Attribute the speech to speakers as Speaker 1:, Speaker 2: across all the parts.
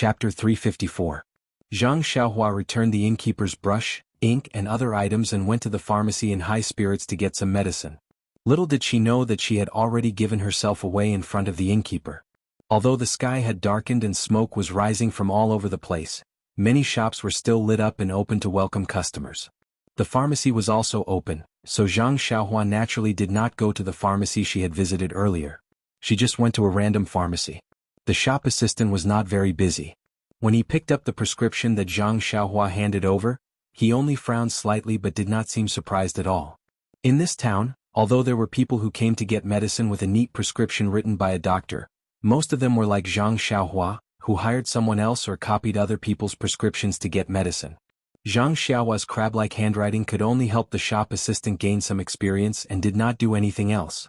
Speaker 1: Chapter 354. Zhang Xiaohua returned the innkeeper's brush, ink and other items and went to the pharmacy in high spirits to get some medicine. Little did she know that she had already given herself away in front of the innkeeper. Although the sky had darkened and smoke was rising from all over the place, many shops were still lit up and open to welcome customers. The pharmacy was also open, so Zhang Xiaohua naturally did not go to the pharmacy she had visited earlier. She just went to a random pharmacy. The shop assistant was not very busy. When he picked up the prescription that Zhang Xiaohua handed over, he only frowned slightly but did not seem surprised at all. In this town, although there were people who came to get medicine with a neat prescription written by a doctor, most of them were like Zhang Xiaohua, who hired someone else or copied other people's prescriptions to get medicine. Zhang Xiaohua's crab-like handwriting could only help the shop assistant gain some experience and did not do anything else.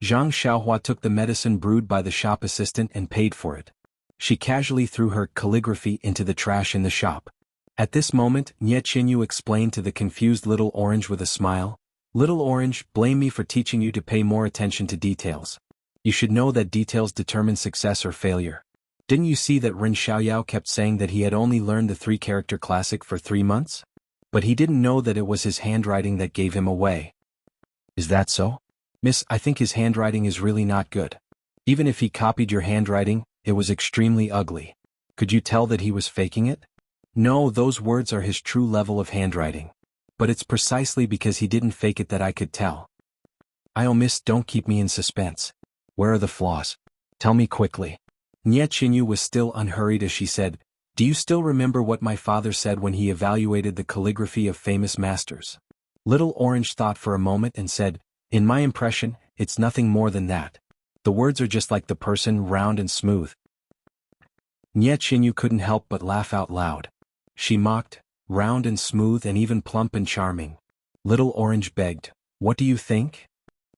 Speaker 1: Zhang Xiaohua took the medicine brewed by the shop assistant and paid for it. She casually threw her calligraphy into the trash in the shop. At this moment, Nie Qinyu explained to the confused Little Orange with a smile, "Little Orange, blame me for teaching you to pay more attention to details. You should know that details determine success or failure. Didn't you see that Ren Xiaoyao kept saying that he had only learned the 3-character classic for 3 months? But he didn't know that it was his handwriting that gave him away." "Is that so? Miss, I think his handwriting is really not good. Even if he copied your handwriting, it was extremely ugly. Could you tell that he was faking it?" "No, those words are his true level of handwriting. But it's precisely because he didn't fake it that I could tell." "Oh miss, don't keep me in suspense. Where are the flaws? Tell me quickly." Nie Qinyu was still unhurried as she said, "Do you still remember what my father said when he evaluated the calligraphy of famous masters?" Little Orange thought for a moment and said, "In my impression, it's nothing more than that. The words are just like the person, round and smooth." Nie Qinyu couldn't help but laugh out loud. She mocked, "Round and smooth and even plump and charming." Little Orange begged, "What do you think?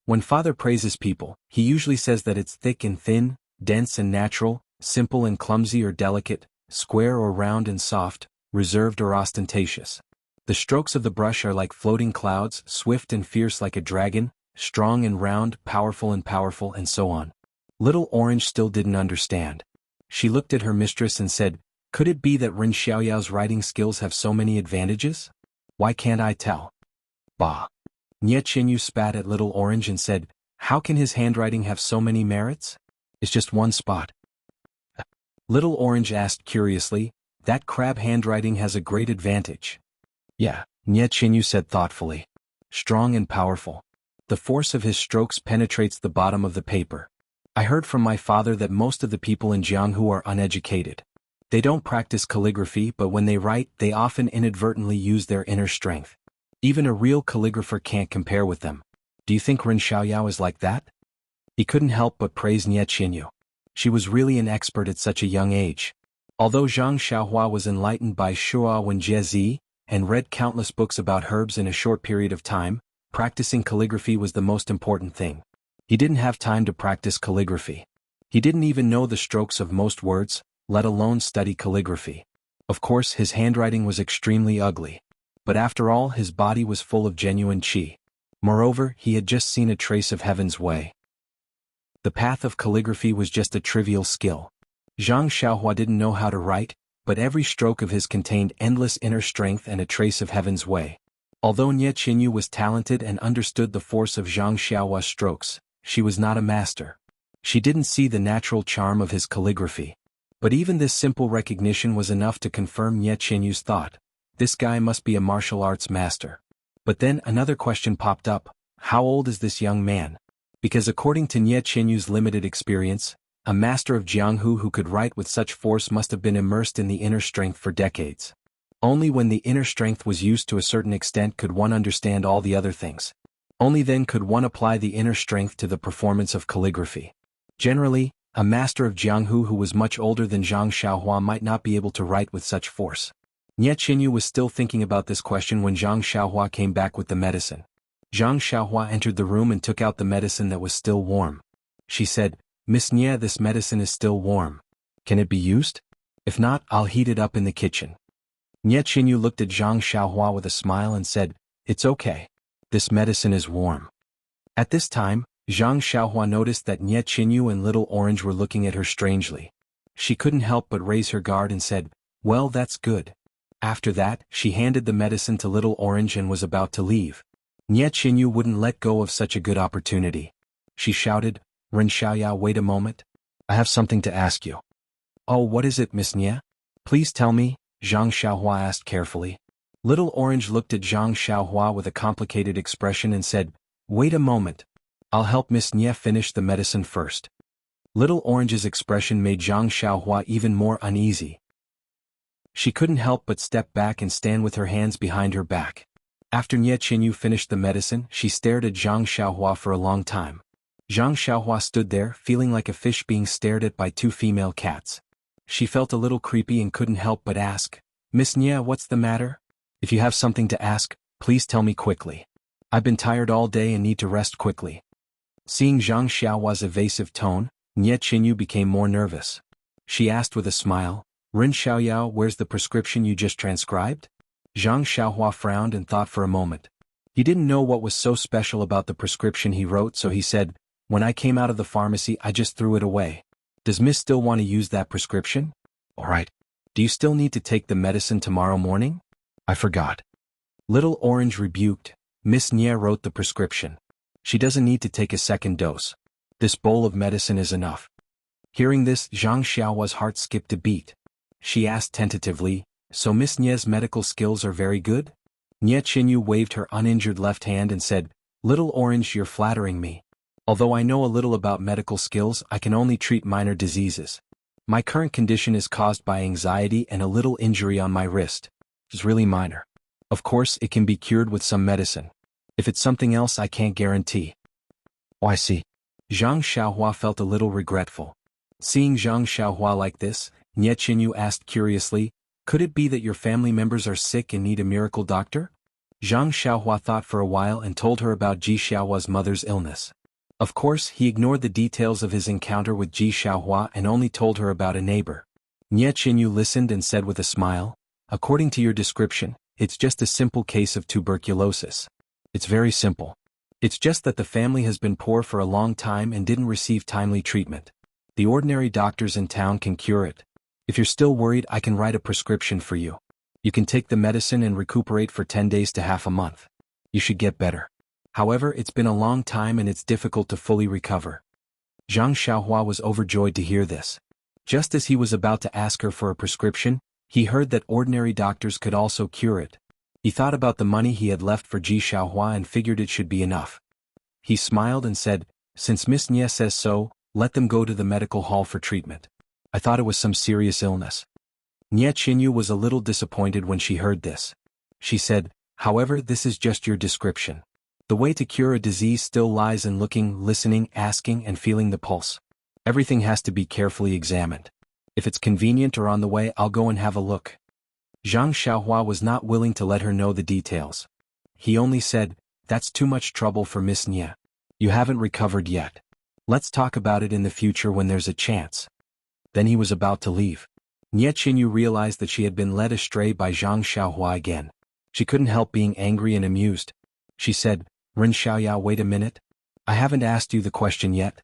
Speaker 1: When father praises people, he usually says that it's thick and thin, dense and natural, simple and clumsy or delicate, square or round and soft, reserved or ostentatious. The strokes of the brush are like floating clouds, swift and fierce like a dragon, strong and round, powerful, and so on." Little Orange still didn't understand. She looked at her mistress and said, "Could it be that Ren Xiaoyao's writing skills have so many advantages? Why can't I tell?" "Bah." Nie Qinyu spat at Little Orange and said, "How can his handwriting have so many merits? It's just one spot." Little Orange asked curiously, "That crab handwriting has a great advantage." "Yeah," Nie Qinyu said thoughtfully. "Strong and powerful. The force of his strokes penetrates the bottom of the paper. I heard from my father that most of the people in Jianghu are uneducated. They don't practice calligraphy, but when they write, they often inadvertently use their inner strength. Even a real calligrapher can't compare with them. Do you think Ren Xiaoyao is like that?" He couldn't help but praise Nie Qinyu. She was really an expert at such a young age. Although Zhang Xiaohua was enlightened by Shua Wen Jie and read countless books about herbs in a short period of time, practicing calligraphy was the most important thing. He didn't have time to practice calligraphy. He didn't even know the strokes of most words, let alone study calligraphy. Of course, his handwriting was extremely ugly. But after all, his body was full of genuine qi. Moreover, he had just seen a trace of heaven's way. The path of calligraphy was just a trivial skill. Zhang Xiaohua didn't know how to write, but every stroke of his contained endless inner strength and a trace of heaven's way. Although Nie Qinyu was talented and understood the force of Zhang Xiaohua's strokes, she was not a master. She didn't see the natural charm of his calligraphy. But even this simple recognition was enough to confirm Nie Qinyu's thought. This guy must be a martial arts master. But then another question popped up: how old is this young man? Because according to Nie Qinyu's limited experience, a master of Jianghu who could write with such force must have been immersed in the inner strength for decades. Only when the inner strength was used to a certain extent could one understand all the other things. Only then could one apply the inner strength to the performance of calligraphy. Generally, a master of Jianghu who was much older than Zhang Xiaohua might not be able to write with such force. Nie Qinyu was still thinking about this question when Zhang Xiaohua came back with the medicine. Zhang Xiaohua entered the room and took out the medicine that was still warm. She said, "Miss Nie, this medicine is still warm. Can it be used? If not, I'll heat it up in the kitchen." Nie Qinyu looked at Zhang Xiaohua with a smile and said, "It's okay. This medicine is warm." At this time, Zhang Xiaohua noticed that Nie Qinyu and Little Orange were looking at her strangely. She couldn't help but raise her guard and said, "Well, that's good." After that, she handed the medicine to Little Orange and was about to leave. Nye Qingyu wouldn't let go of such a good opportunity. She shouted, "Ren Xiaoyao, wait a moment. I have something to ask you." "Oh, what is it, Miss Nye? Please tell me," Zhang Xiaohua asked carefully. Little Orange looked at Zhang Xiaohua with a complicated expression and said, "Wait a moment. I'll help Miss Nye finish the medicine first." Little Orange's expression made Zhang Xiaohua even more uneasy. She couldn't help but step back and stand with her hands behind her back. After Nye Qingyu finished the medicine, she stared at Zhang Xiaohua for a long time. Zhang Xiaohua stood there, feeling like a fish being stared at by two female cats. She felt a little creepy and couldn't help but ask, "Miss Nye, what's the matter? If you have something to ask, please tell me quickly. I've been tired all day and need to rest quickly." Seeing Zhang Xiaohua's evasive tone, Nye Qingyu became more nervous. She asked with a smile, "Ren Xiaoyao, where's the prescription you just transcribed?" Zhang Xiaohua frowned and thought for a moment. He didn't know what was so special about the prescription he wrote, so he said, "When I came out of the pharmacy, I just threw it away. Does Miss still want to use that prescription?" "All right. Do you still need to take the medicine tomorrow morning?" "I forgot." Little Orange rebuked, "Miss Nye wrote the prescription. She doesn't need to take a second dose. This bowl of medicine is enough." Hearing this, Zhang Xiaohua's heart skipped a beat. She asked tentatively, "So Miss Nye's medical skills are very good?" Nye Qingyu waved her uninjured left hand and said, "Little Orange, you're flattering me. Although I know a little about medical skills, I can only treat minor diseases. My current condition is caused by anxiety and a little injury on my wrist. It's really minor. Of course, it can be cured with some medicine. If it's something else, I can't guarantee." "Oh, I see." Zhang Xiaohua felt a little regretful. Seeing Zhang Xiaohua like this, Nye Qingyu asked curiously, "Could it be that your family members are sick and need a miracle doctor?" Zhang Xiaohua thought for a while and told her about Ji Xiaohua's mother's illness. Of course, he ignored the details of his encounter with Ji Xiaohua and only told her about a neighbor. Nye Qingyu listened and said with a smile, "According to your description, it's just a simple case of tuberculosis. It's very simple. It's just that the family has been poor for a long time and didn't receive timely treatment. The ordinary doctors in town can cure it. If you're still worried, I can write a prescription for you. You can take the medicine and recuperate for 10 days to half a month. You should get better. However, it's been a long time and it's difficult to fully recover." Zhang Xiaohua was overjoyed to hear this. Just as he was about to ask her for a prescription, he heard that ordinary doctors could also cure it. He thought about the money he had left for Ji Xiaohua and figured it should be enough. He smiled and said, "Since Miss Nye says so, let them go to the medical hall for treatment. I thought it was some serious illness." Nye Qingyu was a little disappointed when she heard this. She said, "However, this is just your description. The way to cure a disease still lies in looking, listening, asking, and feeling the pulse. Everything has to be carefully examined. If it's convenient or on the way, I'll go and have a look." Zhang Xiaohua was not willing to let her know the details. He only said, "That's too much trouble for Miss Nye. You haven't recovered yet. Let's talk about it in the future when there's a chance." Then he was about to leave. Nye Qingyu realized that she had been led astray by Zhang Xiaohua again. She couldn't help being angry and amused. She said, "Ren Xiaoyao, wait a minute. I haven't asked you the question yet."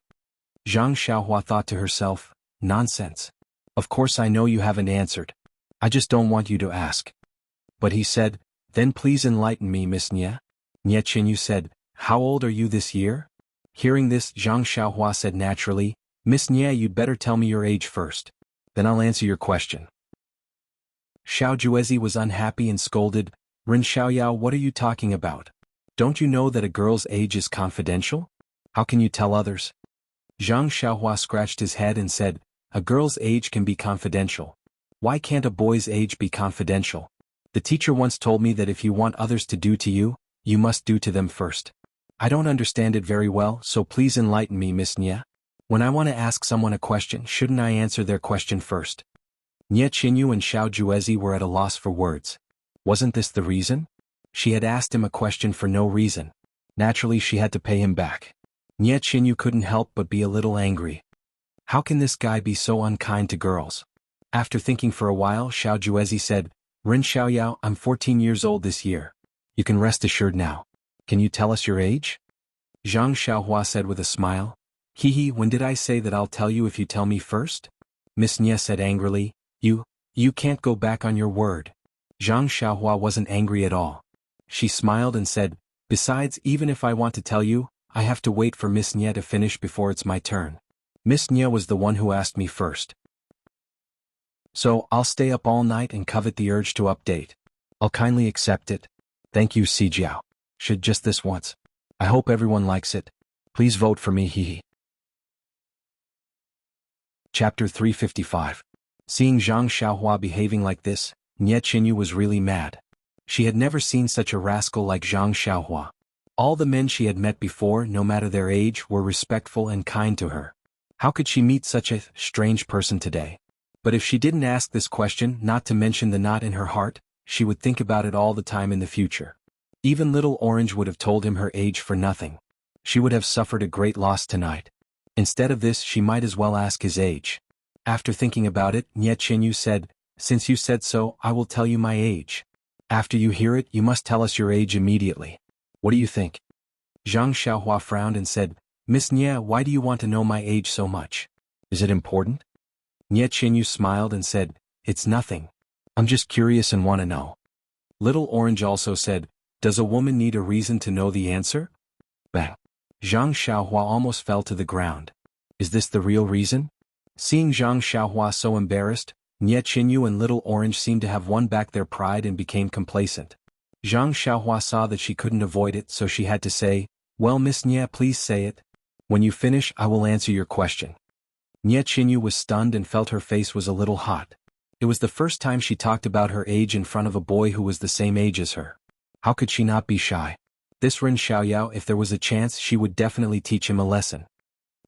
Speaker 1: Zhang Xiaohua thought to herself, "Nonsense. Of course I know you haven't answered. I just don't want you to ask." But he said, "Then please enlighten me, Miss Nye." Nye Qingyu said, "How old are you this year?" Hearing this, Zhang Xiaohua said naturally, "Miss Nye, you'd better tell me your age first. Then I'll answer your question." Xiao Juezi was unhappy and scolded, "Ren Xiaoyao, what are you talking about? Don't you know that a girl's age is confidential? How can you tell others?" Zhang Xiaohua scratched his head and said, "A girl's age can be confidential. Why can't a boy's age be confidential? The teacher once told me that if you want others to do to you, you must do to them first. I don't understand it very well, so please enlighten me, Miss Nye. When I want to ask someone a question, shouldn't I answer their question first?" Nye Qingyu and Xiao Juezi were at a loss for words. Wasn't this the reason? She had asked him a question for no reason. Naturally, she had to pay him back. Nye Qingyu couldn't help but be a little angry. How can this guy be so unkind to girls? After thinking for a while, Xiao Juezi said, "Ren Xiaoyao, I'm 14 years old this year. You can rest assured now. Can you tell us your age?" Zhang Xiaohua said with a smile, "Hee, when did I say that I'll tell you if you tell me first? Miss Nye said angrily. You can't go back on your word. Zhang Xiaohua wasn't angry at all. She smiled and said, besides, even if I want to tell you, I have to wait for Miss Nye to finish before it's my turn. Miss Nye was the one who asked me first. So, I'll stay up all night and covet the urge to update. I'll kindly accept it. Thank you, Si Jiao. Should just this once. I hope everyone likes it. Please vote for me, hee. Chapter 355. Seeing Zhang Xiaohua behaving like this, Nye Qinyu was really mad. She had never seen such a rascal like Zhang Xiaohua. All the men she had met before, no matter their age, were respectful and kind to her. How could she meet such a strange person today? But if she didn't ask this question, not to mention the knot in her heart, she would think about it all the time in the future. Even Little Orange would have told him her age for nothing. She would have suffered a great loss tonight. Instead of this, she might as well ask his age. After thinking about it, Nye Qinyu said, since you said so, I will tell you my age. After you hear it, you must tell us your age immediately. What do you think? Zhang Xiaohua frowned and said, Miss Nye, why do you want to know my age so much? Is it important? Nye Qinyu smiled and said, it's nothing. I'm just curious and want to know. Little Orange also said, does a woman need a reason to know the answer? Bang. Zhang Xiaohua almost fell to the ground. Is this the real reason? Seeing Zhang Xiaohua so embarrassed, Nye Qinyu and Little Orange seemed to have won back their pride and became complacent. Zhang Xiaohua saw that she couldn't avoid it, so she had to say, well, Miss Nye, please say it. When you finish, I will answer your question. Nye Qinyu was stunned and felt her face was a little hot. It was the first time she talked about her age in front of a boy who was the same age as her. How could she not be shy? This Ren Xiaoyao, if there was a chance, she would definitely teach him a lesson.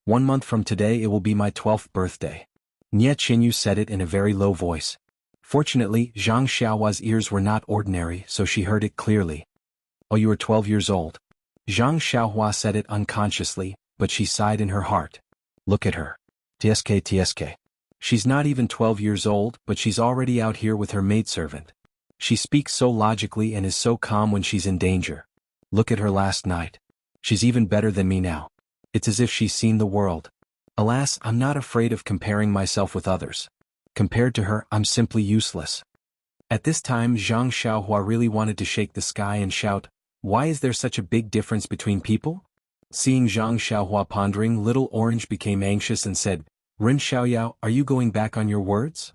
Speaker 1: 1 month from today it will be my 12th birthday. Nye Qinyu said it in a very low voice. Fortunately, Zhang Xiaohua's ears were not ordinary, so she heard it clearly. Oh, you are 12 years old. Zhang Xiaohua said it unconsciously, but she sighed in her heart. Look at her. TSK. She's not even 12 years old, but she's already out here with her maidservant. She speaks so logically and is so calm when she's in danger. Look at her last night. She's even better than me now. It's as if she's seen the world. Alas, I'm not afraid of comparing myself with others. Compared to her, I'm simply useless. At this time, Zhang Xiaohua really wanted to shake the sky and shout, why is there such a big difference between people? Seeing Zhang Xiaohua pondering, Little Orange became anxious and said, Ren Xiaoyao, are you going back on your words?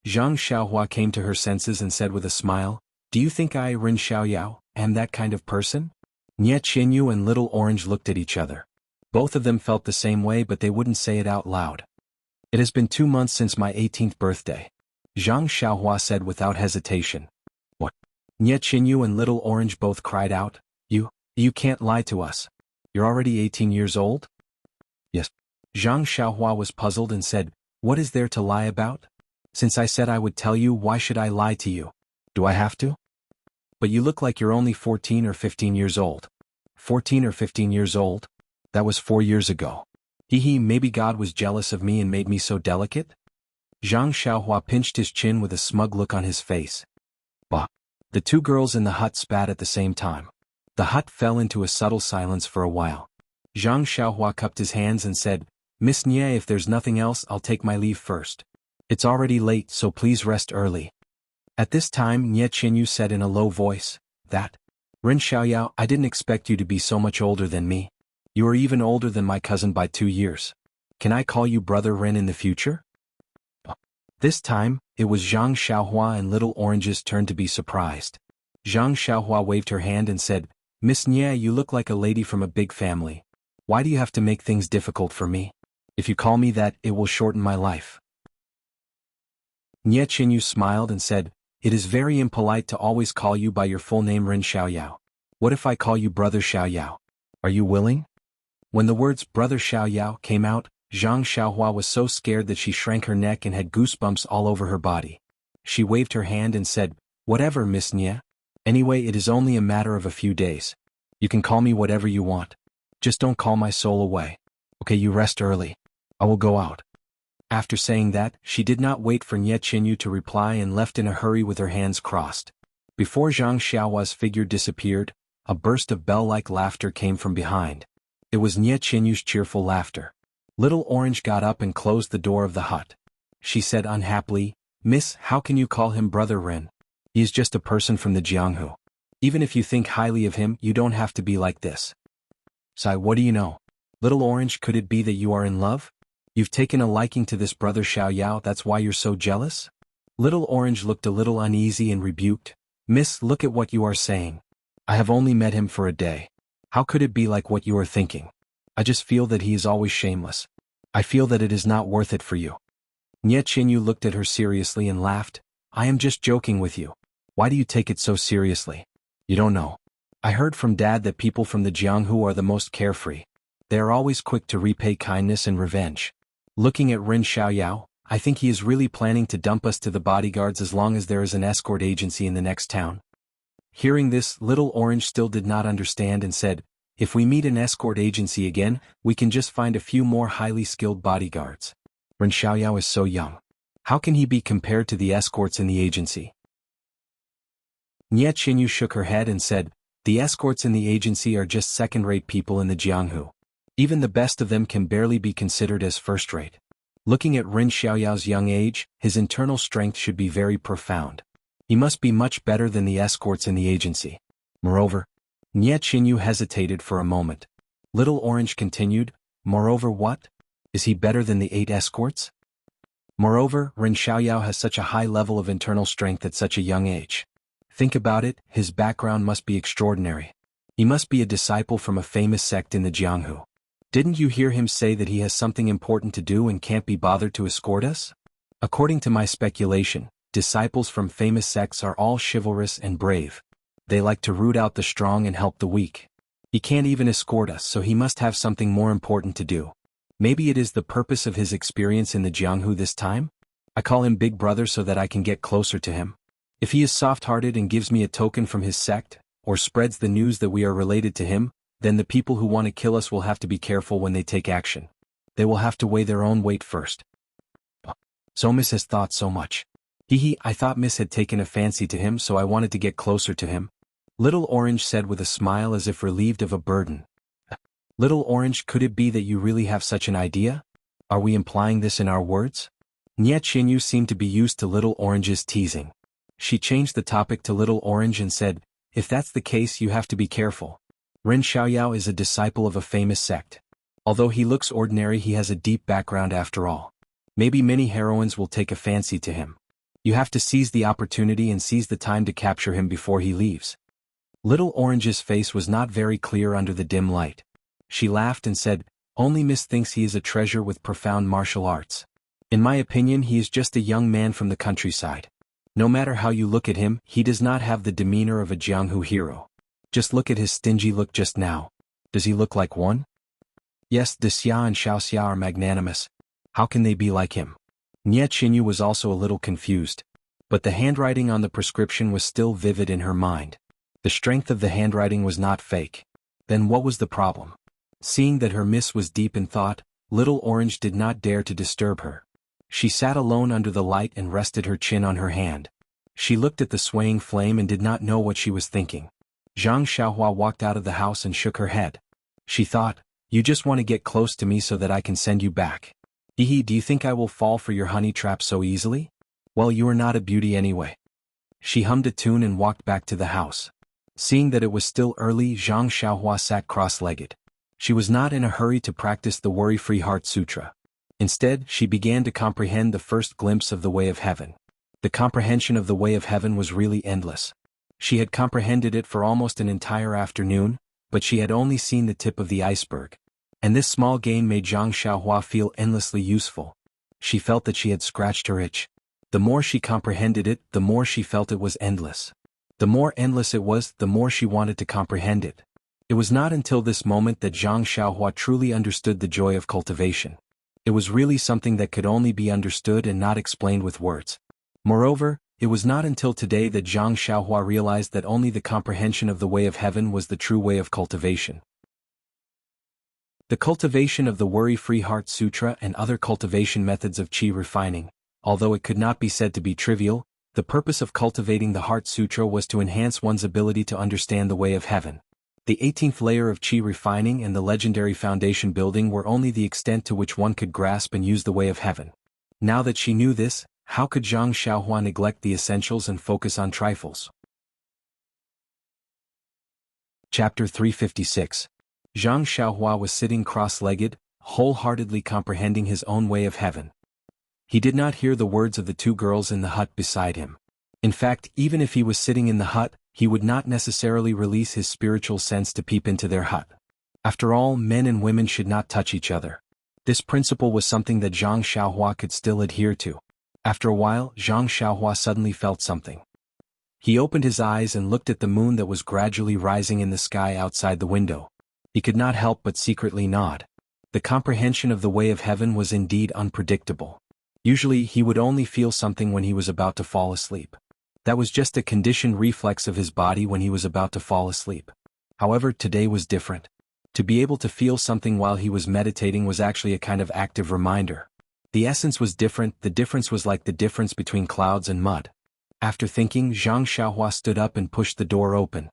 Speaker 1: Zhang Xiaohua came to her senses and said with a smile, do you think I, Ren Xiaoyao, am that kind of person? Nye Qinyu and Little Orange looked at each other. Both of them felt the same way, but they wouldn't say it out loud. It has been 2 months since my 18th birthday. Zhang Xiaohua said without hesitation. What? Nye Qinyu and Little Orange both cried out, You can't lie to us. You're already 18 years old? Yes. Zhang Xiaohua was puzzled and said, what is there to lie about? Since I said I would tell you, why should I lie to you? Do I have to? But you look like you're only 14 or 15 years old. 14 or 15 years old? That was 4 years ago. Maybe God was jealous of me and made me so delicate? Zhang Xiaohua pinched his chin with a smug look on his face. Bah! The two girls in the hut spat at the same time. The hut fell into a subtle silence for a while. Zhang Xiaohua cupped his hands and said, Miss Nye, if there's nothing else, I'll take my leave first. It's already late, so please rest early. At this time, Nye Qinyu said in a low voice, that. Ren Xiaoyao, I didn't expect you to be so much older than me. You are even older than my cousin by 2 years. Can I call you Brother Ren in the future? This time, it was Zhang Xiaohua and Little Orange's turn to be surprised. Zhang Xiaohua waved her hand and said, Miss Nye, you look like a lady from a big family. Why do you have to make things difficult for me? If you call me that, it will shorten my life. Nye Qinyu smiled and said, it is very impolite to always call you by your full name Ren Xiaoyao. What if I call you Brother Xiaoyao? Are you willing? When the words Brother Xiaoyao came out, Zhang Xiaohua was so scared that she shrank her neck and had goosebumps all over her body. She waved her hand and said, whatever, Miss Nye. Anyway, it is only a matter of a few days. You can call me whatever you want. Just don't call my soul away. Okay, you rest early. I will go out. After saying that, she did not wait for Nye Qinyu to reply and left in a hurry with her hands crossed. Before Zhang Xiaohua's figure disappeared, a burst of bell-like laughter came from behind. It was Nye Qinyu's cheerful laughter. Little Orange got up and closed the door of the hut. She said unhappily, Miss, how can you call him Brother Ren? He is just a person from the Jianghu. Even if you think highly of him, you don't have to be like this. Sai, what do you know? Little Orange, could it be that you are in love? You've taken a liking to this brother Xiao Yao, that's why you're so jealous? Little Orange looked a little uneasy and rebuked. Miss, look at what you are saying. I have only met him for a day. How could it be like what you are thinking? I just feel that he is always shameless. I feel that it is not worth it for you. Nie Qinyu looked at her seriously and laughed. I am just joking with you. Why do you take it so seriously? You don't know. I heard from Dad that people from the Jianghu are the most carefree. They are always quick to repay kindness and revenge. Looking at Ren Xiaoyao, I think he is really planning to dump us to the bodyguards as long as there is an escort agency in the next town. Hearing this, Little Orange still did not understand and said, if we meet an escort agency again, we can just find a few more highly skilled bodyguards. Ren Xiaoyao is so young. How can he be compared to the escorts in the agency? Nie Qinyu shook her head and said, the escorts in the agency are just second-rate people in the Jianghu. Even the best of them can barely be considered as first-rate. Looking at Ren Xiaoyao's young age, his internal strength should be very profound. He must be much better than the escorts in the agency. Moreover, Nie Qinyu hesitated for a moment. Little Orange continued, moreover what? Is he better than the 8 escorts? Moreover, Ren Xiaoyao has such a high level of internal strength at such a young age. Think about it, his background must be extraordinary. He must be a disciple from a famous sect in the Jianghu. Didn't you hear him say that he has something important to do and can't be bothered to escort us? According to my speculation, disciples from famous sects are all chivalrous and brave. They like to root out the strong and help the weak. He can't even escort us, so he must have something more important to do. Maybe it is the purpose of his experience in the Jianghu this time? I call him Big Brother so that I can get closer to him. If he is soft-hearted and gives me a token from his sect, or spreads the news that we are related to him, then the people who want to kill us will have to be careful when they take action. They will have to weigh their own weight first. So Miss has thought so much. I thought Miss had taken a fancy to him, so I wanted to get closer to him. Little Orange said with a smile as if relieved of a burden. Little Orange, could it be that you really have such an idea? Are we implying this in our words? Nie Qinyu seemed to be used to Little Orange's teasing. She changed the topic to Little Orange and said, if that's the case, you have to be careful. Ren Xiaoyao is a disciple of a famous sect. Although he looks ordinary, he has a deep background after all. Maybe many heroines will take a fancy to him. You have to seize the opportunity and seize the time to capture him before he leaves. Little Orange's face was not very clear under the dim light. She laughed and said, only Miss thinks he is a treasure with profound martial arts. In my opinion, he is just a young man from the countryside. No matter how you look at him, he does not have the demeanor of a Jianghu hero. Just look at his stingy look just now. Does he look like one? Yes, De Xia and Xiao Xia are magnanimous. How can they be like him? Nie Qinyu was also a little confused. But the handwriting on the prescription was still vivid in her mind. The strength of the handwriting was not fake. Then what was the problem? Seeing that her miss was deep in thought, Little Orange did not dare to disturb her. She sat alone under the light and rested her chin on her hand. She looked at the swaying flame and did not know what she was thinking. Zhang Xiaohua walked out of the house and shook her head. She thought, you just want to get close to me so that I can send you back. Do you think I will fall for your honey trap so easily? Well, you are not a beauty anyway. She hummed a tune and walked back to the house. Seeing that it was still early, Zhang Xiaohua sat cross-legged. She was not in a hurry to practice the Worry-Free Heart Sutra. Instead, she began to comprehend the first glimpse of the way of heaven. The comprehension of the way of heaven was really endless. She had comprehended it for almost an entire afternoon, but she had only seen the tip of the iceberg. And this small gain made Zhang Xiaohua feel endlessly useful. She felt that she had scratched her itch. The more she comprehended it, the more she felt it was endless. The more endless it was, the more she wanted to comprehend it. It was not until this moment that Zhang Xiaohua truly understood the joy of cultivation. It was really something that could only be understood and not explained with words. Moreover, it was not until today that Zhang Xiaohua realized that only the comprehension of the way of heaven was the true way of cultivation. The cultivation of the Worry-Free Heart Sutra and other cultivation methods of qi refining, although it could not be said to be trivial, the purpose of cultivating the Heart Sutra was to enhance one's ability to understand the way of heaven. The 18th layer of qi refining and the legendary foundation building were only the extent to which one could grasp and use the way of heaven. Now that she knew this, how could Zhang Xiaohua neglect the essentials and focus on trifles? Chapter 356. Zhang Xiaohua was sitting cross-legged, wholeheartedly comprehending his own way of heaven. He did not hear the words of the two girls in the hut beside him. In fact, even if he was sitting in the hut, he would not necessarily release his spiritual sense to peep into their hut. After all, men and women should not touch each other. This principle was something that Zhang Xiaohua could still adhere to. After a while, Zhang Xiaohua suddenly felt something. He opened his eyes and looked at the moon that was gradually rising in the sky outside the window. He could not help but secretly nod. The comprehension of the way of heaven was indeed unpredictable. Usually he would only feel something when he was about to fall asleep. That was just a conditioned reflex of his body when he was about to fall asleep. However, today was different. To be able to feel something while he was meditating was actually a kind of active reminder. The essence was different. The difference was like the difference between clouds and mud. After thinking, Zhang Xiaohua stood up and pushed the door open.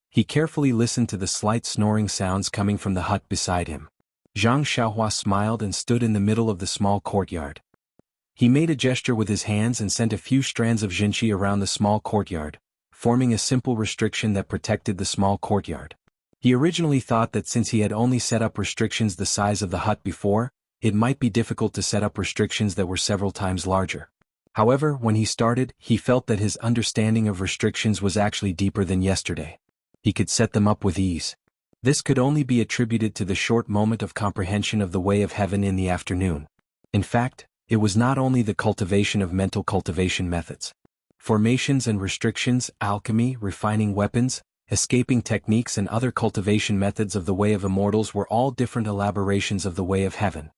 Speaker 1: He carefully listened to the slight snoring sounds coming from the hut beside him. Zhang Xiaohua smiled and stood in the middle of the small courtyard. He made a gesture with his hands and sent a few strands of jinqi around the small courtyard, forming a simple restriction that protected the small courtyard. He originally thought that since he had only set up restrictions the size of the hut before, it might be difficult to set up restrictions that were several times larger. However, when he started, he felt that his understanding of restrictions was actually deeper than yesterday. He could set them up with ease. This could only be attributed to the short moment of comprehension of the way of heaven in the afternoon. In fact, it was not only the cultivation of mental cultivation methods. Formations and restrictions, alchemy, refining weapons, escaping techniques and other cultivation methods of the way of immortals were all different elaborations of the way of heaven.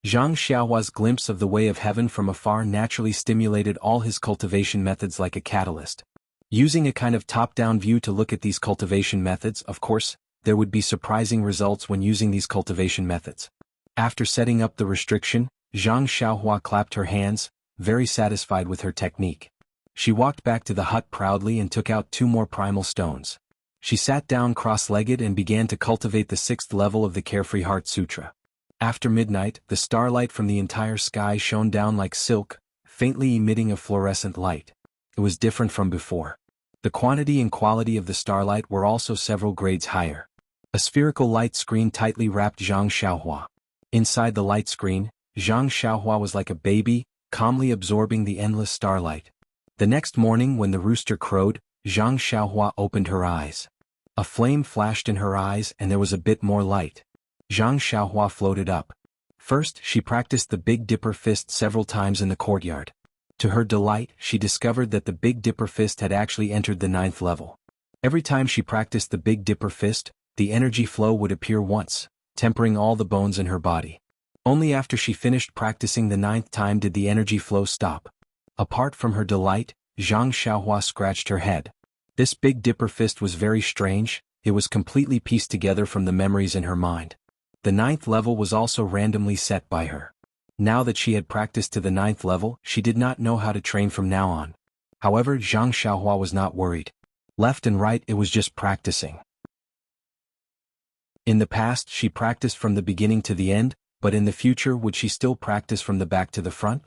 Speaker 1: Zhang Xiaohua's glimpse of the way of heaven from afar naturally stimulated all his cultivation methods like a catalyst. Using a kind of top-down view to look at these cultivation methods, of course, there would be surprising results when using these cultivation methods. After setting up the restriction, Zhang Xiaohua clapped her hands, very satisfied with her technique. She walked back to the hut proudly and took out 2 more primal stones. She sat down cross-legged and began to cultivate the 6th level of the Carefree Heart Sutra. After midnight, the starlight from the entire sky shone down like silk, faintly emitting a fluorescent light. It was different from before. The quantity and quality of the starlight were also several grades higher. A spherical light screen tightly wrapped Zhang Xiaohua. Inside the light screen, Zhang Xiaohua was like a baby, calmly absorbing the endless starlight. The next morning when the rooster crowed, Zhang Xiaohua opened her eyes. A flame flashed in her eyes and there was a bit more light. Zhang Xiaohua floated up. First, she practiced the Big Dipper Fist several times in the courtyard. To her delight, she discovered that the Big Dipper Fist had actually entered the 9th level. Every time she practiced the Big Dipper Fist, the energy flow would appear once, tempering all the bones in her body. Only after she finished practicing the 9th time did the energy flow stop. Apart from her delight, Zhang Xiaohua scratched her head. This Big Dipper Fist was very strange. It was completely pieced together from the memories in her mind. The 9th level was also randomly set by her. Now that she had practiced to the 9th level, she did not know how to train from now on. However, Zhang Xiaohua was not worried. Left and right, it was just practicing. In the past, she practiced from the beginning to the end, but in the future would she still practice from the back to the front?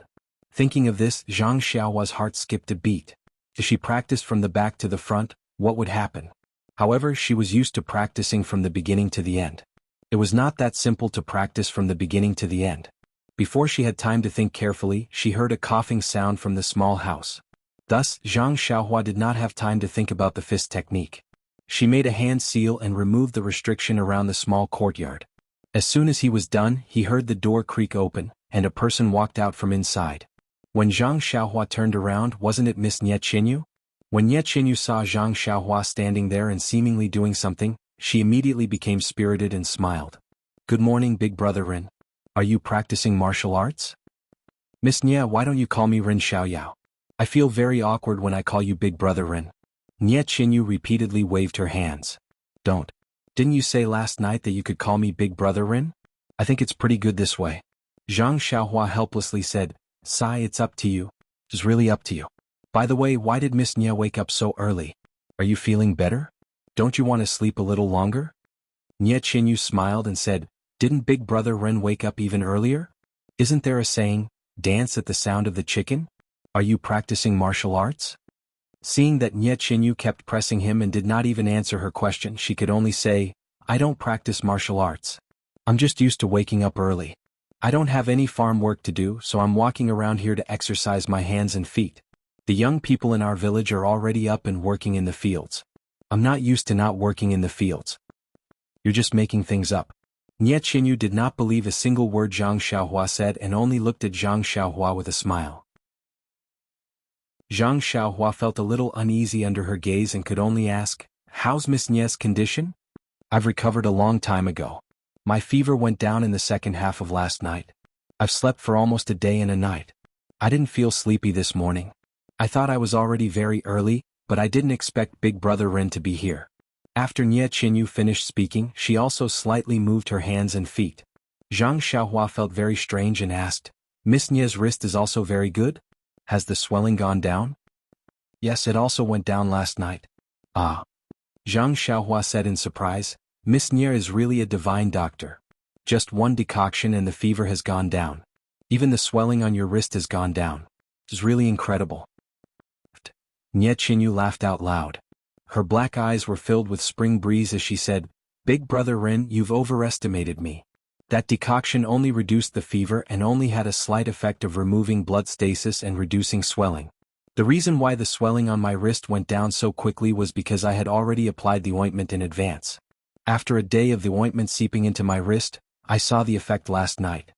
Speaker 1: Thinking of this, Zhang Xiaohua's heart skipped a beat. If she practiced from the back to the front, what would happen? However, she was used to practicing from the beginning to the end. It was not that simple to practice from the beginning to the end. Before she had time to think carefully, she heard a coughing sound from the small house. Thus, Zhang Xiaohua did not have time to think about the fist technique. She made a hand seal and removed the restriction around the small courtyard. As soon as he was done, he heard the door creak open, and a person walked out from inside. When Zhang Xiaohua turned around, wasn't it Miss Nie Qinyu? When Nie Qinyu saw Zhang Xiaohua standing there and seemingly doing something, she immediately became spirited and smiled. "Good morning, big brother Rin. Are you practicing martial arts?" "Miss Nie, why don't you call me Rin Xiaoyao? I feel very awkward when I call you big brother Rin." Nie Qinyu repeatedly waved her hands. "Don't. Didn't you say last night that you could call me big brother Rin? I think it's pretty good this way." Zhang Xiaohua helplessly said, "Sai, it's up to you. It's really up to you. By the way, why did Miss Nie wake up so early? Are you feeling better? Don't you want to sleep a little longer?" Nie Qinyu smiled and said, "Didn't big brother Ren wake up even earlier? Isn't there a saying, Dance at the sound of the chicken? Are you practicing martial arts? Seeing that Nye Chinyu kept pressing him and did not even answer her question, she could only say, I don't practice martial arts. I'm just used to waking up early. I don't have any farm work to do, so I'm walking around here to exercise my hands and feet. The young people in our village are already up and working in the fields. I'm not used to not working in the fields. You're just making things up. Nye Chinyu did not believe a single word Zhang Xiaohua said and only looked at Zhang Xiaohua with a smile. Zhang Xiaohua felt a little uneasy under her gaze and could only ask, How's Miss Nye's condition? I've recovered a long time ago. My fever went down in the second half of last night. I've slept for almost a day and a night. I didn't feel sleepy this morning. I thought I was already very early, but I didn't expect Big Brother Ren to be here. After Nye Chinyu finished speaking, she also slightly moved her hands and feet. Zhang Xiaohua felt very strange and asked, Miss Nye's wrist is also very good? Has the swelling gone down? Yes, it also went down last night. Ah. Zhang Xiaohua said in surprise, Miss Nye is really a divine doctor. Just one decoction and the fever has gone down. Even the swelling on your wrist has gone down. It's really incredible. Nye Chinyu laughed out loud. Her black eyes were filled with spring breeze as she said, Big Brother Ren, you've overestimated me. That decoction only reduced the fever and only had a slight effect of removing blood stasis and reducing swelling. The reason why the swelling on my wrist went down so quickly was because I had already applied the ointment in advance. After a day of the ointment seeping into my wrist, I saw the effect last night.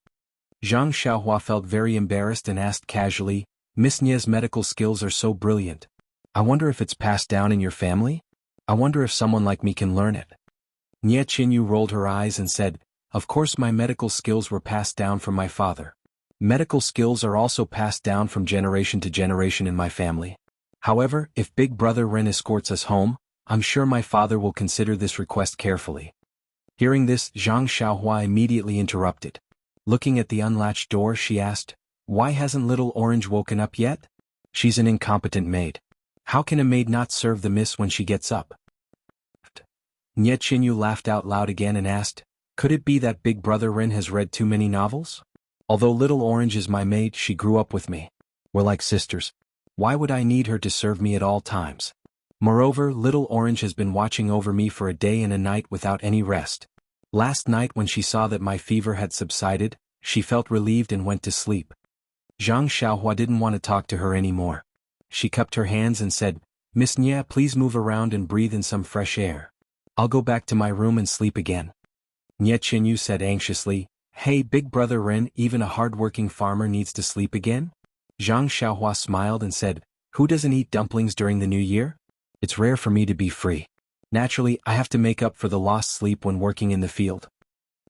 Speaker 1: Zhang Xiaohua felt very embarrassed and asked casually, Miss Nye's medical skills are so brilliant. I wonder if it's passed down in your family? I wonder if someone like me can learn it. Nye Chinyu rolled her eyes and said, Of course my medical skills were passed down from my father. Medical skills are also passed down from generation to generation in my family. However, if Big Brother Ren escorts us home, I'm sure my father will consider this request carefully. Hearing this, Zhang Xiaohua immediately interrupted. Looking at the unlatched door, she asked, Why hasn't Little Orange woken up yet? She's an incompetent maid. How can a maid not serve the miss when she gets up? Nye Chinyu laughed out loud again and asked, Could it be that Big Brother Ren has read too many novels? Although Little Orange is my maid, she grew up with me. We're like sisters. Why would I need her to serve me at all times? Moreover, Little Orange has been watching over me for a day and a night without any rest. Last night when she saw that my fever had subsided, she felt relieved and went to sleep. Zhang Xiaohua didn't want to talk to her anymore. She cupped her hands and said, Miss Nye, please move around and breathe in some fresh air. I'll go back to my room and sleep again. Nye Chinyu said anxiously, Hey Big Brother Ren, even a hard-working farmer needs to sleep again? Zhang Xiaohua smiled and said, Who doesn't eat dumplings during the new year? It's rare for me to be free. Naturally, I have to make up for the lost sleep when working in the field.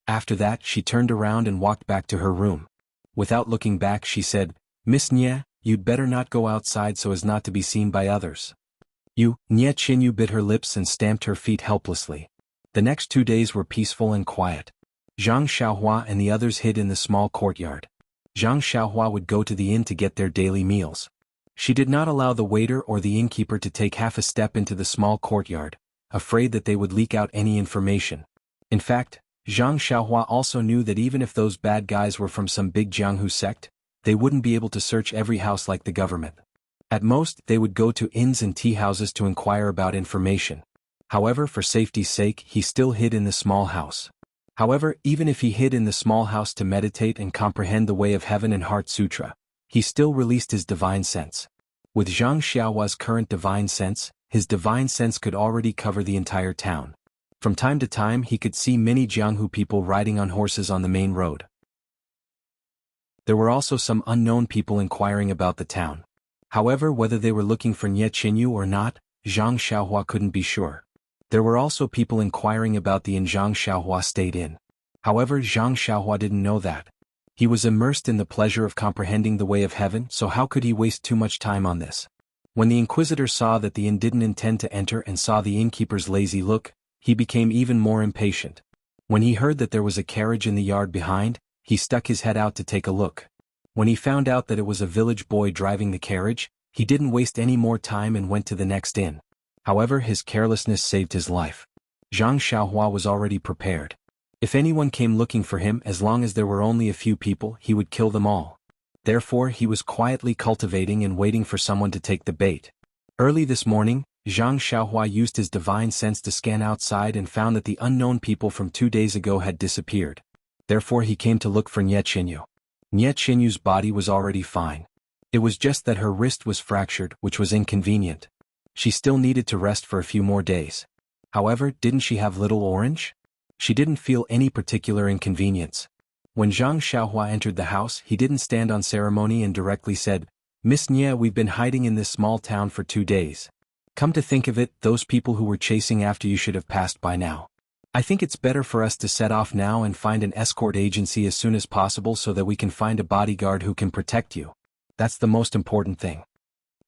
Speaker 1: After that, she turned around and walked back to her room. Without looking back, she said, Miss Nye, you'd better not go outside so as not to be seen by others. Nye Chinyu bit her lips and stamped her feet helplessly. The next 2 days were peaceful and quiet. Zhang Xiaohua and the others hid in the small courtyard. Zhang Xiaohua would go to the inn to get their daily meals. She did not allow the waiter or the innkeeper to take half a step into the small courtyard, afraid that they would leak out any information. In fact, Zhang Xiaohua also knew that even if those bad guys were from some big Jianghu sect, they wouldn't be able to search every house like the government. At most, they would go to inns and tea houses to inquire about information. However, for safety's sake, he still hid in the small house. However, even if he hid in the small house to meditate and comprehend the way of heaven and heart sutra, he still released his divine sense. With Zhang Xiaohua's current divine sense, his divine sense could already cover the entire town. From time to time he could see many Jianghu people riding on horses on the main road. There were also some unknown people inquiring about the town. However, whether they were looking for Nye Chinyu or not, Zhang Xiaohua couldn't be sure. There were also people inquiring about the inn Zhang Xiaohua stayed in. However, Zhang Xiaohua didn't know that. He was immersed in the pleasure of comprehending the way of heaven, so how could he waste too much time on this? When the inquisitor saw that the inn didn't intend to enter and saw the innkeeper's lazy look, he became even more impatient. When he heard that there was a carriage in the yard behind, he stuck his head out to take a look. When he found out that it was a village boy driving the carriage, he didn't waste any more time and went to the next inn. However, his carelessness saved his life. Zhang Xiaohua was already prepared. If anyone came looking for him, as long as there were only a few people, he would kill them all. Therefore he was quietly cultivating and waiting for someone to take the bait. Early this morning, Zhang Xiaohua used his divine sense to scan outside and found that the unknown people from 2 days ago had disappeared. Therefore he came to look for Nie Qinyu. Nie Qinyu's body was already fine. It was just that her wrist was fractured, which was inconvenient. She still needed to rest for a few more days. However, didn't she have Little Orange? She didn't feel any particular inconvenience. When Zhang Xiaohua entered the house, he didn't stand on ceremony and directly said, "Miss Nie, we've been hiding in this small town for 2 days. Come to think of it, those people who were chasing after you should have passed by now. I think it's better for us to set off now and find an escort agency as soon as possible so that we can find a bodyguard who can protect you. That's the most important thing."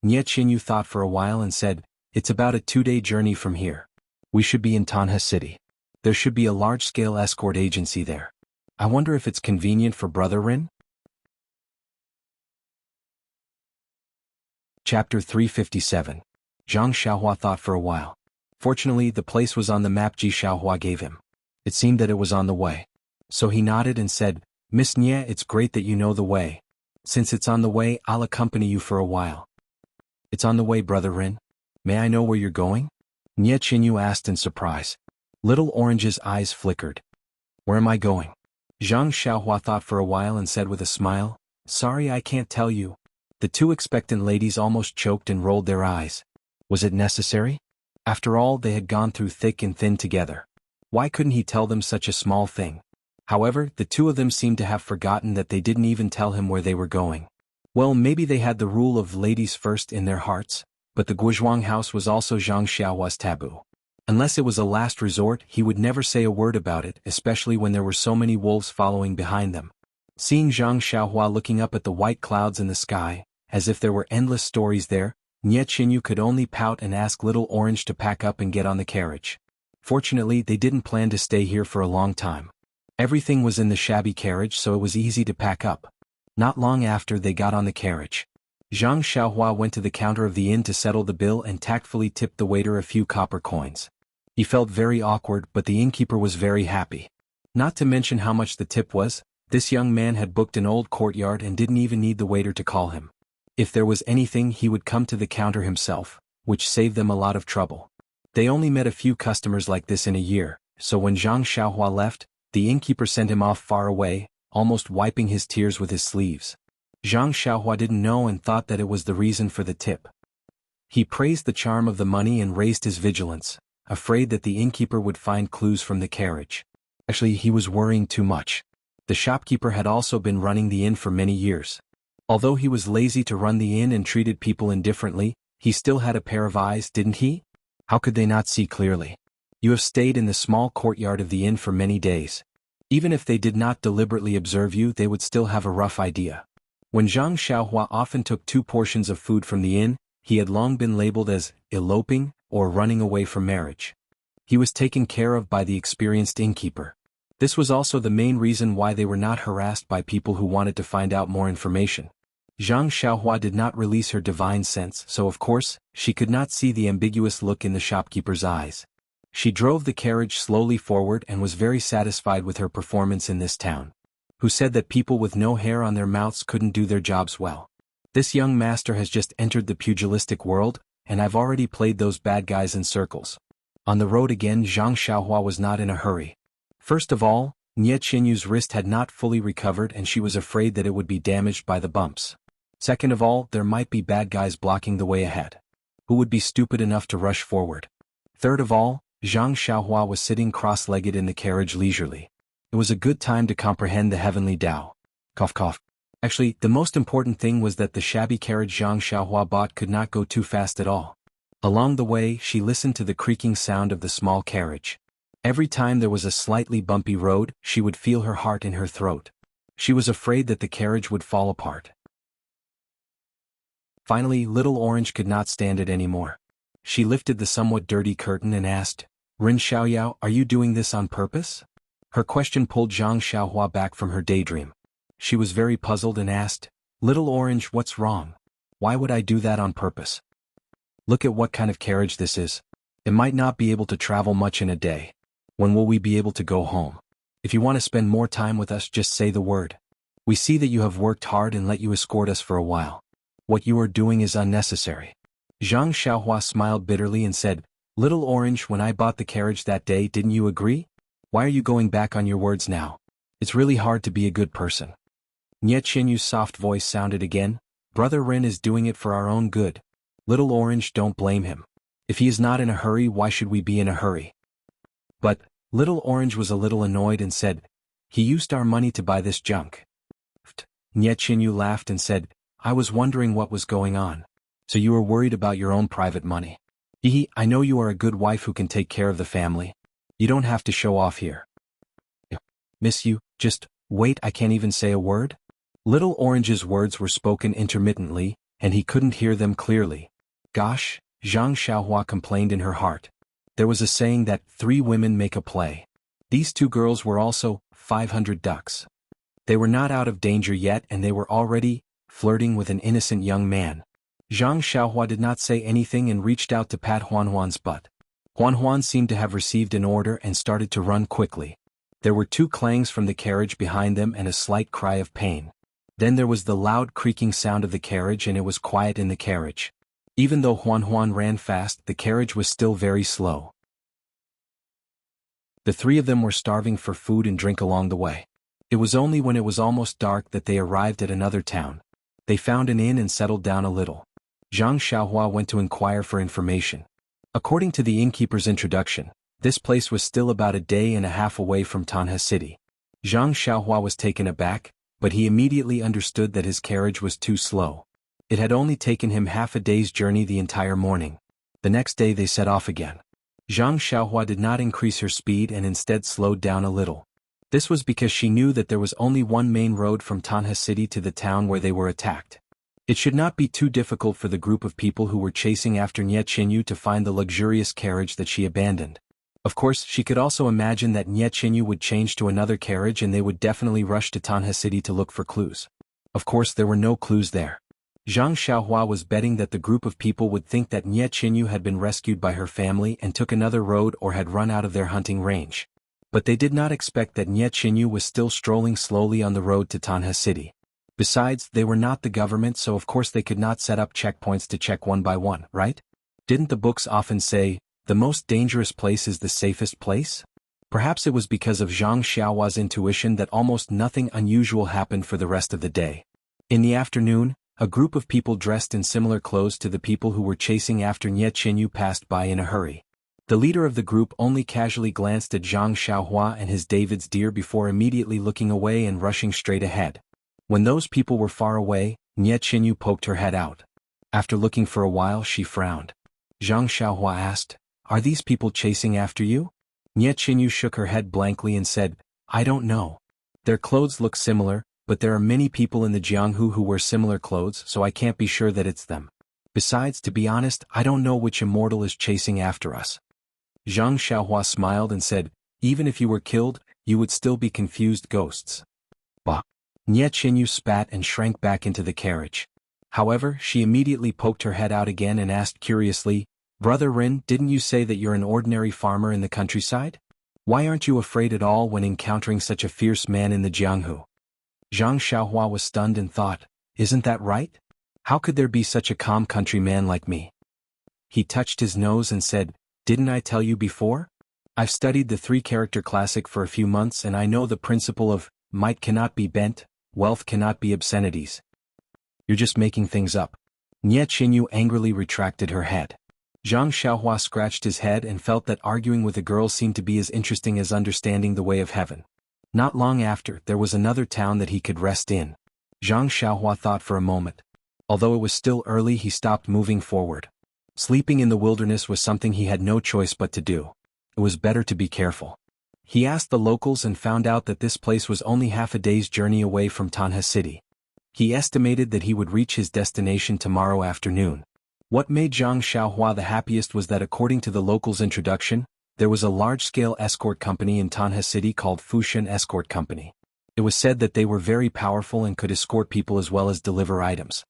Speaker 1: Nie Qinyu thought for a while and said, "It's about a 2-day journey from here. We should be in Tanha City. There should be a large-scale escort agency there. I wonder if it's convenient for Brother Rin?" Chapter 357. Zhang Xiaohua thought for a while. Fortunately, the place was on the map Ji Xiaohua gave him. It seemed that it was on the way. So he nodded and said, "Miss Nie, it's great that you know the way. Since it's on the way, I'll accompany you for a while." "It's on the way, Brother Rin. May I know where you're going?" Nie Qinyu asked in surprise. Little Orange's eyes flickered. "Where am I going?" Zhang Xiaohua thought for a while and said with a smile, "Sorry, I can't tell you." The two expectant ladies almost choked and rolled their eyes. Was it necessary? After all, they had gone through thick and thin together. Why couldn't he tell them such a small thing? However, the two of them seemed to have forgotten that they didn't even tell him where they were going. Well, maybe they had the rule of ladies first in their hearts, but the Guozhuang house was also Zhang Xiaohua's taboo. Unless it was a last resort, he would never say a word about it, especially when there were so many wolves following behind them. Seeing Zhang Xiaohua looking up at the white clouds in the sky, as if there were endless stories there, Nie Qinyu could only pout and ask Little Orange to pack up and get on the carriage. Fortunately, they didn't plan to stay here for a long time. Everything was in the shabby carriage, so it was easy to pack up. Not long after they got on the carriage, Zhang Xiaohua went to the counter of the inn to settle the bill and tactfully tipped the waiter a few copper coins. He felt very awkward, but the innkeeper was very happy. Not to mention how much the tip was, this young man had booked an old courtyard and didn't even need the waiter to call him. If there was anything, he would come to the counter himself, which saved them a lot of trouble. They only met a few customers like this in a year, so when Zhang Xiaohua left, the innkeeper sent him off far away, almost wiping his tears with his sleeves. Zhang Xiaohua didn't know and thought that it was the reason for the tip. He praised the charm of the money and raised his vigilance, afraid that the innkeeper would find clues from the carriage. Actually, he was worrying too much. The shopkeeper had also been running the inn for many years. Although he was lazy to run the inn and treated people indifferently, he still had a pair of eyes, didn't he? How could they not see clearly? You have stayed in the small courtyard of the inn for many days. Even if they did not deliberately observe you, they would still have a rough idea. When Zhang Xiaohua often took 2 portions of food from the inn, he had long been labeled as eloping or running away from marriage. He was taken care of by the experienced innkeeper. This was also the main reason why they were not harassed by people who wanted to find out more information. Zhang Xiaohua did not release her divine sense, so of course, she could not see the ambiguous look in the shopkeeper's eyes. She drove the carriage slowly forward and was very satisfied with her performance in this town. Who said that people with no hair on their mouths couldn't do their jobs well? This young master has just entered the pugilistic world, and I've already played those bad guys in circles. On the road again, Zhang Xiaohua was not in a hurry. First of all, Nie Qinyu's wrist had not fully recovered and she was afraid that it would be damaged by the bumps. Second of all, there might be bad guys blocking the way ahead. Who would be stupid enough to rush forward? Third of all, Zhang Xiaohua was sitting cross-legged in the carriage leisurely. It was a good time to comprehend the heavenly Tao. Cough cough. Actually, the most important thing was that the shabby carriage Zhang Xiaohua bought could not go too fast at all. Along the way, she listened to the creaking sound of the small carriage. Every time there was a slightly bumpy road, she would feel her heart in her throat. She was afraid that the carriage would fall apart. Finally, Little Orange could not stand it anymore. She lifted the somewhat dirty curtain and asked, "Rin Xiaoyao, are you doing this on purpose?" Her question pulled Zhang Xiaohua back from her daydream. She was very puzzled and asked, "Little Orange, what's wrong? Why would I do that on purpose? Look at what kind of carriage this is. It might not be able to travel much in a day. When will we be able to go home? If you want to spend more time with us, just say the word. We see that you have worked hard and let you escort us for a while. What you are doing is unnecessary. Zhang Xiaohua smiled bitterly and said, Little Orange, when I bought the carriage that day, didn't you agree? Why are you going back on your words now? It's really hard to be a good person. Nie Qinyu's soft voice sounded again, Brother Rin is doing it for our own good. Little Orange, don't blame him. If he is not in a hurry, why should we be in a hurry? But, Little Orange was a little annoyed and said, He used our money to buy this junk. Nie Qinyu laughed and said, I was wondering what was going on. So you were worried about your own private money. Hehe, I know you are a good wife who can take care of the family. You don't have to show off here. Miss you, just, wait, I can't even say a word? Little Orange's words were spoken intermittently, and he couldn't hear them clearly. Gosh, Zhang Xiaohua complained in her heart. There was a saying that 3 women make a play. These 2 girls were also 500 ducks. They were not out of danger yet and they were already flirting with an innocent young man. Zhang Xiaohua did not say anything and reached out to pat Huanhuan's butt. Huanhuan seemed to have received an order and started to run quickly. There were 2 clangs from the carriage behind them and a slight cry of pain. Then there was the loud creaking sound of the carriage and it was quiet in the carriage. Even though Huanhuan ran fast, the carriage was still very slow. The 3 of them were starving for food and drink along the way. It was only when it was almost dark that they arrived at another town. They found an inn and settled down a little. Zhang Xiaohua went to inquire for information. According to the innkeeper's introduction, this place was still about a day and a half away from Tanha City. Zhang Xiaohua was taken aback, but he immediately understood that his carriage was too slow. It had only taken him half a day's journey the entire morning. The next day they set off again. Zhang Xiaohua did not increase her speed and instead slowed down a little. This was because she knew that there was only one main road from Tanha City to the town where they were attacked. It should not be too difficult for the group of people who were chasing after Nie Qinyu to find the luxurious carriage that she abandoned. Of course, she could also imagine that Nie Qinyu would change to another carriage and they would definitely rush to Tanha City to look for clues. Of course, there were no clues there. Zhang Xiaohua was betting that the group of people would think that Nie Qinyu had been rescued by her family and took another road or had run out of their hunting range. But they did not expect that Nie Qinyu was still strolling slowly on the road to Tanha City. Besides, they were not the government, so of course they could not set up checkpoints to check one by one, right? Didn't the books often say, the most dangerous place is the safest place? Perhaps it was because of Zhang Xiaohua's intuition that almost nothing unusual happened for the rest of the day. In the afternoon, a group of people dressed in similar clothes to the people who were chasing after Nie Qinyu passed by in a hurry. The leader of the group only casually glanced at Zhang Xiaohua and his David's deer before immediately looking away and rushing straight ahead. When those people were far away, Nie Qinyu poked her head out. After looking for a while, she frowned. Zhang Xiaohua asked, Are these people chasing after you? Nie Qinyu shook her head blankly and said, I don't know. Their clothes look similar, but there are many people in the Jianghu who wear similar clothes, so I can't be sure that it's them. Besides, to be honest, I don't know which immortal is chasing after us. Zhang Xiaohua smiled and said, Even if you were killed, you would still be confused ghosts. Bah! Nie Qinyu spat and shrank back into the carriage. However, she immediately poked her head out again and asked curiously, Brother Rin, didn't you say that you're an ordinary farmer in the countryside? Why aren't you afraid at all when encountering such a fierce man in the Jianghu? Zhang Xiaohua was stunned and thought, Isn't that right? How could there be such a calm countryman like me? He touched his nose and said, Didn't I tell you before? I've studied the 3-character classic for a few months and I know the principle of, might cannot be bent, wealth cannot be obscenities. You're just making things up. Nie Qinyu angrily retracted her head. Zhang Xiaohua scratched his head and felt that arguing with a girl seemed to be as interesting as understanding the way of heaven. Not long after, there was another town that he could rest in. Zhang Xiaohua thought for a moment. Although it was still early, he stopped moving forward. Sleeping in the wilderness was something he had no choice but to do. It was better to be careful. He asked the locals and found out that this place was only half a day's journey away from Tanha City. He estimated that he would reach his destination tomorrow afternoon. What made Zhang Xiaohua the happiest was that according to the locals' introduction, there was a large-scale escort company in Tanha City called Fushan Escort Company. It was said that they were very powerful and could escort people as well as deliver items.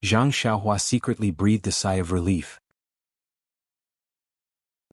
Speaker 1: Zhang Xiaohua secretly breathed a sigh of relief.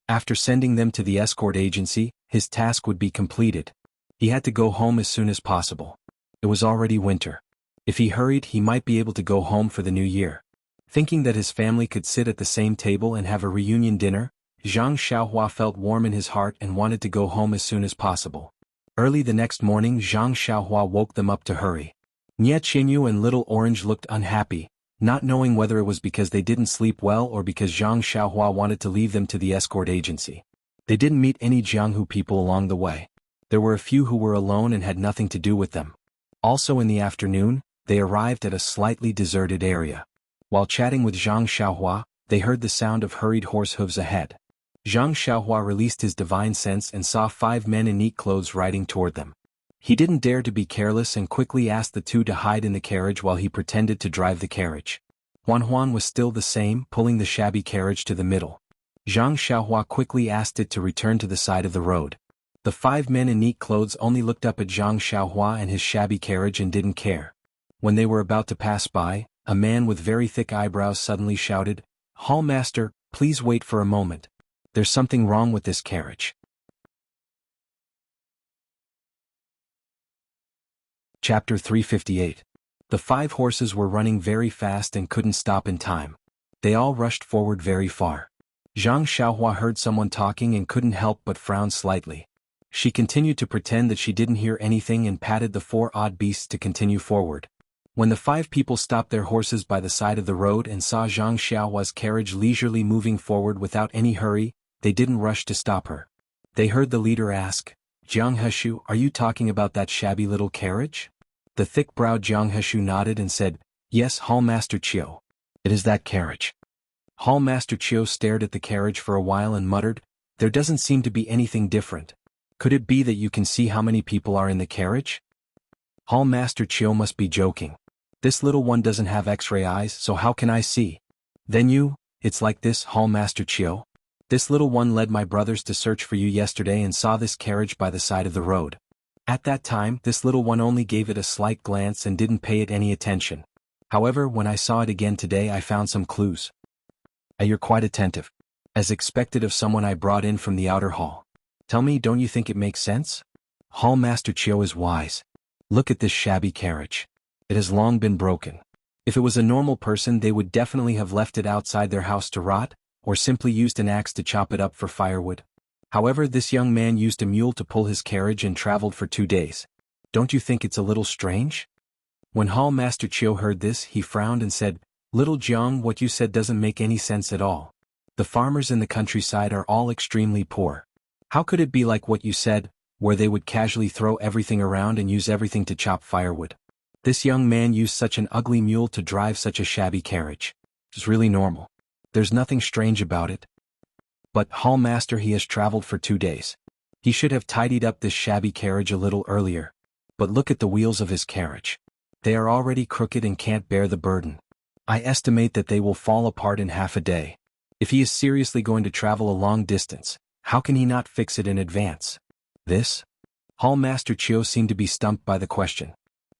Speaker 1: After sending them to the escort agency, his task would be completed. He had to go home as soon as possible. It was already winter. If he hurried, he might be able to go home for the new year. Thinking that his family could sit at the same table and have a reunion dinner, Zhang Xiaohua felt warm in his heart and wanted to go home as soon as possible. Early the next morning, Zhang Xiaohua woke them up to hurry. Nie Qingyu and Little Orange looked unhappy, not knowing whether it was because they didn't sleep well or because Zhang Xiaohua wanted to leave them to the escort agency. They didn't meet any Jianghu people along the way. There were a few who were alone and had nothing to do with them. Also in the afternoon, they arrived at a slightly deserted area. While chatting with Zhang Xiaohua, they heard the sound of hurried horse hooves ahead. Zhang Xiaohua released his divine sense and saw 5 men in neat clothes riding toward them. He didn't dare to be careless and quickly asked the two to hide in the carriage while he pretended to drive the carriage. Huan was still the same, pulling the shabby carriage to the middle. Zhang Xiaohua quickly asked it to return to the side of the road. The 5 men in neat clothes only looked up at Zhang Xiaohua and his shabby carriage and didn't care. When they were about to pass by, a man with very thick eyebrows suddenly shouted, "Hall master, please wait for a moment. There's something wrong with this carriage." Chapter 358. The 5 horses were running very fast and couldn't stop in time. They all rushed forward very far. Zhang Xiaohua heard someone talking and couldn't help but frown slightly. She continued to pretend that she didn't hear anything and patted the 4 odd beasts to continue forward. When the 5 people stopped their horses by the side of the road and saw Zhang Xiaohua's carriage leisurely moving forward without any hurry, they didn't rush to stop her. They heard the leader ask, "Jiang Heshu, are you talking about that shabby little carriage?" The thick-browed Jiang Heshu nodded and said, "Yes, Hall Master Chiu. It is that carriage." Hall Master Chiu stared at the carriage for a while and muttered, "There doesn't seem to be anything different. Could it be that you can see how many people are in the carriage?" Hall Master Chiu must be joking. "This little one doesn't have X-ray eyes, so how can I see?" "Then it's like this, Hall Master Chiu. This little one led my brothers to search for you yesterday and saw this carriage by the side of the road. At that time, this little one only gave it a slight glance and didn't pay it any attention. However, when I saw it again today, I found some clues." "You're quite attentive. As expected of someone I brought in from the outer hall. Tell me, don't you think it makes sense?" Hall Master Chiu is wise. "Look at this shabby carriage. It has long been broken. If it was a normal person, they would definitely have left it outside their house to rot, or simply used an axe to chop it up for firewood. However, this young man used a mule to pull his carriage and traveled for 2 days. Don't you think it's a little strange?" When Hall Master Chiu heard this, he frowned and said, "Little Jiang, what you said doesn't make any sense at all. The farmers in the countryside are all extremely poor. How could it be like what you said, where they would casually throw everything around and use everything to chop firewood? This young man used such an ugly mule to drive such a shabby carriage. It's really normal. There's nothing strange about it. But, Hall Master, he has traveled for 2 days. He should have tidied up this shabby carriage a little earlier. But look at the wheels of his carriage. They are already crooked and can't bear the burden. I estimate that they will fall apart in half a day. If he is seriously going to travel a long distance, how can he not fix it in advance?" "This?" Hall Master Chiu seemed to be stumped by the question.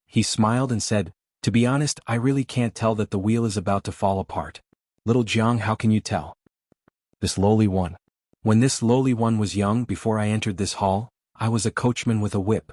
Speaker 1: He smiled and said, "To be honest, I really can't tell that the wheel is about to fall apart. Little Jiang, how can you tell?" "This lowly one. When this lowly one was young, before I entered this hall, I was a coachman with a whip,"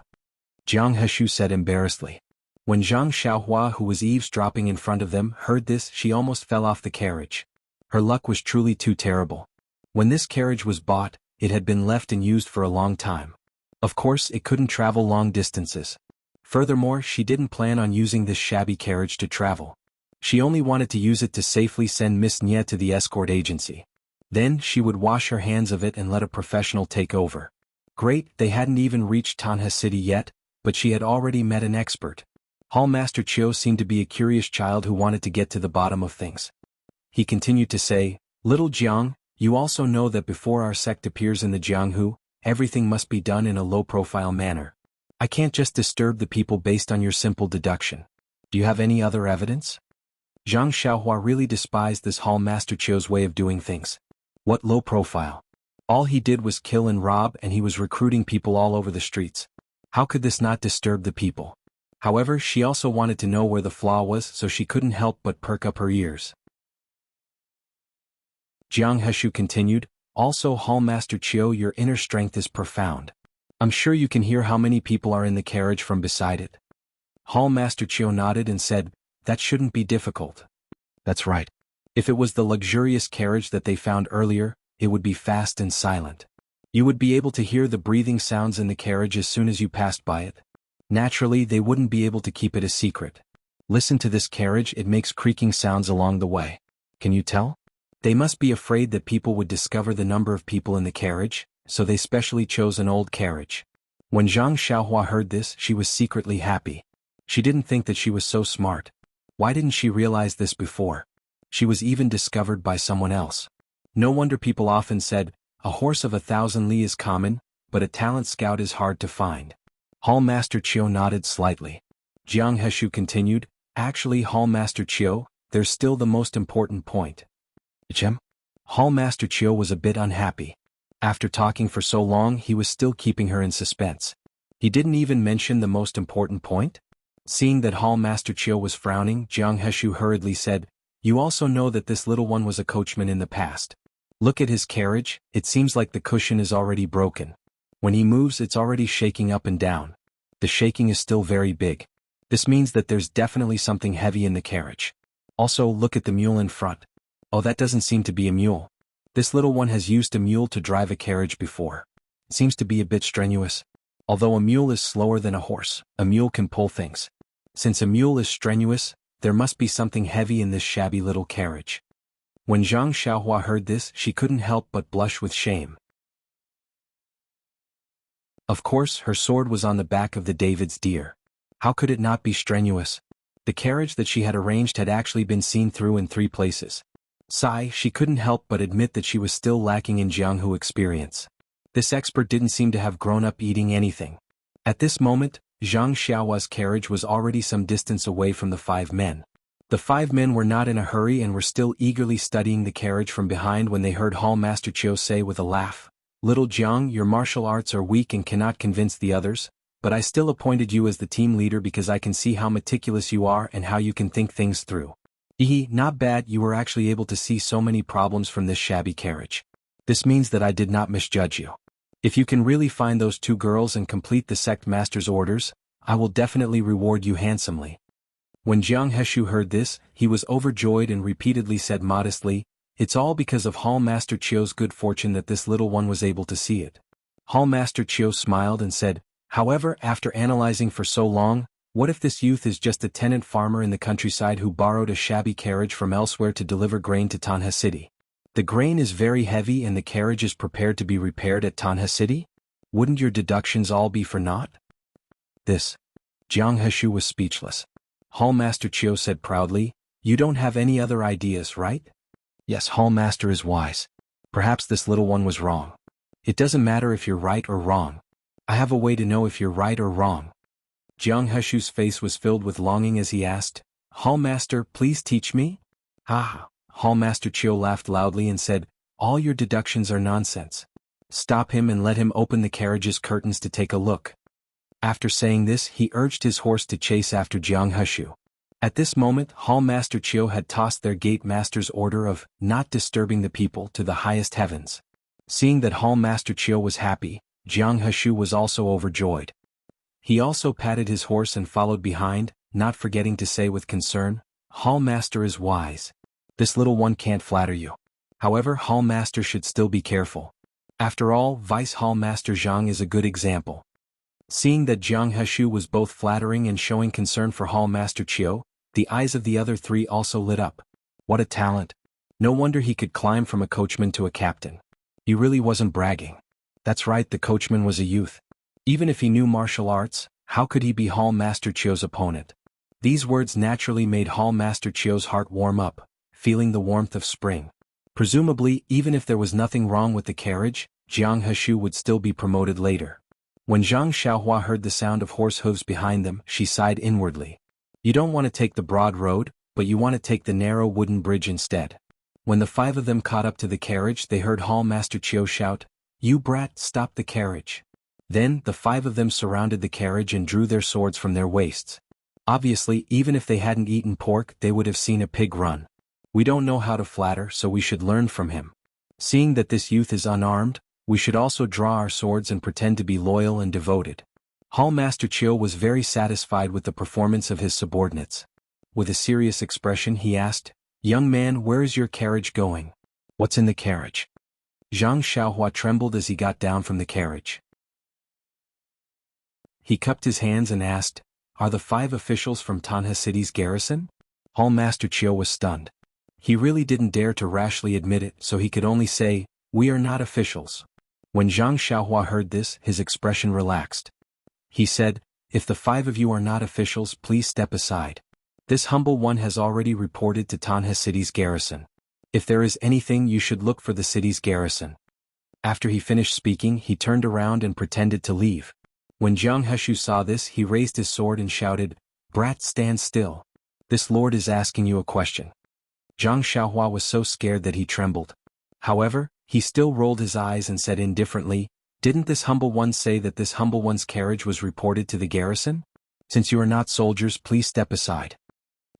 Speaker 1: Jiang Heshu said embarrassedly. When Zhang Xiaohua, who was eavesdropping in front of them, heard this, she almost fell off the carriage. Her luck was truly too terrible. When this carriage was bought, it had been left and used for a long time. Of course, it couldn't travel long distances. Furthermore, she didn't plan on using this shabby carriage to travel. She only wanted to use it to safely send Miss Nye to the escort agency. Then, she would wash her hands of it and let a professional take over. Great, they hadn't even reached Tanha City yet, but she had already met an expert. Hall Master Chiu seemed to be a curious child who wanted to get to the bottom of things. He continued to say, "Little Jiang, you also know that before our sect appears in the Jianghu, everything must be done in a low-profile manner. I can't just disturb the people based on your simple deduction. Do you have any other evidence?" Zhang Xiaohua really despised this Hall Master Chiu's way of doing things. What low profile? All he did was kill and rob, and he was recruiting people all over the streets. How could this not disturb the people? However, she also wanted to know where the flaw was, so she couldn't help but perk up her ears. Jiang Heshu continued, "Also, Hall Master Chiu, your inner strength is profound. I'm sure you can hear how many people are in the carriage from beside it." Hall Master Chiu nodded and said, "That shouldn't be difficult." "That's right. If it was the luxurious carriage that they found earlier, it would be fast and silent. You would be able to hear the breathing sounds in the carriage as soon as you passed by it. Naturally, they wouldn't be able to keep it a secret. Listen to this carriage, it makes creaking sounds along the way. Can you tell? They must be afraid that people would discover the number of people in the carriage, so they specially chose an old carriage." When Zhang Xiaohua heard this, she was secretly happy. She didn't think that she was so smart. Why didn't she realize this before? She was even discovered by someone else. No wonder people often said, "A horse of 1,000 li is common, but a talent scout is hard to find." Hall Master Chiu nodded slightly. Jiang Heshu continued, "Actually, Hall Master Chiu, there's still the most important point." "Chem?" Hall Master Chiu was a bit unhappy. After talking for so long, he was still keeping her in suspense. He didn't even mention the most important point? Seeing that Hall Master Chiu was frowning, Jiang Heshu hurriedly said, "You also know that this little one was a coachman in the past. Look at his carriage, it seems like the cushion is already broken. When he moves, it's already shaking up and down. The shaking is still very big. This means that there's definitely something heavy in the carriage. Also, look at the mule in front. Oh, that doesn't seem to be a mule. This little one has used a mule to drive a carriage before. It seems to be a bit strenuous. Although a mule is slower than a horse, a mule can pull things. Since a mule is strenuous, there must be something heavy in this shabby little carriage." When Zhang Xiaohua heard this, she couldn't help but blush with shame. Of course, her sword was on the back of the David's deer. How could it not be strenuous? The carriage that she had arranged had actually been seen through in 3 places. She couldn't help but admit that she was still lacking in Jianghu experience. This expert didn't seem to have grown up eating anything. At this moment, Zhang Xiaohua's carriage was already some distance away from the 5 men. The 5 men were not in a hurry and were still eagerly studying the carriage from behind when they heard Hall Master Chiu say with a laugh, "Little Jiang, your martial arts are weak and cannot convince the others, but I still appointed you as the team leader because I can see how meticulous you are and how you can think things through. Not bad, you were actually able to see so many problems from this shabby carriage. This means that I did not misjudge you. If you can really find those 2 girls and complete the sect master's orders, I will definitely reward you handsomely." When Jiang Heshu heard this, he was overjoyed and repeatedly said modestly, "It's all because of Hall Master Chiu's good fortune that this little one was able to see it." Hall Master Chiu smiled and said, "However, after analyzing for so long, what if this youth is just a tenant farmer in the countryside who borrowed a shabby carriage from elsewhere to deliver grain to Tanha City? The grain is very heavy and the carriage is prepared to be repaired at Tanha City? Wouldn't your deductions all be for naught?" Jiang Heshu was speechless. Hall Master Chiu said proudly, "You don't have any other ideas, right?" "Yes, Hall Master is wise. Perhaps this little one was wrong. It doesn't matter if you're right or wrong. I have a way to know if you're right or wrong." Jiang Heshu's face was filled with longing as he asked, "Hall Master, please teach me?" "Ha!" Hall Master Chiu laughed loudly and said, "All your deductions are nonsense. Stop him and let him open the carriage's curtains to take a look." After saying this, he urged his horse to chase after Jiang Heshu. At this moment, Hall Master Chiu had tossed their gate master's order of not disturbing the people to the highest heavens. Seeing that Hall Master Chiu was happy, Jiang Heshu was also overjoyed. He also patted his horse and followed behind, not forgetting to say with concern, "Hall Master is wise. This little one can't flatter you. However, Hall Master should still be careful. After all, Vice Hall Master Zhang is a good example." Seeing that Jiang Heshu was both flattering and showing concern for Hall Master Chiu, the eyes of the other 3 also lit up. What a talent. No wonder he could climb from a coachman to a captain. He really wasn't bragging. That's right, the coachman was a youth. Even if he knew martial arts, how could he be Hall Master Chiu's opponent? These words naturally made Hall Master Chiu's heart warm up, feeling the warmth of spring. Presumably, even if there was nothing wrong with the carriage, Jiang Heshu would still be promoted later. When Zhang Xiaohua heard the sound of horse hooves behind them, she sighed inwardly. You don't want to take the broad road, but you want to take the narrow wooden bridge instead. When the 5 of them caught up to the carriage, they heard Hall Master Chiu shout, "You brat, stop the carriage." Then, the 5 of them surrounded the carriage and drew their swords from their waists. Obviously, even if they hadn't eaten pork, they would have seen a pig run. We don't know how to flatter, so we should learn from him. Seeing that this youth is unarmed, we should also draw our swords and pretend to be loyal and devoted. Hall Master Chiu was very satisfied with the performance of his subordinates. With a serious expression he asked, "Young man, where is your carriage going? What's in the carriage?" Zhang Xiaohua trembled as he got down from the carriage. He cupped his hands and asked, "Are the 5 officials from Tanha City's garrison?" Hall Master Chiu was stunned. He really didn't dare to rashly admit it, so he could only say, "We are not officials." When Zhang Xiaohua heard this, his expression relaxed. He said, "If the 5 of you are not officials, please step aside. This humble one has already reported to Tanha City's garrison. If there is anything, you should look for the city's garrison." After he finished speaking, he turned around and pretended to leave. When Jiang Heshu saw this, he raised his sword and shouted, "Brat, stand still. This lord is asking you a question." Zhang Xiaohua was so scared that he trembled. However, he still rolled his eyes and said indifferently, "Didn't this humble one say that this humble one's carriage was reported to the garrison? Since you are not soldiers, please step aside."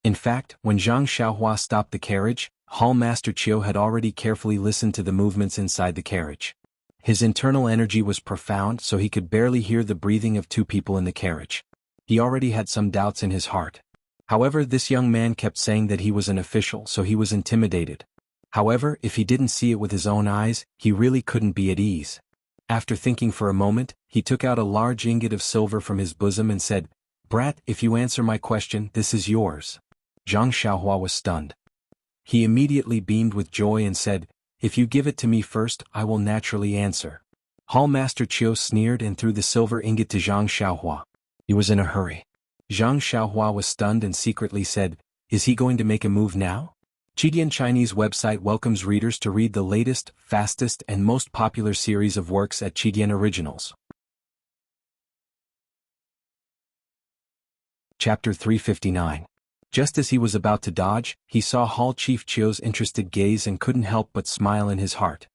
Speaker 1: In fact, when Zhang Xiaohua stopped the carriage, Hall Master Chiu had already carefully listened to the movements inside the carriage. His internal energy was profound, so he could barely hear the breathing of 2 people in the carriage. He already had some doubts in his heart. However, this young man kept saying that he was an official, so he was intimidated. However, if he didn't see it with his own eyes, he really couldn't be at ease. After thinking for a moment, he took out a large ingot of silver from his bosom and said, "Brat, if you answer my question, this is yours." Zhang Xiaohua was stunned. He immediately beamed with joy and said, "If you give it to me first, I will naturally answer." Hall Master Chiu sneered and threw the silver ingot to Zhang Xiaohua. He was in a hurry. Zhang Xiaohua was stunned and secretly said, "Is he going to make a move now?" Chidian Chinese website welcomes readers to read the latest, fastest, and most popular series of works at Chidian Originals. Chapter 359. Just as he was about to dodge, he saw Hall Chief Chiu's interested gaze and couldn't help but smile in his heart.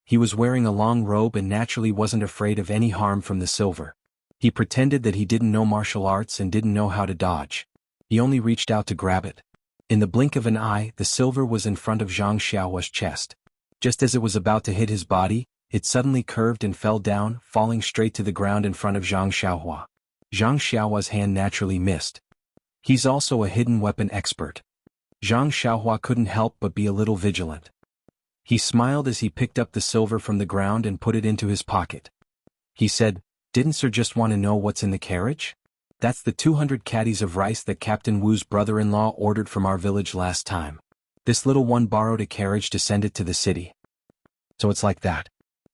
Speaker 1: He was wearing a long robe and naturally wasn't afraid of any harm from the silver. He pretended that he didn't know martial arts and didn't know how to dodge. He only reached out to grab it. In the blink of an eye, the silver was in front of Zhang Xiaohua's chest. Just as it was about to hit his body, it suddenly curved and fell down, falling straight to the ground in front of Zhang Xiaohua. Zhang Xiaohua's hand naturally missed. He's also a hidden weapon expert. Zhang Xiaohua couldn't help but be a little vigilant. He smiled as he picked up the silver from the ground and put it into his pocket. He said, "Didn't Sir just want to know what's in the carriage? That's the 200 caddies of rice that Captain Wu's brother-in-law ordered from our village last time. This little one borrowed a carriage to send it to the city." "So it's like that."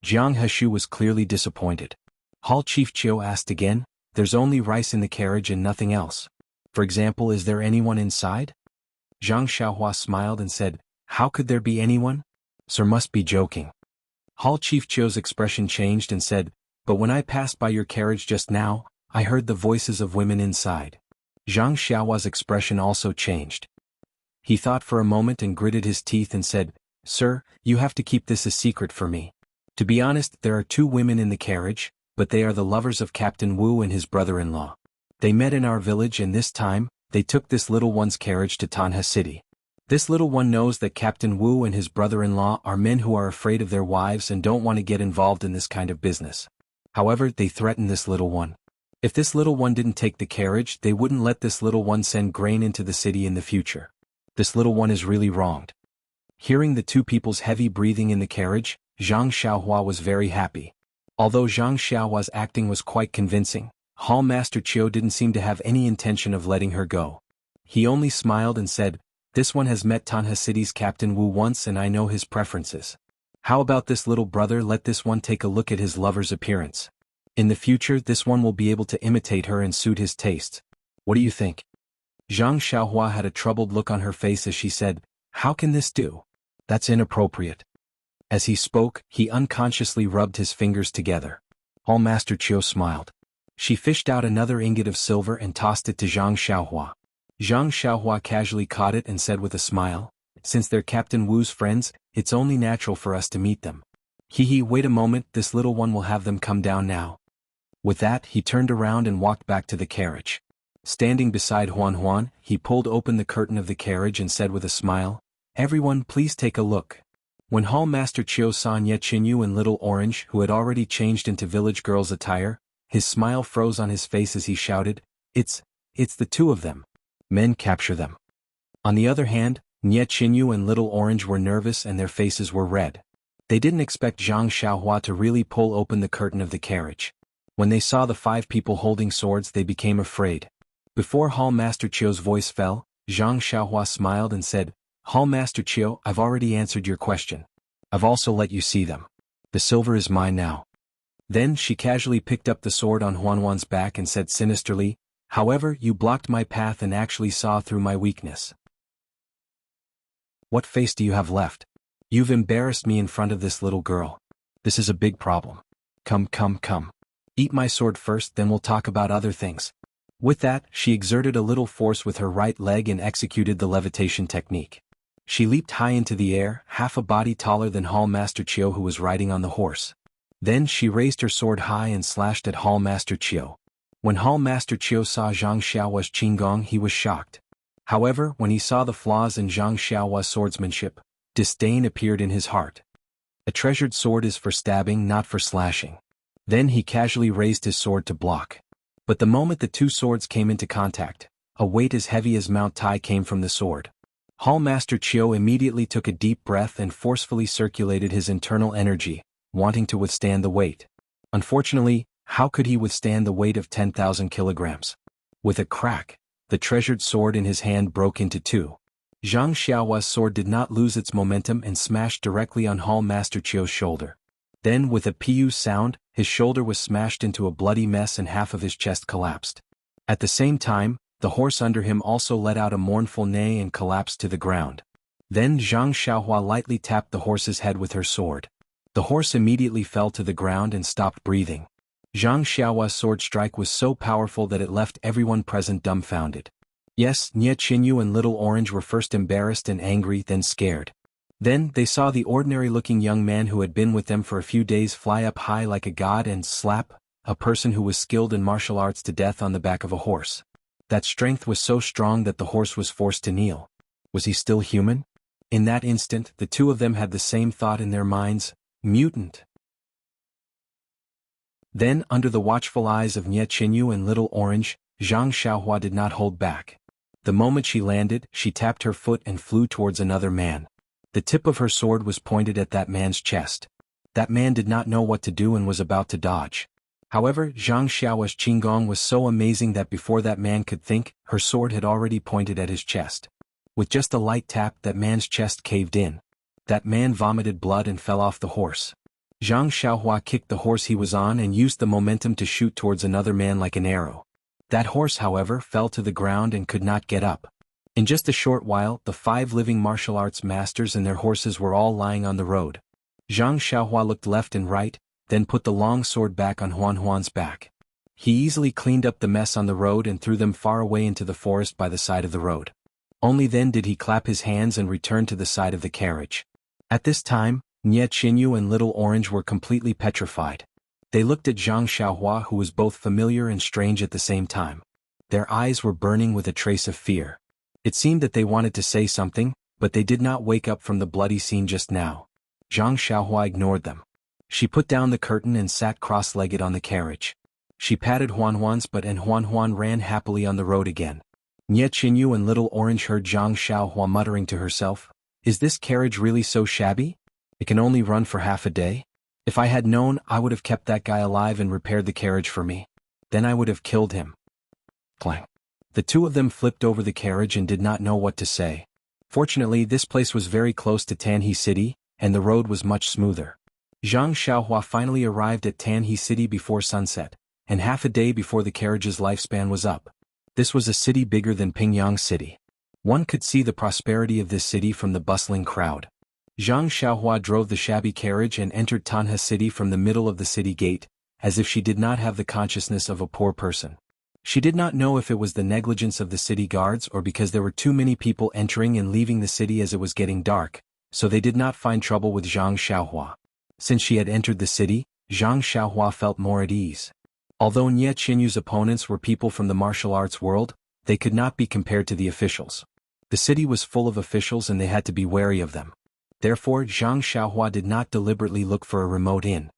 Speaker 1: Jiang Heshu was clearly disappointed. Hall Chief Chiu asked again, "There's only rice in the carriage and nothing else. For example, is there anyone inside?" Zhang Xiaohua smiled and said, "How could there be anyone? Sir must be joking." Hall Chief Chiu's expression changed and said, "But when I passed by your carriage just now, I heard the voices of women inside." Zhang Xiaohua's expression also changed. He thought for a moment and gritted his teeth and said, "Sir, you have to keep this a secret for me. To be honest, there are 2 women in the carriage, but they are the lovers of Captain Wu and his brother-in-law. They met in our village and this time, they took this little one's carriage to Tanha City. This little one knows that Captain Wu and his brother-in-law are men who are afraid of their wives and don't want to get involved in this kind of business. However, they threaten this little one. If this little one didn't take the carriage, they wouldn't let this little one send grain into the city in the future. This little one is really wronged." Hearing the 2 people's heavy breathing in the carriage, Zhang Xiaohua was very happy. Although Zhang Xiaohua's acting was quite convincing, Hall Master Chiu didn't seem to have any intention of letting her go. He only smiled and said, "This one has met Tanha City's Captain Wu once and I know his preferences. How about this little brother? Let this one take a look at his lover's appearance. In the future, this one will be able to imitate her and suit his tastes. What do you think?" Zhang Xiaohua had a troubled look on her face as she said, "How can this do? That's inappropriate." As he spoke, he unconsciously rubbed his fingers together. Hall Master Chiu smiled. She fished out another ingot of silver and tossed it to Zhang Xiaohua. Zhang Xiaohua casually caught it and said with a smile, "Since they're Captain Wu's friends, it's only natural for us to meet them. Wait a moment, this little one will have them come down now." With that, he turned around and walked back to the carriage. Standing beside Huan Huan, he pulled open the curtain of the carriage and said with a smile, "Everyone, please take a look." When Hall Master Chiu saw Nye Chinyu and Little Orange, who had already changed into village girls' attire, His smile froze on his face as he shouted, It's the two of them. Men, capture them. On the other hand, Nye Qinyu and Little Orange were nervous and their faces were red. They didn't expect Zhang Xiaohua to really pull open the curtain of the carriage. When they saw the 5 people holding swords, they became afraid. Before Hall Master Qiu's voice fell, Zhang Xiaohua smiled and said, Hall Master Qiu, I've already answered your question. I've also let you see them. The silver is mine now. Then she casually picked up the sword on Huanhuan's back and said sinisterly, However, you blocked my path and actually saw through my weakness. What face do you have left? You've embarrassed me in front of this little girl. This is a big problem. Come. Eat my sword first, then we'll talk about other things. With that, she exerted a little force with her right leg and executed the levitation technique. She leaped high into the air, half a body taller than Hall Master Qiu, who was riding on the horse. Then she raised her sword high and slashed at Hall Master Qiu. When Hall Master Qiu saw Zhang Xiaohua's qinggong, he was shocked. However, when he saw the flaws in Zhang Xiaohua's swordsmanship, disdain appeared in his heart. A treasured sword is for stabbing, not for slashing. Then he casually raised his sword to block. But the moment the two swords came into contact, a weight as heavy as Mount Tai came from the sword. Hall Master Qiu immediately took a deep breath and forcefully circulated his internal energy, wanting to withstand the weight. Unfortunately, how could he withstand the weight of 10,000 kilograms? With a crack, the treasured sword in his hand broke into two. Zhang Xiaohua's sword did not lose its momentum and smashed directly on Hall Master Qiu's shoulder. Then, with a pu sound, his shoulder was smashed into a bloody mess and half of his chest collapsed. At the same time, the horse under him also let out a mournful neigh and collapsed to the ground. Then Zhang Xiaohua lightly tapped the horse's head with her sword. The horse immediately fell to the ground and stopped breathing. Zhang Xiaohua's sword strike was so powerful that it left everyone present dumbfounded. Yes, Nye Qinyu and Little Orange were first embarrassed and angry, then scared. Then they saw the ordinary-looking young man who had been with them for a few days fly up high like a god and slap a person who was skilled in martial arts to death on the back of a horse. That strength was so strong that the horse was forced to kneel. Was he still human? In that instant, the two of them had the same thought in their minds, mutant. Then, under the watchful eyes of Nye Qinyu and Little Orange, Zhang Xiaohua did not hold back. The moment she landed, she tapped her foot and flew towards another man. The tip of her sword was pointed at that man's chest. That man did not know what to do and was about to dodge. However, Zhang Xiaohua's qinggong was so amazing that before that man could think, her sword had already pointed at his chest. With just a light tap, that man's chest caved in. That man vomited blood and fell off the horse. Zhang Xiaohua kicked the horse he was on and used the momentum to shoot towards another man like an arrow. That horse, however, fell to the ground and could not get up. In just a short while, the 5 living martial arts masters and their horses were all lying on the road. Zhang Xiaohua looked left and right, then put the long sword back on Huanhuan's back. He easily cleaned up the mess on the road and threw them far away into the forest by the side of the road. Only then did he clap his hands and return to the side of the carriage. At this time, Nye Qinyu and Little Orange were completely petrified. They looked at Zhang Xiaohua, who was both familiar and strange at the same time. Their eyes were burning with a trace of fear. It seemed that they wanted to say something, but they did not wake up from the bloody scene just now. Zhang Xiaohua ignored them. She put down the curtain and sat cross-legged on the carriage. She patted Huanhuan's butt and Huanhuan ran happily on the road again. Nye Qinyu and Little Orange heard Zhang Xiaohua muttering to herself, "Is this carriage really so shabby? It can only run for half a day? If I had known, I would have kept that guy alive and repaired the carriage for me. Then I would have killed him." Clang. The two of them flipped over the carriage and did not know what to say. Fortunately, this place was very close to Tanhe City, and the road was much smoother. Zhang Xiaohua finally arrived at Tanhe City before sunset, and half a day before the carriage's lifespan was up. This was a city bigger than Pingyang City. One could see the prosperity of this city from the bustling crowd. Zhang Xiaohua drove the shabby carriage and entered Tanhe City from the middle of the city gate, as if she did not have the consciousness of a poor person. She did not know if it was the negligence of the city guards or because there were too many people entering and leaving the city as it was getting dark, so they did not find trouble with Zhang Xiaohua. Since she had entered the city, Zhang Xiaohua felt more at ease. Although Nye Qinyu's opponents were people from the martial arts world, they could not be compared to the officials. The city was full of officials and they had to be wary of them. Therefore, Zhang Xiaohua did not deliberately look for a remote inn.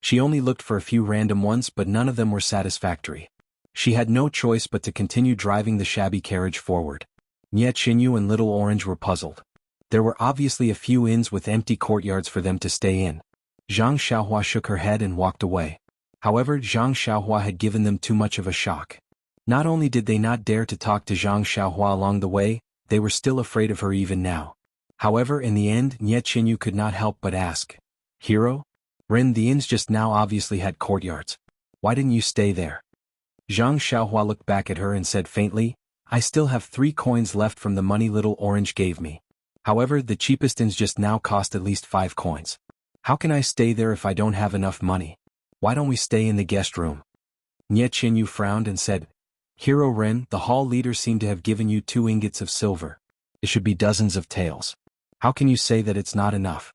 Speaker 1: She only looked for a few random ones, but none of them were satisfactory. She had no choice but to continue driving the shabby carriage forward. Nye Chinyu and Little Orange were puzzled. There were obviously a few inns with empty courtyards for them to stay in. Zhang Xiaohua shook her head and walked away. However, Zhang Xiaohua had given them too much of a shock. Not only did they not dare to talk to Zhang Xiaohua along the way, they were still afraid of her even now. However, in the end, Nye Chinyu could not help but ask, "Hero? Ren, the inns just now obviously had courtyards. Why didn't you stay there?" Zhang Xiaohua looked back at her and said faintly, "I still have 3 coins left from the money Little Orange gave me. However, the cheapest inns just now cost at least 5 coins. How can I stay there if I don't have enough money? Why don't we stay in the guest room?" Nye Chinyu frowned and said, "Hero Ren, the hall leader seemed to have given you 2 ingots of silver. It should be dozens of taels. How can you say that it's not enough?"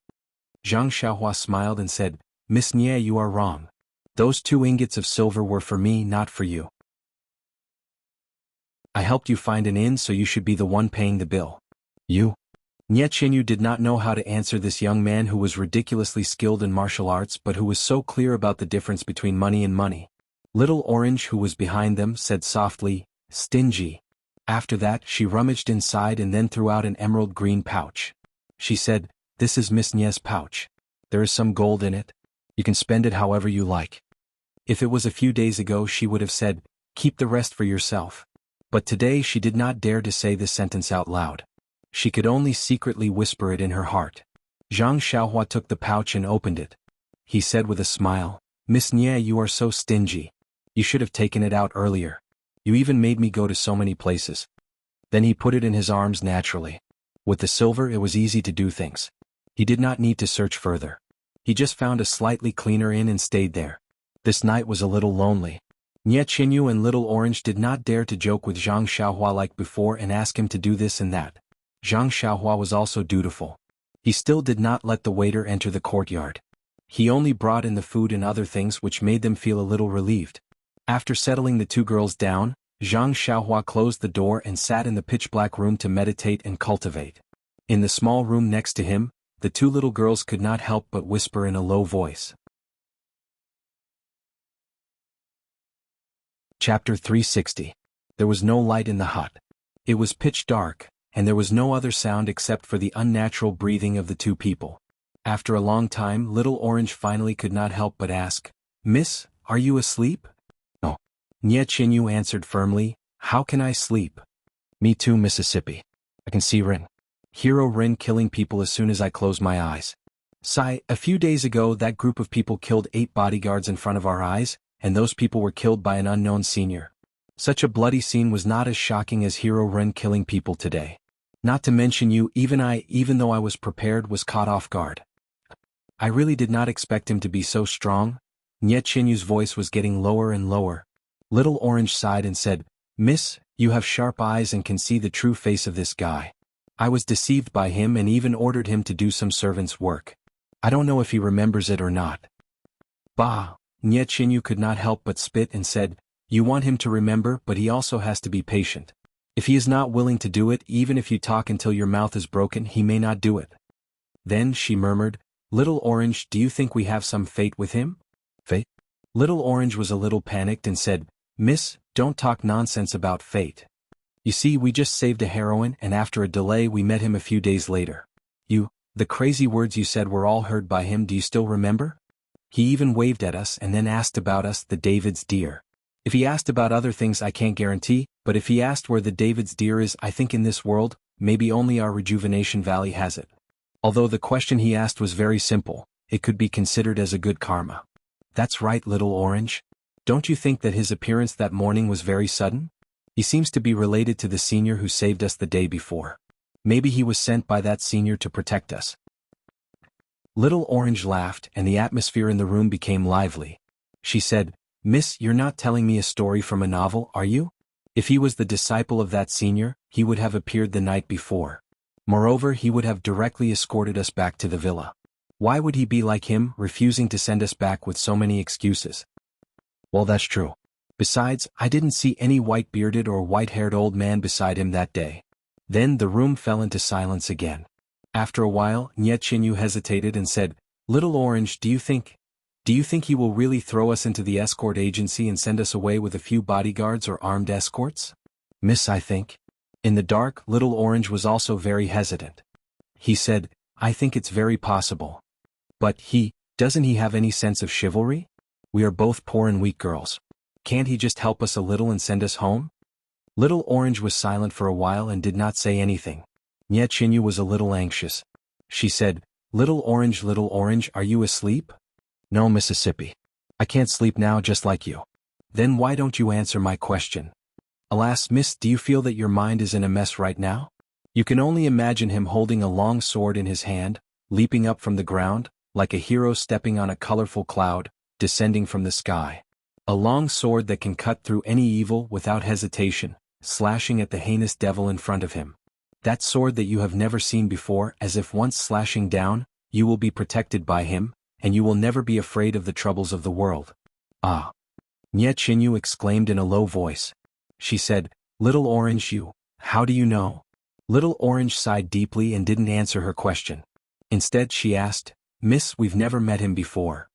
Speaker 1: Zhang Xiaohua smiled and said, "Miss Nye, you are wrong. Those 2 ingots of silver were for me, not for you. I helped you find an inn, so you should be the one paying the bill." "You?" Nye Chinyu did not know how to answer this young man who was ridiculously skilled in martial arts but who was so clear about the difference between money and money. Little Orange, who was behind them, said softly, "Stingy." After that, she rummaged inside and then threw out an emerald green pouch. She said, "This is Miss Nye's pouch. There is some gold in it. You can spend it however you like." If it was a few days ago, she would have said, "Keep the rest for yourself." But today she did not dare to say this sentence out loud. She could only secretly whisper it in her heart. Zhang Xiaohua took the pouch and opened it. He said with a smile, "Miss Nye, you are so stingy. You should have taken it out earlier. You even made me go to so many places." Then he put it in his arms naturally. With the silver, it was easy to do things. He did not need to search further. He just found a slightly cleaner inn and stayed there. This night was a little lonely. Nye Chinyu and Little Orange did not dare to joke with Zhang Xiaohua like before and ask him to do this and that. Zhang Xiaohua was also dutiful. He still did not let the waiter enter the courtyard. He only brought in the food and other things, which made them feel a little relieved. After settling the 2 girls down, Zhang Xiaohua closed the door and sat in the pitch-black room to meditate and cultivate. In the small room next to him, the 2 little girls could not help but whisper in a low voice. Chapter 360. There was no light in the hut. It was pitch dark, and there was no other sound except for the unnatural breathing of the 2 people. After a long time, Little Orange finally could not help but ask, "Miss, are you asleep?" "No." Nye Chinyu answered firmly, "How can I sleep?" "Me too, Mississippi. I can see Hero Ren killing people as soon as I close my eyes. Sai, a few days ago that group of people killed 8 bodyguards in front of our eyes, and those people were killed by an unknown senior. Such a bloody scene was not as shocking as Hero Ren killing people today. Not to mention you, even though I was prepared, was caught off guard. I really did not expect him to be so strong." Nye Chinyu's voice was getting lower and lower. Little Orange sighed and said, "Miss, you have sharp eyes and can see the true face of this guy. I was deceived by him and even ordered him to do some servant's work. I don't know if he remembers it or not." "Bah!" Nye Chinyu could not help but spit and said, "You want him to remember, but he also has to be patient. If he is not willing to do it, even if you talk until your mouth is broken, he may not do it." Then she murmured, "Little Orange, do you think we have some fate with him?" "Fate?" Little Orange was a little panicked and said, "Miss, don't talk nonsense about fate. You see, we just saved a heroine, and after a delay we met him a few days later. The crazy words you said were all heard by him. Do you still remember? He even waved at us and then asked about us, the David's deer. If he asked about other things I can't guarantee, but if he asked where the David's deer is, I think in this world, maybe only our Rejuvenation Valley has it. Although the question he asked was very simple, it could be considered as a good karma." "That's right, Little Orange. Don't you think that his appearance that morning was very sudden? He seems to be related to the senior who saved us the day before. Maybe he was sent by that senior to protect us." Little Orange laughed, and the atmosphere in the room became lively. She said, "Miss, you're not telling me a story from a novel, are you? If he was the disciple of that senior, he would have appeared the night before. Moreover, he would have directly escorted us back to the villa. Why would he be like him, refusing to send us back with so many excuses?" "Well, that's true. Besides, I didn't see any white-bearded or white-haired old man beside him that day." Then the room fell into silence again. After a while, Nye Chinyu hesitated and said, "Little Orange, do you think Do you think he will really throw us into the escort agency and send us away with a few bodyguards or armed escorts? Miss, I think. In the dark, Little Orange was also very hesitant. He said, I think it's very possible. But doesn't he have any sense of chivalry? We are both poor and weak girls. Can't he just help us a little and send us home? Little Orange was silent for a while and did not say anything. Nye Chinyu was a little anxious. She said, Little Orange, are you asleep? No, Mississippi. I can't sleep now just like you. Then why don't you answer my question? Alas, miss, do you feel that your mind is in a mess right now? You can only imagine him holding a long sword in his hand, leaping up from the ground, like a hero stepping on a colorful cloud, descending from the sky. A long sword that can cut through any evil without hesitation, slashing at the heinous devil in front of him. That sword that you have never seen before, as if once slashing down, you will be protected by him, and you will never be afraid of the troubles of the world. Ah! Nye Chinyu exclaimed in a low voice. She said, Little Orange, how do you know? Little Orange sighed deeply and didn't answer her question. Instead she asked, Miss, we've never met him before.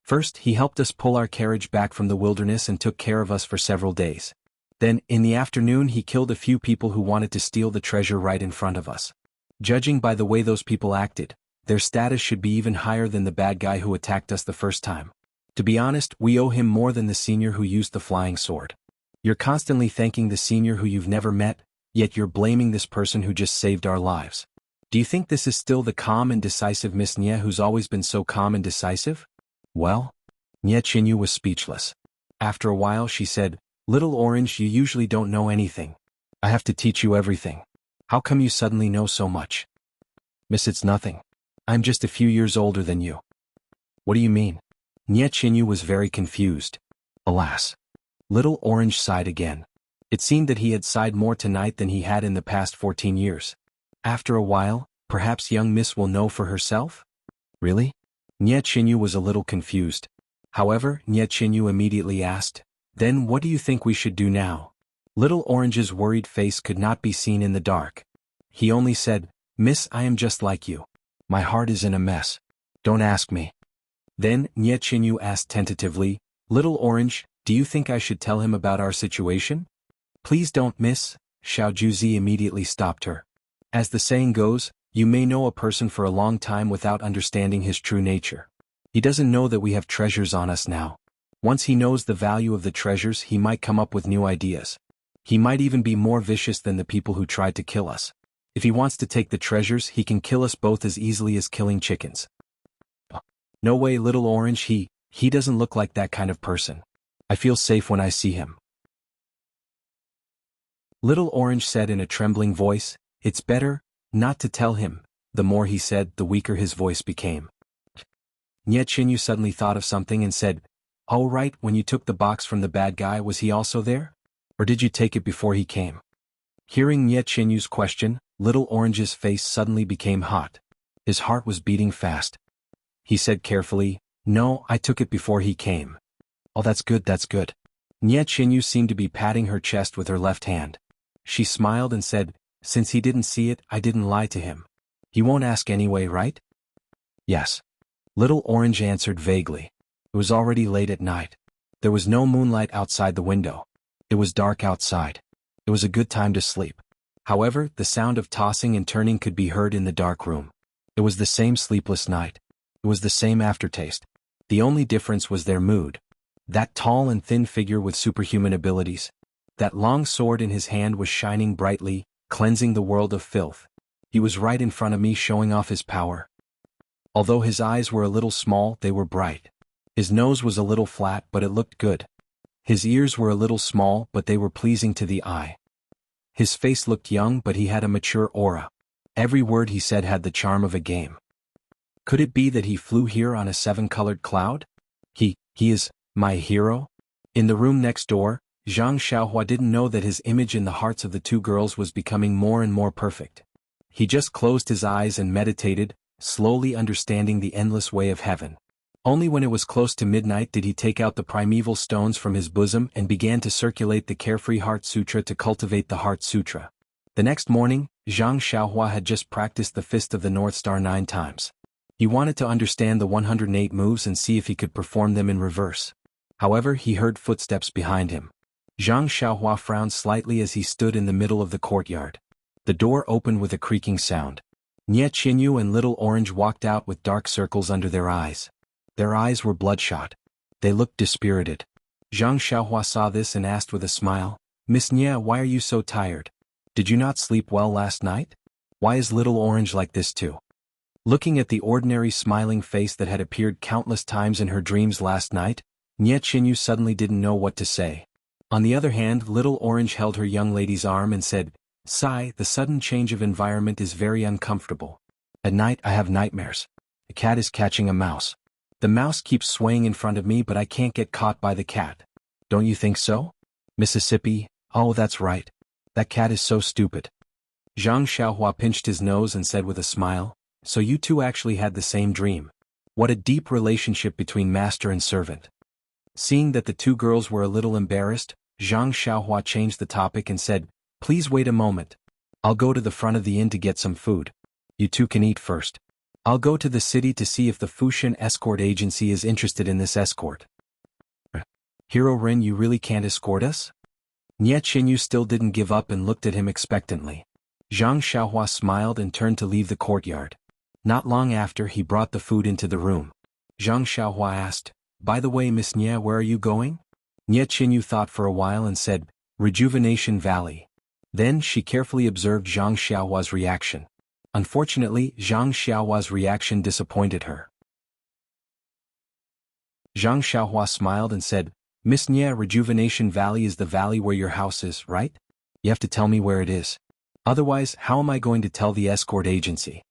Speaker 1: First, he helped us pull our carriage back from the wilderness and took care of us for several days. Then, in the afternoon he killed a few people who wanted to steal the treasure right in front of us. Judging by the way those people acted, their status should be even higher than the bad guy who attacked us the first time. To be honest, we owe him more than the senior who used the flying sword. You're constantly thanking the senior who you've never met, yet you're blaming this person who just saved our lives. Do you think this is still the calm and decisive Miss Nye who's always been so calm and decisive? Well? Nye Chinyu was speechless. After a while she said, Little Orange, you usually don't know anything. I have to teach you everything. How come you suddenly know so much? Miss, it's nothing. I'm just a few years older than you. What do you mean? Nye Chinyu was very confused. Alas. Little Orange sighed again. It seemed that he had sighed more tonight than he had in the past 14 years. After a while, perhaps young Miss will know for herself? Really? Nye Chinyu was a little confused. However, Nye Chinyu immediately asked, Then what do you think we should do now? Little Orange's worried face could not be seen in the dark. He only said, Miss, I am just like you. My heart is in a mess. Don't ask me. Then, Nye Chinyu asked tentatively, Little Orange, do you think I should tell him about our situation? Please don't, miss, Xiao Juzi immediately stopped her. As the saying goes, you may know a person for a long time without understanding his true nature. He doesn't know that we have treasures on us now. Once he knows the value of the treasures, he might come up with new ideas. He might even be more vicious than the people who tried to kill us. If he wants to take the treasures, he can kill us both as easily as killing chickens. No way, Little Orange, he doesn't look like that kind of person. I feel safe when I see him. Little Orange said in a trembling voice, It's better not to tell him. The more he said, the weaker his voice became. Nye Chinyu suddenly thought of something and said, Oh right, when you took the box from the bad guy, was he also there? Or did you take it before he came? Hearing Nye Chinyu's question, Little Orange's face suddenly became hot. His heart was beating fast. He said carefully, No, I took it before he came. Oh, that's good, that's good. Nye Chinyu seemed to be patting her chest with her left hand. She smiled and said, Since he didn't see it, I didn't lie to him. He won't ask anyway, right? Yes. Little Orange answered vaguely. It was already late at night. There was no moonlight outside the window. It was dark outside. It was a good time to sleep. However, the sound of tossing and turning could be heard in the dark room. It was the same sleepless night. It was the same aftertaste. The only difference was their mood. That tall and thin figure with superhuman abilities. That long sword in his hand was shining brightly, cleansing the world of filth. He was right in front of me, showing off his power. Although his eyes were a little small, they were bright. His nose was a little flat, but it looked good. His ears were a little small, but they were pleasing to the eye. His face looked young, but he had a mature aura. Every word he said had the charm of a game. Could it be that he flew here on a 7-colored cloud? He is my hero? In the room next door, Zhang Xiaohua didn't know that his image in the hearts of the two girls was becoming more and more perfect. He just closed his eyes and meditated, slowly understanding the endless way of heaven. Only when it was close to midnight did he take out the primeval stones from his bosom and began to circulate the Carefree Heart Sutra to cultivate the Heart Sutra. The next morning, Zhang Xiaohua had just practiced the Fist of the North Star 9 times. He wanted to understand the 108 moves and see if he could perform them in reverse. However, he heard footsteps behind him. Zhang Xiaohua frowned slightly as he stood in the middle of the courtyard. The door opened with a creaking sound. Nie Qinyu and Little Orange walked out with dark circles under their eyes. Their eyes were bloodshot. They looked dispirited. Zhang Xiaohua saw this and asked with a smile, "Miss Nie, why are you so tired? Did you not sleep well last night? Why is Little Orange like this too?" Looking at the ordinary smiling face that had appeared countless times in her dreams last night, Nie Qinyu suddenly didn't know what to say. On the other hand, Little Orange held her young lady's arm and said, "Sigh, the sudden change of environment is very uncomfortable. At night I have nightmares. The cat is catching a mouse. The mouse keeps swaying in front of me but I can't get caught by the cat. Don't you think so? Mississippi, oh that's right. That cat is so stupid." Zhang Xiaohua pinched his nose and said with a smile, "So you two actually had the same dream. What a deep relationship between master and servant." Seeing that the two girls were a little embarrassed, Zhang Xiaohua changed the topic and said, "Please wait a moment. I'll go to the front of the inn to get some food. You two can eat first. I'll go to the city to see if the Fushan escort agency is interested in this escort." "Hero Rin, you really can't escort us?" Nie Qinyu still didn't give up and looked at him expectantly. Zhang Xiaohua smiled and turned to leave the courtyard. Not long after, he brought the food into the room. Zhang Xiaohua asked, "By the way, Miss Nie, where are you going?" Nie Qinyu thought for a while and said, "Rejuvenation Valley." Then she carefully observed Zhang Xiaohua's reaction. Unfortunately, Zhang Xiaohua's reaction disappointed her. Zhang Xiaohua smiled and said, "Miss Nie, Rejuvenation Valley is the valley where your house is, right? You have to tell me where it is. Otherwise, how am I going to tell the escort agency?"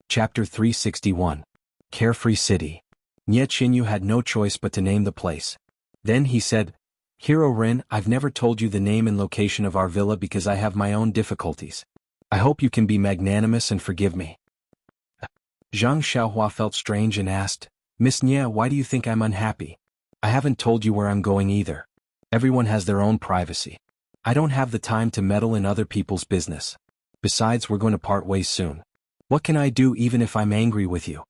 Speaker 1: Chapter 361. Carefree City. Nie Qinyu had no choice but to name the place. Then he said, "Hero Rin, I've never told you the name and location of our villa because I have my own difficulties. I hope you can be magnanimous and forgive me." Zhang Xiaohua felt strange and asked, "Miss Nie, why do you think I'm unhappy? I haven't told you where I'm going either. Everyone has their own privacy. I don't have the time to meddle in other people's business. Besides, we're going to part ways soon. What can I do even if I'm angry with you?"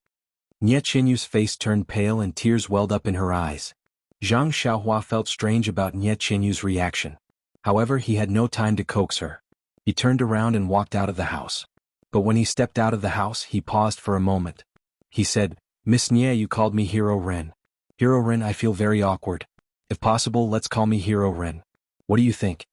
Speaker 1: Nie Qinyu's face turned pale and tears welled up in her eyes. Zhang Xiaohua felt strange about Nie Qinyu's reaction. However, he had no time to coax her. He turned around and walked out of the house. But when he stepped out of the house, he paused for a moment. He said, "Miss Nie, you called me Hero Ren. Hero Ren, I feel very awkward. If possible, let's call me Hero Ren. What do you think?"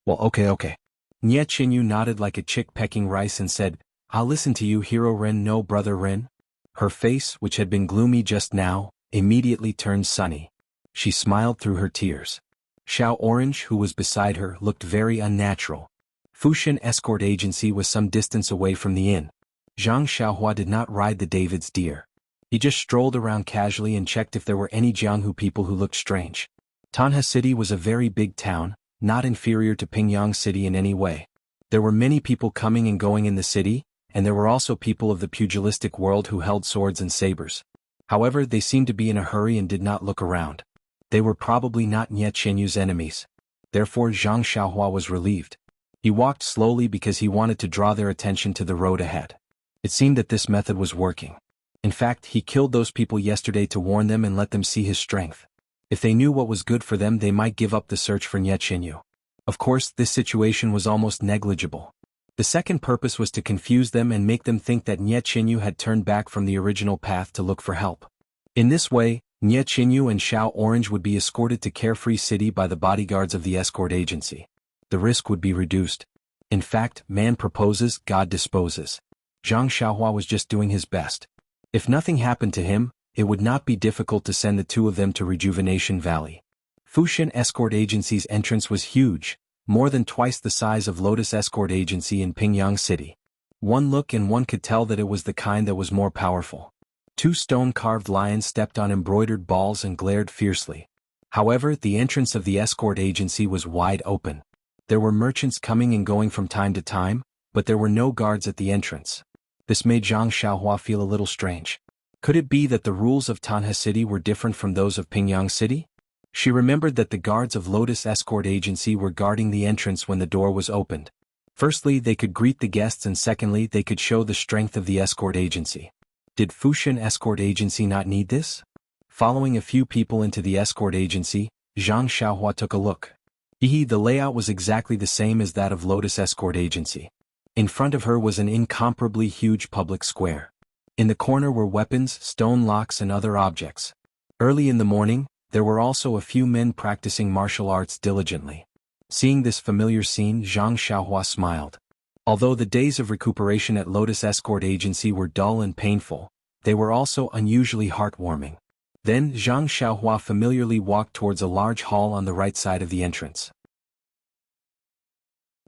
Speaker 1: "Well, okay. Nie Qinyu nodded like a chick pecking rice and said, "I'll listen to you, Hero Ren, no brother Ren." Her face, which had been gloomy just now, immediately turned sunny. She smiled through her tears. Xiao Orange, who was beside her, looked very unnatural. Fushan escort agency was some distance away from the inn. Zhang Xiaohua did not ride the David's deer. He just strolled around casually and checked if there were any Jianghu people who looked strange. Tanha City was a very big town, not inferior to Pingyang City in any way. There were many people coming and going in the city, and there were also people of the pugilistic world who held swords and sabers. However, they seemed to be in a hurry and did not look around. They were probably not Nie Qinyu's enemies. Therefore Zhang Xiaohua was relieved. He walked slowly because he wanted to draw their attention to the road ahead. It seemed that this method was working. In fact, he killed those people yesterday to warn them and let them see his strength. If they knew what was good for them, they might give up the search for Nie Qinyu. Of course, this situation was almost negligible. The second purpose was to confuse them and make them think that Nie Qinyu had turned back from the original path to look for help. In this way, Nie Qinyu and Xiao Orange would be escorted to Carefree City by the bodyguards of the escort agency. The risk would be reduced. In fact, man proposes, God disposes. Zhang Xiaohua was just doing his best. If nothing happened to him, it would not be difficult to send the two of them to Rejuvenation Valley. Fushan Escort Agency's entrance was huge, more than twice the size of Lotus Escort Agency in Pingyang City. One look and one could tell that it was the kind that was more powerful. Two stone-carved lions stepped on embroidered balls and glared fiercely. However, the entrance of the escort agency was wide open. There were merchants coming and going from time to time, but there were no guards at the entrance. This made Zhang Xiaohua feel a little strange. Could it be that the rules of Tanha City were different from those of Pingyang City? She remembered that the guards of Lotus Escort Agency were guarding the entrance when the door was opened. Firstly, they could greet the guests, and secondly, they could show the strength of the escort agency. Did Fushan Escort Agency not need this? Following a few people into the escort agency, Zhang Xiaohua took a look. The layout was exactly the same as that of Lotus Escort Agency. In front of her was an incomparably huge public square. In the corner were weapons, stone locks, and other objects. Early in the morning, there were also a few men practicing martial arts diligently. Seeing this familiar scene, Zhang Xiaohua smiled. Although the days of recuperation at Lotus Escort Agency were dull and painful, they were also unusually heartwarming. Then Zhang Xiaohua familiarly walked towards a large hall on the right side of the entrance.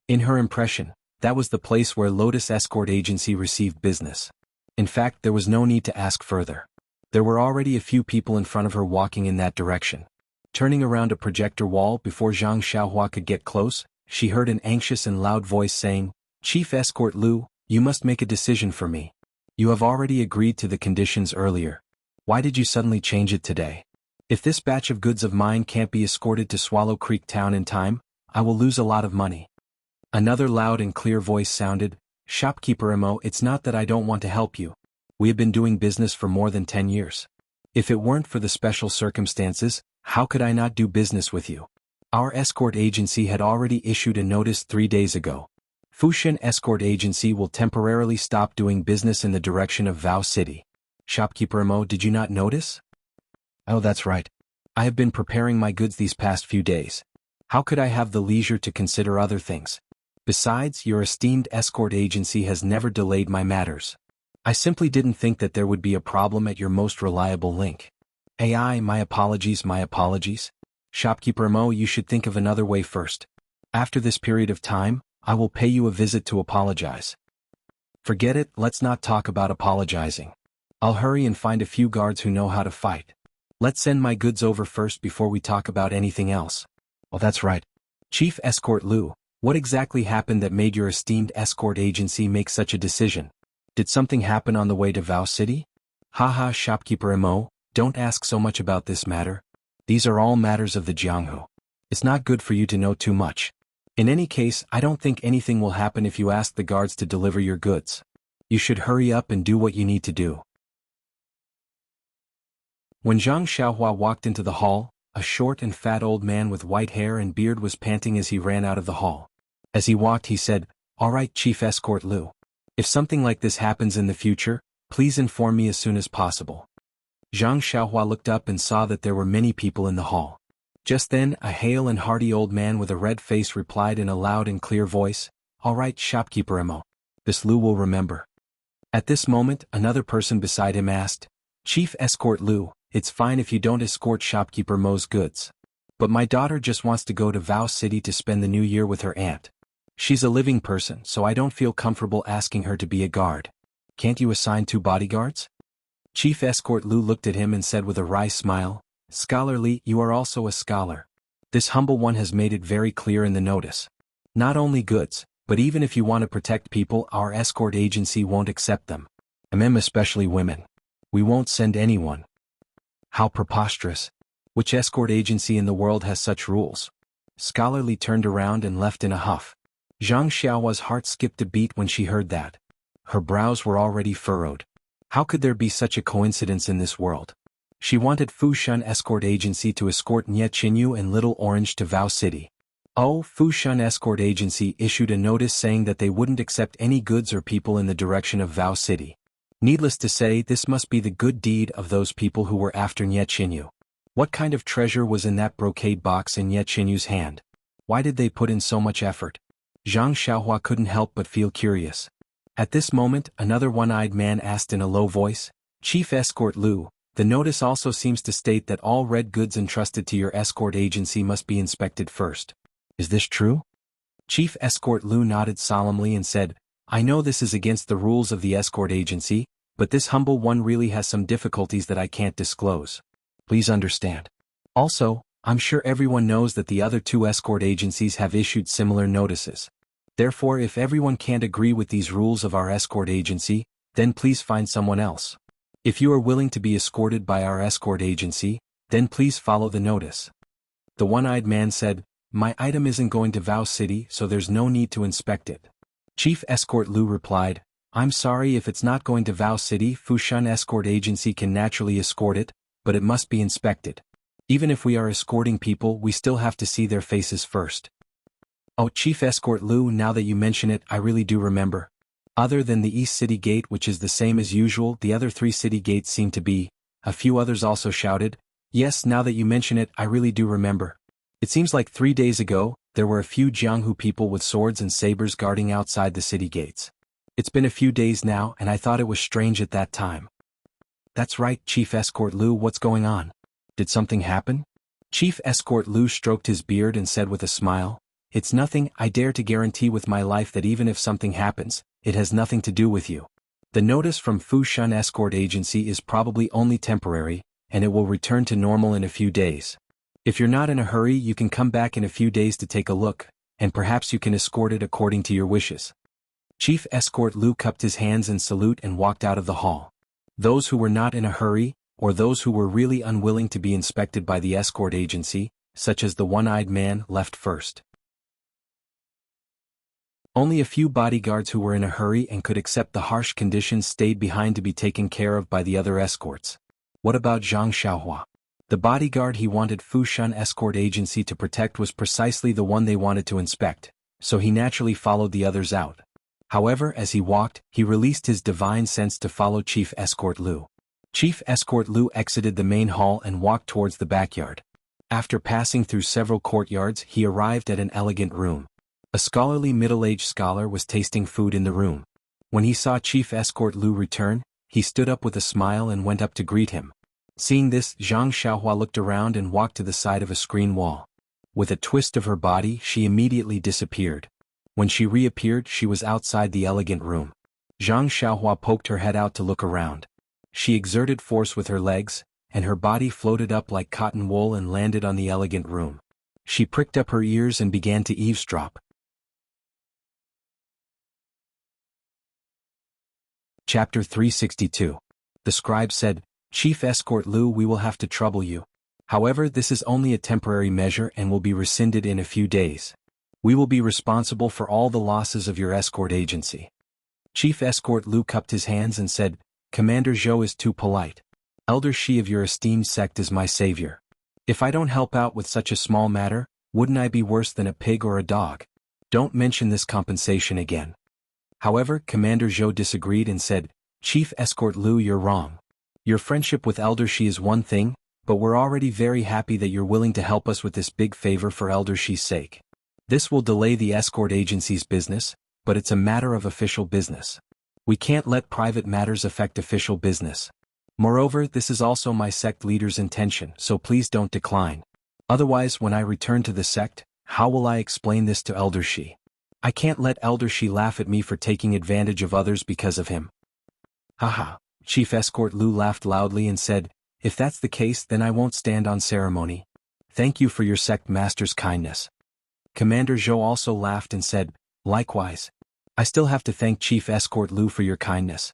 Speaker 1: In her impression, that was the place where Lotus Escort Agency received business. In fact, there was no need to ask further. There were already a few people in front of her walking in that direction. Turning around a projector wall before Zhang Xiaohua could get close, she heard an anxious and loud voice saying, "Chief Escort Lu, you must make a decision for me. You have already agreed to the conditions earlier. Why did you suddenly change it today? If this batch of goods of mine can't be escorted to Swallow Creek Town in time, I will lose a lot of money." Another loud and clear voice sounded, "Shopkeeper Mo, it's not that I don't want to help you. We have been doing business for more than 10 years. If it weren't for the special circumstances, how could I not do business with you? Our escort agency had already issued a notice 3 days ago. Fushan Escort Agency will temporarily stop doing business in the direction of Vow City. Shopkeeper Mo, did you not notice?" "Oh, that's right. I have been preparing my goods these past few days. How could I have the leisure to consider other things? Besides, your esteemed escort agency has never delayed my matters. I simply didn't think that there would be a problem at your most reliable link. My apologies, my apologies. Shopkeeper Mo, you should think of another way first. After this period of time, I will pay you a visit to apologize." "Forget it, let's not talk about apologizing. I'll hurry and find a few guards who know how to fight. Let's send my goods over first before we talk about anything else." "Well, that's right. Chief Escort Lu, what exactly happened that made your esteemed escort agency make such a decision? Did something happen on the way to Vow City?" "Haha, Shopkeeper Mo, don't ask so much about this matter. These are all matters of the Jianghu. It's not good for you to know too much. In any case, I don't think anything will happen if you ask the guards to deliver your goods. You should hurry up and do what you need to do." When Zhang Xiaohua walked into the hall, a short and fat old man with white hair and beard was panting as he ran out of the hall. As he walked, he said, "All right, Chief Escort Lu. If something like this happens in the future, please inform me as soon as possible." Zhang Xiaohua looked up and saw that there were many people in the hall. Just then, a hale and hearty old man with a red face replied in a loud and clear voice, "All right, Shopkeeper Mo. This Lu will remember." At this moment, another person beside him asked, "Chief Escort Lu, it's fine if you don't escort Shopkeeper Mo's goods. But my daughter just wants to go to Vow City to spend the new year with her aunt. She's a living person, so I don't feel comfortable asking her to be a guard. Can't you assign 2 bodyguards?" Chief Escort Lu looked at him and said with a wry smile, "Scholarly, you are also a scholar. This humble one has made it very clear in the notice. Not only goods, but even if you want to protect people, our escort agency won't accept them. Especially women. We won't send anyone." "How preposterous. Which escort agency in the world has such rules?" Scholarly turned around and left in a huff. Zhang Xiaohua's heart skipped a beat when she heard that. Her brows were already furrowed. How could there be such a coincidence in this world? She wanted Fushan Escort Agency to escort Nye Qinyu and Little Orange to Vow City. Fushan Escort Agency issued a notice saying that they wouldn't accept any goods or people in the direction of Vow City. Needless to say, this must be the good deed of those people who were after Nye Qinyu. What kind of treasure was in that brocade box in Nye Qinyu's hand? Why did they put in so much effort? Zhang Xiaohua couldn't help but feel curious. At this moment, another one-eyed man asked in a low voice, "Chief Escort Lu, the notice also seems to state that all red goods entrusted to your escort agency must be inspected first. Is this true?" Chief Escort Lu nodded solemnly and said, "I know this is against the rules of the escort agency, but this humble one really has some difficulties that I can't disclose. Please understand. Also, I'm sure everyone knows that the other 2 escort agencies have issued similar notices. Therefore, if everyone can't agree with these rules of our escort agency, then please find someone else. If you are willing to be escorted by our escort agency, then please follow the notice." The one-eyed man said, "My item isn't going to Vow City, so there's no need to inspect it. Chief Escort Lu replied, I'm sorry if it's not going to Vow City. Fushan Escort Agency can naturally escort it, but it must be inspected. Even if we are escorting people, we still have to see their faces first. Oh, Chief Escort Lu, now that you mention it, I really do remember. Other than the East City Gate, which is the same as usual, the other 3 city gates seem to be. A few others also shouted. Yes, now that you mention it, I really do remember. It seems like 3 days ago, there were a few Jianghu people with swords and sabers guarding outside the city gates. It's been a few days now, and I thought it was strange at that time. That's right, Chief Escort Lu, what's going on? Did something happen? Chief Escort Lu stroked his beard and said with a smile, It's nothing. I dare to guarantee with my life that even if something happens, it has nothing to do with you. The notice from Fushan Escort Agency is probably only temporary, and it will return to normal in a few days. If you're not in a hurry, you can come back in a few days to take a look, and perhaps you can escort it according to your wishes. Chief Escort Lu cupped his hands in salute and walked out of the hall. Those who were not in a hurry, or those who were really unwilling to be inspected by the escort agency, such as the one-eyed man, left first. Only a few bodyguards who were in a hurry and could accept the harsh conditions stayed behind to be taken care of by the other escorts. What about Zhang Xiaohua? The bodyguard he wanted Fushan Escort Agency to protect was precisely the one they wanted to inspect, so he naturally followed the others out. However, as he walked, he released his divine sense to follow Chief Escort Lu. Chief Escort Lu exited the main hall and walked towards the backyard. After passing through several courtyards, he arrived at an elegant room. A scholarly middle-aged scholar was tasting food in the room. When he saw Chief Escort Lu return, he stood up with a smile and went up to greet him. Seeing this, Zhang Xiaohua looked around and walked to the side of a screen wall. With a twist of her body, she immediately disappeared. When she reappeared, she was outside the elegant room. Zhang Xiaohua poked her head out to look around. She exerted force with her legs, and her body floated up like cotton wool and landed on the elegant room. She pricked up her ears and began to eavesdrop. Chapter 362. The scribe said, Chief Escort Lu, we will have to trouble you. However, this is only a temporary measure and will be rescinded in a few days. We will be responsible for all the losses of your escort agency. Chief Escort Lu cupped his hands and said, Commander Zhou is too polite. Elder Shi of your esteemed sect is my savior. If I don't help out with such a small matter, wouldn't I be worse than a pig or a dog? Don't mention this compensation again. However, Commander Zhou disagreed and said, Chief Escort Lu, you're wrong. Your friendship with Elder Shi is one thing, but we're already very happy that you're willing to help us with this big favor for Elder Shi's sake. This will delay the escort agency's business, but it's a matter of official business. We can't let private matters affect official business. Moreover, this is also my sect leader's intention, so please don't decline. Otherwise, when I return to the sect, how will I explain this to Elder Shi? I can't let Elder Shi laugh at me for taking advantage of others because of him. Haha. Chief Escort Lu laughed loudly and said, If that's the case, then I won't stand on ceremony. Thank you for your sect master's kindness. Commander Zhou also laughed and said, Likewise. I still have to thank Chief Escort Lu for your kindness.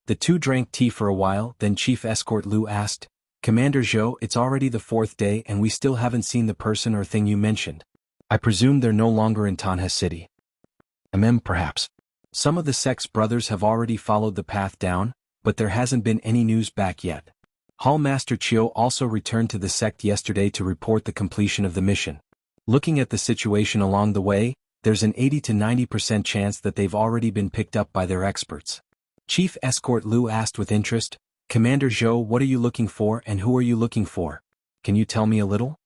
Speaker 1: The two drank tea for a while, then Chief Escort Lu asked, Commander Zhou, it's already the 4th day and we still haven't seen the person or thing you mentioned. I presume they're no longer in Tanha City. Perhaps. Some of the sect's brothers have already followed the path down, but there hasn't been any news back yet. Hall Master Chiu also returned to the sect yesterday to report the completion of the mission. Looking at the situation along the way, there's an 80 to 90% chance that they've already been picked up by their experts. Chief Escort Lu asked with interest, Commander Zhou, what are you looking for and who are you looking for? Can you tell me a little?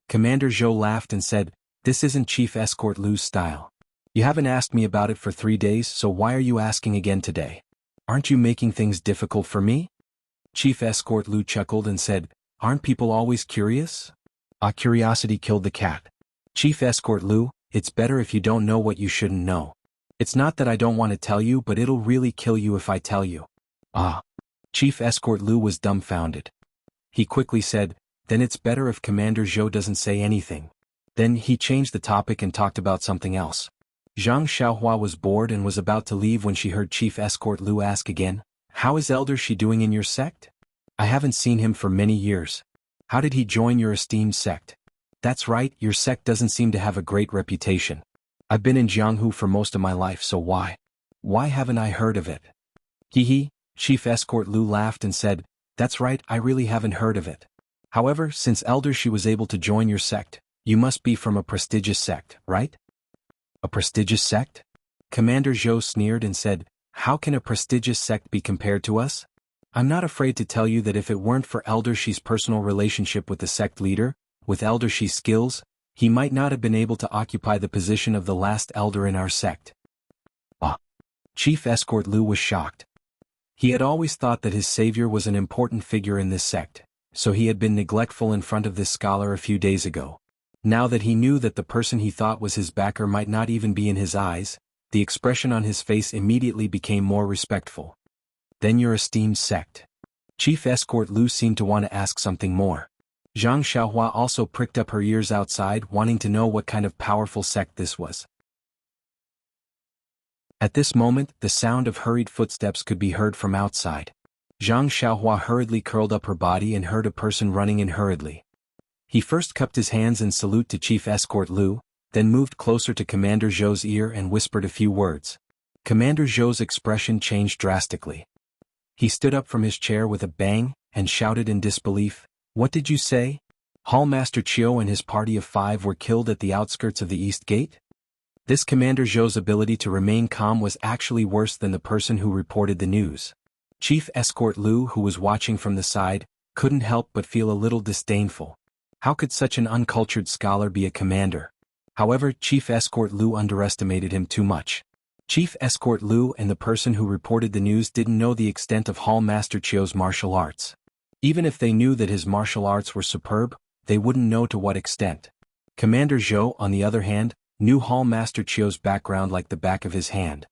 Speaker 1: Commander Zhou laughed and said, This isn't Chief Escort Lu's style. You haven't asked me about it for 3 days, so why are you asking again today? Aren't you making things difficult for me? Chief Escort Lu chuckled and said, Aren't people always curious? Curiosity killed the cat. Chief Escort Lu, it's better if you don't know what you shouldn't know. It's not that I don't want to tell you, but it'll really kill you if I tell you. Chief Escort Lu was dumbfounded. He quickly said, Then it's better if Commander Zhou doesn't say anything. Then he changed the topic and talked about something else. Zhang Xiaohua was bored and was about to leave when she heard Chief Escort Lu ask again, How is Elder Shi doing in your sect? I haven't seen him for many years. How did he join your esteemed sect? That's right, your sect doesn't seem to have a great reputation. I've been in Jianghu for most of my life, so why? Why haven't I heard of it? Hee. Chief Escort Lu laughed and said, that's right, I really haven't heard of it. However, since elder she was able to join your sect, you must be from a prestigious sect, right? A prestigious sect? Commander Zhou sneered and said, how can a prestigious sect be compared to us? I'm not afraid to tell you that if it weren't for Elder Shi's personal relationship with the sect leader, with Elder Shi's skills, he might not have been able to occupy the position of the last elder in our sect. Ah! Chief Escort Lu was shocked. He had always thought that his savior was an important figure in this sect, so he had been neglectful in front of this scholar a few days ago. Now that he knew that the person he thought was his backer might not even be in his eyes, the expression on his face immediately became more respectful. Then your esteemed sect. Chief Escort Lu seemed to want to ask something more. Zhang Xiaohua also pricked up her ears outside, wanting to know what kind of powerful sect this was. At this moment, the sound of hurried footsteps could be heard from outside. Zhang Xiaohua hurriedly curled up her body and heard a person running in hurriedly. He first cupped his hands in salute to Chief Escort Lu, then moved closer to Commander Zhou's ear and whispered a few words. Commander Zhou's expression changed drastically. He stood up from his chair with a bang and shouted in disbelief, what did you say? Hall Master Chiu and his party of 5 were killed at the outskirts of the East Gate? This Commander Zhou's ability to remain calm was actually worse than the person who reported the news. Chief Escort Lu, who was watching from the side, couldn't help but feel a little disdainful. How could such an uncultured scholar be a commander? However, Chief Escort Lu underestimated him too much. Chief Escort Lu and the person who reported the news didn't know the extent of Hall Master Chiu's martial arts. Even if they knew that his martial arts were superb, they wouldn't know to what extent. Commander Zhou, on the other hand, knew Hall Master Chiu's background like the back of his hand.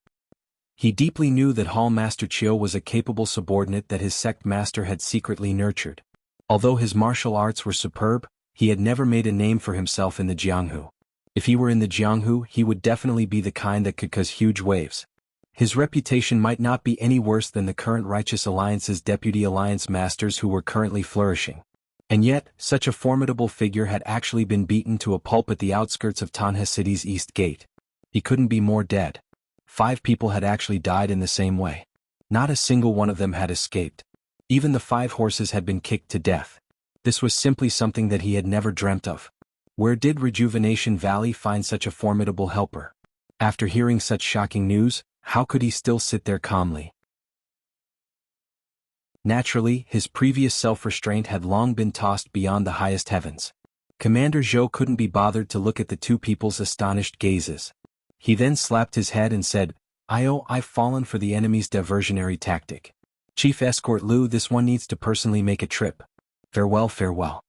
Speaker 1: He deeply knew that Hall Master Chiu was a capable subordinate that his sect master had secretly nurtured. Although his martial arts were superb, he had never made a name for himself in the Jianghu. If he were in the Jianghu, he would definitely be the kind that could cause huge waves. His reputation might not be any worse than the current Righteous Alliance's deputy alliance masters who were currently flourishing. And yet, such a formidable figure had actually been beaten to a pulp at the outskirts of Tanha City's East Gate. He couldn't be more dead. 5 people had actually died in the same way. Not a single one of them had escaped. Even the 5 horses had been kicked to death. This was simply something that he had never dreamt of. Where did Rejuvenation Valley find such a formidable helper? After hearing such shocking news, how could he still sit there calmly? Naturally, his previous self-restraint had long been tossed beyond the highest heavens. Commander Zhou couldn't be bothered to look at the 2 people's astonished gazes. He then slapped his head and said, I've fallen for the enemy's diversionary tactic. Chief Escort Lu, this one needs to personally make a trip. Farewell, farewell.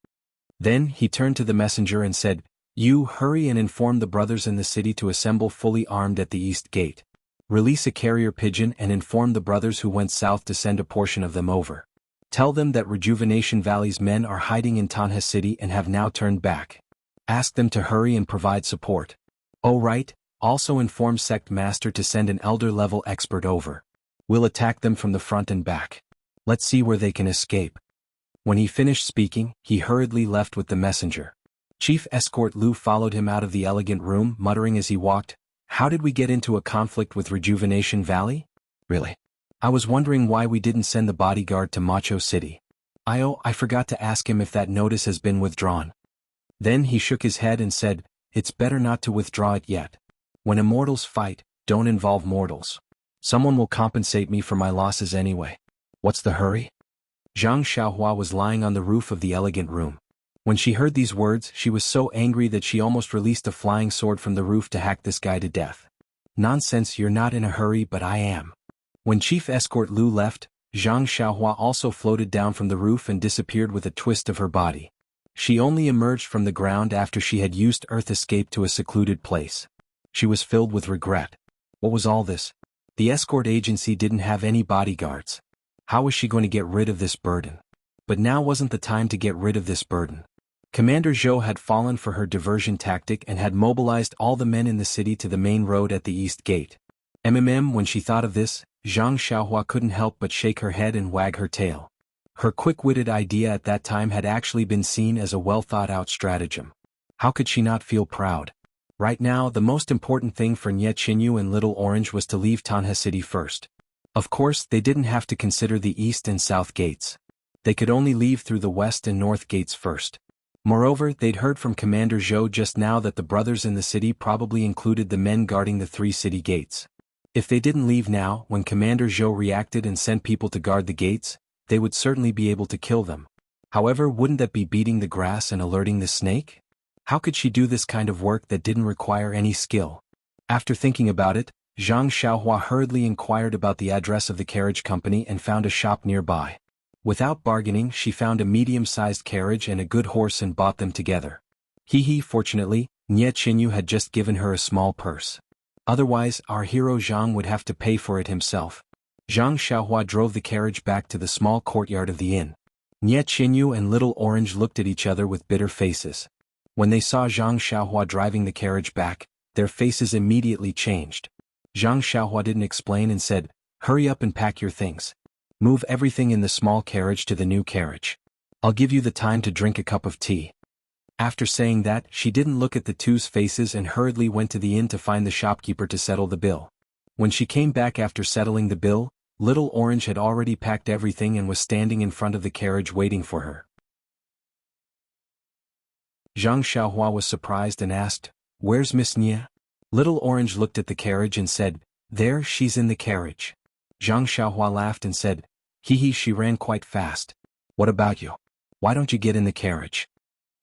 Speaker 1: Then he turned to the messenger and said, you hurry and inform the brothers in the city to assemble fully armed at the East Gate. Release a carrier pigeon and inform the brothers who went south to send a portion of them over. Tell them that Rejuvenation Valley's men are hiding in Tanha City and have now turned back. Ask them to hurry and provide support. Oh right, also inform Sect Master to send an elder-level expert over. We'll attack them from the front and back. Let's see where they can escape. When he finished speaking, he hurriedly left with the messenger. Chief Escort Lu followed him out of the elegant room, muttering as he walked, how did we get into a conflict with Rejuvenation Valley? Really? I was wondering why we didn't send the bodyguard to Macho City. I forgot to ask him if that notice has been withdrawn. Then he shook his head and said, it's better not to withdraw it yet. When immortals fight, don't involve mortals. Someone will compensate me for my losses anyway. What's the hurry? Zhang Xiaohua was lying on the roof of the elegant room. When she heard these words, she was so angry that she almost released a flying sword from the roof to hack this guy to death. Nonsense, you're not in a hurry, but I am. When Chief Escort Lu left, Zhang Xiaohua also floated down from the roof and disappeared with a twist of her body. She only emerged from the ground after she had used Earth Escape to a secluded place. She was filled with regret. What was all this? The escort agency didn't have any bodyguards. How was she going to get rid of this burden? But now wasn't the time to get rid of this burden. Commander Zhou had fallen for her diversion tactic and had mobilized all the men in the city to the main road at the East Gate. When she thought of this, Zhang Xiaohua couldn't help but shake her head and wag her tail. Her quick-witted idea at that time had actually been seen as a well-thought-out stratagem. How could she not feel proud? Right now the most important thing for Nye Chinyu and Little Orange was to leave Tanha City first. Of course they didn't have to consider the east and south gates. They could only leave through the west and north gates first. Moreover, they'd heard from Commander Zhou just now that the brothers in the city probably included the men guarding the 3 city gates. If they didn't leave now, when Commander Zhou reacted and sent people to guard the gates, they would certainly be able to kill them. However, wouldn't that be beating the grass and alerting the snake? How could she do this kind of work that didn't require any skill? After thinking about it, Zhang Xiaohua hurriedly inquired about the address of the carriage company and found a shop nearby. Without bargaining, she found a medium-sized carriage and a good horse and bought them together. Fortunately, Nye Chinyu had just given her a small purse. Otherwise, our hero Zhang would have to pay for it himself. Zhang Xiaohua drove the carriage back to the small courtyard of the inn. Nye Chinyu and Little Orange looked at each other with bitter faces. When they saw Zhang Xiaohua driving the carriage back, their faces immediately changed. Zhang Xiaohua didn't explain and said, "Hurry up and pack your things. Move everything in the small carriage to the new carriage. I'll give you the time to drink a cup of tea." After saying that, she didn't look at the two's faces and hurriedly went to the inn to find the shopkeeper to settle the bill. When she came back after settling the bill, Little Orange had already packed everything and was standing in front of the carriage waiting for her. Zhang Xiaohua was surprised and asked, "Where's Miss Nye?" Little Orange looked at the carriage and said, "There, she's in the carriage." Zhang Xiaohua laughed and said, She ran quite fast. What about you? Why don't you get in the carriage?"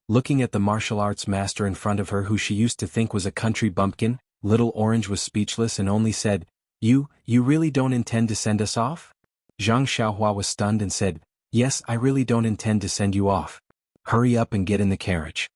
Speaker 1: Looking at the martial arts master in front of her who she used to think was a country bumpkin, Little Orange was speechless and only said, You really don't intend to send us off?" Zhang Xiaohua was stunned and said, "Yes, I really don't intend to send you off. Hurry up and get in the carriage."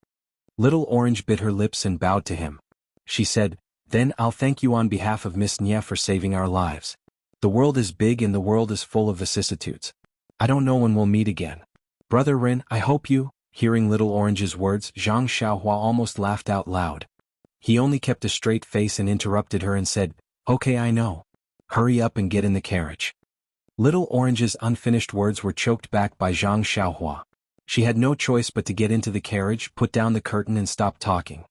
Speaker 1: Little Orange bit her lips and bowed to him. She said, "Then I'll thank you on behalf of Miss Nye for saving our lives. The world is big and the world is full of vicissitudes. I don't know when we'll meet again. Brother Rin, I hope you..." Hearing Little Orange's words, Zhang Xiaohua almost laughed out loud. He only kept a straight face and interrupted her and said, "Okay, I know. Hurry up and get in the carriage." Little Orange's unfinished words were choked back by Zhang Xiaohua. She had no choice but to get into the carriage, put down the curtain and stop talking.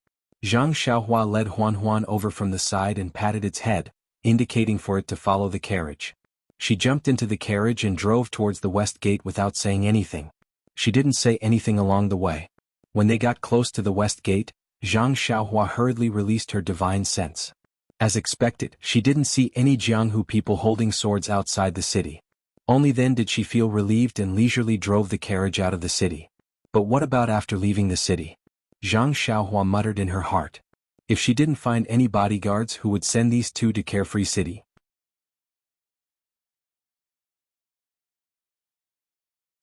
Speaker 1: Zhang Xiaohua led Huan Huan over from the side and patted its head, indicating for it to follow the carriage. She jumped into the carriage and drove towards the west gate without saying anything. She didn't say anything along the way. When they got close to the west gate, Zhang Xiaohua hurriedly released her divine sense. As expected, she didn't see any Jianghu people holding swords outside the city. Only then did she feel relieved and leisurely drove the carriage out of the city. But what about after leaving the city? Zhang Xiaohua muttered in her heart. If she didn't find any bodyguards who would send these two to Carefree City.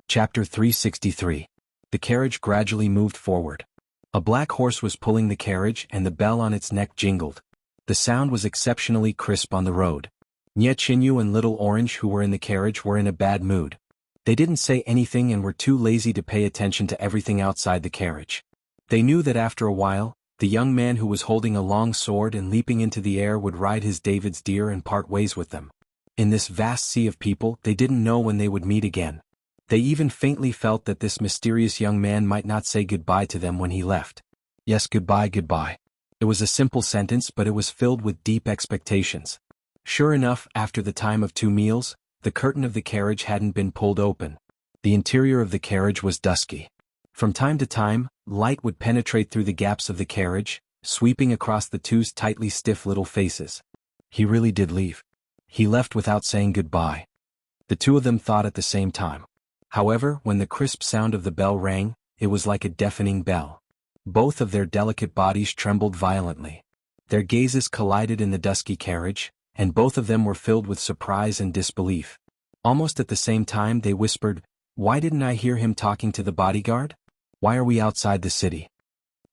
Speaker 1: Chapter 363. The carriage gradually moved forward. A black horse was pulling the carriage and the bell on its neck jingled. The sound was exceptionally crisp on the road. Nye Chinyu and Little Orange who were in the carriage were in a bad mood. They didn't say anything and were too lazy to pay attention to everything outside the carriage. They knew that after a while, the young man who was holding a long sword and leaping into the air would ride his David's deer and part ways with them. In this vast sea of people, they didn't know when they would meet again. They even faintly felt that this mysterious young man might not say goodbye to them when he left. Yes, goodbye, goodbye. It was a simple sentence, but it was filled with deep expectations. Sure enough, after the time of 2 meals, the curtain of the carriage hadn't been pulled open. The interior of the carriage was dusky. From time to time, light would penetrate through the gaps of the carriage, sweeping across the two's tightly stiff little faces. He really did leave. He left without saying goodbye. The two of them thought at the same time. However, when the crisp sound of the bell rang, it was like a deafening bell. Both of their delicate bodies trembled violently. Their gazes collided in the dusky carriage, and both of them were filled with surprise and disbelief. Almost at the same time they whispered, "Why didn't I hear him talking to the bodyguard? Why are we outside the city?"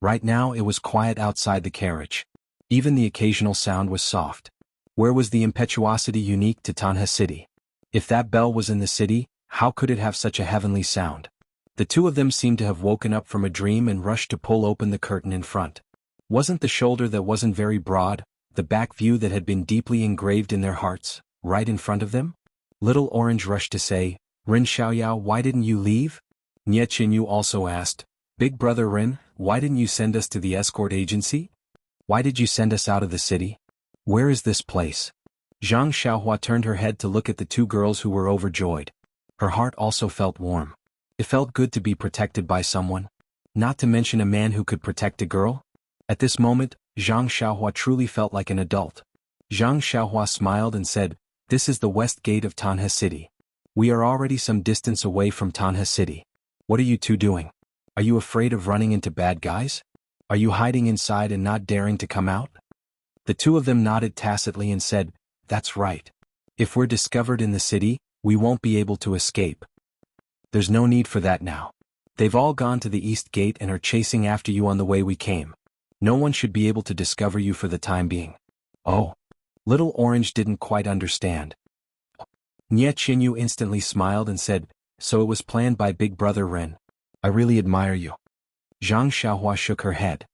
Speaker 1: Right now it was quiet outside the carriage. Even the occasional sound was soft. Where was the impetuosity unique to Tanha City? If that bell was in the city, how could it have such a heavenly sound? The two of them seemed to have woken up from a dream and rushed to pull open the curtain in front. Wasn't the shoulder that wasn't very broad, the back view that had been deeply engraved in their hearts, right in front of them? Little Orange rushed to say, "Rin Xiaoyao, why didn't you leave?" Nye Chinyu also asked, "Big brother Rin, why didn't you send us to the escort agency?" Why did you send us out of the city? Where is this place? Zhang Xiaohua turned her head to look at the two girls who were overjoyed. Her heart also felt warm. It felt good to be protected by someone. Not to mention a man who could protect a girl. At this moment, Zhang Xiaohua truly felt like an adult. Zhang Xiaohua smiled and said, "This is the west gate of Tanhe City. We are already some distance away from Tanhe City. What are you two doing? Are you afraid of running into bad guys? Are you hiding inside and not daring to come out?" The two of them nodded tacitly and said, "That's right. If we're discovered in the city, we won't be able to escape. There's no need for that now. They've all gone to the east gate and are chasing after you on the way we came. No one should be able to discover you for the time being." Oh. Little Orange didn't quite understand. Nie Qinyu instantly smiled and said, "So it was planned by Big Brother Ren. I really admire you." Zhang Xiaohua shook her head.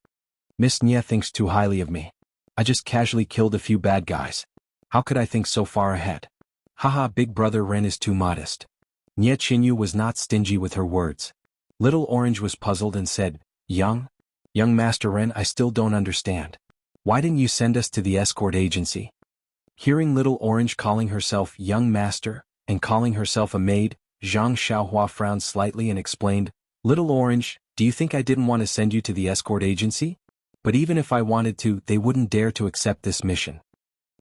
Speaker 1: "Miss Nie thinks too highly of me. I just casually killed a few bad guys. How could I think so far ahead? Haha, Big Brother Ren is too modest." Nie Qinyu was not stingy with her words. Little Orange was puzzled and said, Young Master Ren, I still don't understand. Why didn't you send us to the escort agency?" Hearing Little Orange calling herself Young Master, and calling herself a maid, Zhang Xiaohua frowned slightly and explained, "Little Orange, do you think I didn't want to send you to the escort agency? But even if I wanted to, they wouldn't dare to accept this mission."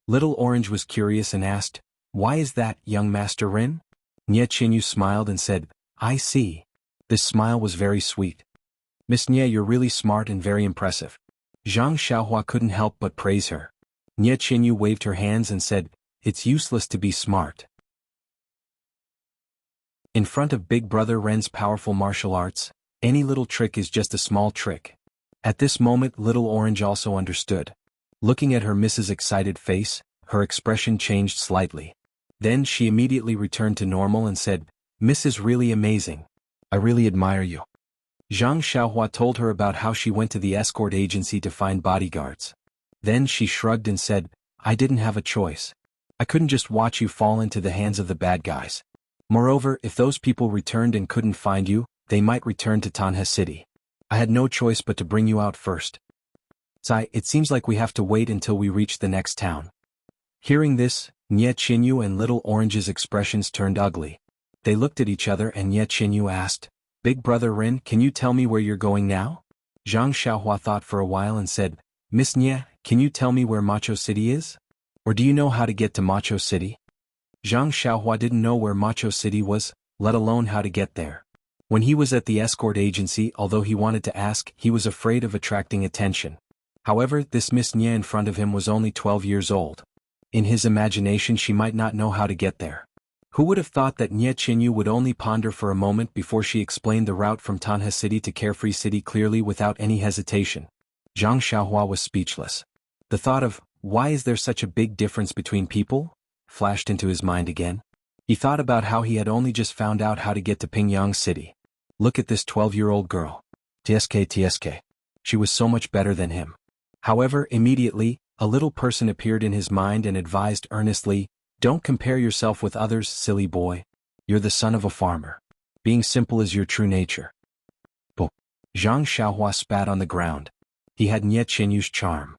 Speaker 1: Little Orange was curious and asked, "Why is that, Young Master Ren?" Nie Qinyu smiled and said, "I see." This smile was very sweet. "Miss Nie, you're really smart and very impressive." Zhang Xiaohua couldn't help but praise her. Nie Qinyu waved her hands and said, "It's useless to be smart." In front of Big Brother Ren's powerful martial arts, any little trick is just a small trick. At this moment Little Orange also understood. Looking at her Mrs. Excited face, her expression changed slightly. Then she immediately returned to normal and said, "Miss is really amazing. I really admire you." Zhang Xiaohua told her about how she went to the escort agency to find bodyguards. Then she shrugged and said, "I didn't have a choice. I couldn't just watch you fall into the hands of the bad guys. Moreover, if those people returned and couldn't find you, they might return to Tanhe City. I had no choice but to bring you out first. Sai, it seems like we have to wait until we reach the next town." Hearing this, Nie Qinyu and Little Orange's expressions turned ugly. They looked at each other and Nie Qinyu asked, "Big Brother Ren, can you tell me where you're going now?" Zhang Xiaohua thought for a while and said, "Miss Nie, can you tell me where Macho City is? Or do you know how to get to Macho City?" Zhang Xiaohua didn't know where Macho City was, let alone how to get there. When he was at the escort agency, although he wanted to ask, he was afraid of attracting attention. However, this Miss Nie in front of him was only 12 years old. In his imagination she might not know how to get there. Who would have thought that Nie Qinyu would only ponder for a moment before she explained the route from Tanhe City to Carefree City clearly without any hesitation. Zhang Xiaohua was speechless. The thought of, "Why is there such a big difference between people?" flashed into his mind again. He thought about how he had only just found out how to get to Pingyang City. Look at this 12-year-old girl. TSK. She was so much better than him. However, immediately, a little person appeared in his mind and advised earnestly, "Don't compare yourself with others, silly boy. You're the son of a farmer. Being simple is your true nature." But Zhang Xiaohua spat on the ground. He had Nie Qinyu's charm.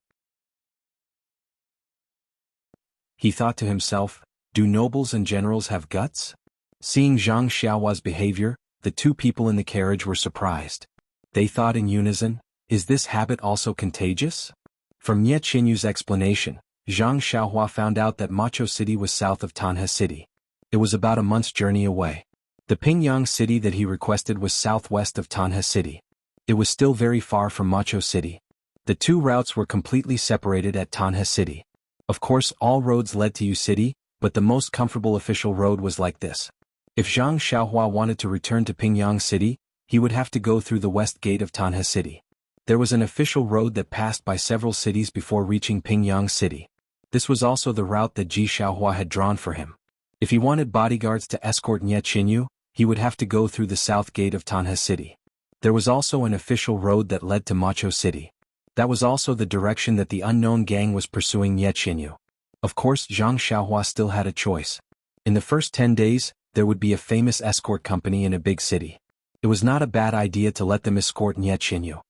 Speaker 1: He thought to himself, "Do nobles and generals have guts?" Seeing Zhang Xiaohua's behavior, the two people in the carriage were surprised. They thought in unison, "Is this habit also contagious?" From Nie Qinyu's explanation, Zhang Xiaohua found out that Macho City was south of Tanhe City. It was about a month's journey away. The Pingyang City that he requested was southwest of Tanhe City. It was still very far from Macho City. The two routes were completely separated at Tanhe City. Of course, all roads led to U City, but the most comfortable official road was like this. If Zhang Xiaohua wanted to return to Pingyang City, he would have to go through the west gate of Tanhe City. There was an official road that passed by several cities before reaching Pingyang City. This was also the route that Ji Xiaohua had drawn for him. If he wanted bodyguards to escort Nie Qinyu, he would have to go through the south gate of Tanhe City. There was also an official road that led to Macho City. That was also the direction that the unknown gang was pursuing Nie Qinyu. Of course, Zhang Xiaohua still had a choice. In the first 10 days, there would be a famous escort company in a big city. It was not a bad idea to let them escort Nie Qinyu.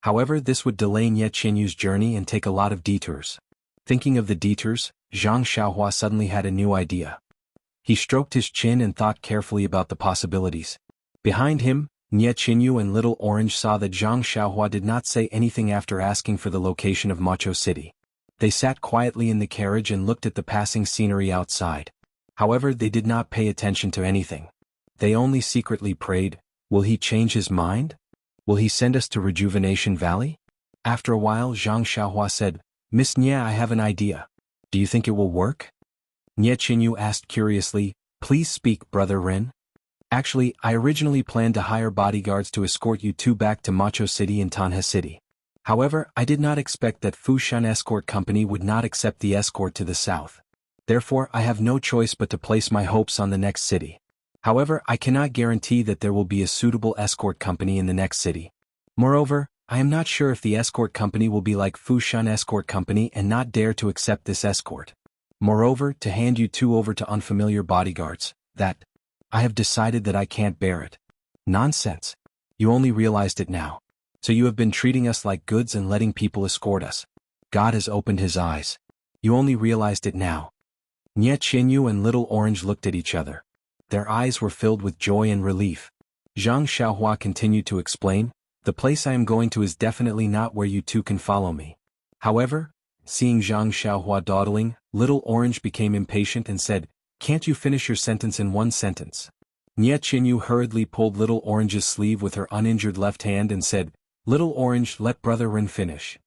Speaker 1: However, this would delay Nie Qianyu's journey and take a lot of detours. Thinking of the detours, Zhang Xiaohua suddenly had a new idea. He stroked his chin and thought carefully about the possibilities. Behind him, Nie Qianyu and Little Orange saw that Zhang Xiaohua did not say anything after asking for the location of Macho City. They sat quietly in the carriage and looked at the passing scenery outside. However, they did not pay attention to anything. They only secretly prayed, "Will he change his mind? Will he send us to Rejuvenation Valley?" After a while, Zhang Xiaohua said, "Miss Nie, I have an idea. Do you think it will work?" Nie Qianyu asked curiously, "Please speak, Brother Ren." "Actually, I originally planned to hire bodyguards to escort you two back to Macho City and Tanhe City. However, I did not expect that Fushan Escort Company would not accept the escort to the south. Therefore, I have no choice but to place my hopes on the next city. However, I cannot guarantee that there will be a suitable escort company in the next city. Moreover, I am not sure if the escort company will be like Fushan Escort Company and not dare to accept this escort. Moreover, to hand you two over to unfamiliar bodyguards, that I have decided that I can't bear it." "Nonsense. You only realized it now. So you have been treating us like goods and letting people escort us. God has opened his eyes. You only realized it now." Nie Qianyu and Little Orange looked at each other. Their eyes were filled with joy and relief. Zhang Xiaohua continued to explain, "The place I am going to is definitely not where you two can follow me." However, seeing Zhang Xiaohua dawdling, Little Orange became impatient and said, "Can't you finish your sentence in one sentence?" Nie Qianyu hurriedly pulled Little Orange's sleeve with her uninjured left hand and said, "Little Orange, let Brother Ren finish."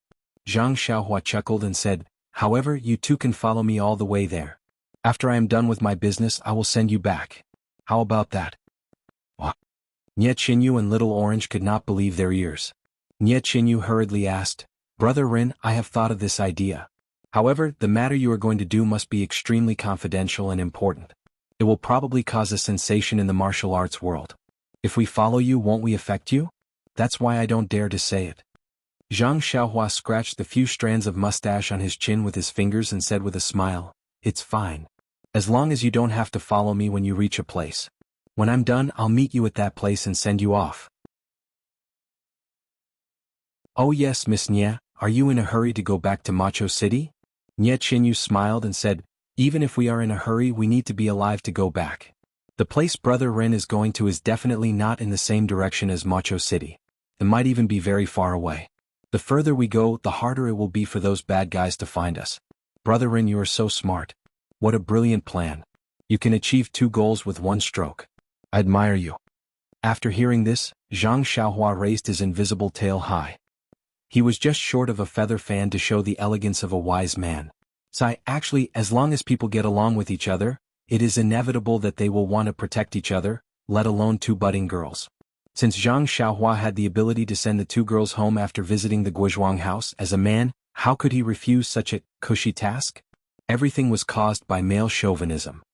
Speaker 1: Zhang Xiaohua chuckled and said, "However, you two can follow me all the way there. After I am done with my business, I will send you back. How about that?" What? Nie Qianyu and Little Orange could not believe their ears. Nie Qianyu hurriedly asked, "Brother Ren, I have thought of this idea. However, the matter you are going to do must be extremely confidential and important. It will probably cause a sensation in the martial arts world. If we follow you, won't we affect you? That's why I don't dare to say it." Zhang Xiaohua scratched the few strands of mustache on his chin with his fingers and said with a smile, "It's fine. As long as you don't have to follow me when you reach a place. When I'm done, I'll meet you at that place and send you off." "Oh yes, Miss Nie, are you in a hurry to go back to Macho City?" Nie Qianyu smiled and said, "Even if we are in a hurry, we need to be alive to go back. The place Brother Ren is going to is definitely not in the same direction as Macho City. It might even be very far away. The further we go, the harder it will be for those bad guys to find us. Brother Ren, you are so smart. What a brilliant plan. You can achieve two goals with one stroke. I admire you." After hearing this, Zhang Xiaohua raised his invisible tail high. He was just short of a feather fan to show the elegance of a wise man. Actually, as long as people get along with each other, it is inevitable that they will want to protect each other, let alone two budding girls. Since Zhang Xiaohua had the ability to send the two girls home after visiting the Guizhuang house as a man, how could he refuse such a cushy task? Everything was caused by male chauvinism.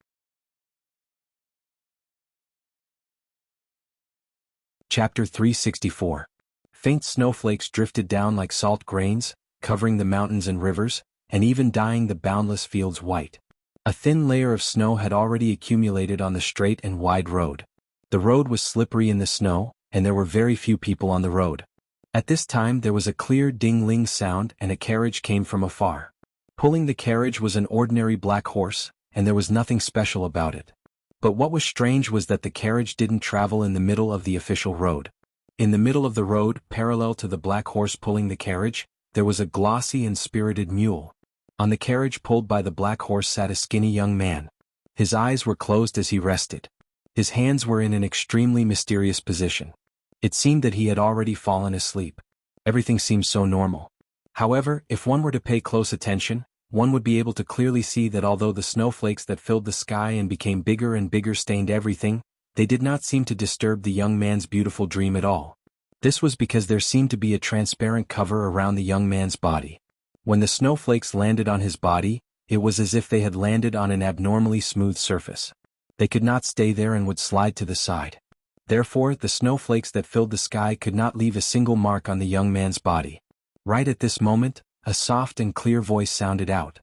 Speaker 1: Chapter 364. Faint snowflakes drifted down like salt grains, covering the mountains and rivers, and even dyeing the boundless fields white. A thin layer of snow had already accumulated on the straight and wide road. The road was slippery in the snow, and there were very few people on the road. At this time there was a clear ding-ling sound and a carriage came from afar. Pulling the carriage was an ordinary black horse, and there was nothing special about it. But what was strange was that the carriage didn't travel in the middle of the official road. In the middle of the road, parallel to the black horse pulling the carriage, there was a glossy and spirited mule. On the carriage pulled by the black horse sat a skinny young man. His eyes were closed as he rested. His hands were in an extremely mysterious position. It seemed that he had already fallen asleep. Everything seemed so normal. However, if one were to pay close attention, one would be able to clearly see that although the snowflakes that filled the sky and became bigger and bigger stained everything, they did not seem to disturb the young man's beautiful dream at all. This was because there seemed to be a transparent cover around the young man's body. When the snowflakes landed on his body, it was as if they had landed on an abnormally smooth surface. They could not stay there and would slide to the side. Therefore, the snowflakes that filled the sky could not leave a single mark on the young man's body. Right at this moment, a soft and clear voice sounded out.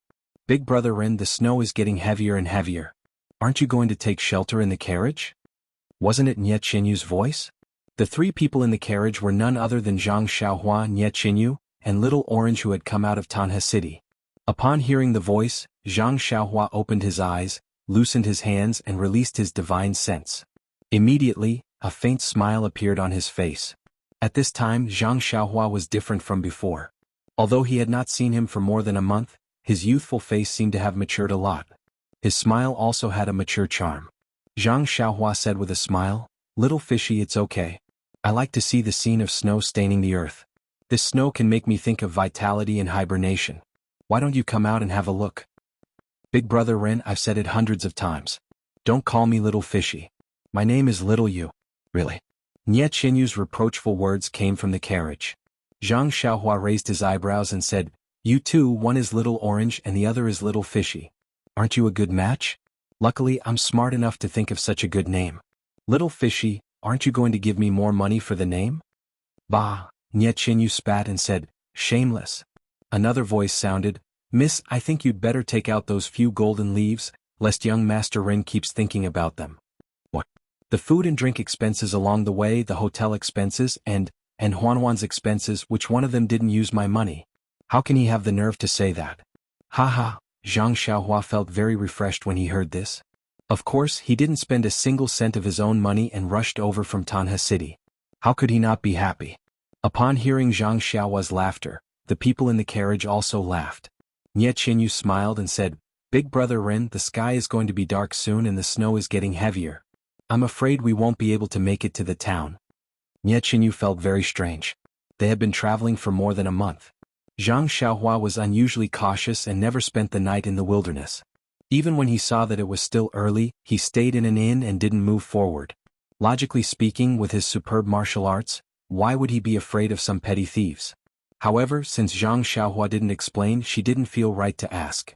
Speaker 1: "Big Brother Ren, the snow is getting heavier and heavier. Aren't you going to take shelter in the carriage?" Wasn't it Nie Qianyu's voice? The three people in the carriage were none other than Zhang Xiaohua, Nie Qinyu, and Little Orange, who had come out of Tanha City. Upon hearing the voice, Zhang Xiaohua opened his eyes, loosened his hands and released his divine sense. Immediately, a faint smile appeared on his face. At this time Zhang Xiaohua was different from before. Although he had not seen him for more than a month, his youthful face seemed to have matured a lot. His smile also had a mature charm. Zhang Xiaohua said with a smile, "Little fishy, it's okay. I like to see the scene of snow staining the earth. This snow can make me think of vitality and hibernation. Why don't you come out and have a look?" "Big brother Ren, I've said it hundreds of times. Don't call me little fishy. My name is Little You." "Really?" Nie Qinyu's reproachful words came from the carriage. Zhang Xiaohua raised his eyebrows and said, "You two, one is Little Orange and the other is Little Fishy. Aren't you a good match? Luckily I'm smart enough to think of such a good name. Little Fishy, aren't you going to give me more money for the name?" "Bah," Nie Qinyu spat and said, "Shameless." Another voice sounded, "Miss, I think you'd better take out those few golden leaves, lest young Master Ren keeps thinking about them." "What?" "The food and drink expenses along the way, the hotel expenses, and Huanhuan's expenses, which one of them didn't use my money. How can he have the nerve to say that?" "Ha ha." Zhang Xiaohua felt very refreshed when he heard this. Of course, he didn't spend a single cent of his own money and rushed over from Tanha City. How could he not be happy? Upon hearing Zhang Xiaohua's laughter, the people in the carriage also laughed. Nie Qinyu smiled and said, "Big brother Ren, the sky is going to be dark soon and the snow is getting heavier. I'm afraid we won't be able to make it to the town." Nie Qinyu felt very strange. They had been traveling for more than a month. Zhang Xiaohua was unusually cautious and never spent the night in the wilderness. Even when he saw that it was still early, he stayed in an inn and didn't move forward. Logically speaking, with his superb martial arts, why would he be afraid of some petty thieves? However, since Zhang Xiaohua didn't explain, she didn't feel right to ask.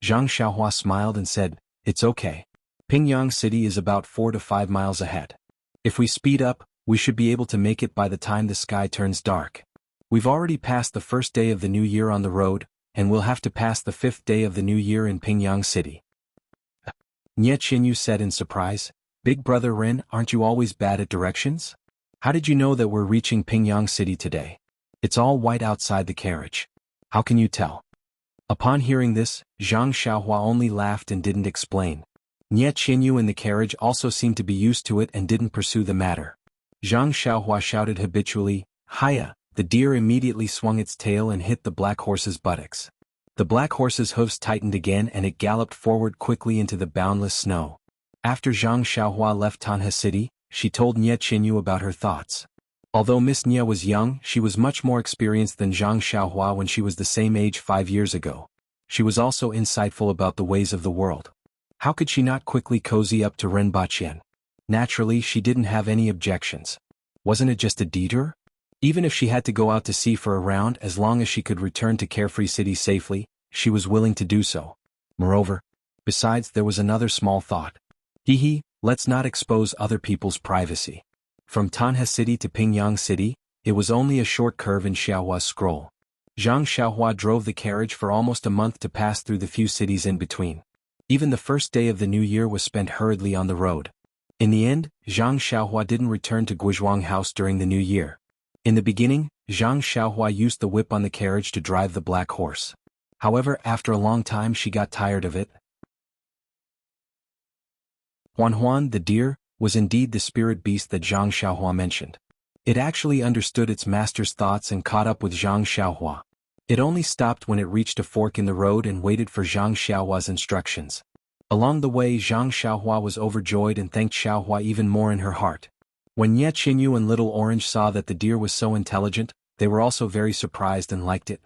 Speaker 1: Zhang Xiaohua smiled and said, "It's okay. Pingyang City is about 4 to 5 miles ahead. If we speed up, we should be able to make it by the time the sky turns dark. We've already passed the first day of the new year on the road, and we'll have to pass the 5th day of the new year in Pingyang City." Nie Qinyu said in surprise, "Big brother Ren, aren't you always bad at directions? How did you know that we're reaching Pingyang City today? It's all white outside the carriage. How can you tell?" Upon hearing this, Zhang Xiaohua only laughed and didn't explain. Nie Qinyu in the carriage also seemed to be used to it and didn't pursue the matter. Zhang Xiaohua shouted habitually, "Hiya!" The deer immediately swung its tail and hit the black horse's buttocks. The black horse's hooves tightened again and it galloped forward quickly into the boundless snow. After Zhang Xiaohua left Tanha City, she told Nie Qinyu about her thoughts. Although Miss Nie was young, she was much more experienced than Zhang Xiaohua when she was the same age 5 years ago. She was also insightful about the ways of the world. How could she not quickly cozy up to Ren Baqian? Naturally, she didn't have any objections. Wasn't it just a detour? Even if she had to go out to sea for a round, as long as she could return to Carefree City safely, she was willing to do so. Moreover, besides, there was another small thought. Hee, let's not expose other people's privacy. From Tanha City to Pingyang City, it was only a short curve in Xiaohua's scroll. Zhang Xiaohua drove the carriage for almost a month to pass through the few cities in between. Even the first day of the new year was spent hurriedly on the road. In the end, Zhang Xiaohua didn't return to Guizhuang House during the new year. In the beginning, Zhang Xiaohua used the whip on the carriage to drive the black horse. However, after a long time she got tired of it. Huanhuan, the deer, was indeed the spirit beast that Zhang Xiaohua mentioned. It actually understood its master's thoughts and caught up with Zhang Xiaohua. It only stopped when it reached a fork in the road and waited for Zhang Xiaohua's instructions. Along the way, Zhang Xiaohua was overjoyed and thanked Xiaohua even more in her heart. When Nie Qinyu and Little Orange saw that the deer was so intelligent, they were also very surprised and liked it.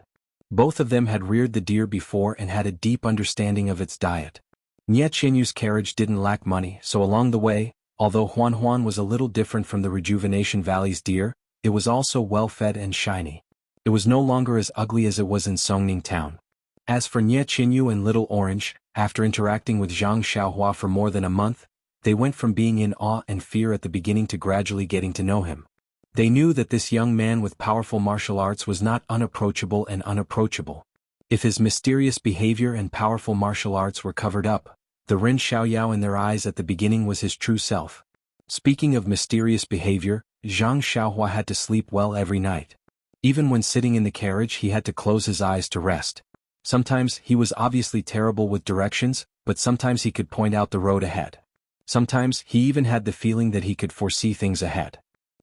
Speaker 1: Both of them had reared the deer before and had a deep understanding of its diet. Nie Qinyu's carriage didn't lack money, so along the way, although Huanhuan was a little different from the Rejuvenation Valley's deer, it was also well-fed and shiny. It was no longer as ugly as it was in Songning Town. As for Nie Qinyu and Little Orange, after interacting with Zhang Xiaohua for more than a month, they went from being in awe and fear at the beginning to gradually getting to know him. They knew that this young man with powerful martial arts was not unapproachable and unapproachable. If his mysterious behavior and powerful martial arts were covered up, the Ren Xiaoyao in their eyes at the beginning was his true self. Speaking of mysterious behavior, Zhang Xiaohua had to sleep well every night. Even when sitting in the carriage he had to close his eyes to rest. Sometimes he was obviously terrible with directions, but sometimes he could point out the road ahead. Sometimes he even had the feeling that he could foresee things ahead.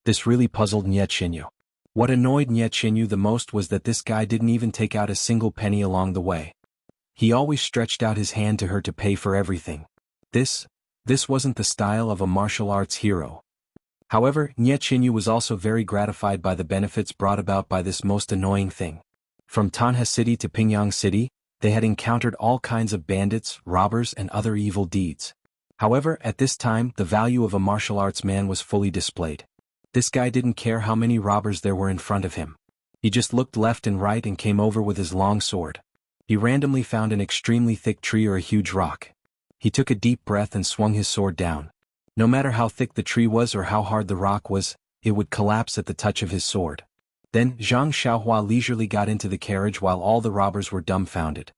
Speaker 1: This really puzzled Nie Qinyu. What annoyed Nie Qinyu the most was that this guy didn't even take out a single penny along the way. He always stretched out his hand to her to pay for everything. This wasn't the style of a martial arts hero. However, Nie Qinyu was also very gratified by the benefits brought about by this most annoying thing. From Tanhe City to Pingyang City, they had encountered all kinds of bandits, robbers and other evil deeds. However, at this time the value of a martial arts man was fully displayed. This guy didn't care how many robbers there were in front of him. He just looked left and right and came over with his long sword. He randomly found an extremely thick tree or a huge rock. He took a deep breath and swung his sword down. No matter how thick the tree was or how hard the rock was, it would collapse at the touch of his sword. Then Zhang Xiaohua leisurely got into the carriage while all the robbers were dumbfounded.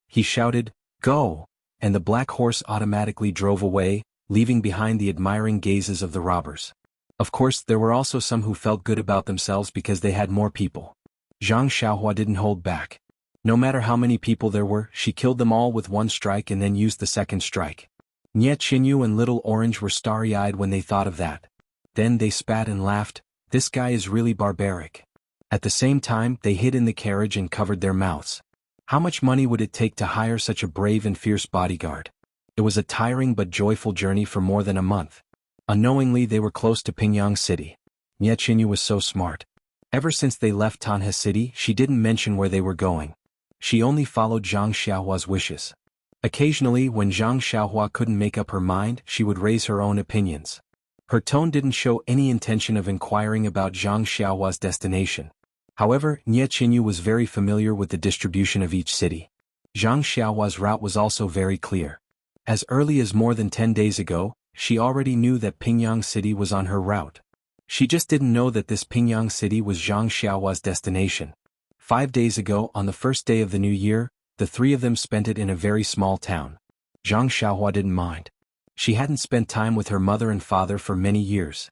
Speaker 1: He shouted, "Go!" and the black horse automatically drove away, leaving behind the admiring gazes of the robbers. Of course, there were also some who felt good about themselves because they had more people. Zhang Xiaohua didn't hold back. No matter how many people there were, she killed them all with one strike and then used the second strike. Nie Qinyu and Little Orange were starry-eyed when they thought of that. Then they spat and laughed. This guy is really barbaric. At the same time, they hid in the carriage and covered their mouths. How much money would it take to hire such a brave and fierce bodyguard? It was a tiring but joyful journey for more than a month. Unknowingly they were close to Pingyang City. Nie Qinyu was so smart. Ever since they left Tanhe City, she didn't mention where they were going. She only followed Zhang Xiaohua's wishes. Occasionally, when Zhang Xiaohua couldn't make up her mind, she would raise her own opinions. Her tone didn't show any intention of inquiring about Zhang Xiaohua's destination. However, Nie Qinyu was very familiar with the distribution of each city. Zhang Xiaohua's route was also very clear. As early as more than 10 days ago, she already knew that Pingyang City was on her route. She just didn't know that this Pingyang City was Zhang Xiaohua's destination. 5 days ago, on the first day of the new year, the three of them spent it in a very small town. Zhang Xiaohua didn't mind. She hadn't spent time with her mother and father for many years.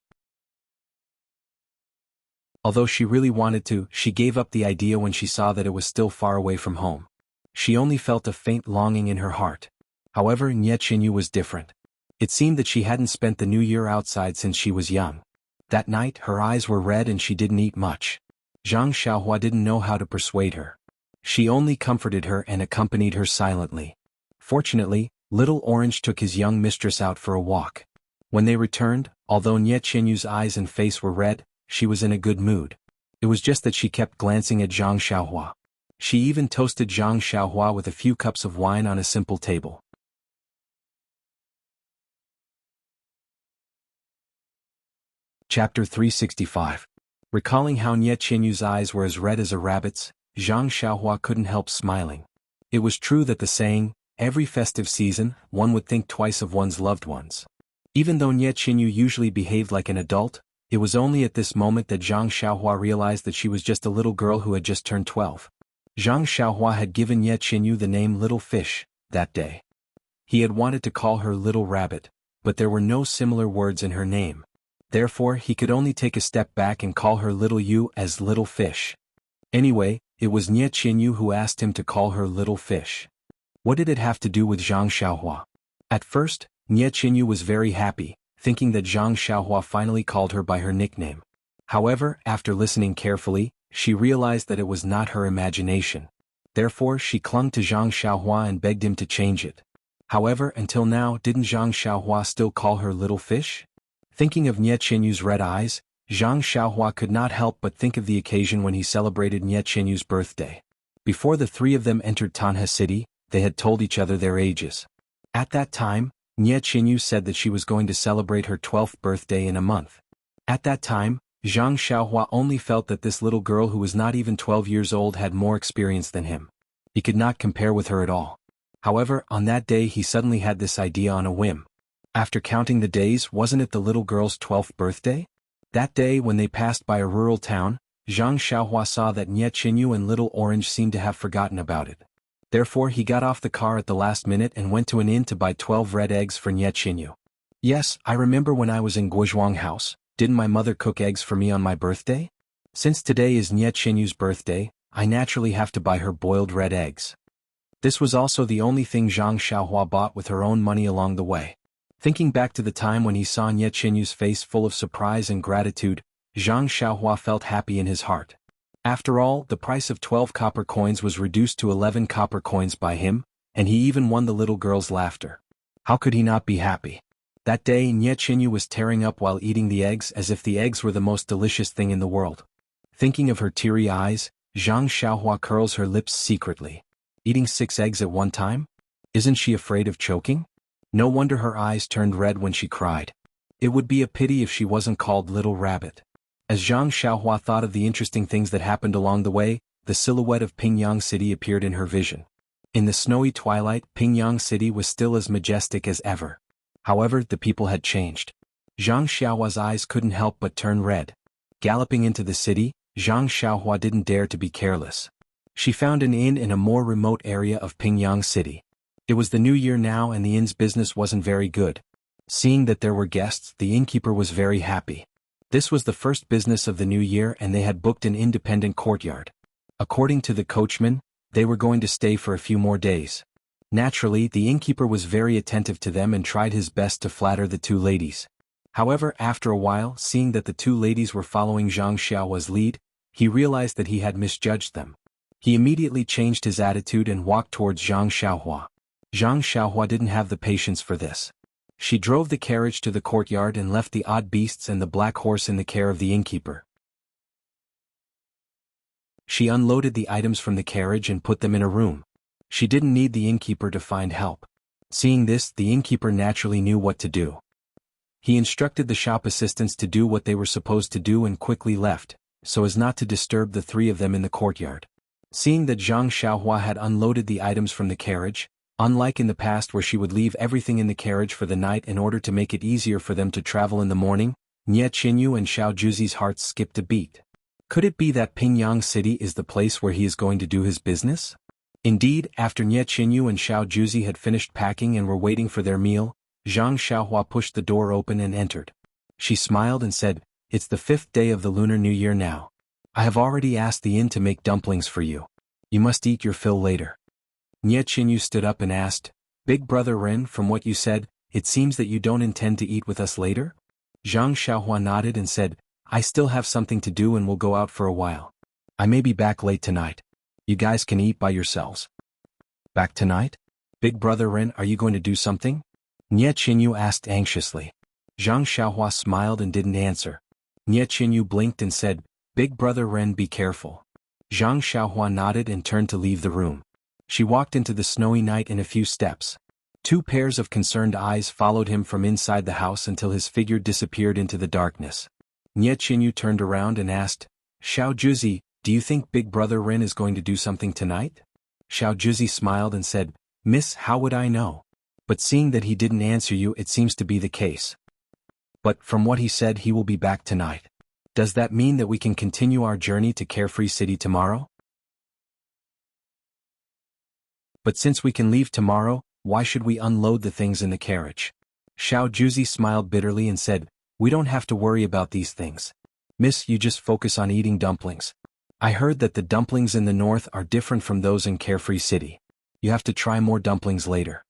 Speaker 1: Although she really wanted to, she gave up the idea when she saw that it was still far away from home. She only felt a faint longing in her heart. However, Nie Qinyu was different. It seemed that she hadn't spent the new year outside since she was young. That night, her eyes were red and she didn't eat much. Zhang Xiaohua didn't know how to persuade her. She only comforted her and accompanied her silently. Fortunately, Little Orange took his young mistress out for a walk. When they returned, although Nie Qinyu's eyes and face were red, she was in a good mood. It was just that she kept glancing at Zhang Xiaohua. She even toasted Zhang Xiaohua with a few cups of wine on a simple table. Chapter 365. Recalling how Nie Qinyu's eyes were as red as a rabbit's, Zhang Xiaohua couldn't help smiling. It was true that the saying, "Every festive season, one would think twice of one's loved ones." Even though Nie Qinyu usually behaved like an adult, it was only at this moment that Zhang Xiaohua realized that she was just a little girl who had just turned 12. Zhang Xiaohua had given Nie Qinyu the name Little Fish that day. He had wanted to call her Little Rabbit, but there were no similar words in her name. Therefore, he could only take a step back and call her Little Yu as Little Fish. Anyway, it was Nie Qinyu who asked him to call her Little Fish. What did it have to do with Zhang Xiaohua? At first, Nie Qinyu was very happy, thinking that Zhang Xiaohua finally called her by her nickname. However, after listening carefully, she realized that it was not her imagination. Therefore, she clung to Zhang Xiaohua and begged him to change it. However, until now, didn't Zhang Xiaohua still call her Little Fish? Thinking of Nie Qinyu's red eyes, Zhang Xiaohua could not help but think of the occasion when he celebrated Nie Qinyu's birthday. Before the three of them entered Tanhe City, they had told each other their ages. At that time, Nie Qinyu said that she was going to celebrate her 12th birthday in a month. At that time, Zhang Xiaohua only felt that this little girl who was not even 12 years old had more experience than him. He could not compare with her at all. However, on that day he suddenly had this idea on a whim. After counting the days, wasn't it the little girl's 12th birthday? That day when they passed by a rural town, Zhang Xiaohua saw that Nie Qinyu and Little Orange seemed to have forgotten about it. Therefore he got off the car at the last minute and went to an inn to buy 12 red eggs for Nie Qinyu. Yes, I remember when I was in Guozhuang house, didn't my mother cook eggs for me on my birthday? Since today is Nye Qinyu's birthday, I naturally have to buy her boiled red eggs. This was also the only thing Zhang Xiaohua bought with her own money along the way. Thinking back to the time when he saw Nye Qinyu's face full of surprise and gratitude, Zhang Xiaohua felt happy in his heart. After all, the price of 12 copper coins was reduced to 11 copper coins by him, and he even won the little girl's laughter. How could he not be happy? That day Nye Qinyu was tearing up while eating the eggs as if the eggs were the most delicious thing in the world. Thinking of her teary eyes, Zhang Xiaohua curls her lips secretly. Eating 6 eggs at one time? Isn't she afraid of choking? No wonder her eyes turned red when she cried. It would be a pity if she wasn't called Little Rabbit. As Zhang Xiaohua thought of the interesting things that happened along the way, the silhouette of Pingyang City appeared in her vision. In the snowy twilight, Pingyang City was still as majestic as ever. However, the people had changed. Zhang Xiaohua's eyes couldn't help but turn red. Galloping into the city, Zhang Xiaohua didn't dare to be careless. She found an inn in a more remote area of Pingyang City. It was the new year now and the inn's business wasn't very good. Seeing that there were guests, the innkeeper was very happy. This was the first business of the new year and they had booked an independent courtyard. According to the coachman, they were going to stay for a few more days. Naturally, the innkeeper was very attentive to them and tried his best to flatter the two ladies. However, after a while, seeing that the two ladies were following Zhang Xiaohua's lead, he realized that he had misjudged them. He immediately changed his attitude and walked towards Zhang Xiaohua. Zhang Xiaohua didn't have the patience for this. She drove the carriage to the courtyard and left the odd beasts and the black horse in the care of the innkeeper. She unloaded the items from the carriage and put them in a room. She didn't need the innkeeper to find help. Seeing this, the innkeeper naturally knew what to do. He instructed the shop assistants to do what they were supposed to do and quickly left, so as not to disturb the three of them in the courtyard. Seeing that Zhang Xiaohua had unloaded the items from the carriage, unlike in the past where she would leave everything in the carriage for the night in order to make it easier for them to travel in the morning, Nye Qinyu and Xiao Juzi's hearts skipped a beat. Could it be that Pingyang City is the place where he is going to do his business? Indeed, after Nye Qinyu and Xiao Juzi had finished packing and were waiting for their meal, Zhang Xiaohua pushed the door open and entered. She smiled and said, "It's the 5th day of the Lunar New Year now. I have already asked the inn to make dumplings for you. You must eat your fill later." Nye Qinyu stood up and asked, "Big brother Ren, from what you said, it seems that you don't intend to eat with us later?" Zhang Xiaohua nodded and said, "I still have something to do and will go out for a while. I may be back late tonight. You guys can eat by yourselves." "Back tonight? Big brother Ren, are you going to do something?" Nye Qinyu asked anxiously. Zhang Xiaohua smiled and didn't answer. Nye Qinyu blinked and said, "Big brother Ren, be careful." Zhang Xiaohua nodded and turned to leave the room. She walked into the snowy night in a few steps. 2 pairs of concerned eyes followed him from inside the house until his figure disappeared into the darkness. Nye Qinyu turned around and asked, "Xiao Juzi, do you think Big Brother Ren is going to do something tonight?" Xiao Juzi smiled and said, "Miss, how would I know? But seeing that he didn't answer you, it seems to be the case. But from what he said, he will be back tonight. Does that mean that we can continue our journey to Carefree City tomorrow? But since we can leave tomorrow, why should we unload the things in the carriage?" Xiao Juzi smiled bitterly and said, "We don't have to worry about these things. Miss, you just focus on eating dumplings. I heard that the dumplings in the north are different from those in Carefree City. You have to try more dumplings later."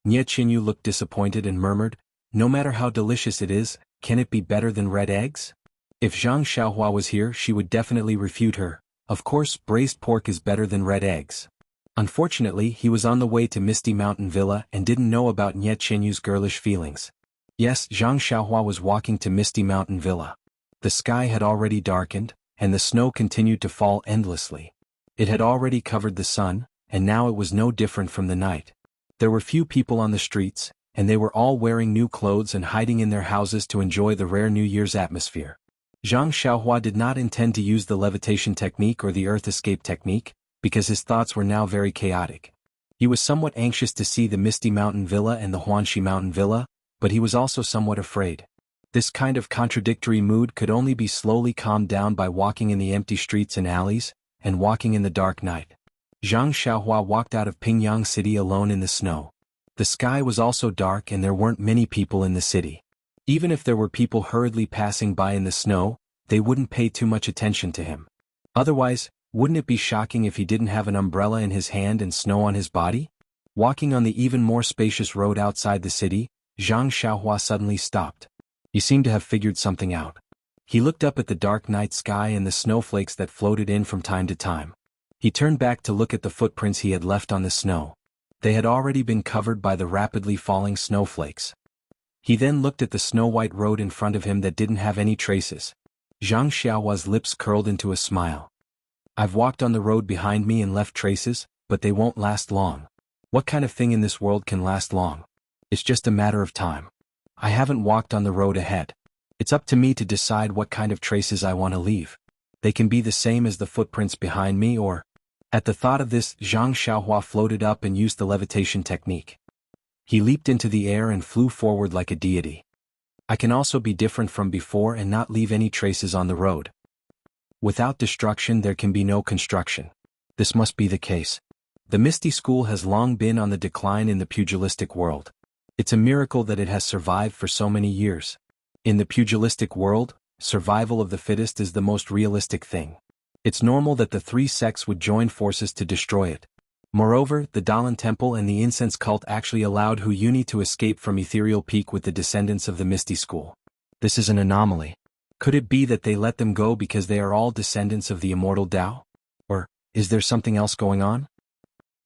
Speaker 1: Nye Qinyu looked disappointed and murmured, "No matter how delicious it is, can it be better than red eggs?" If Zhang Xiaohua was here, she would definitely refute her. Of course, braised pork is better than red eggs. Unfortunately, he was on the way to Misty Mountain Villa and didn't know about Nye Qinyu's girlish feelings. Yes, Zhang Xiaohua was walking to Misty Mountain Villa. The sky had already darkened, and the snow continued to fall endlessly. It had already covered the sun, and now it was no different from the night. There were few people on the streets, and they were all wearing new clothes and hiding in their houses to enjoy the rare New Year's atmosphere. Zhang Xiaohua did not intend to use the levitation technique or the earth escape technique, because his thoughts were now very chaotic. He was somewhat anxious to see the Misty Mountain Villa and the Huanxi Mountain Villa, but he was also somewhat afraid. This kind of contradictory mood could only be slowly calmed down by walking in the empty streets and alleys, and walking in the dark night. Zhang Xiaohua walked out of Pingyang City alone in the snow. The sky was also dark and there weren't many people in the city. Even if there were people hurriedly passing by in the snow, they wouldn't pay too much attention to him. Otherwise, wouldn't it be shocking if he didn't have an umbrella in his hand and snow on his body? Walking on the even more spacious road outside the city, Zhang Xiaohua suddenly stopped. He seemed to have figured something out. He looked up at the dark night sky and the snowflakes that floated in from time to time. He turned back to look at the footprints he had left on the snow. They had already been covered by the rapidly falling snowflakes. He then looked at the snow-white road in front of him that didn't have any traces. Zhang Xiaohua's lips curled into a smile. I've walked on the road behind me and left traces, but they won't last long. What kind of thing in this world can last long? It's just a matter of time. I haven't walked on the road ahead. It's up to me to decide what kind of traces I want to leave. They can be the same as the footprints behind me or... At the thought of this, Zhang Xiaohua floated up and used the levitation technique. He leaped into the air and flew forward like a deity. I can also be different from before and not leave any traces on the road. Without destruction there can be no construction. This must be the case. The Misty School has long been on the decline in the pugilistic world. It's a miracle that it has survived for so many years. In the pugilistic world, survival of the fittest is the most realistic thing. It's normal that the three sects would join forces to destroy it. Moreover, the Dalan Temple and the incense cult actually allowed Hu Yuni to escape from Ethereal Peak with the descendants of the Misty School. This is an anomaly. Could it be that they let them go because they are all descendants of the immortal Tao? Or, is there something else going on?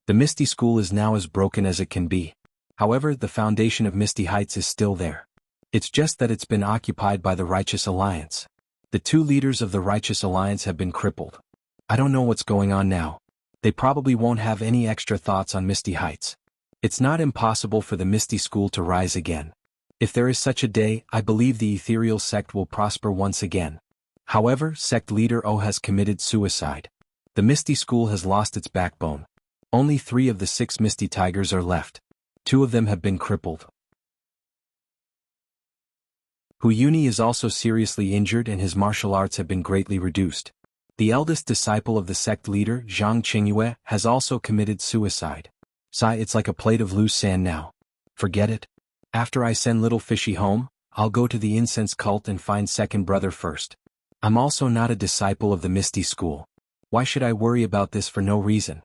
Speaker 1: The Misty School is now as broken as it can be. However, the foundation of Misty Heights is still there. It's just that it's been occupied by the Righteous Alliance. The two leaders of the Righteous Alliance have been crippled. I don't know what's going on now. They probably won't have any extra thoughts on Misty Heights. It's not impossible for the Misty School to rise again. If there is such a day, I believe the Ethereal Sect will prosper once again. However, Sect Leader O has committed suicide. The Misty School has lost its backbone. Only 3 of the 6 Misty Tigers are left. 2 of them have been crippled. Hu Yuni is also seriously injured and his martial arts have been greatly reduced. The eldest disciple of the sect leader, Zhang Qingyue, has also committed suicide. Sai, it's like a plate of loose sand now. Forget it. After I send little fishy home, I'll go to the incense cult and find second brother first. I'm also not a disciple of the Misty School. Why should I worry about this for no reason?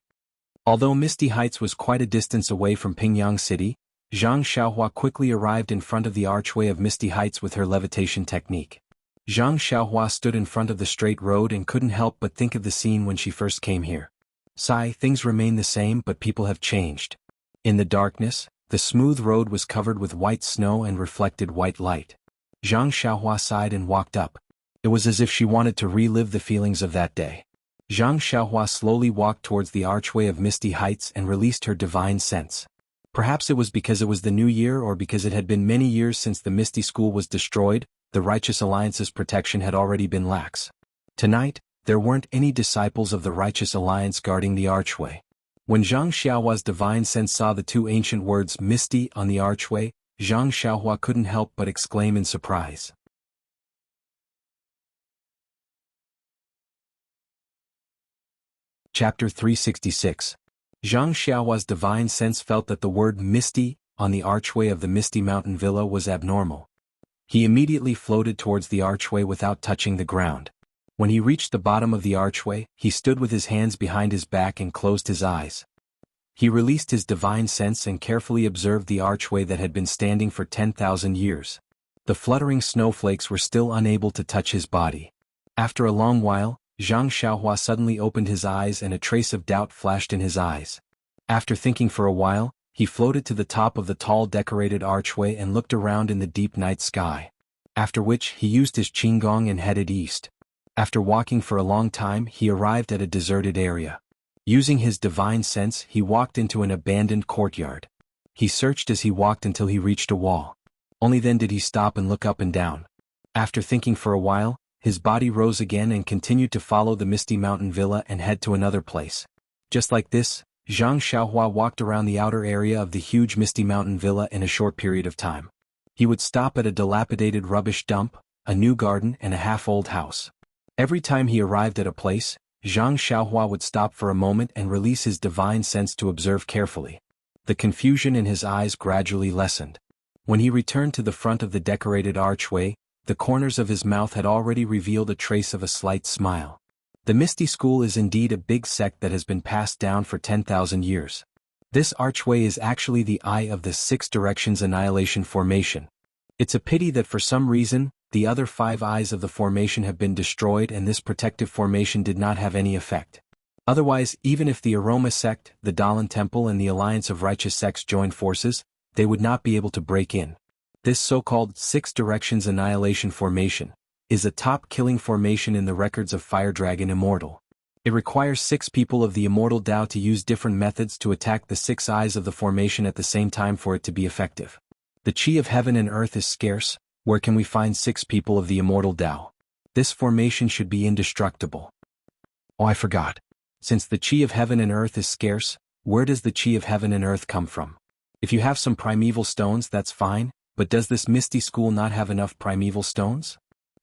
Speaker 1: Although Misty Heights was quite a distance away from Pingyang City, Zhang Xiaohua quickly arrived in front of the archway of Misty Heights with her levitation technique. Zhang Xiaohua stood in front of the straight road and couldn't help but think of the scene when she first came here. Sigh, things remain the same but people have changed. In the darkness, the smooth road was covered with white snow and reflected white light. Zhang Xiaohua sighed and walked up. It was as if she wanted to relive the feelings of that day. Zhang Xiaohua slowly walked towards the archway of Misty Heights and released her divine sense. Perhaps it was because it was the new year or because it had been many years since the Misty School was destroyed, the Righteous Alliance's protection had already been lax. Tonight, there weren't any disciples of the Righteous Alliance guarding the archway. When Zhang Xiaohua's divine sense saw the 2 ancient words Misty on the archway, Zhang Xiaohua couldn't help but exclaim in surprise. Chapter 366. Zhang Xiaohua's divine sense felt that the word Misty on the archway of the Misty Mountain Villa was abnormal. He immediately floated towards the archway without touching the ground. When he reached the bottom of the archway, he stood with his hands behind his back and closed his eyes. He released his divine sense and carefully observed the archway that had been standing for 10,000 years. The fluttering snowflakes were still unable to touch his body. After a long while, Zhang Xiaohua suddenly opened his eyes and a trace of doubt flashed in his eyes. After thinking for a while, he floated to the top of the tall decorated archway and looked around in the deep night sky. After which, he used his qinggong and headed east. After walking for a long time, he arrived at a deserted area. Using his divine sense, he walked into an abandoned courtyard. He searched as he walked until he reached a wall. Only then did he stop and look up and down. After thinking for a while, his body rose again and continued to follow the Misty Mountain Villa and head to another place. Just like this, Zhang Xiaohua walked around the outer area of the huge Misty Mountain Villa in a short period of time. He would stop at a dilapidated rubbish dump, a new garden and a half-old house. Every time he arrived at a place, Zhang Xiaohua would stop for a moment and release his divine sense to observe carefully. The confusion in his eyes gradually lessened. When he returned to the front of the decorated archway, the corners of his mouth had already revealed a trace of a slight smile. The Misty School is indeed a big sect that has been passed down for 10,000 years. This archway is actually the eye of the Six Directions Annihilation Formation. It's a pity that for some reason, the other 5 eyes of the formation have been destroyed and this protective formation did not have any effect. Otherwise, even if the Aroma sect, the Dalan Temple and the Alliance of Righteous Sects joined forces, they would not be able to break in. This so-called Six Directions Annihilation Formation is a top-killing formation in the records of Fire Dragon Immortal. It requires 6 people of the Immortal Tao to use different methods to attack the 6 eyes of the formation at the same time for it to be effective. The Chi of Heaven and Earth is scarce. Where can we find 6 people of the Immortal Tao? This formation should be indestructible. Oh, I forgot. Since the Chi of Heaven and Earth is scarce, where does the Chi of Heaven and Earth come from? If you have some primeval stones, that's fine, but does this Misty School not have enough primeval stones?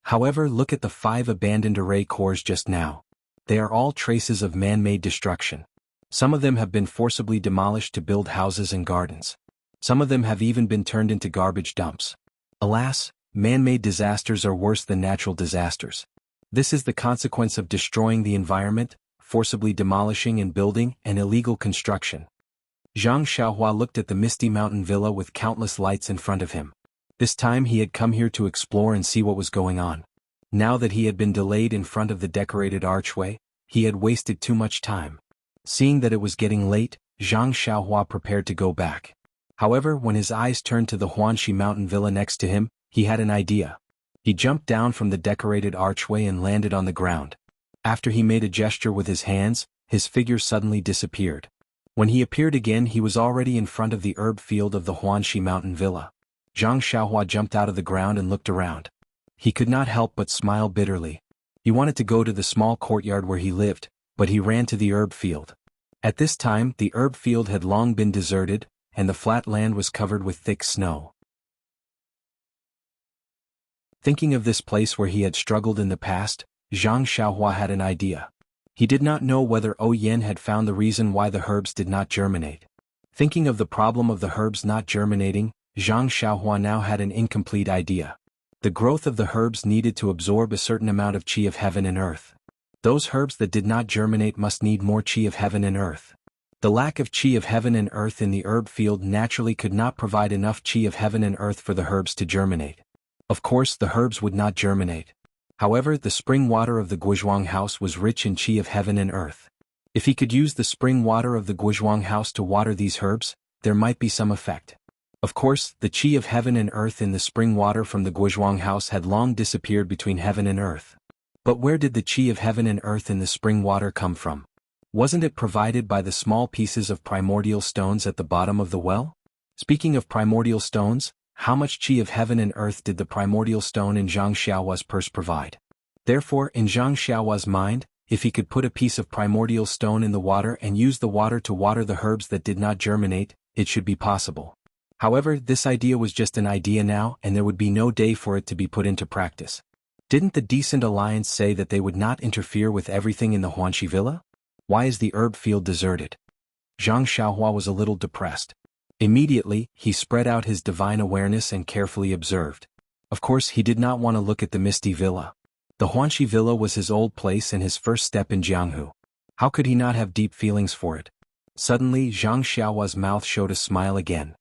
Speaker 1: However, look at the 5 abandoned array cores just now. They are all traces of man-made destruction. Some of them have been forcibly demolished to build houses and gardens. Some of them have even been turned into garbage dumps. Alas, man-made disasters are worse than natural disasters. This is the consequence of destroying the environment, forcibly demolishing and building, and illegal construction. Zhang Xiaohua looked at the misty mountain villa with countless lights in front of him. This time he had come here to explore and see what was going on. Now that he had been delayed in front of the decorated archway, he had wasted too much time. Seeing that it was getting late, Zhang Xiaohua prepared to go back. However, when his eyes turned to the Huanxi mountain villa next to him, he had an idea. He jumped down from the decorated archway and landed on the ground. After he made a gesture with his hands, his figure suddenly disappeared. When he appeared again, he was already in front of the herb field of the Huanxi mountain villa. Zhang Xiaohua jumped out of the ground and looked around. He could not help but smile bitterly. He wanted to go to the small courtyard where he lived, but he ran to the herb field. At this time, the herb field had long been deserted, and the flat land was covered with thick snow. Thinking of this place where he had struggled in the past, Zhang Xiaohua had an idea. He did not know whether O Yen had found the reason why the herbs did not germinate. Thinking of the problem of the herbs not germinating, Zhang Xiaohua now had an incomplete idea. The growth of the herbs needed to absorb a certain amount of Qi of Heaven and Earth. Those herbs that did not germinate must need more Qi of Heaven and Earth. The lack of Qi of Heaven and Earth in the herb field naturally could not provide enough Qi of Heaven and Earth for the herbs to germinate. Of course, the herbs would not germinate. However, the spring water of the Guizhuang house was rich in Qi of Heaven and Earth. If he could use the spring water of the Guizhuang house to water these herbs, there might be some effect. Of course, the Qi of Heaven and Earth in the spring water from the Guizhuang house had long disappeared between heaven and earth. But where did the Qi of Heaven and Earth in the spring water come from? Wasn't it provided by the small pieces of primordial stones at the bottom of the well? Speaking of primordial stones, how much Qi of Heaven and Earth did the primordial stone in Zhang Xiaohua's purse provide? Therefore, in Zhang Xiaohua's mind, if he could put a piece of primordial stone in the water and use the water to water the herbs that did not germinate, it should be possible. However, this idea was just an idea now, and there would be no day for it to be put into practice. Didn't the Decent Alliance say that they would not interfere with everything in the Huanxi villa? Why is the herb field deserted? Zhang Xiaohua was a little depressed. Immediately, he spread out his divine awareness and carefully observed. Of course, he did not want to look at the Misty Villa. The Huanxi Villa was his old place and his first step in Jianghu. How could he not have deep feelings for it? Suddenly, Zhang Xiaohua's mouth showed a smile again.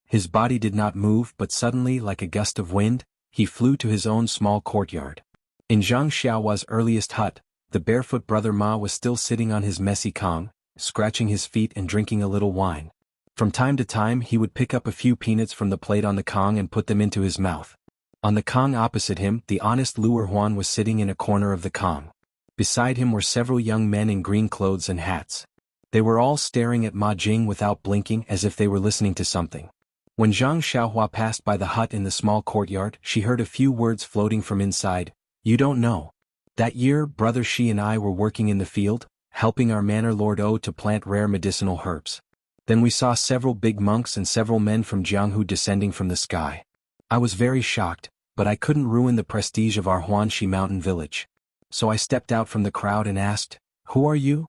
Speaker 1: His body did not move, but suddenly, like a gust of wind, he flew to his own small courtyard. In Zhang Xiaohua's earliest hut, the barefoot brother Ma was still sitting on his messy kong, scratching his feet and drinking a little wine. From time to time he would pick up a few peanuts from the plate on the kong and put them into his mouth. On the kong opposite him, the honest Luer Huan was sitting in a corner of the kong. Beside him were several young men in green clothes and hats. They were all staring at Ma Jing without blinking as if they were listening to something. When Zhang Xiaohua passed by the hut in the small courtyard, she heard a few words floating from inside. "You don't know. That year, Brother Shi and I were working in the field, helping our manor Lord O to plant rare medicinal herbs. Then we saw several big monks and several men from Jianghu descending from the sky. I was very shocked, but I couldn't ruin the prestige of our Huanxi mountain village. So I stepped out from the crowd and asked, 'Who are you?'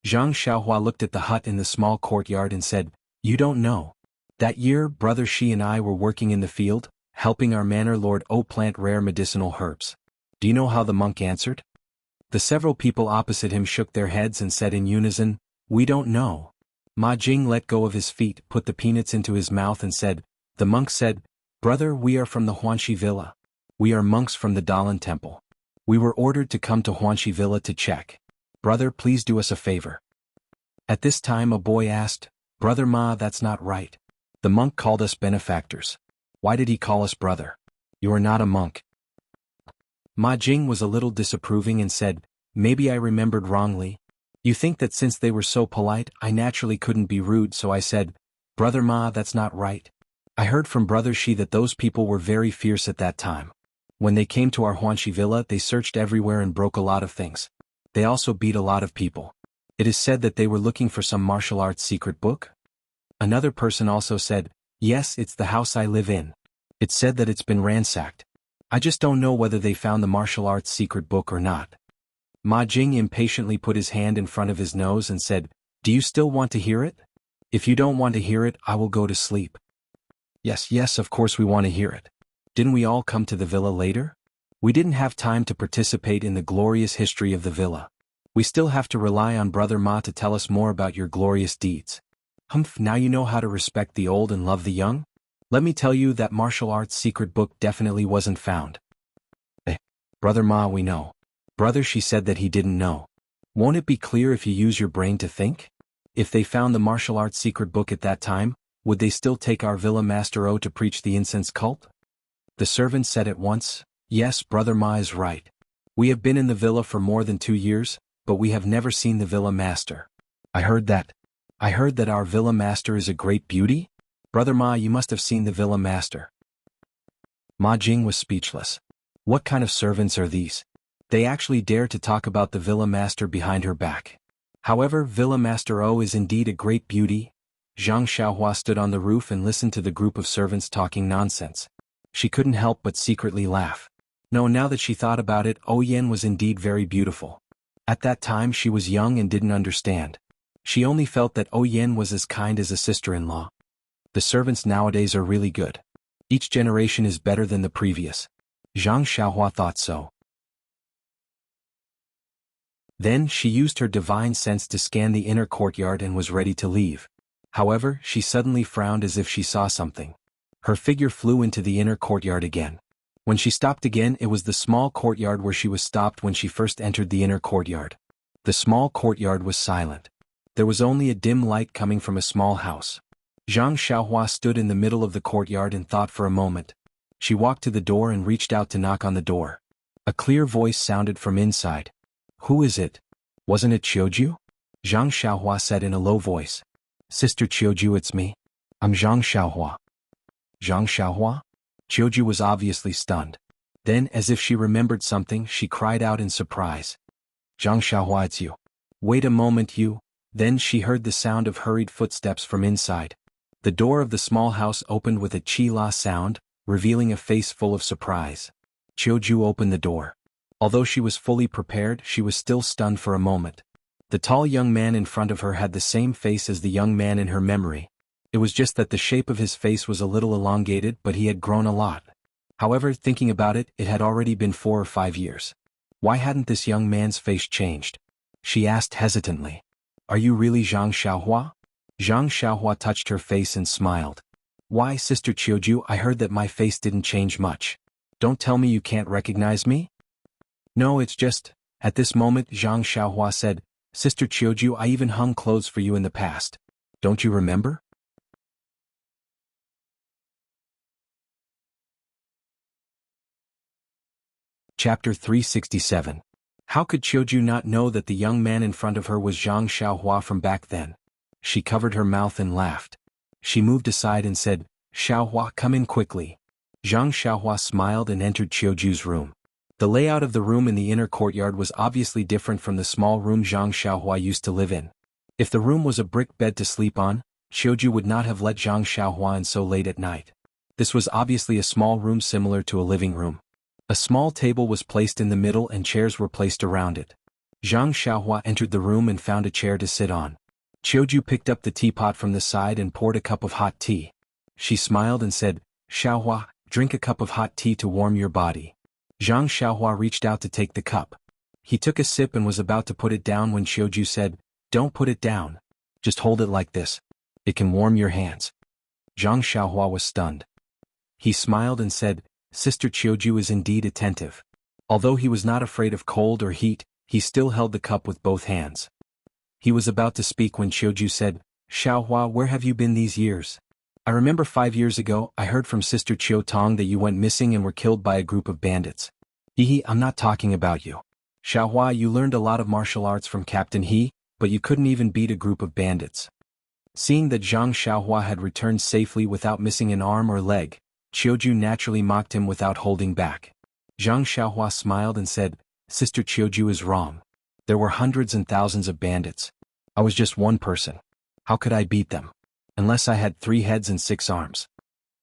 Speaker 1: Zhang Xiaohua looked at the hut in the small courtyard and said, "You don't know. That year, Brother Shi and I were working in the field, helping our manor lord plant rare medicinal herbs. Do you know how the monk answered?" The several people opposite him shook their heads and said in unison, "We don't know." Ma Jing let go of his feet, put the peanuts into his mouth and said, "The monk said, 'Brother, we are from the Huanxi Villa. We are monks from the Dalan Temple. We were ordered to come to Huanxi Villa to check. Brother, please do us a favor.'" At this time a boy asked, "Brother Ma, that's not right. The monk called us benefactors. Why did he call us brother? You are not a monk." Ma Jing was a little disapproving and said, "Maybe I remembered wrongly. You think that since they were so polite, I naturally couldn't be rude, so I said, 'Brother Ma, that's not right. I heard from Brother Shi that those people were very fierce at that time. When they came to our Huanxi Villa, they searched everywhere and broke a lot of things. They also beat a lot of people. It is said that they were looking for some martial arts secret book?" Another person also said, "Yes, it's the house I live in. It's said that it's been ransacked. I just don't know whether they found the martial arts secret book or not." Ma Jing impatiently put his hand in front of his nose and said, "Do you still want to hear it? If you don't want to hear it, I will go to sleep." Yes, of course we want to hear it. Didn't we all come to the villa later? We didn't have time to participate in the glorious history of the villa. We still have to rely on Brother Ma to tell us more about your glorious deeds. Humph, now you know how to respect the old and love the young? Let me tell you that martial arts secret book definitely wasn't found. Brother Ma, we know. Brother She said that he didn't know. Won't it be clear if you use your brain to think? If they found the martial arts secret book at that time, would they still take our villa master to preach the incense cult? The servant said at once, "Yes, Brother Ma is right. We have been in the villa for more than 2 years, but we have never seen the villa master." I heard that our villa master is a great beauty? Brother Ma, you must have seen the villa master. Ma Jing was speechless. What kind of servants are these? They actually dare to talk about the villa master behind her back. However, Villa Master O is indeed a great beauty. Zhang Xiaohua stood on the roof and listened to the group of servants talking nonsense. She couldn't help but secretly laugh. No, now that she thought about it, O Yen was indeed very beautiful. At that time she was young and didn't understand. She only felt that O Yen was as kind as a sister-in-law. The servants nowadays are really good. Each generation is better than the previous. Zhang Xiaohua thought so. Then she used her divine sense to scan the inner courtyard and was ready to leave. However, she suddenly frowned as if she saw something. Her figure flew into the inner courtyard again. When she stopped again, it was the small courtyard where she was stopped when she first entered the inner courtyard. The small courtyard was silent. There was only a dim light coming from a small house. Zhang Xiaohua stood in the middle of the courtyard and thought for a moment. She walked to the door and reached out to knock on the door. A clear voice sounded from inside. "Who is it? Wasn't it Qiuju?" Zhang Xiaohua said in a low voice. "Sister Qiuju, it's me. I'm Zhang Xiaohua." Zhang Xiaohua? Qiuju was obviously stunned. Then, as if she remembered something, she cried out in surprise. "Zhang Xiaohua, it's you. Wait a moment, you." Then she heard the sound of hurried footsteps from inside. The door of the small house opened with a chi-la sound, revealing a face full of surprise. Qiuju opened the door. Although she was fully prepared, she was still stunned for a moment. The tall young man in front of her had the same face as the young man in her memory. It was just that the shape of his face was a little elongated, but he had grown a lot. However, thinking about it, it had already been 4 or 5 years. Why hadn't this young man's face changed? She asked hesitantly. "Are you really Zhang Xiaohua?" Zhang Xiaohua touched her face and smiled. "Why, Sister Qiuju, I heard that my face didn't change much. Don't tell me you can't recognize me?" "No, it's just..." At this moment Zhang Xiaohua said, "Sister Qiuju, I even hung clothes for you in the past. Don't you remember?" Chapter 367. How could Qiuju not know that the young man in front of her was Zhang Xiaohua from back then? She covered her mouth and laughed. She moved aside and said, "Xiaohua, come in quickly." Zhang Xiaohua smiled and entered Qiuju's room. The layout of the room in the inner courtyard was obviously different from the small room Zhang Xiaohua used to live in. If the room was a brick bed to sleep on, Qiuju would not have let Zhang Xiaohua in so late at night. This was obviously a small room similar to a living room. A small table was placed in the middle and chairs were placed around it. Zhang Xiaohua entered the room and found a chair to sit on. Qiuju picked up the teapot from the side and poured a cup of hot tea. She smiled and said, "Xiaohua, drink a cup of hot tea to warm your body." Zhang Xiaohua reached out to take the cup. He took a sip and was about to put it down when Qiuju said, "Don't put it down. Just hold it like this. It can warm your hands." Zhang Xiaohua was stunned. He smiled and said, "Sister Qiuju is indeed attentive." Although he was not afraid of cold or heat, he still held the cup with both hands. He was about to speak when Qiuju said, "Xiaohua, where have you been these years? I remember 5 years ago I heard from Sister Qiu Tong that you went missing and were killed by a group of bandits." "He, I'm not talking about you. Xiaohua, you learned a lot of martial arts from Captain He, but you couldn't even beat a group of bandits." Seeing that Zhang Xiaohua had returned safely without missing an arm or leg, Qiuju naturally mocked him without holding back. Zhang Xiaohua smiled and said, "Sister Qiuju is wrong. There were hundreds and thousands of bandits. I was just one person. How could I beat them? Unless I had 3 heads and 6 arms."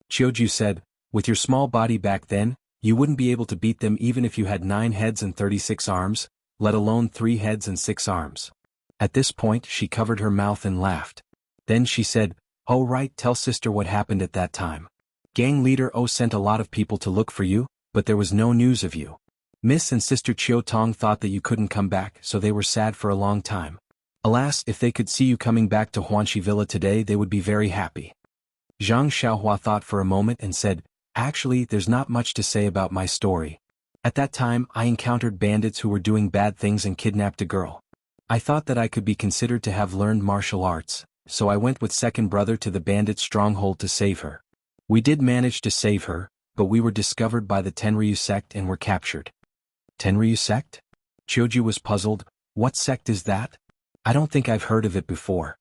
Speaker 1: Qiuju said, "With your small body back then, you wouldn't be able to beat them even if you had 9 heads and 36 arms, let alone 3 heads and 6 arms." At this point she covered her mouth and laughed. Then she said, "Oh right, tell sister what happened at that time. Gang leader O sent a lot of people to look for you, but there was no news of you. Miss and Sister Qiu Tong thought that you couldn't come back, so they were sad for a long time. Alas, if they could see you coming back to Huanxi Villa today they would be very happy." Zhang Xiaohua thought for a moment and said, "Actually, there's not much to say about my story. At that time I encountered bandits who were doing bad things and kidnapped a girl. I thought that I could be considered to have learned martial arts, so I went with second brother to the bandit stronghold to save her. We did manage to save her, but we were discovered by the Tenryu sect and were captured." "Tenryu sect?" Qiuju was puzzled. "What sect is that? I don't think I've heard of it before."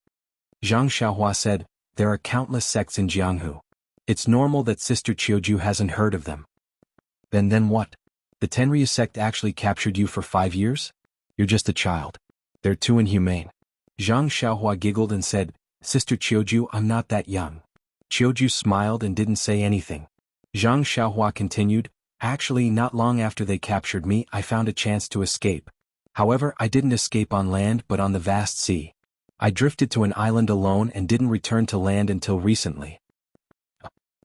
Speaker 1: Zhang Xiaohua said, "There are countless sects in Jianghu. It's normal that Sister Qiuju hasn't heard of them." Then what? The Tenryu sect actually captured you for 5 years? You're just a child. They're too inhumane." Zhang Xiaohua giggled and said, "Sister Qiuju, I'm not that young." Qiuju smiled and didn't say anything. Zhang Xiaohua continued, "Actually, not long after they captured me I found a chance to escape. However, I didn't escape on land but on the vast sea. I drifted to an island alone and didn't return to land until recently."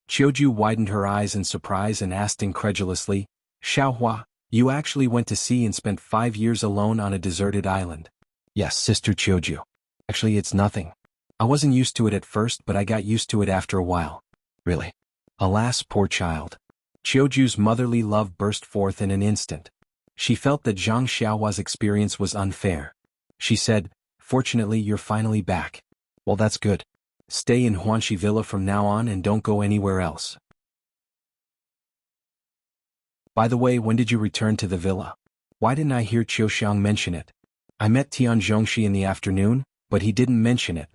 Speaker 1: Qiuju widened her eyes in surprise and asked incredulously, "Xiaohua, you actually went to sea and spent 5 years alone on a deserted island?" "Yes, Sister Qiuju. Actually, it's nothing. I wasn't used to it at first but I got used to it after a while." "Really?" Alas, poor child. Qiuju's motherly love burst forth in an instant. She felt that Zhang Xiaohua's experience was unfair. She said, "Fortunately you're finally back. Well, that's good. Stay in Huanxi Villa from now on and don't go anywhere else. By the way, when did you return to the villa? Why didn't I hear Qiuxiang mention it? I met Tian Zhongxi in the afternoon, but he didn't mention it.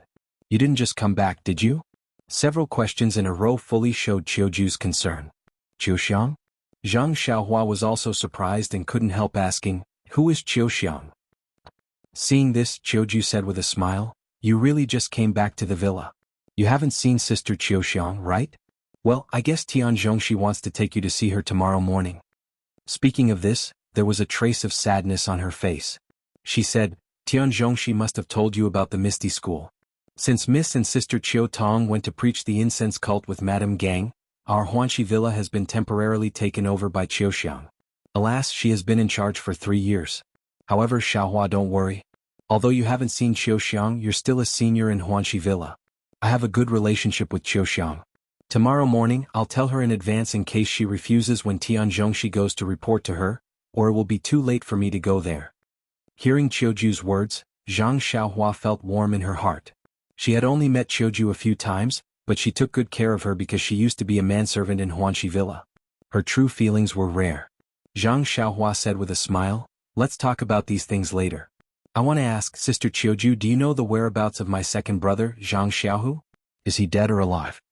Speaker 1: You didn't just come back, did you?" Several questions in a row fully showed Qiuju's concern. "Qiuxiang?" Zhang Xiaohua was also surprised and couldn't help asking, "Who is Qiuxiang?" Seeing this, Qiuju said with a smile, "You really just came back to the villa. You haven't seen Sister Qiuxiang, right? Well, I guess Tian Zhongxi wants to take you to see her tomorrow morning." Speaking of this, there was a trace of sadness on her face. She said, "Tian Zhongxi must have told you about the Misty School. Since Miss and Sister Qiu Tong went to preach the incense cult with Madame Gang, our Huanxi Villa has been temporarily taken over by Qiuxiang. Alas, she has been in charge for 3 years. However, Xiaohua, don't worry. Although you haven't seen Qiuxiang, you're still a senior in Huanxi Villa. I have a good relationship with Qiuxiang. Tomorrow morning, I'll tell her in advance in case she refuses when Tian Zhongxi goes to report to her, or it will be too late for me to go there." Hearing Qiuju's words, Zhang Xiaohua felt warm in her heart. She had only met Qiuju a few times, but she took good care of her because she used to be a manservant in Huanxi Villa. Her true feelings were rare. Zhang Xiaohua said with a smile, "Let's talk about these things later. I want to ask, Sister Qiuju, do you know the whereabouts of my second brother, Zhang Xiaohu? Is he dead or alive?"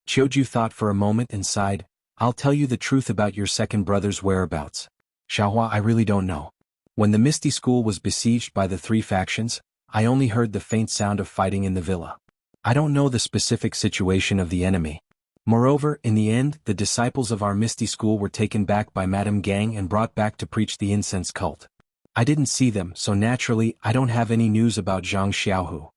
Speaker 1: Qiuju thought for a moment and sighed, "I'll tell you the truth about your second brother's whereabouts. Xiaohua, I really don't know. When the Misty School was besieged by the 3 factions, I only heard the faint sound of fighting in the villa. I don't know the specific situation of the enemy. Moreover, in the end, the disciples of our Misty School were taken back by Madame Gang and brought back to preach the incense cult. I didn't see them, so naturally I don't have any news about Zhang Xiaohu.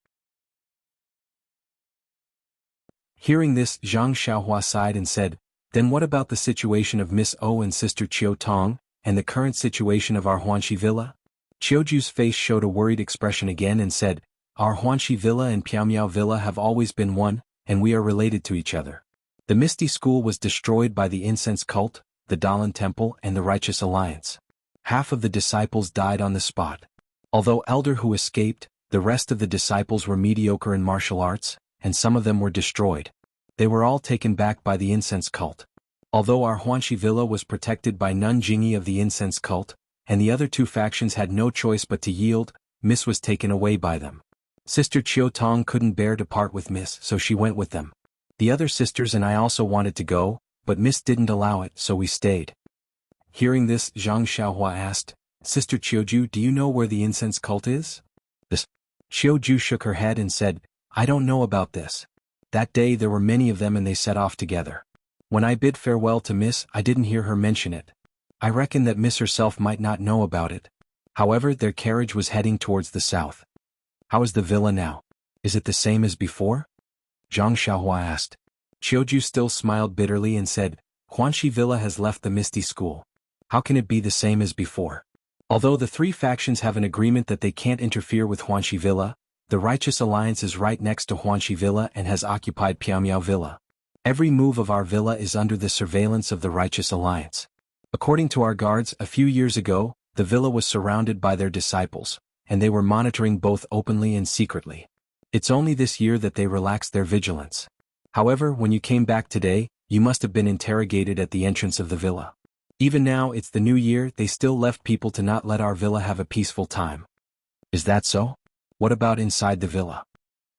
Speaker 1: Hearing this, Zhang Xiaohua sighed and said, then what about the situation of Miss O and Sister Qiu Tong, and the current situation of our Huanxi Villa? Qiuju's face showed a worried expression again and said, our Huanxi Villa and Piaomiao Villa have always been one, and we are related to each other. The Misty School was destroyed by the Incense Cult, the Dalan Temple and the Righteous Alliance. Half of the disciples died on the spot. Although Elder who escaped, the rest of the disciples were mediocre in martial arts, and some of them were destroyed. They were all taken back by the Incense Cult. Although our Huanxi Villa was protected by Nun Jingyi of the Incense Cult, and the other two factions had no choice but to yield, Miss was taken away by them. Sister Qiu Tong couldn't bear to part with Miss, so she went with them. The other sisters and I also wanted to go, but Miss didn't allow it, so we stayed. Hearing this, Zhang Xiaohua asked, Sister Qiuju, do you know where the Incense Cult is? This. Qiuju shook her head and said, I don't know about this. That day there were many of them and they set off together. When I bid farewell to Miss, I didn't hear her mention it. I reckon that Miss herself might not know about it. However, their carriage was heading towards the south. How is the villa now? Is it the same as before? Zhang Xiaohua asked. Qiuju still smiled bitterly and said, Huanxi Villa has left the Misty School. How can it be the same as before? Although the three factions have an agreement that they can't interfere with Huanxi Villa, the Righteous Alliance is right next to Huanxi Villa and has occupied Piaomiao Villa. Every move of our villa is under the surveillance of the Righteous Alliance. According to our guards, a few years ago, the villa was surrounded by their disciples, and they were monitoring both openly and secretly. It's only this year that they relaxed their vigilance. However, when you came back today, you must have been interrogated at the entrance of the villa. Even now it's the new year, they still left people to not let our villa have a peaceful time. Is that so? What about inside the villa?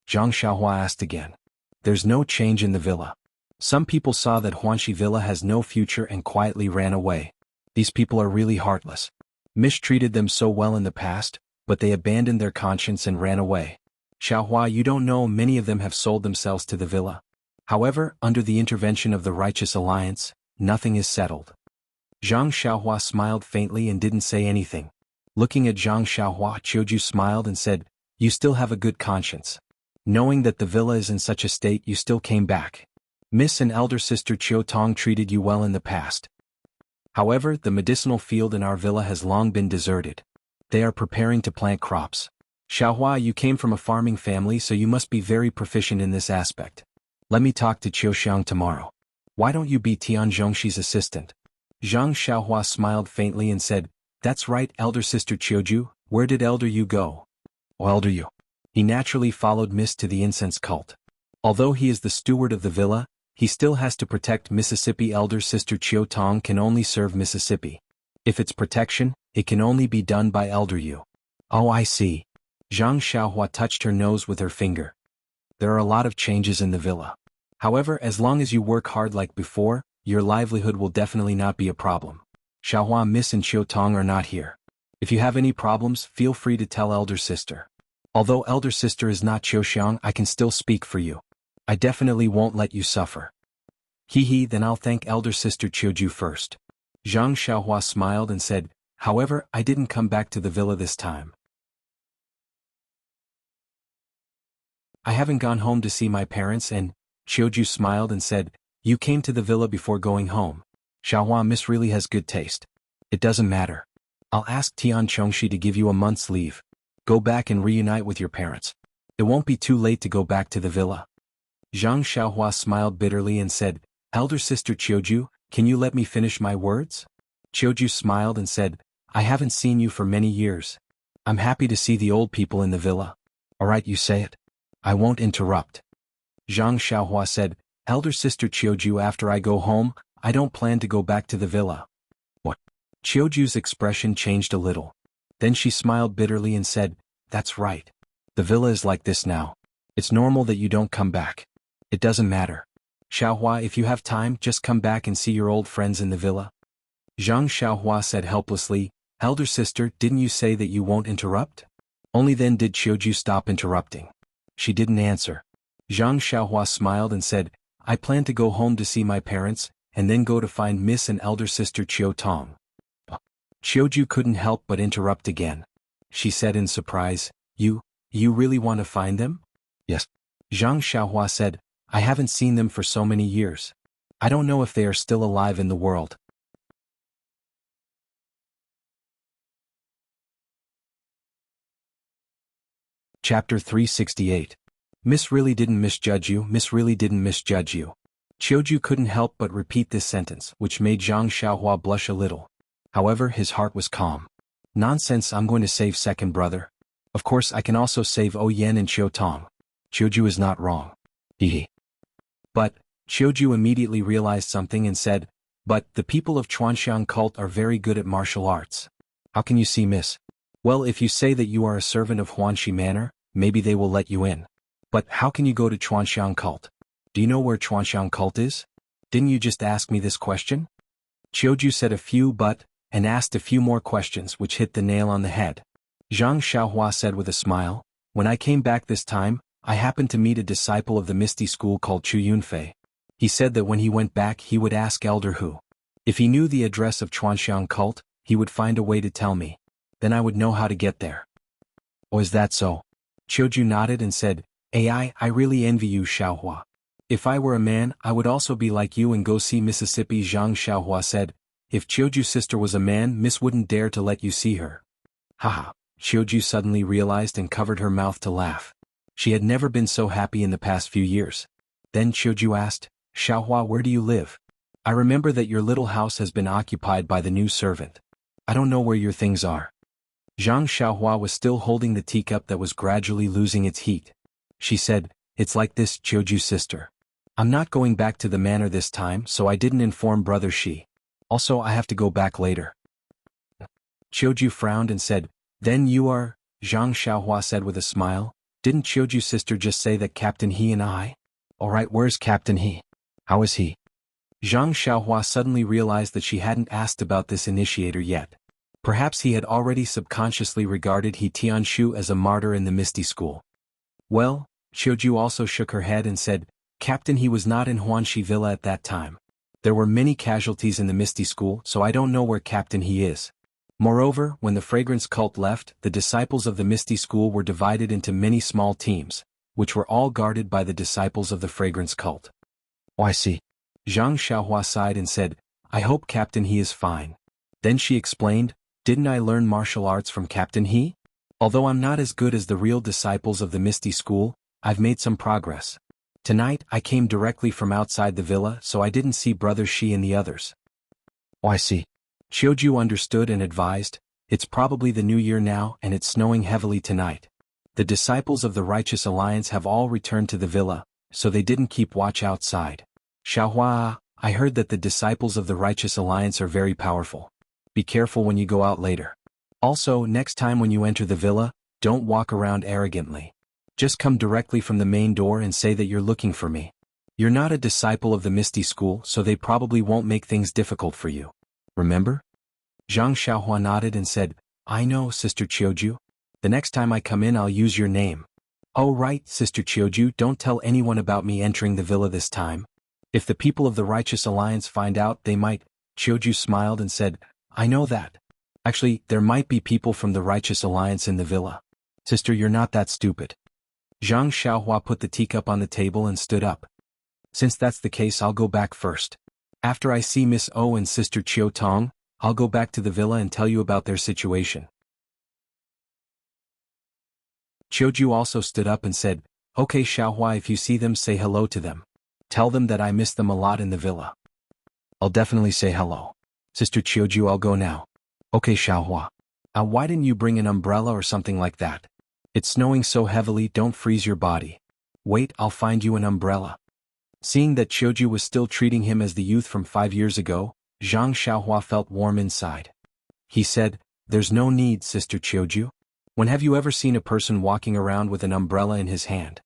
Speaker 1: Zhang Xiaohua asked again. There's no change in the villa. Some people saw that Huanxi Villa has no future and quietly ran away. These people are really heartless. Mish treated them so well in the past, but they abandoned their conscience and ran away. Xiaohua, you don't know, many of them have sold themselves to the villa. However, under the intervention of the Righteous Alliance, nothing is settled. Zhang Xiaohua smiled faintly and didn't say anything. Looking at Zhang Xiaohua, Qiuju smiled and said, you still have a good conscience. Knowing that the villa is in such a state, you still came back. Miss and elder sister Qiu Tong treated you well in the past. However, the medicinal field in our villa has long been deserted. They are preparing to plant crops. Xiaohua, you came from a farming family, so you must be very proficient in this aspect. Let me talk to Qiu Xiang tomorrow. Why don't you be Tian Zhongxi's assistant? Zhang Xiaohua smiled faintly and said, that's right, elder sister Qiuju, where did elder Yu go? Oh, elder Yu. He naturally followed Miss to the incense cult. Although he is the steward of the villa, he still has to protect Mississippi. Elder sister Qiu Tong can only serve Mississippi. If it's protection, it can only be done by elder Yu. Oh, I see. Zhang Xiaohua touched her nose with her finger. There are a lot of changes in the villa. However, as long as you work hard like before, your livelihood will definitely not be a problem. Xiaohua, Miss and Qiu Tong are not here. If you have any problems, feel free to tell elder sister. Although elder sister is not Qiu Xiang, I can still speak for you. I definitely won't let you suffer. Hee, then I'll thank elder sister Qiuju first. Zhang Xiaohua smiled and said, however, I didn't come back to the villa this time. I haven't gone home to see my parents and, Qiuju smiled and said, you came to the villa before going home. Xiaohua, Miss really has good taste. It doesn't matter. I'll ask Tian Chongxi to give you a month's leave. Go back and reunite with your parents. It won't be too late to go back to the villa. Zhang Xiaohua smiled bitterly and said, elder sister Qiuju, can you let me finish my words? Qiuju smiled and said, I haven't seen you for many years. I'm happy to see the old people in the villa. Alright, you say it. I won't interrupt. Zhang Xiaohua said, elder sister Qiuju, after I go home, I don't plan to go back to the villa. What? Qiuju's expression changed a little. Then she smiled bitterly and said, that's right. The villa is like this now. It's normal that you don't come back. It doesn't matter. Xiaohua, if you have time, just come back and see your old friends in the villa. Zhang Xiaohua said helplessly, elder sister, didn't you say that you won't interrupt? Only then did Qiuju stop interrupting. She didn't answer. Zhang Xiaohua smiled and said, I plan to go home to see my parents, and then go to find Miss and elder sister Qiu Tong. Chiuju couldn't help but interrupt again. She said in surprise, You really want to find them? Yes. Zhang Xiaohua said, I haven't seen them for so many years. I don't know if they are still alive in the world. Chapter 368. Miss really didn't misjudge you, Miss really didn't misjudge you. Chiuju couldn't help but repeat this sentence, which made Zhang Xiaohua blush a little. However, his heart was calm. Nonsense, I'm going to save second brother. Of course I can also save O Yen and Qiu Tong. Chiuju is not wrong. Hehe. But, Chiuju immediately realized something and said, But, the people of Chuanxiang cult are very good at martial arts. How can you see Miss? Well, if you say that you are a servant of Huanxi Manor, maybe they will let you in. But how can you go to Chuanxiang cult? Do you know where Chuanxiang cult is? Didn't you just ask me this question? Chiuju said a few but, and asked a few more questions which hit the nail on the head. Zhang Xiaohua said with a smile, When I came back this time, I happened to meet a disciple of the Misty School called Chu Yunfei. He said that when he went back he would ask Elder Hu. If he knew the address of Chuanxiang cult, he would find a way to tell me. Then I would know how to get there. Oh, is that so? Chiuju nodded and said, I really envy you, Xiaohua. If I were a man, I would also be like you and go see Mississippi. Zhang Xiaohua said, If Chiuju's sister was a man, Miss wouldn't dare to let you see her. Haha. Chiuju suddenly realized and covered her mouth to laugh. She had never been so happy in the past few years. Then Chiuju asked, Xiaohua, where do you live? I remember that your little house has been occupied by the new servant. I don't know where your things are. Zhang Xiaohua was still holding the teacup that was gradually losing its heat. She said, It's like this, Chiuju's sister. I'm not going back to the manor this time, so I didn't inform Brother Shi. Also, I have to go back later. Chiuju frowned and said, Then you are, Zhang Xiaohua said with a smile, Didn't Chiuju's sister just say that Captain He and I? Alright, where's Captain He? How is he? Zhang Xiaohua suddenly realized that she hadn't asked about this initiator yet. Perhaps he had already subconsciously regarded He Tianshu as a martyr in the Misty School. Well, Chiuju also shook her head and said, Captain He was not in Huanxi Villa at that time. There were many casualties in the Misty School, so I don't know where Captain He is. Moreover, when the fragrance cult left, the disciples of the Misty School were divided into many small teams, which were all guarded by the disciples of the fragrance cult. Oh, I see. Zhang Xiaohua sighed and said, I hope Captain He is fine. Then she explained, Didn't I learn martial arts from Captain He? Although I'm not as good as the real disciples of the Misty School, I've made some progress. Tonight, I came directly from outside the villa, so I didn't see Brother Shi and the others. Oh, I see. Chiuju understood and advised, It's probably the new year now and it's snowing heavily tonight. The disciples of the Righteous Alliance have all returned to the villa, so they didn't keep watch outside. Xiaohua, I heard that the disciples of the Righteous Alliance are very powerful. Be careful when you go out later. Also, next time when you enter the villa, don't walk around arrogantly. Just come directly from the main door and say that you're looking for me. You're not a disciple of the Misty School, so they probably won't make things difficult for you. Remember? Zhang Xiaohua nodded and said, I know, Sister Chiuju. The next time I come in I'll use your name. Oh right, Sister Chiuju, don't tell anyone about me entering the villa this time. If the people of the Righteous Alliance find out, they might. Chiuju smiled and said, I know that. Actually, there might be people from the Righteous Alliance in the villa. Sister, you're not that stupid. Zhang Xiaohua put the teacup on the table and stood up. Since that's the case, I'll go back first. After I see Miss O and Sister Qiu Tong, I'll go back to the villa and tell you about their situation. Chiuju also stood up and said, Okay Xiaohua, if you see them, say hello to them. Tell them that I miss them a lot in the villa. I'll definitely say hello. Sister Chiuju, I'll go now. Okay Xiaohua. Why didn't you bring an umbrella or something like that? It's snowing so heavily, don't freeze your body. Wait, I'll find you an umbrella. Seeing that Chiuju was still treating him as the youth from 5 years ago, Zhang Xiaohua felt warm inside. He said, There's no need, Sister Chiuju. When have you ever seen a person walking around with an umbrella in his hand?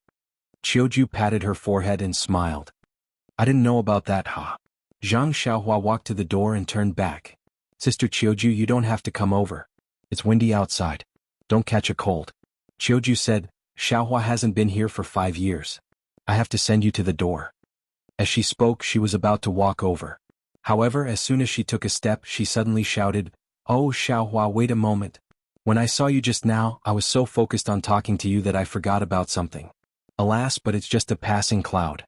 Speaker 1: Chiuju patted her forehead and smiled. I didn't know about that, ha. Zhang Xiaohua walked to the door and turned back. Sister Chiuju, you don't have to come over. It's windy outside. Don't catch a cold. Chiuju said, Xiaohua hasn't been here for 5 years. I have to send you to the door. As she spoke, she was about to walk over. However, as soon as she took a step, she suddenly shouted, "Oh Xiaohua, wait a moment. When I saw you just now, I was so focused on talking to you that I forgot about something. Alas, but it's just a passing cloud."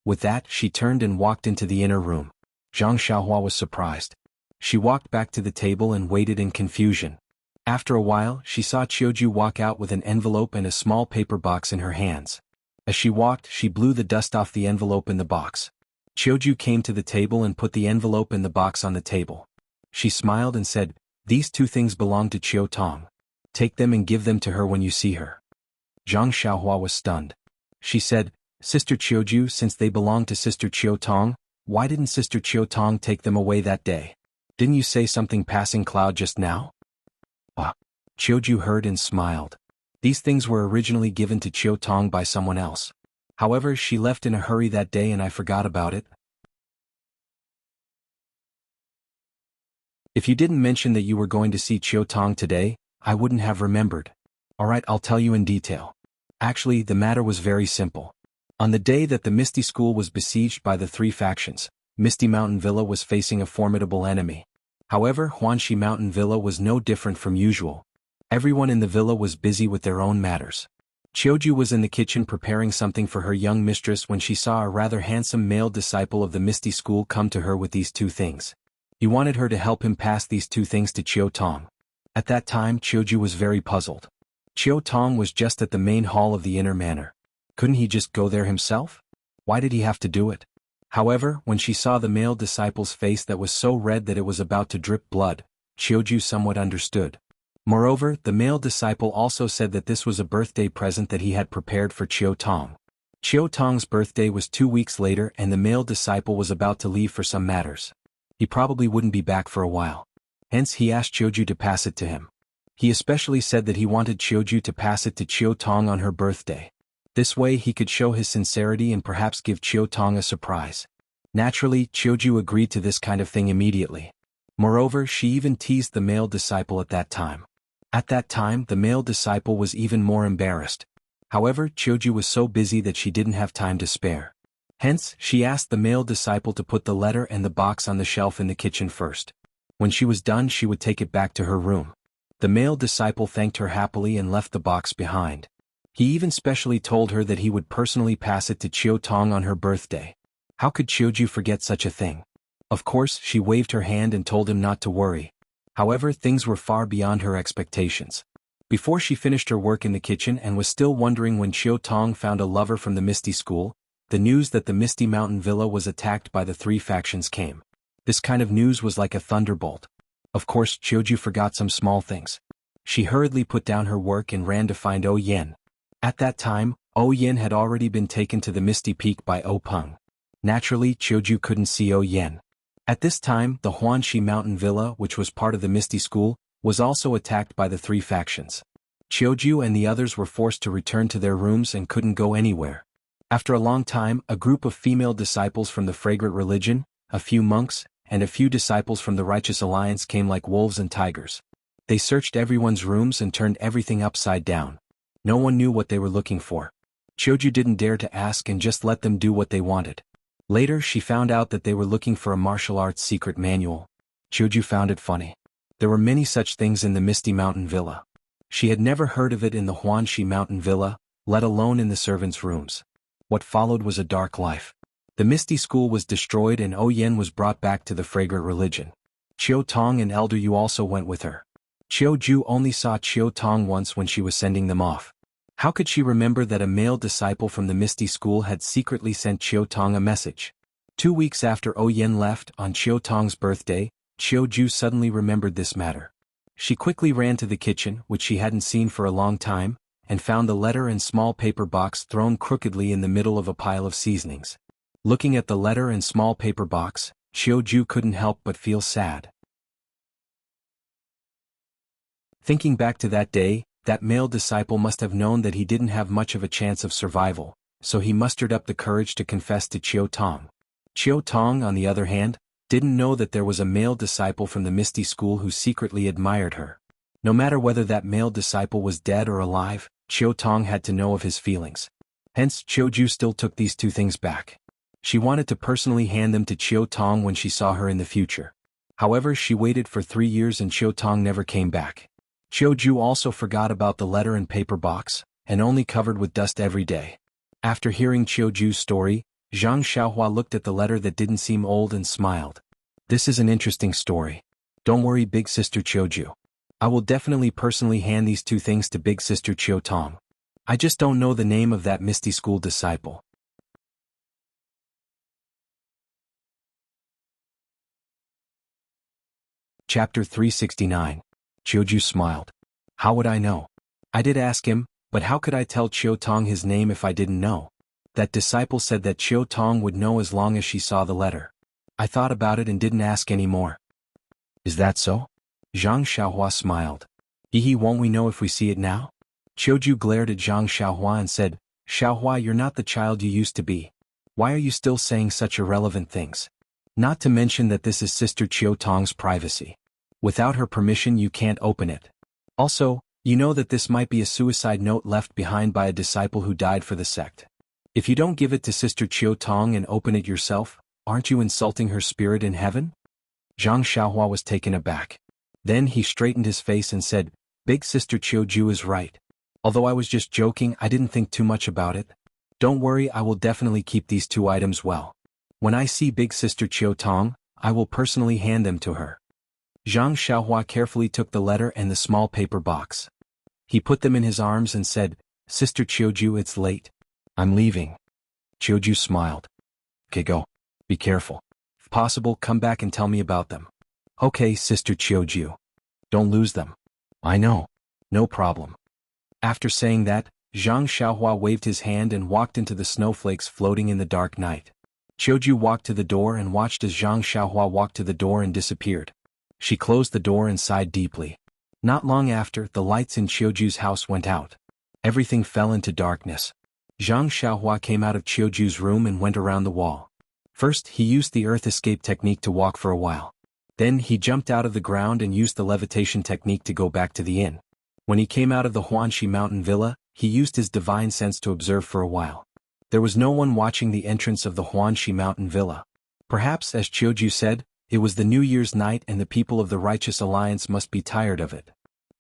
Speaker 1: With that, she turned and walked into the inner room. Zhang Xiaohua was surprised. She walked back to the table and waited in confusion. After a while, she saw Qiuju walk out with an envelope and a small paper box in her hands. As she walked, she blew the dust off the envelope in the box. Qiuju came to the table and put the envelope and the box on the table. She smiled and said, "These two things belong to Qiu Tong. Take them and give them to her when you see her." Zhang Xiaohua was stunned. She said, "Sister Qiuju, since they belong to Sister Qiu Tong, why didn't Sister Qiu Tong take them away that day? Didn't you say something passing cloud just now?" Qiuju heard and smiled. These things were originally given to Qiu Tong by someone else. However, she left in a hurry that day and I forgot about it. If you didn't mention that you were going to see Qiu Tong today, I wouldn't have remembered. Alright, I'll tell you in detail. Actually, the matter was very simple. On the day that the Misty School was besieged by the three factions, Misty Mountain Villa was facing a formidable enemy. However, Huanxi Mountain Villa was no different from usual. Everyone in the villa was busy with their own matters. Qiuju was in the kitchen preparing something for her young mistress when she saw a rather handsome male disciple of the Misty School come to her with these two things. He wanted her to help him pass these two things to Qiu Tong. At that time, Qiuju was very puzzled. Qiu Tong was just at the main hall of the inner manor. Couldn't he just go there himself? Why did he have to do it? However, when she saw the male disciple's face that was so red that it was about to drip blood, Qiuju somewhat understood. Moreover, the male disciple also said that this was a birthday present that he had prepared for Qiu Tong. Qiu Tong's birthday was 2 weeks later and the male disciple was about to leave for some matters. He probably wouldn't be back for a while. Hence he asked Qiuju to pass it to him. He especially said that he wanted Qiuju to pass it to Qiu Tong on her birthday. This way he could show his sincerity and perhaps give Qiu Tong a surprise. Naturally, Qiuju agreed to this kind of thing immediately. Moreover, she even teased the male disciple at that time. At that time, the male disciple was even more embarrassed. However, Qiuju was so busy that she didn't have time to spare. Hence, she asked the male disciple to put the letter and the box on the shelf in the kitchen first. When she was done, she would take it back to her room. The male disciple thanked her happily and left the box behind. He even specially told her that he would personally pass it to Qiu Tong on her birthday. How could Qiuju forget such a thing? Of course, she waved her hand and told him not to worry. However, things were far beyond her expectations. Before she finished her work in the kitchen and was still wondering when Qiu Tong found a lover from the Misty School, the news that the Misty Mountain Villa was attacked by the three factions came. This kind of news was like a thunderbolt. Of course, Qiuju forgot some small things. She hurriedly put down her work and ran to find O Yen. At that time, O Yen had already been taken to the Misty Peak by O Peng. Naturally, Qiuju couldn't see O Yen. At this time, the Huanxi Mountain Villa, which was part of the Misty School, was also attacked by the three factions. Qiuju and the others were forced to return to their rooms and couldn't go anywhere. After a long time, a group of female disciples from the Fragrant Religion, a few monks, and a few disciples from the Righteous Alliance came like wolves and tigers. They searched everyone's rooms and turned everything upside down. No one knew what they were looking for. Qiuju didn't dare to ask and just let them do what they wanted. Later, she found out that they were looking for a martial arts secret manual. Qiuju found it funny. There were many such things in the Misty Mountain Villa. She had never heard of it in the Huanxi Mountain Villa, let alone in the servants' rooms. What followed was a dark life. The Misty School was destroyed and O Yen was brought back to the Fragrant Religion. Qiu Tong and Elder Yu also went with her. Qiuju only saw Qiu Tong once when she was sending them off. How could she remember that a male disciple from the Misty School had secretly sent Qiu Tong a message? 2 weeks after O Yen left, on Qiu Tong's birthday, Qiuju suddenly remembered this matter. She quickly ran to the kitchen, which she hadn't seen for a long time, and found the letter and small paper box thrown crookedly in the middle of a pile of seasonings. Looking at the letter and small paper box, Qiuju couldn't help but feel sad. Thinking back to that day, that male disciple must have known that he didn't have much of a chance of survival, so he mustered up the courage to confess to Qiu Tong. Qiu Tong, on the other hand, didn't know that there was a male disciple from the Misty School who secretly admired her. No matter whether that male disciple was dead or alive, Qiu Tong had to know of his feelings. Hence, Qiuju still took these two things back. She wanted to personally hand them to Qiu Tong when she saw her in the future. However, she waited for 3 years and Chiu Tong never came back. Chiu Ju also forgot about the letter and paper box, and only covered with dust every day. After hearing Chiu Ju's story, Zhang Xiaohua looked at the letter that didn't seem old and smiled. This is an interesting story. Don't worry, big sister Chiu Ju. I will definitely personally hand these 2 things to big sister Chiu Tong. I just don't know the name of that misty school disciple. Chapter 369. Chiu Ju smiled. How would I know? I did ask him, but how could I tell Chiu Tong his name if I didn't know? That disciple said that Chiu Tong would know as long as she saw the letter. I thought about it and didn't ask any more. Is that so? Zhang Xiaohua smiled. Hehe, won't we know if we see it now? Chiu Ju glared at Zhang Xiaohua and said, Xiaohua, you're not the child you used to be. Why are you still saying such irrelevant things? Not to mention that this is Sister Chiu Tong's privacy. Without her permission you can't open it. Also, you know that this might be a suicide note left behind by a disciple who died for the sect. If you don't give it to Sister Chiu Tong and open it yourself, aren't you insulting her spirit in heaven? Zhang Xiaohua was taken aback. Then he straightened his face and said, Big sister Chiu Ju is right. Although I was just joking, I didn't think too much about it. Don't worry, I will definitely keep these 2 items well. When I see big sister Chiu Tong, I will personally hand them to her. Zhang Xiaohua carefully took the letter and the small paper box. He put them in his arms and said, Sister Chiu Ju, it's late. I'm leaving. Chiu Ju smiled. Okay, go. Be careful. If possible, come back and tell me about them. Okay, Sister Chiu Ju. Don't lose them. I know. No problem. After saying that, Zhang Xiaohua waved his hand and walked into the snowflakes floating in the dark night. Chiu Ju walked to the door and watched as Zhang Xiaohua walked to the door and disappeared. She closed the door and sighed deeply. Not long after, the lights in Chiu Ju's house went out. Everything fell into darkness. Zhang Xiaohua came out of Chiu Ju's room and went around the wall. First, he used the earth escape technique to walk for a while. Then he jumped out of the ground and used the levitation technique to go back to the inn. When he came out of the Huanxi mountain villa, he used his divine sense to observe for a while. There was no one watching the entrance of the Huanxi mountain villa. Perhaps, as Chiu Ju said, it was the New Year's night and the people of the Righteous Alliance must be tired of it.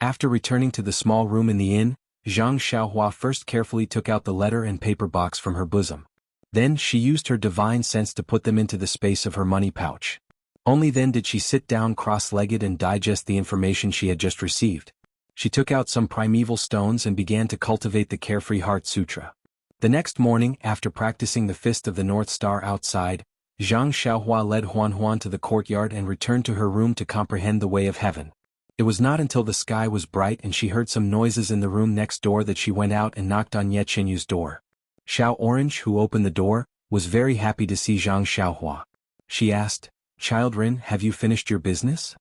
Speaker 1: After returning to the small room in the inn, Zhang Xiaohua first carefully took out the letter and paper box from her bosom. Then she used her divine sense to put them into the space of her money pouch. Only then did she sit down cross-legged and digest the information she had just received. She took out some primeval stones and began to cultivate the Carefree Heart Sutra. The next morning, after practicing the Fist of the North Star outside, Zhang Xiaohua led Huan Huan to the courtyard and returned to her room to comprehend the way of heaven. It was not until the sky was bright and she heard some noises in the room next door that she went out and knocked on Ye Qinyu's door. Xiao Orange, who opened the door, was very happy to see Zhang Xiaohua. She asked, Child Rin, have you finished your business?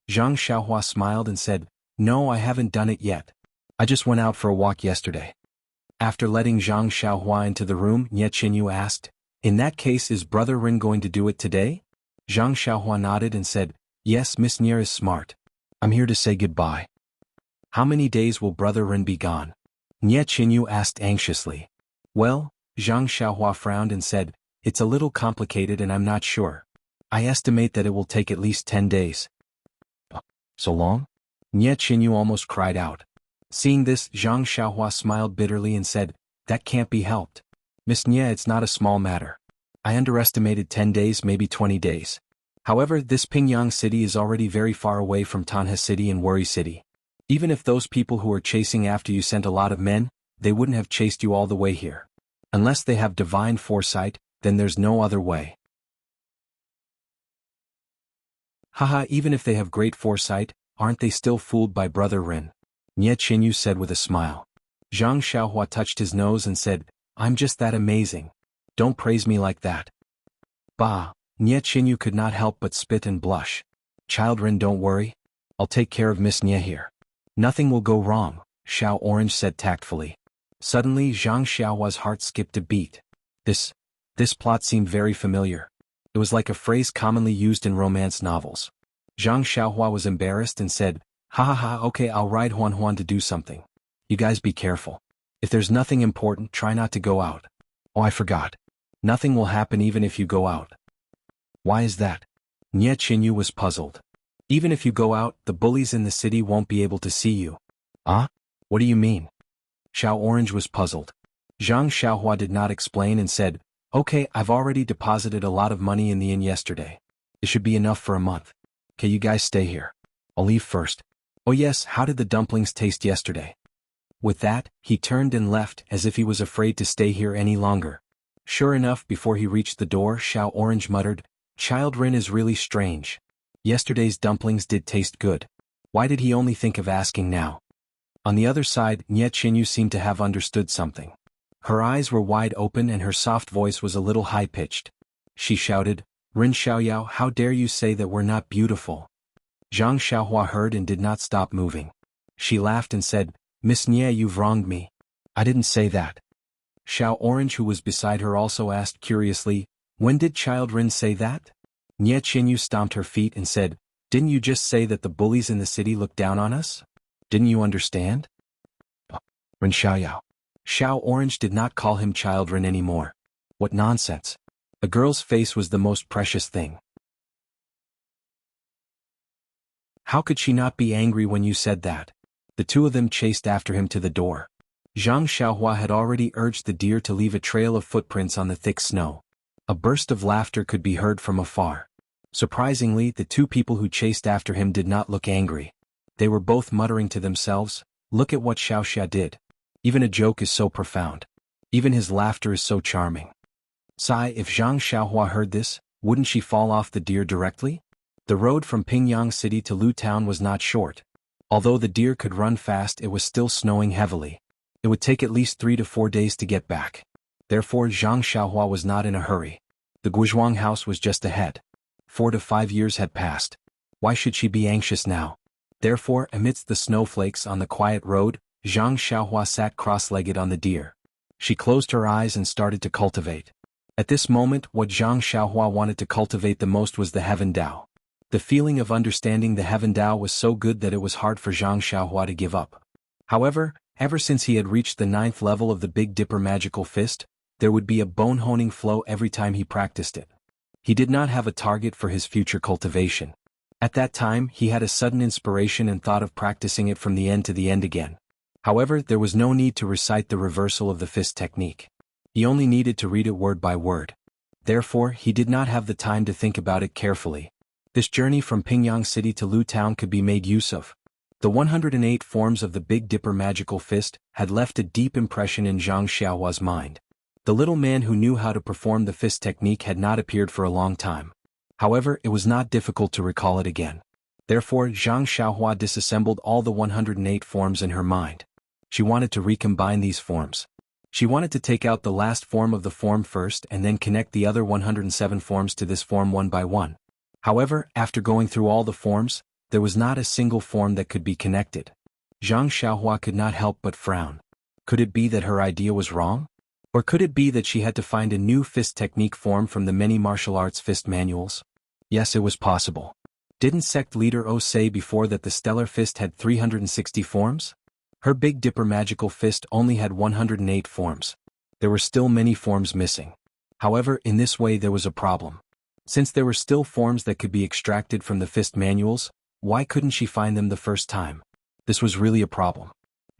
Speaker 1: Zhang Xiaohua smiled and said, No, I haven't done it yet. I just went out for a walk yesterday. After letting Zhang Xiaohua into the room, Ye Qinyu asked, In that case, is Brother Rin going to do it today? Zhang Xiaohua nodded and said, Yes, Miss Nier is smart. I'm here to say goodbye. How many days will Brother Rin be gone? Ye Qinyu asked anxiously. Well, Zhang Xiaohua frowned and said, It's a little complicated and I'm not sure. I estimate that it will take at least 10 days. So long? Ye Qinyu almost cried out. Seeing this, Zhang Xiaohua smiled bitterly and said, That can't be helped. Miss Nye, it's not a small matter. I underestimated 10 days, maybe 20 days. However, this Pingyang city is already very far away from Tanha City and Worry City. Even if those people who are chasing after you sent a lot of men, they wouldn't have chased you all the way here. Unless they have divine foresight, then there's no other way. Haha, even if they have great foresight, aren't they still fooled by Brother Rin? Nye Qinyu said with a smile. Zhang Xiaohua touched his nose and said, I'm just that amazing. Don't praise me like that. Bah, Nye Qinyu could not help but spit and blush. Child Rin, don't worry. I'll take care of Miss Nye here. Nothing will go wrong, Xiao Orange said tactfully. Suddenly Zhang Xiaohua's heart skipped a beat. This plot seemed very familiar. It was like a phrase commonly used in romance novels. Zhang Xiaohua was embarrassed and said, Ha ha ha, okay, I'll ride Huan Huan to do something. You guys be careful. If there's nothing important, try not to go out. Oh, I forgot. Nothing will happen even if you go out. Why is that? Nye Qinyu was puzzled. Even if you go out, the bullies in the city won't be able to see you. Ah? What do you mean? Xiao Orange was puzzled. Zhang Xiaohua did not explain and said, "Okay, I've already deposited a lot of money in the inn yesterday. It should be enough for a month. Okay, you guys stay here. I'll leave first. Oh yes, how did the dumplings taste yesterday?" With that, he turned and left as if he was afraid to stay here any longer. Sure enough, before he reached the door, Xiao Orange muttered, "Child Rin is really strange. Yesterday's dumplings did taste good. Why did he only think of asking now?" On the other side, Nye Qinyu seemed to have understood something. Her eyes were wide open and her soft voice was a little high-pitched. She shouted, "Rin Xiaoyao, how dare you say that we're not beautiful?" Zhang Xiaohua heard and did not stop moving. She laughed and said, "Miss Nye, you've wronged me. I didn't say that." Xiao Orange, who was beside her, also asked curiously, "When did Child Rin say that?" Nye Qinyu stomped her feet and said, "Didn't you just say that the bullies in the city look down on us? Didn't you understand?" Rin Xiaoyao. Xiao Orange did not call him Child Rin anymore. What nonsense. A girl's face was the most precious thing. How could she not be angry when you said that? The two of them chased after him to the door. Zhang Xiaohua had already urged the deer to leave a trail of footprints on the thick snow. A burst of laughter could be heard from afar. Surprisingly, the two people who chased after him did not look angry. They were both muttering to themselves, "Look at what Xiaoxia did. Even a joke is so profound. Even his laughter is so charming." Sigh, if Zhang Xiaohua heard this, wouldn't she fall off the deer directly? The road from Pingyang City to Lu Town was not short. Although the deer could run fast, it was still snowing heavily. It would take at least 3 to 4 days to get back. Therefore, Zhang Xiaohua was not in a hurry. The Guizhuang house was just ahead. 4 to 5 years had passed. Why should she be anxious now? Therefore, amidst the snowflakes on the quiet road, Zhang Xiaohua sat cross-legged on the deer. She closed her eyes and started to cultivate. At this moment, what Zhang Xiaohua wanted to cultivate the most was the Heaven Dao. The feeling of understanding the Heaven Dao was so good that it was hard for Zhang Xiaohua to give up. However, ever since he had reached the 9th level of the Big Dipper magical fist, there would be a bone-honing flow every time he practiced it. He did not have a target for his future cultivation. At that time, he had a sudden inspiration and thought of practicing it from the end to the end again. However, there was no need to recite the reversal of the fist technique. He only needed to read it word by word. Therefore, he did not have the time to think about it carefully. This journey from Pingyang City to Lu Town could be made use of. The 108 forms of the Big Dipper magical fist had left a deep impression in Zhang Xiaohua's mind. The little man who knew how to perform the fist technique had not appeared for a long time. However, it was not difficult to recall it again. Therefore, Zhang Xiaohua disassembled all the 108 forms in her mind. She wanted to recombine these forms. She wanted to take out the last form of the form first and then connect the other 107 forms to this form one by one. However, after going through all the forms, there was not a single form that could be connected. Zhang Xiaohua could not help but frown. Could it be that her idea was wrong? Or could it be that she had to find a new fist technique form from the many martial arts fist manuals? Yes, it was possible. Didn't sect leader O say before that the stellar fist had 360 forms? Her Big Dipper magical fist only had 108 forms. There were still many forms missing. However, in this way there was a problem. Since there were still forms that could be extracted from the fist manuals, why couldn't she find them the first time? This was really a problem.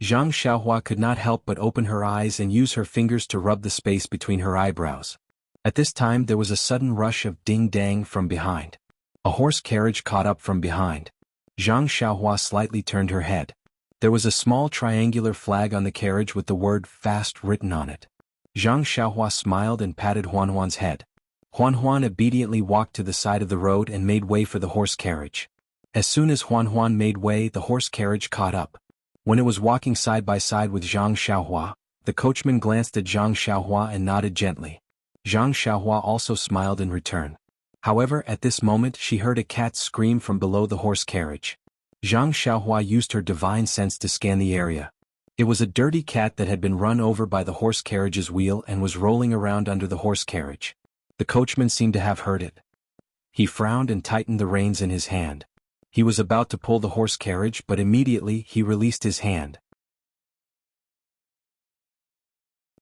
Speaker 1: Zhang Xiaohua could not help but open her eyes and use her fingers to rub the space between her eyebrows. At this time there was a sudden rush of ding-dang from behind. A horse carriage caught up from behind. Zhang Xiaohua slightly turned her head. There was a small triangular flag on the carriage with the word "fast" written on it. Zhang Xiaohua smiled and patted Huanhuan's head. Huanhuan obediently walked to the side of the road and made way for the horse carriage. As soon as Huanhuan made way, the horse carriage caught up. When it was walking side by side with Zhang Xiaohua, the coachman glanced at Zhang Xiaohua and nodded gently. Zhang Xiaohua also smiled in return. However, at this moment she heard a cat scream from below the horse carriage. Zhang Xiaohua used her divine sense to scan the area. It was a dirty cat that had been run over by the horse carriage's wheel and was rolling around under the horse carriage. The coachman seemed to have heard it. He frowned and tightened the reins in his hand. He was about to pull the horse carriage, but immediately he released his hand.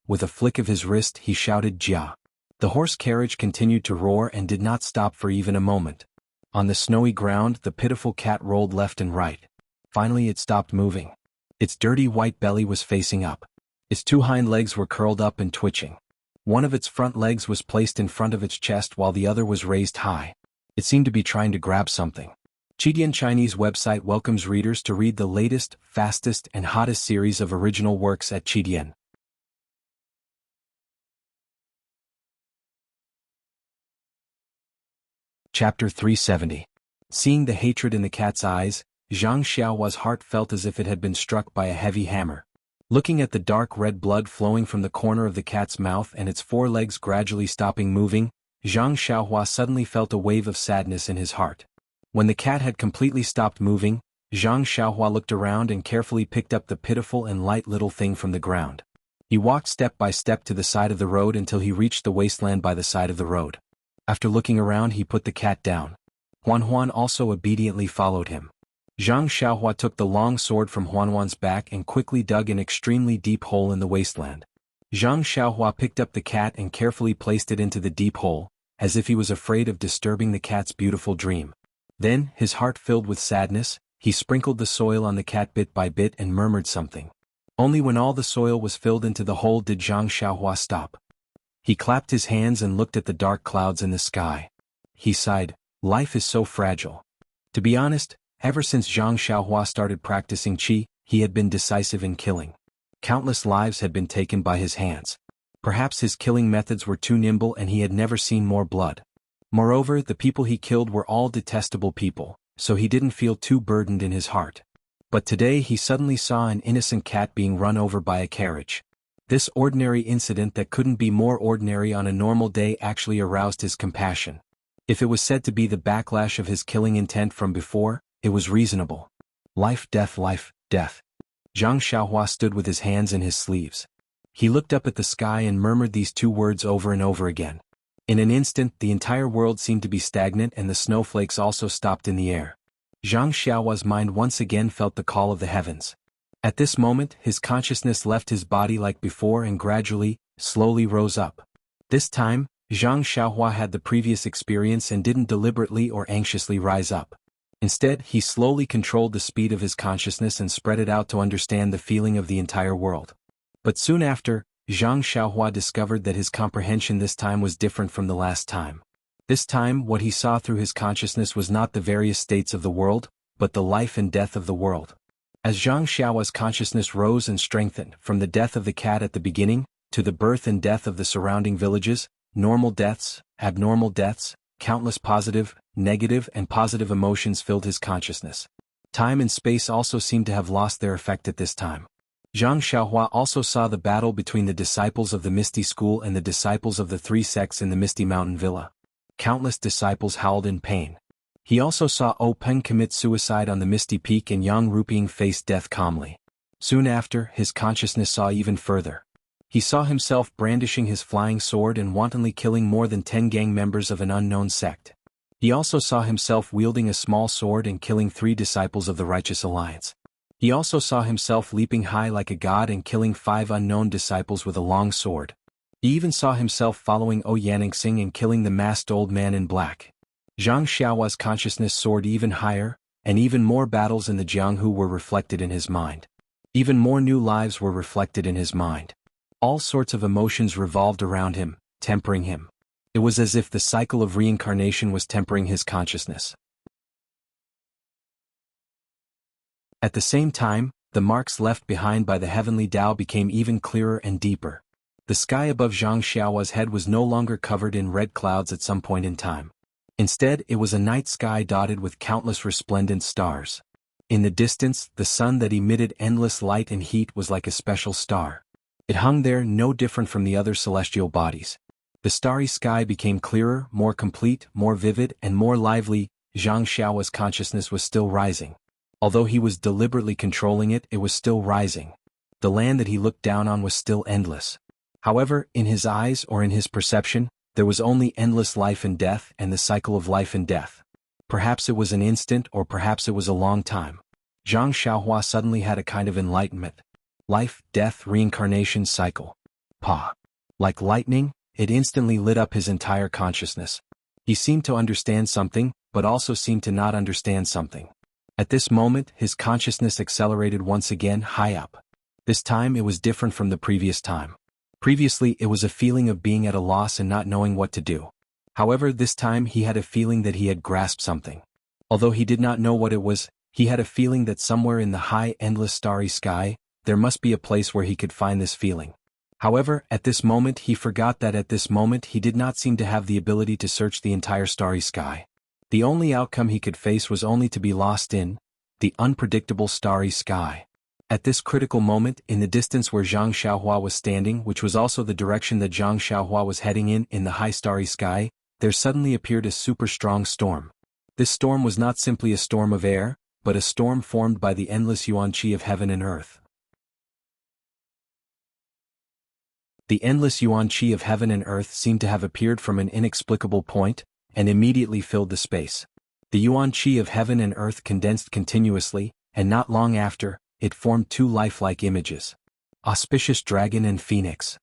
Speaker 1: With a flick of his wrist, he shouted, "Jia!" The horse carriage continued to roar and did not stop for even a moment. On the snowy ground, the pitiful cat rolled left and right. Finally it stopped moving. Its dirty white belly was facing up. Its two hind legs were curled up and twitching. One of its front legs was placed in front of its chest while the other was raised high. It seemed to be trying to grab something. Chidian Chinese website welcomes readers to read the latest, fastest, and hottest series of original works at Chidian. Chapter 370. Seeing the hatred in the cat's eyes, Zhang Xiaohua's heart felt as if it had been struck by a heavy hammer. Looking at the dark red blood flowing from the corner of the cat's mouth and its four legs gradually stopping moving, Zhang Xiaohua suddenly felt a wave of sadness in his heart. When the cat had completely stopped moving, Zhang Xiaohua looked around and carefully picked up the pitiful and light little thing from the ground. He walked step by step to the side of the road until he reached the wasteland by the side of the road. After looking around, he put the cat down. Huan also obediently followed him. Zhang Xiaohua took the long sword from Huan's back and quickly dug an extremely deep hole in the wasteland. Zhang Xiaohua picked up the cat and carefully placed it into the deep hole, as if he was afraid of disturbing the cat's beautiful dream. Then, his heart filled with sadness, he sprinkled the soil on the cat bit by bit and murmured something. Only when all the soil was filled into the hole did Zhang Xiaohua stop. He clapped his hands and looked at the dark clouds in the sky. He sighed, "Life is so fragile." To be honest, ever since Zhang Xiaohua started practicing qi, he had been decisive in killing. Countless lives had been taken by his hands. Perhaps his killing methods were too nimble and he had never seen more blood. Moreover, the people he killed were all detestable people, so he didn't feel too burdened in his heart. But today he suddenly saw an innocent cat being run over by a carriage. This ordinary incident that couldn't be more ordinary on a normal day actually aroused his compassion. If it was said to be the backlash of his killing intent from before, it was reasonable. Life, death, death. Zhang Xiaohua stood with his hands in his sleeves. He looked up at the sky and murmured these two words over and over again. In an instant, the entire world seemed to be stagnant and the snowflakes also stopped in the air. Zhang Xiaohua's mind once again felt the call of the heavens. At this moment, his consciousness left his body like before and gradually, slowly rose up. This time, Zhang Xiaohua had the previous experience and didn't deliberately or anxiously rise up. Instead, he slowly controlled the speed of his consciousness and spread it out to understand the feeling of the entire world. But soon after, Zhang Xiaohua discovered that his comprehension this time was different from the last time. This time, what he saw through his consciousness was not the various states of the world, but the life and death of the world. As Zhang Xiaohua's consciousness rose and strengthened, from the death of the cat at the beginning, to the birth and death of the surrounding villages, normal deaths, abnormal deaths, countless positive, negative and positive emotions filled his consciousness. Time and space also seemed to have lost their effect at this time. Zhang Xiaohua also saw the battle between the disciples of the Misty School and the disciples of the three sects in the Misty Mountain Villa. Countless disciples howled in pain. He also saw O Peng commit suicide on the Misty Peak and Yang Ruping face death calmly. Soon after, his consciousness saw even further. He saw himself brandishing his flying sword and wantonly killing more than 10 gang members of an unknown sect. He also saw himself wielding a small sword and killing 3 disciples of the Righteous Alliance. He also saw himself leaping high like a god and killing 5 unknown disciples with a long sword. He even saw himself following O Yanningsing and killing the masked old man in black. Zhang Xiaohua's consciousness soared even higher, and even more battles in the Jianghu were reflected in his mind. Even more new lives were reflected in his mind. All sorts of emotions revolved around him, tempering him. It was as if the cycle of reincarnation was tempering his consciousness. At the same time, the marks left behind by the heavenly Tao became even clearer and deeper. The sky above Zhang Xiaohua's head was no longer covered in red clouds at some point in time. Instead, it was a night sky dotted with countless resplendent stars. In the distance, the sun that emitted endless light and heat was like a special star. It hung there no different from the other celestial bodies. The starry sky became clearer, more complete, more vivid, and more lively. Zhang Xiaohua's consciousness was still rising. Although he was deliberately controlling it, it was still rising. The land that he looked down on was still endless. However, in his eyes or in his perception, there was only endless life and death and the cycle of life and death. Perhaps it was an instant or perhaps it was a long time. Zhang Xiaohua suddenly had a kind of enlightenment. Life, death, reincarnation cycle. Pa. Like lightning, it instantly lit up his entire consciousness. He seemed to understand something, but also seemed to not understand something. At this moment, his consciousness accelerated once again high up. This time it was different from the previous time. Previously it was a feeling of being at a loss and not knowing what to do. However, this time he had a feeling that he had grasped something. Although he did not know what it was, he had a feeling that somewhere in the high, endless starry sky, there must be a place where he could find this feeling. However, at this moment he forgot that at this moment he did not seem to have the ability to search the entire starry sky. The only outcome he could face was only to be lost in the unpredictable starry sky. At this critical moment, in the distance where Zhang Xiaohua was standing, which was also the direction that Zhang Xiaohua was heading in the high starry sky, there suddenly appeared a super strong storm. This storm was not simply a storm of air, but a storm formed by the endless yuan qi of heaven and earth. The endless yuan qi of heaven and earth seemed to have appeared from an inexplicable point, and immediately filled the space. The yuan qi of heaven and earth condensed continuously, and not long after, it formed two lifelike images. Auspicious dragon and phoenix.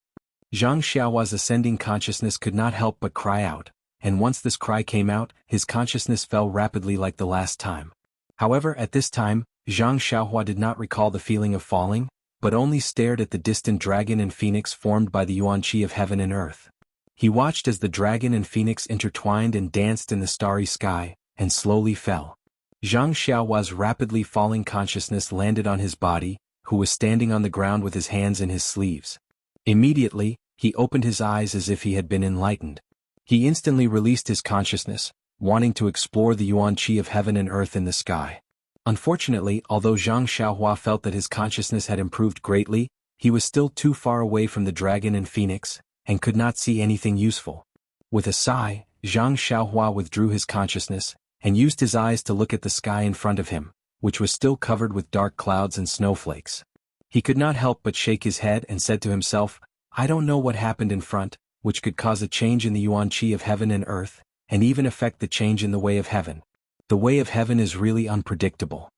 Speaker 1: Zhang Xiaohua's ascending consciousness could not help but cry out, and once this cry came out, his consciousness fell rapidly like the last time. However, at this time, Zhang Xiaohua did not recall the feeling of falling, but only stared at the distant dragon and phoenix formed by the yuan qi of heaven and earth. He watched as the dragon and phoenix intertwined and danced in the starry sky, and slowly fell. Zhang Xiaohua's rapidly falling consciousness landed on his body, who was standing on the ground with his hands in his sleeves. Immediately, he opened his eyes as if he had been enlightened. He instantly released his consciousness, wanting to explore the yuan qi of heaven and earth in the sky. Unfortunately, although Zhang Xiaohua felt that his consciousness had improved greatly, he was still too far away from the dragon and phoenix, and could not see anything useful. With a sigh, Zhang Xiaohua withdrew his consciousness, and used his eyes to look at the sky in front of him, which was still covered with dark clouds and snowflakes. He could not help but shake his head and said to himself, "I don't know what happened in front, which could cause a change in the yuan qi of heaven and earth, and even affect the change in the way of heaven. The way of heaven is really unpredictable."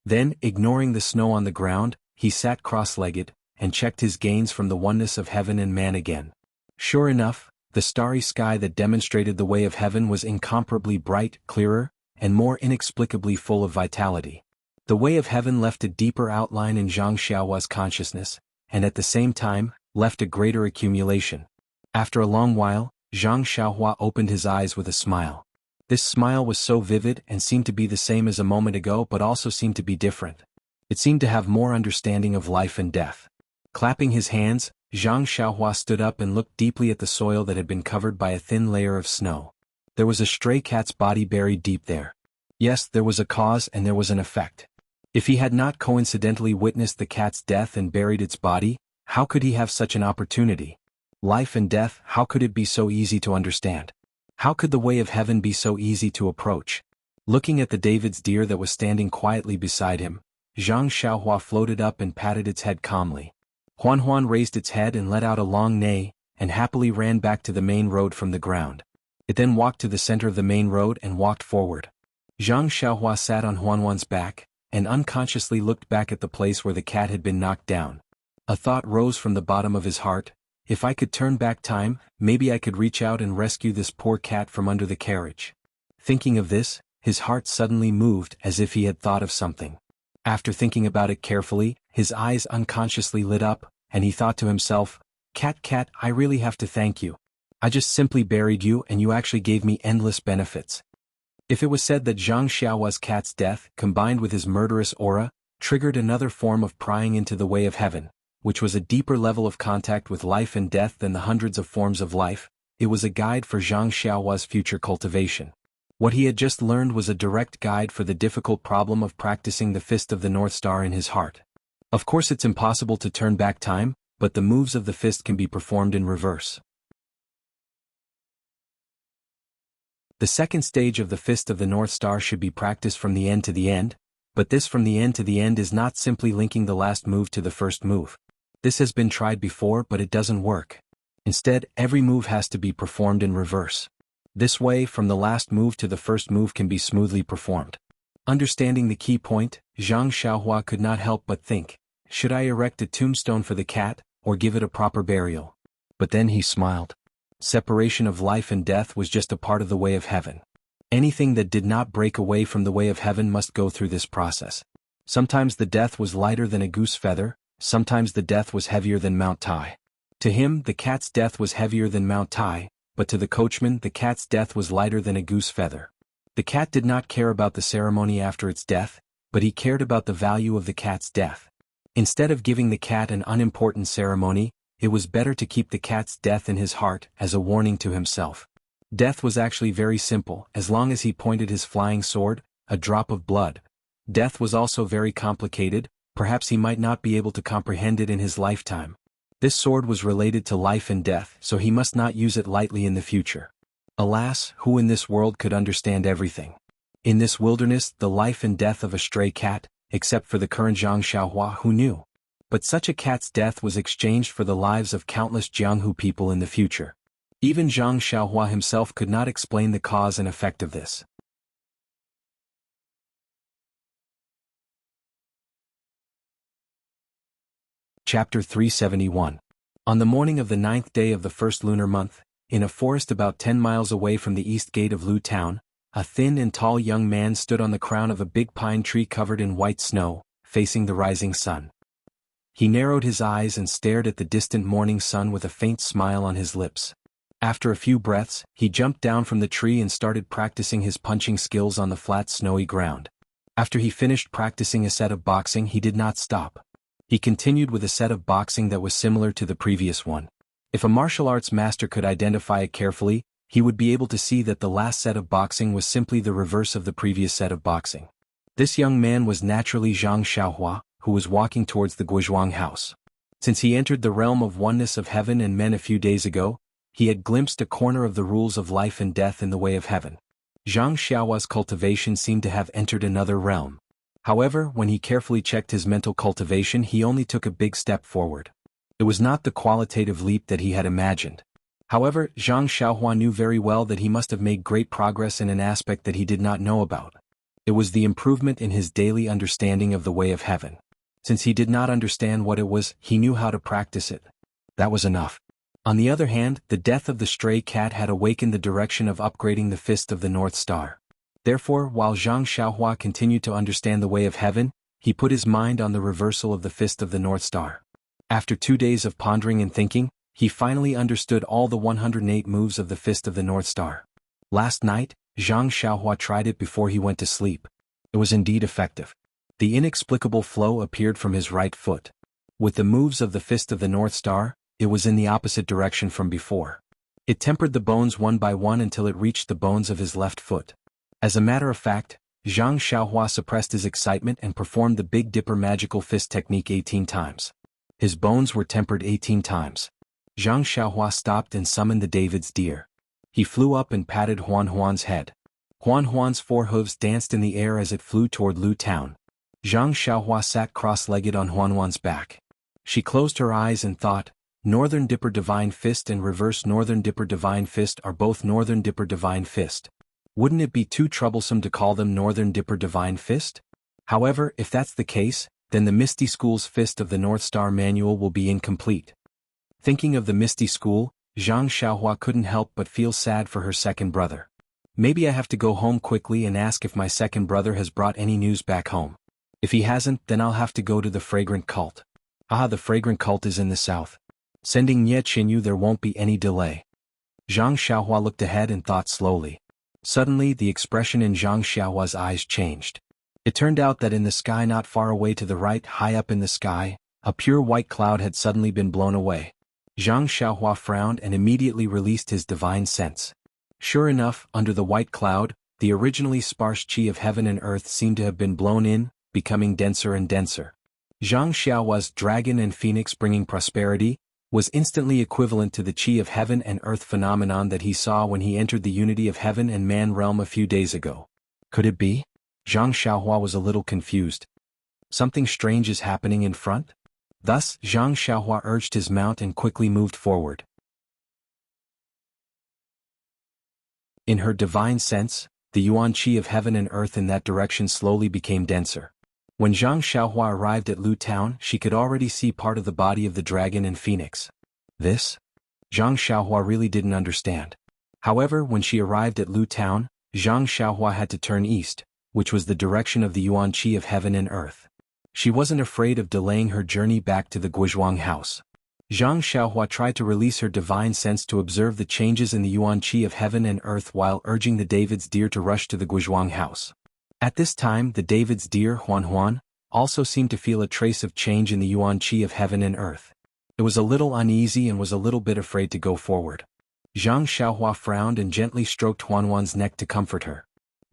Speaker 1: Then, ignoring the snow on the ground, he sat cross-legged, and checked his gains from the oneness of heaven and man again. Sure enough, the starry sky that demonstrated the way of heaven was incomparably bright, clearer, and more inexplicably full of vitality. The way of heaven left a deeper outline in Zhang Xiaohua's consciousness, and at the same time, left a greater accumulation. After a long while, Zhang Xiaohua opened his eyes with a smile. This smile was so vivid and seemed to be the same as a moment ago, but also seemed to be different. It seemed to have more understanding of life and death. Clapping his hands, Zhang Xiaohua stood up and looked deeply at the soil that had been covered by a thin layer of snow. There was a stray cat's body buried deep there. Yes, there was a cause and there was an effect. If he had not coincidentally witnessed the cat's death and buried its body, how could he have such an opportunity? Life and death, how could it be so easy to understand? How could the way of heaven be so easy to approach? Looking at the David's deer that was standing quietly beside him, Zhang Xiaohua floated up and patted its head calmly. Huan Huan raised its head and let out a long neigh, and happily ran back to the main road from the ground. It then walked to the center of the main road and walked forward. Zhang Xiaohua sat on Huan Huan's back, and unconsciously looked back at the place where the cat had been knocked down. A thought rose from the bottom of his heart: if I could turn back time, maybe I could reach out and rescue this poor cat from under the carriage. Thinking of this, his heart suddenly moved as if he had thought of something. After thinking about it carefully, his eyes unconsciously lit up, and he thought to himself, Cat, I really have to thank you. I just simply buried you and you actually gave me endless benefits." If it was said that Zhang Xiaohua's cat's death, combined with his murderous aura, triggered another form of prying into the way of heaven, which was a deeper level of contact with life and death than the hundreds of forms of life, it was a guide for Zhang Xiaohua's future cultivation. What he had just learned was a direct guide for the difficult problem of practicing the Fist of the North Star in his heart. Of course it's impossible to turn back time, but the moves of the fist can be performed in reverse. The second stage of the Fist of the North Star should be practiced from the end to the end, but this from the end to the end is not simply linking the last move to the first move. This has been tried before, but it doesn't work. Instead, every move has to be performed in reverse. This way, from the last move to the first move can be smoothly performed. Understanding the key point, Zhang Xiaohua could not help but think, should I erect a tombstone for the cat, or give it a proper burial? But then he smiled. Separation of life and death was just a part of the way of heaven. Anything that did not break away from the way of heaven must go through this process. Sometimes the death was lighter than a goose feather, sometimes the death was heavier than Mount Tai. To him, the cat's death was heavier than Mount Tai, but to the coachman, the cat's death was lighter than a goose feather. The cat did not care about the ceremony after its death, but he cared about the value of the cat's death. Instead of giving the cat an unimportant ceremony, it was better to keep the cat's death in his heart as a warning to himself. Death was actually very simple, as long as he pointed his flying sword, a drop of blood. Death was also very complicated, perhaps he might not be able to comprehend it in his lifetime. This sword was related to life and death, so he must not use it lightly in the future. Alas, who in this world could understand everything? In this wilderness, the life and death of a stray cat, except for the current Zhang Xiaohua who knew. But such a cat's death was exchanged for the lives of countless Jianghu people in the future. Even Zhang Xiaohua himself could not explain the cause and effect of this. Chapter 371. On the morning of the 9th day of the first lunar month, in a forest about 10 miles away from the east gate of Lu Town, a thin and tall young man stood on the crown of a big pine tree covered in white snow, facing the rising sun. He narrowed his eyes and stared at the distant morning sun with a faint smile on his lips. After a few breaths, he jumped down from the tree and started practicing his punching skills on the flat snowy ground. After he finished practicing a set of boxing, he did not stop. He continued with a set of boxing that was similar to the previous one. If a martial arts master could identify it carefully, he would be able to see that the last set of boxing was simply the reverse of the previous set of boxing. This young man was naturally Zhang Xiaohua, who was walking towards the Guizhuang house. Since he entered the realm of oneness of heaven and men a few days ago, he had glimpsed a corner of the rules of life and death in the way of heaven. Zhang Xiaohua's cultivation seemed to have entered another realm. However, when he carefully checked his mental cultivation, he only took a big step forward. It was not the qualitative leap that he had imagined. However, Zhang Xiaohua knew very well that he must have made great progress in an aspect that he did not know about. It was the improvement in his daily understanding of the way of heaven. Since he did not understand what it was, he knew how to practice it. That was enough. On the other hand, the death of the stray cat had awakened the direction of upgrading the Fist of the North Star. Therefore, while Zhang Xiaohua continued to understand the way of heaven, he put his mind on the reversal of the Fist of the North Star. After 2 days of pondering and thinking, he finally understood all the 108 moves of the Fist of the North Star. Last night, Zhang Xiaohua tried it before he went to sleep. It was indeed effective. The inexplicable flow appeared from his right foot. With the moves of the Fist of the North Star, it was in the opposite direction from before. It tempered the bones one by one until it reached the bones of his left foot. As a matter of fact, Zhang Xiaohua suppressed his excitement and performed the Big Dipper magical fist technique 18 times. His bones were tempered 18 times. Zhang Xiaohua stopped and summoned the David's deer. He flew up and patted Huan Huan's head. Huan Huan's 4 hooves danced in the air as it flew toward Lu Town. Zhang Xiaohua sat cross-legged on Huan Huan's back. She closed her eyes and thought, Northern Dipper Divine Fist and Reverse Northern Dipper Divine Fist are both Northern Dipper Divine Fist. Wouldn't it be too troublesome to call them Northern Dipper Divine Fist? However, if that's the case, then the Misty School's Fist of the North Star manual will be incomplete. Thinking of the Misty School, Zhang Xiaohua couldn't help but feel sad for her second brother. Maybe I have to go home quickly and ask if my second brother has brought any news back home. If he hasn't, then I'll have to go to the Fragrant Cult. Ah, the Fragrant Cult is in the south. Sending Nye Qinyu, there won't be any delay. Zhang Xiaohua looked ahead and thought slowly. Suddenly, the expression in Zhang Xiaohua's eyes changed. It turned out that in the sky not far away to the right, high up in the sky, a pure white cloud had suddenly been blown away. Zhang Xiaohua frowned and immediately released his divine sense. Sure enough, under the white cloud, the originally sparse qi of heaven and earth seemed to have been blown in, becoming denser and denser. Zhang Xiaohua's dragon and phoenix bringing prosperity was instantly equivalent to the qi of heaven and earth phenomenon that he saw when he entered the unity of heaven and man realm a few days ago. Could it be? Zhang Xiaohua was a little confused. Something strange is happening in front? Thus, Zhang Xiaohua urged his mount and quickly moved forward. In her divine sense, the yuan qi of heaven and earth in that direction slowly became denser. When Zhang Xiaohua arrived at Lu Town, she could already see part of the body of the dragon and phoenix. This? Zhang Xiaohua really didn't understand. However, when she arrived at Lu Town, Zhang Xiaohua had to turn east, which was the direction of the yuan qi of heaven and earth. She wasn't afraid of delaying her journey back to the Guizhuang house. Zhang Xiaohua tried to release her divine sense to observe the changes in the yuan qi of heaven and earth while urging the David's deer to rush to the Guizhuang house. At this time the David's deer Huan also seemed to feel a trace of change in the yuan qi of heaven and earth. It was a little uneasy and was a little bit afraid to go forward. Zhang Xiaohua frowned and gently stroked Huan's neck to comfort her.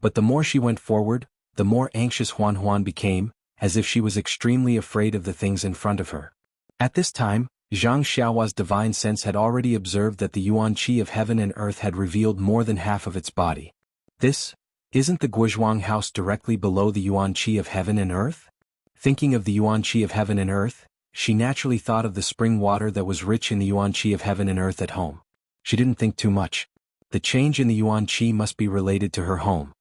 Speaker 1: But the more she went forward, the more anxious Huan became, as if she was extremely afraid of the things in front of her. At this time, Zhang Xiaohua's divine sense had already observed that the yuan qi of heaven and earth had revealed more than half of its body. Isn't the Guizhuang house directly below the yuan qi of heaven and earth? Thinking of the yuan qi of heaven and earth, she naturally thought of the spring water that was rich in the yuan qi of heaven and earth at home. She didn't think too much. The change in the yuan qi must be related to her home.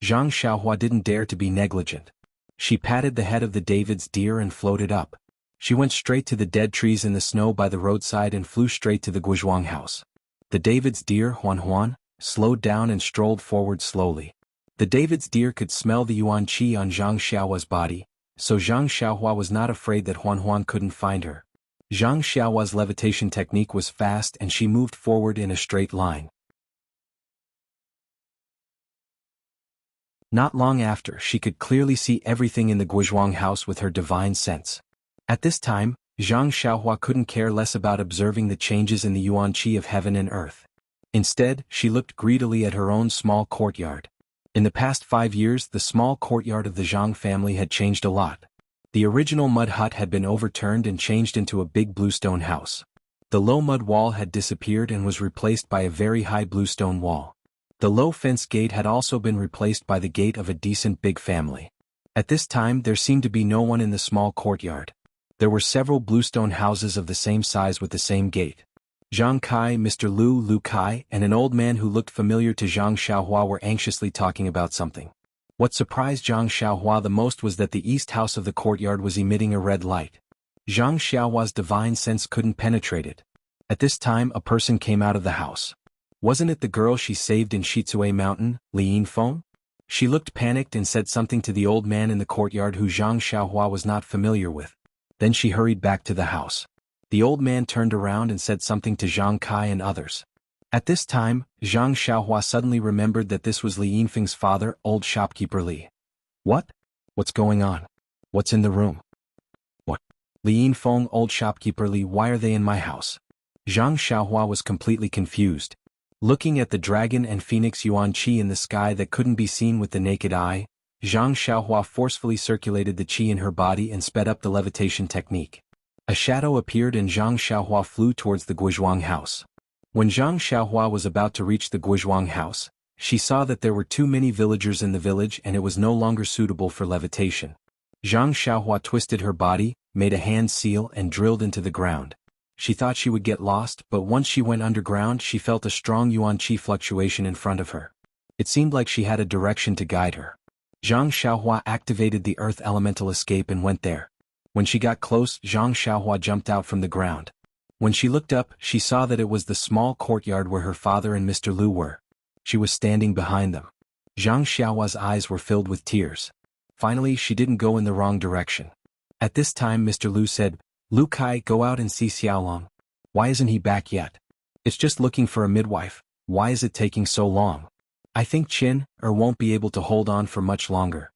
Speaker 1: Zhang Xiaohua didn't dare to be negligent. She patted the head of the David's deer and floated up. She went straight to the dead trees in the snow by the roadside and flew straight to the Guizhuang house. The David's deer Huan slowed down and strolled forward slowly. The David's deer could smell the yuan qi on Zhang Xiaohua's body, so Zhang Xiaohua was not afraid that Huan couldn't find her. Zhang Xiaohua's levitation technique was fast and she moved forward in a straight line. Not long after, she could clearly see everything in the Guizhuang house with her divine sense. At this time, Zhang Xiaohua couldn't care less about observing the changes in the yuan qi of heaven and earth. Instead, she looked greedily at her own small courtyard. In the past 5 years, the small courtyard of the Zhang family had changed a lot. The original mud hut had been overturned and changed into a big bluestone house. The low mud wall had disappeared and was replaced by a very high bluestone wall. The low fence gate had also been replaced by the gate of a decent big family. At this time there seemed to be no one in the small courtyard. There were several bluestone houses of the same size with the same gate. Zhang Kai, Mr. Lu Kai, and an old man who looked familiar to Zhang Xiaohua were anxiously talking about something. What surprised Zhang Xiaohua the most was that the east house of the courtyard was emitting a red light. Zhang Xiaohua's divine sense couldn't penetrate it. At this time a person came out of the house. Wasn't it the girl she saved in Shizue Mountain, Li Yinfeng? She looked panicked and said something to the old man in the courtyard who Zhang Xiaohua was not familiar with. Then she hurried back to the house. The old man turned around and said something to Zhang Kai and others. At this time, Zhang Xiaohua suddenly remembered that this was Li Yinfeng's father, old shopkeeper Li. What? What's going on? What's in the room? What? Li Yinfeng, old shopkeeper Li, why are they in my house? Zhang Xiaohua was completely confused. Looking at the dragon and phoenix yuan qi in the sky that couldn't be seen with the naked eye, Zhang Xiaohua forcefully circulated the qi in her body and sped up the levitation technique. A shadow appeared and Zhang Xiaohua flew towards the Guizhuang house. When Zhang Xiaohua was about to reach the Guizhuang house, she saw that there were too many villagers in the village and it was no longer suitable for levitation. Zhang Xiaohua twisted her body, made a hand seal and drilled into the ground. She thought she would get lost, but once she went underground she felt a strong yuan qi fluctuation in front of her. It seemed like she had a direction to guide her. Zhang Xiaohua activated the earth elemental escape and went there. When she got close, Zhang Xiaohua jumped out from the ground. When she looked up, she saw that it was the small courtyard where her father and Mr. Lu were. She was standing behind them. Zhang Xiaohua's eyes were filled with tears. Finally, she didn't go in the wrong direction. At this time Mr. Lu said, "Lu Kai, go out and see Xiaolong. Why isn't he back yet? It's just looking for a midwife. Why is it taking so long? I think won't be able to hold on for much longer."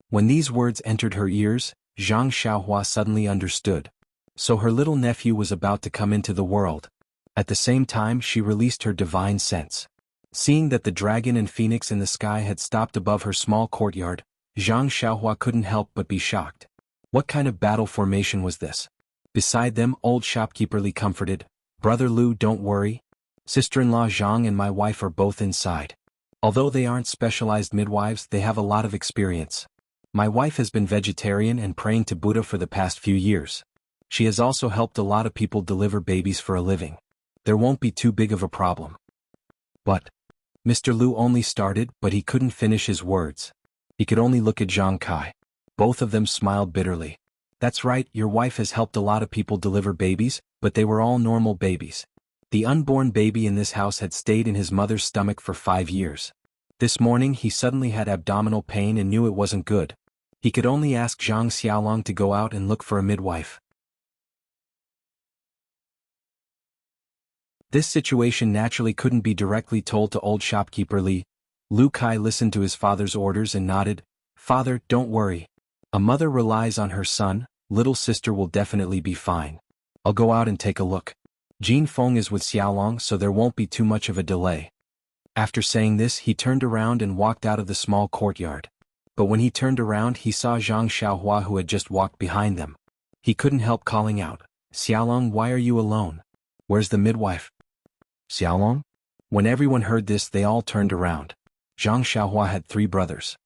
Speaker 1: When these words entered her ears, Zhang Xiaohua suddenly understood. So her little nephew was about to come into the world. At the same time she released her divine sense. Seeing that the dragon and phoenix in the sky had stopped above her small courtyard, Zhang Xiaohua couldn't help but be shocked. What kind of battle formation was this? Beside them, old shopkeeper Li comforted, "Brother Lu, don't worry. Sister-in-law Zhang and my wife are both inside. Although they aren't specialized midwives, they have a lot of experience. My wife has been vegetarian and praying to Buddha for the past few years. She has also helped a lot of people deliver babies for a living. There won't be too big of a problem." But Mr. Lu only started, but he couldn't finish his words. He could only look at Zhang Kai. Both of them smiled bitterly. "That's right, your wife has helped a lot of people deliver babies, but they were all normal babies. The unborn baby in this house had stayed in his mother's stomach for 5 years. This morning he suddenly had abdominal pain and knew it wasn't good. He could only ask Zhang Xiaolong to go out and look for a midwife. This situation naturally couldn't be directly told to old shopkeeper Li. Lu Kai listened to his father's orders and nodded. "Father, don't worry. A mother relies on her son, little sister will definitely be fine. I'll go out and take a look. Jin Feng is with Xiaolong so there won't be too much of a delay." After saying this he turned around and walked out of the small courtyard. But when he turned around he saw Zhang Xiaohua who had just walked behind them. He couldn't help calling out, "Xiaolong, why are you alone? Where's the midwife?" "Xiaolong?" When everyone heard this they all turned around. Zhang Xiaohua had 3 brothers.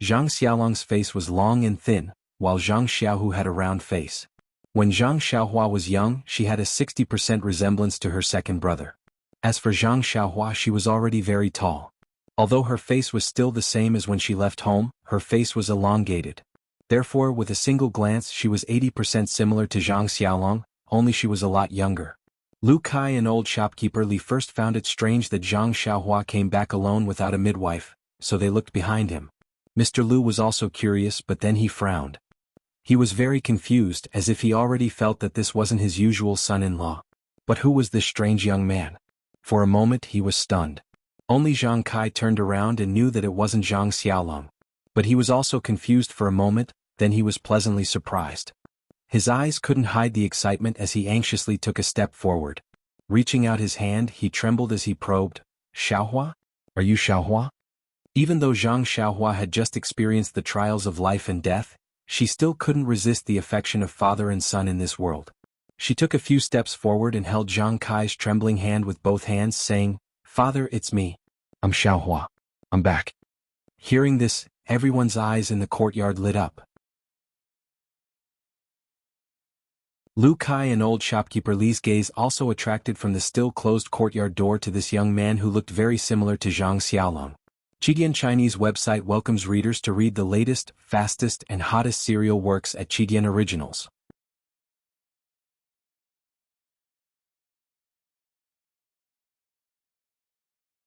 Speaker 1: Zhang Xiaolong's face was long and thin, while Zhang Xiaohu had a round face. When Zhang Xiaohua was young she had a 60% resemblance to her second brother. As for Zhang Xiaohua she was already very tall. Although her face was still the same as when she left home, her face was elongated. Therefore with a single glance she was 80% similar to Zhang Xiaolong, only she was a lot younger. Lu Kai and old shopkeeper Li first found it strange that Zhang Xiaohua came back alone without a midwife, so they looked behind him. Mr. Lu was also curious but then he frowned. He was very confused as if he already felt that this wasn't his usual son-in-law. But who was this strange young man? For a moment he was stunned. Only Zhang Kai turned around and knew that it wasn't Zhang Xiaolong. But he was also confused for a moment, then he was pleasantly surprised. His eyes couldn't hide the excitement as he anxiously took a step forward. Reaching out his hand he trembled as he probed, "Xiaohua? Are you Xiaohua?" Even though Zhang Xiaohua had just experienced the trials of life and death, she still couldn't resist the affection of father and son in this world. She took a few steps forward and held Zhang Kai's trembling hand with both hands saying, "Father, it's me. I'm Xiaohua. I'm back." Hearing this, everyone's eyes in the courtyard lit up. Lu Kai and old shopkeeper Li's gaze also attracted from the still closed courtyard door to this young man who looked very similar to Zhang Xiaolong. Chidian Chinese website welcomes readers to read the latest, fastest and hottest serial works at Chidian Originals.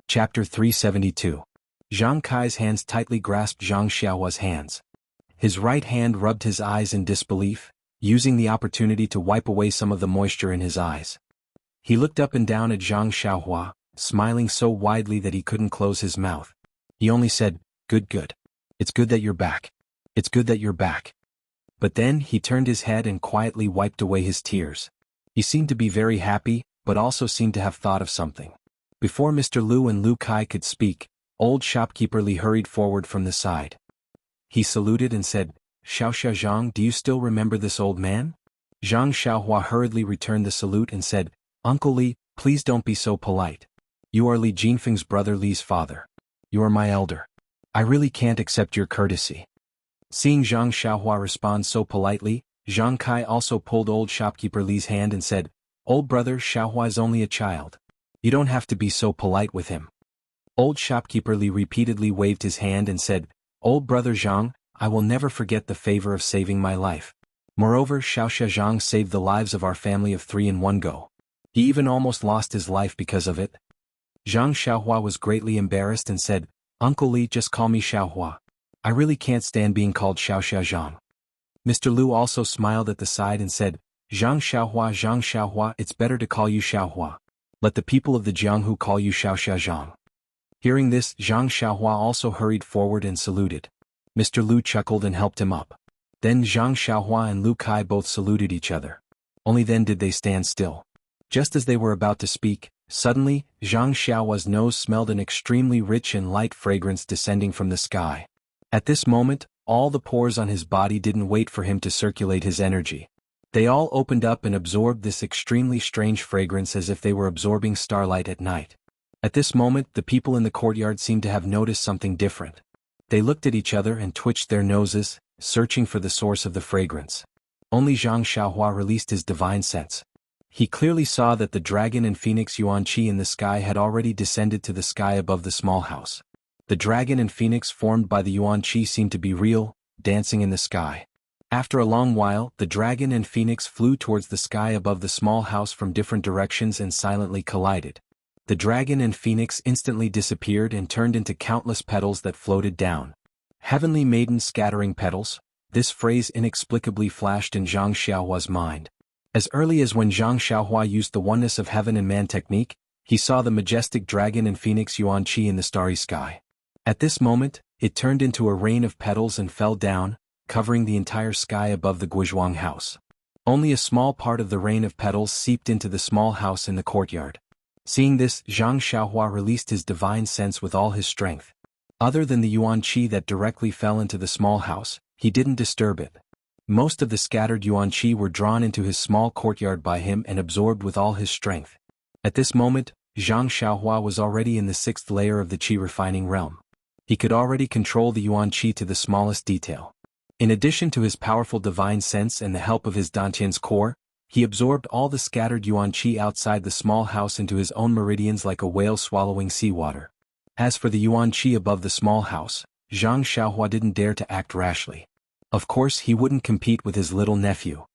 Speaker 1: Chapter 372. Zhang Kai's hands tightly grasped Zhang Xiaohua's hands. His right hand rubbed his eyes in disbelief, using the opportunity to wipe away some of the moisture in his eyes. He looked up and down at Zhang Xiaohua, smiling so widely that he couldn't close his mouth. He only said, "Good, good. It's good that you're back. It's good that you're back." But then he turned his head and quietly wiped away his tears. He seemed to be very happy, but also seemed to have thought of something. Before Mr. Lu and Lu Kai could speak, old shopkeeper Li hurried forward from the side. He saluted and said, "Xiaoxia Zhang, do you still remember this old man?" Zhang Xiaohua hurriedly returned the salute and said, "Uncle Li, please don't be so polite. You are Li Jinfeng's brother Li's father. You are my elder. I really can't accept your courtesy." Seeing Zhang Xiaohua respond so politely, Zhang Kai also pulled old shopkeeper Li's hand and said, "Old brother, Xiaohua is only a child. You don't have to be so polite with him." Old shopkeeper Li repeatedly waved his hand and said, "Old brother Zhang, I will never forget the favor of saving my life. Moreover, Xiaoxia Zhang saved the lives of our family of 3 in one go. He even almost lost his life because of it." Zhang Xiaohua was greatly embarrassed and said, "Uncle Li, just call me Xiaohua. I really can't stand being called Xiaoxia Zhang." Mr. Lu also smiled at the side and said, Zhang Xiaohua, it's better to call you Xiaohua. Let the people of the Jianghu call you Xiaoxia Zhang." Hearing this, Zhang Xiaohua also hurried forward and saluted. Mr. Lu chuckled and helped him up. Then Zhang Xiaohua and Lu Kai both saluted each other. Only then did they stand still. Just as they were about to speak, suddenly, Zhang Xiaohua's nose smelled an extremely rich and light fragrance descending from the sky. At this moment, all the pores on his body didn't wait for him to circulate his energy. They all opened up and absorbed this extremely strange fragrance as if they were absorbing starlight at night. At this moment, the people in the courtyard seemed to have noticed something different. They looked at each other and twitched their noses, searching for the source of the fragrance. Only Zhang Xiaohua released his divine sense. He clearly saw that the dragon and phoenix Yuan-Chi in the sky had already descended to the sky above the small house. The dragon and phoenix formed by the Yuan-Chi seemed to be real, dancing in the sky. After a long while, the dragon and phoenix flew towards the sky above the small house from different directions and silently collided. The dragon and phoenix instantly disappeared and turned into countless petals that floated down. Heavenly maiden scattering petals, this phrase inexplicably flashed in Zhang Xiaohua's mind. As early as when Zhang Xiaohua used the oneness of heaven and man technique, he saw the majestic dragon and phoenix Yuan Qi in the starry sky. At this moment, it turned into a rain of petals and fell down, covering the entire sky above the Guizhuang house. Only a small part of the rain of petals seeped into the small house in the courtyard. Seeing this, Zhang Xiaohua released his divine sense with all his strength. Other than the Yuan Qi that directly fell into the small house, he didn't disturb it. Most of the scattered Yuan Qi were drawn into his small courtyard by him and absorbed with all his strength. At this moment, Zhang Xiaohua was already in the 6th layer of the Qi refining realm. He could already control the Yuan Qi to the smallest detail. In addition to his powerful divine sense and the help of his Dantian's core, he absorbed all the scattered Yuan Qi outside the small house into his own meridians like a whale swallowing seawater. As for the Yuan Qi above the small house, Zhang Xiaohua didn't dare to act rashly. Of course he wouldn't compete with his little nephew.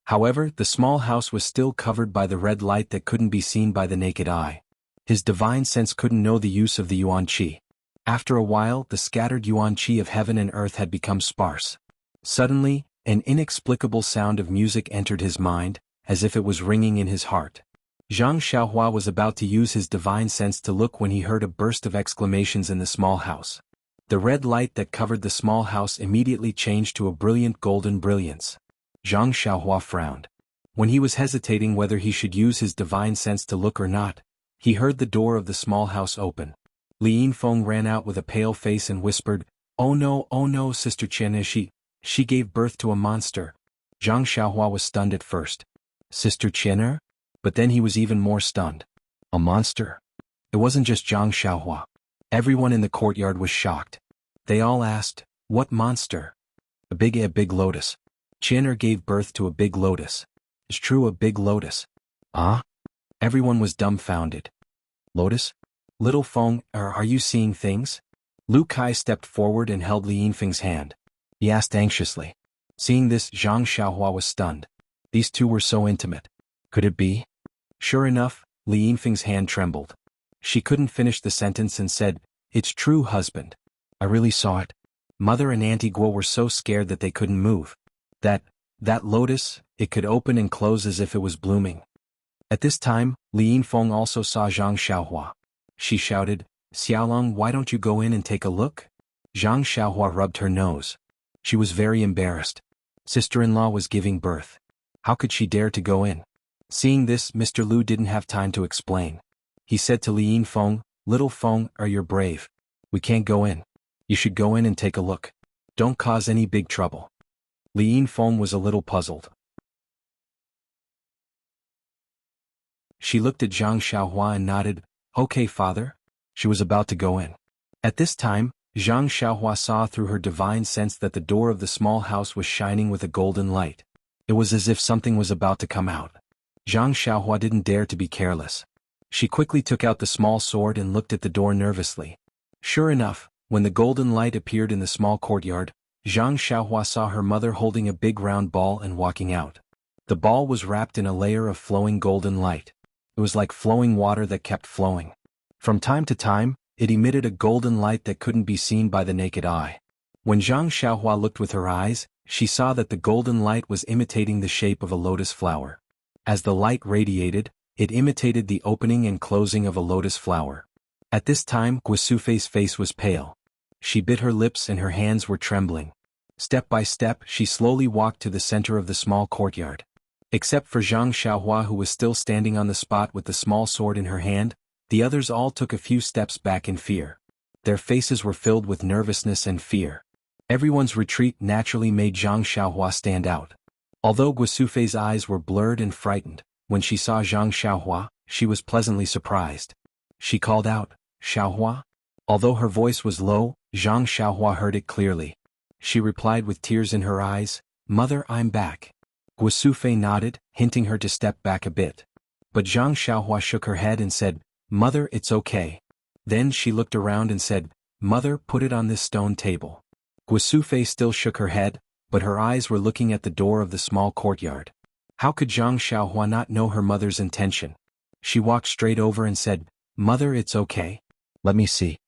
Speaker 1: However, the small house was still covered by the red light that couldn't be seen by the naked eye. His divine sense couldn't know the use of the Yuan Qi. After a while, the scattered Yuan Qi of heaven and earth had become sparse. Suddenly, an inexplicable sound of music entered his mind, as if it was ringing in his heart. Zhang Xiaohua was about to use his divine sense to look when he heard a burst of exclamations in the small house. The red light that covered the small house immediately changed to a brilliant golden brilliance. Zhang Xiaohua frowned. When he was hesitating whether he should use his divine sense to look or not, he heard the door of the small house open. Li Yinfeng ran out with a pale face and whispered, oh no, Sister Chen, she gave birth to a monster." Zhang Xiaohua was stunned at first. Sister Chen? But then he was even more stunned. A monster? It wasn't just Zhang Xiaohua. Everyone in the courtyard was shocked. They all asked, what monster? A big lotus. Chen gave birth to a big lotus. It's true, a big lotus. Ah? Everyone was dumbfounded. Lotus? Little Feng, are you seeing things? Lu Kai stepped forward and held Li Yinfeng's hand. He asked anxiously. Seeing this, Zhang Xiaohua was stunned. These two were so intimate. Could it be? Sure enough, Li Yinfeng's hand trembled. She couldn't finish the sentence and said, it's true, husband. I really saw it. Mother and Auntie Guo were so scared that they couldn't move. That lotus, it could open and close as if it was blooming. At this time, Li Yinfeng also saw Zhang Xiaohua. She shouted, Xiaolong, why don't you go in and take a look? Zhang Xiaohua rubbed her nose. She was very embarrassed. Sister-in-law was giving birth. How could she dare to go in? Seeing this, Mr. Lu didn't have time to explain. He said to Li Yinfeng, Little Feng, you're brave. We can't go in. You should go in and take a look. Don't cause any big trouble. Li Yinfeng was a little puzzled. She looked at Zhang Xiaohua and nodded, okay, father. She was about to go in. At this time, Zhang Xiaohua saw through her divine sense that the door of the small house was shining with a golden light. It was as if something was about to come out. Zhang Xiaohua didn't dare to be careless. She quickly took out the small sword and looked at the door nervously. Sure enough, when the golden light appeared in the small courtyard, Zhang Xiaohua saw her mother holding a big round ball and walking out. The ball was wrapped in a layer of flowing golden light. It was like flowing water that kept flowing. From time to time, it emitted a golden light that couldn't be seen by the naked eye. When Zhang Xiaohua looked with her eyes, she saw that the golden light was imitating the shape of a lotus flower. As the light radiated, it imitated the opening and closing of a lotus flower. At this time, Guisufei's face was pale. She bit her lips and her hands were trembling. Step by step, she slowly walked to the center of the small courtyard. Except for Zhang Xiaohua, who was still standing on the spot with the small sword in her hand, the others all took a few steps back in fear. Their faces were filled with nervousness and fear. Everyone's retreat naturally made Zhang Xiaohua stand out. Although Guisufei's eyes were blurred and frightened, when she saw Zhang Xiaohua, she was pleasantly surprised. She called out, Xiaohua? Although her voice was low, Zhang Xiaohua heard it clearly. She replied with tears in her eyes, Mother, I'm back. Guisufei nodded, hinting her to step back a bit. But Zhang Xiaohua shook her head and said, Mother, it's okay. Then she looked around and said, Mother, put it on this stone table. Guisufei still shook her head, but her eyes were looking at the door of the small courtyard. How could Zhang Xiaohua not know her mother's intention? She walked straight over and said, "Mother, it's okay. Let me see."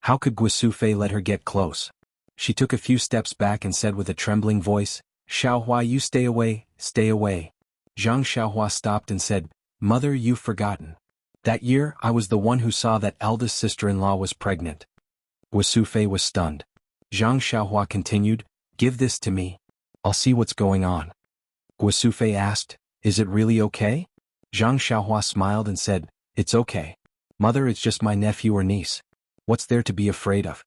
Speaker 1: How could Guosufei let her get close? She took a few steps back and said with a trembling voice, "Xiaohua, you stay away, stay away." Zhang Xiaohua stopped and said, "Mother, you've forgotten. That year I was the one who saw that eldest sister-in-law was pregnant." Guosufei was stunned. Zhang Xiaohua continued, "Give this to me. I'll see what's going on." Guosufei asked, "Is it really okay?" Zhang Xiaohua smiled and said, "It's okay. Mother, it's just my nephew or niece. What's there to be afraid of?"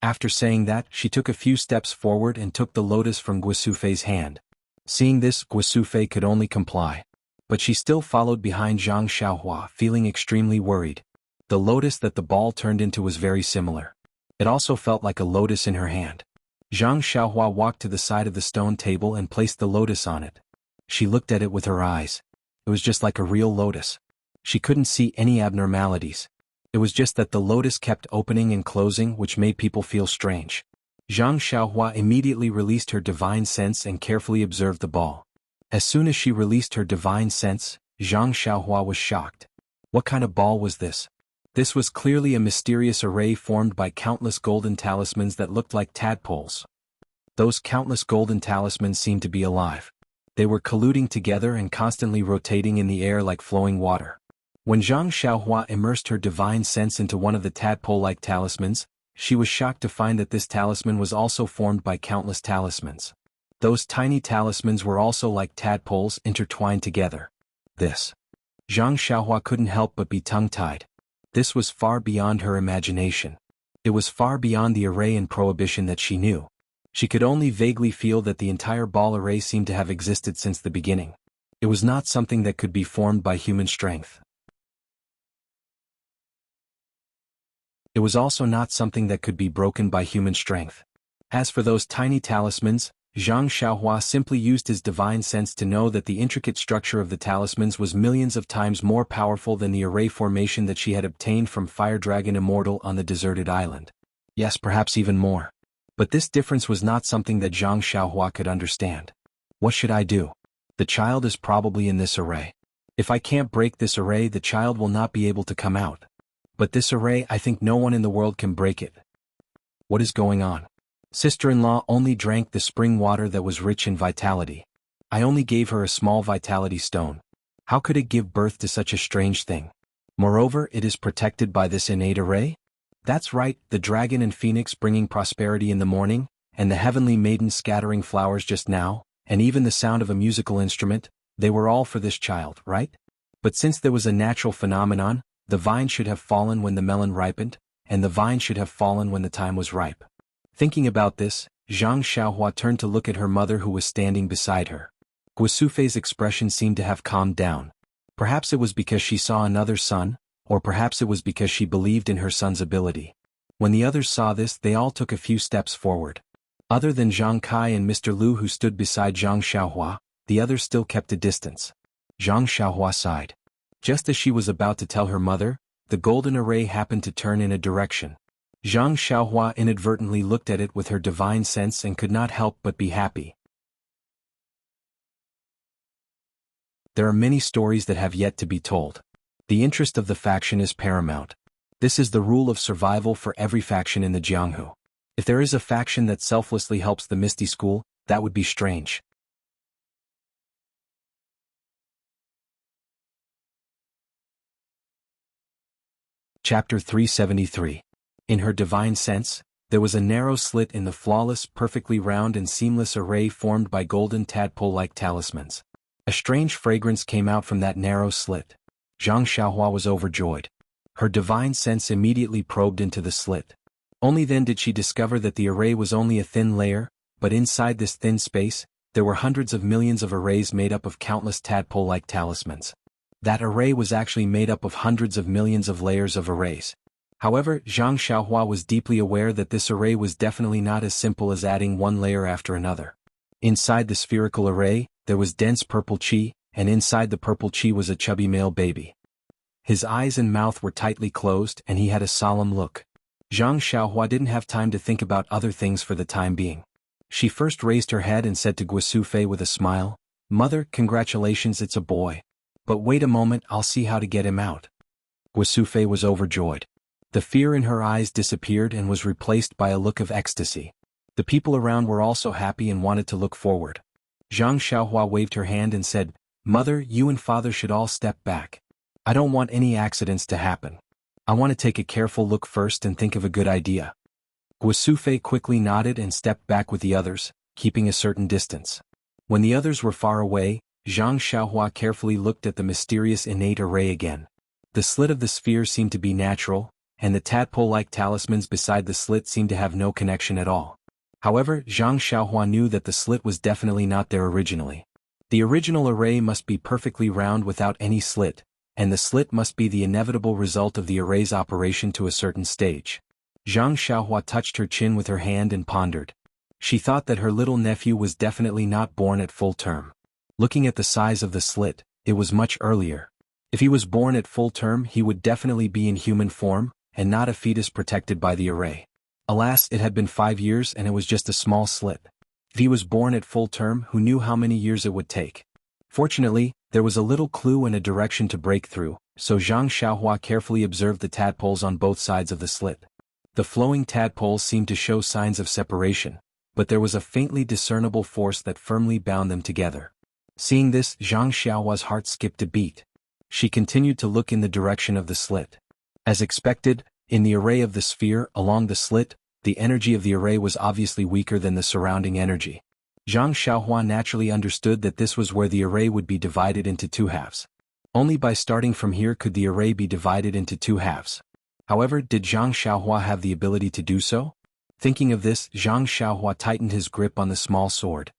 Speaker 1: After saying that, she took a few steps forward and took the lotus from Guosufei's hand. Seeing this, Guosufei could only comply. But she still followed behind Zhang Xiaohua, feeling extremely worried. The lotus that the ball turned into was very similar. It also felt like a lotus in her hand. Zhang Xiaohua walked to the side of the stone table and placed the lotus on it. She looked at it with her eyes. It was just like a real lotus. She couldn't see any abnormalities. It was just that the lotus kept opening and closing, which made people feel strange. Zhang Xiaohua immediately released her divine sense and carefully observed the ball. As soon as she released her divine sense, Zhang Xiaohua was shocked. What kind of ball was this? This was clearly a mysterious array formed by countless golden talismans that looked like tadpoles. Those countless golden talismans seemed to be alive. They were colluding together and constantly rotating in the air like flowing water. When Zhang Xiaohua immersed her divine sense into one of the tadpole-like talismans, she was shocked to find that this talisman was also formed by countless talismans. Those tiny talismans were also like tadpoles intertwined together. Zhang Xiaohua couldn't help but be tongue-tied. This was far beyond her imagination. It was far beyond the array and prohibition that she knew. She could only vaguely feel that the entire ball array seemed to have existed since the beginning. It was not something that could be formed by human strength. It was also not something that could be broken by human strength. As for those tiny talismans, Zhang Xiaohua simply used his divine sense to know that the intricate structure of the talismans was millions of times more powerful than the array formation that she had obtained from Fire Dragon Immortal on the deserted island. Yes, perhaps even more. But this difference was not something that Zhang Xiaohua could understand. What should I do? The child is probably in this array. If I can't break this array, the child will not be able to come out. But this array, I think no one in the world can break it. What is going on? Sister-in-law only drank the spring water that was rich in vitality. I only gave her a small vitality stone. How could it give birth to such a strange thing? Moreover, it is protected by this innate array? That's right, the dragon and phoenix bringing prosperity in the morning, and the heavenly maiden scattering flowers just now, and even the sound of a musical instrument, they were all for this child, right? But since there was a natural phenomenon, the vine should have fallen when the melon ripened, and the vine should have fallen when the time was ripe. Thinking about this, Zhang Xiaohua turned to look at her mother who was standing beside her. Guosufei's expression seemed to have calmed down. Perhaps it was because she saw another son, or perhaps it was because she believed in her son's ability. When the others saw this, they all took a few steps forward. Other than Zhang Kai and Mr. Lu who stood beside Zhang Xiaohua, the others still kept a distance. Zhang Xiaohua sighed. Just as she was about to tell her mother, the golden array happened to turn in a direction. Zhang Xiaohua inadvertently looked at it with her divine sense and could not help but be happy. There are many stories that have yet to be told. The interest of the faction is paramount. This is the rule of survival for every faction in the Jianghu. If there is a faction that selflessly helps the Misty School, that would be strange. Chapter 373. In her divine sense, there was a narrow slit in the flawless, perfectly round and seamless array formed by golden tadpole-like talismans. A strange fragrance came out from that narrow slit. Zhang Xiaohua was overjoyed. Her divine sense immediately probed into the slit. Only then did she discover that the array was only a thin layer, but inside this thin space, there were hundreds of millions of arrays made up of countless tadpole-like talismans. That array was actually made up of hundreds of millions of layers of arrays. However, Zhang Xiaohua was deeply aware that this array was definitely not as simple as adding one layer after another. Inside the spherical array, there was dense purple qi, and inside the purple qi was a chubby male baby. His eyes and mouth were tightly closed and he had a solemn look. Zhang Xiaohua didn't have time to think about other things for the time being. She first raised her head and said to Guosufei with a smile, Mother, congratulations, it's a boy. But wait a moment, I'll see how to get him out. Guasufei was overjoyed. The fear in her eyes disappeared and was replaced by a look of ecstasy. The people around were also happy and wanted to look forward. Zhang Xiaohua waved her hand and said, Mother, you and Father should all step back. I don't want any accidents to happen. I want to take a careful look first and think of a good idea. Guasufei quickly nodded and stepped back with the others, keeping a certain distance. When the others were far away, Zhang Xiaohua carefully looked at the mysterious innate array again. The slit of the sphere seemed to be natural, and the tadpole-like talismans beside the slit seemed to have no connection at all. However, Zhang Xiaohua knew that the slit was definitely not there originally. The original array must be perfectly round without any slit, and the slit must be the inevitable result of the array's operation to a certain stage. Zhang Xiaohua touched her chin with her hand and pondered. She thought that her little nephew was definitely not born at full term. Looking at the size of the slit, it was much earlier. If he was born at full term, he would definitely be in human form, and not a fetus protected by the array. Alas, it had been 5 years and it was just a small slit. If he was born at full term, who knew how many years it would take? Fortunately, there was a little clue and a direction to break through, so Zhang Xiaohua carefully observed the tadpoles on both sides of the slit. The flowing tadpoles seemed to show signs of separation, but there was a faintly discernible force that firmly bound them together. Seeing this, Zhang Xiaohua's heart skipped a beat. She continued to look in the direction of the slit. As expected, in the array of the sphere, along the slit, the energy of the array was obviously weaker than the surrounding energy. Zhang Xiaohua naturally understood that this was where the array would be divided into 2 halves. Only by starting from here could the array be divided into 2 halves. However, did Zhang Xiaohua have the ability to do so? Thinking of this, Zhang Xiaohua tightened his grip on the small sword.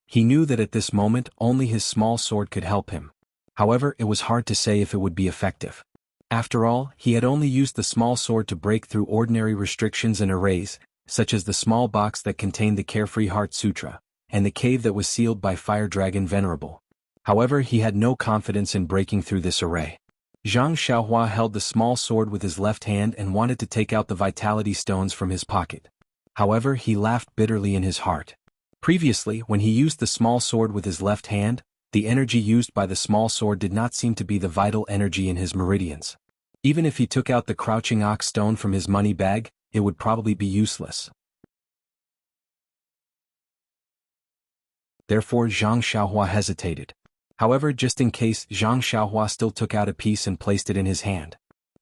Speaker 1: He knew that at this moment only his small sword could help him. However, it was hard to say if it would be effective. After all, he had only used the small sword to break through ordinary restrictions and arrays, such as the small box that contained the Carefree Heart Sutra, and the cave that was sealed by Fire Dragon Venerable. However, he had no confidence in breaking through this array. Zhang Xiaohua held the small sword with his left hand and wanted to take out the vitality stones from his pocket. However, he laughed bitterly in his heart. Previously, when he used the small sword with his left hand, the energy used by the small sword did not seem to be the vital energy in his meridians. Even if he took out the crouching ox stone from his money bag, it would probably be useless. Therefore, Zhang Xiaohua hesitated. However, just in case, Zhang Xiaohua still took out a piece and placed it in his hand.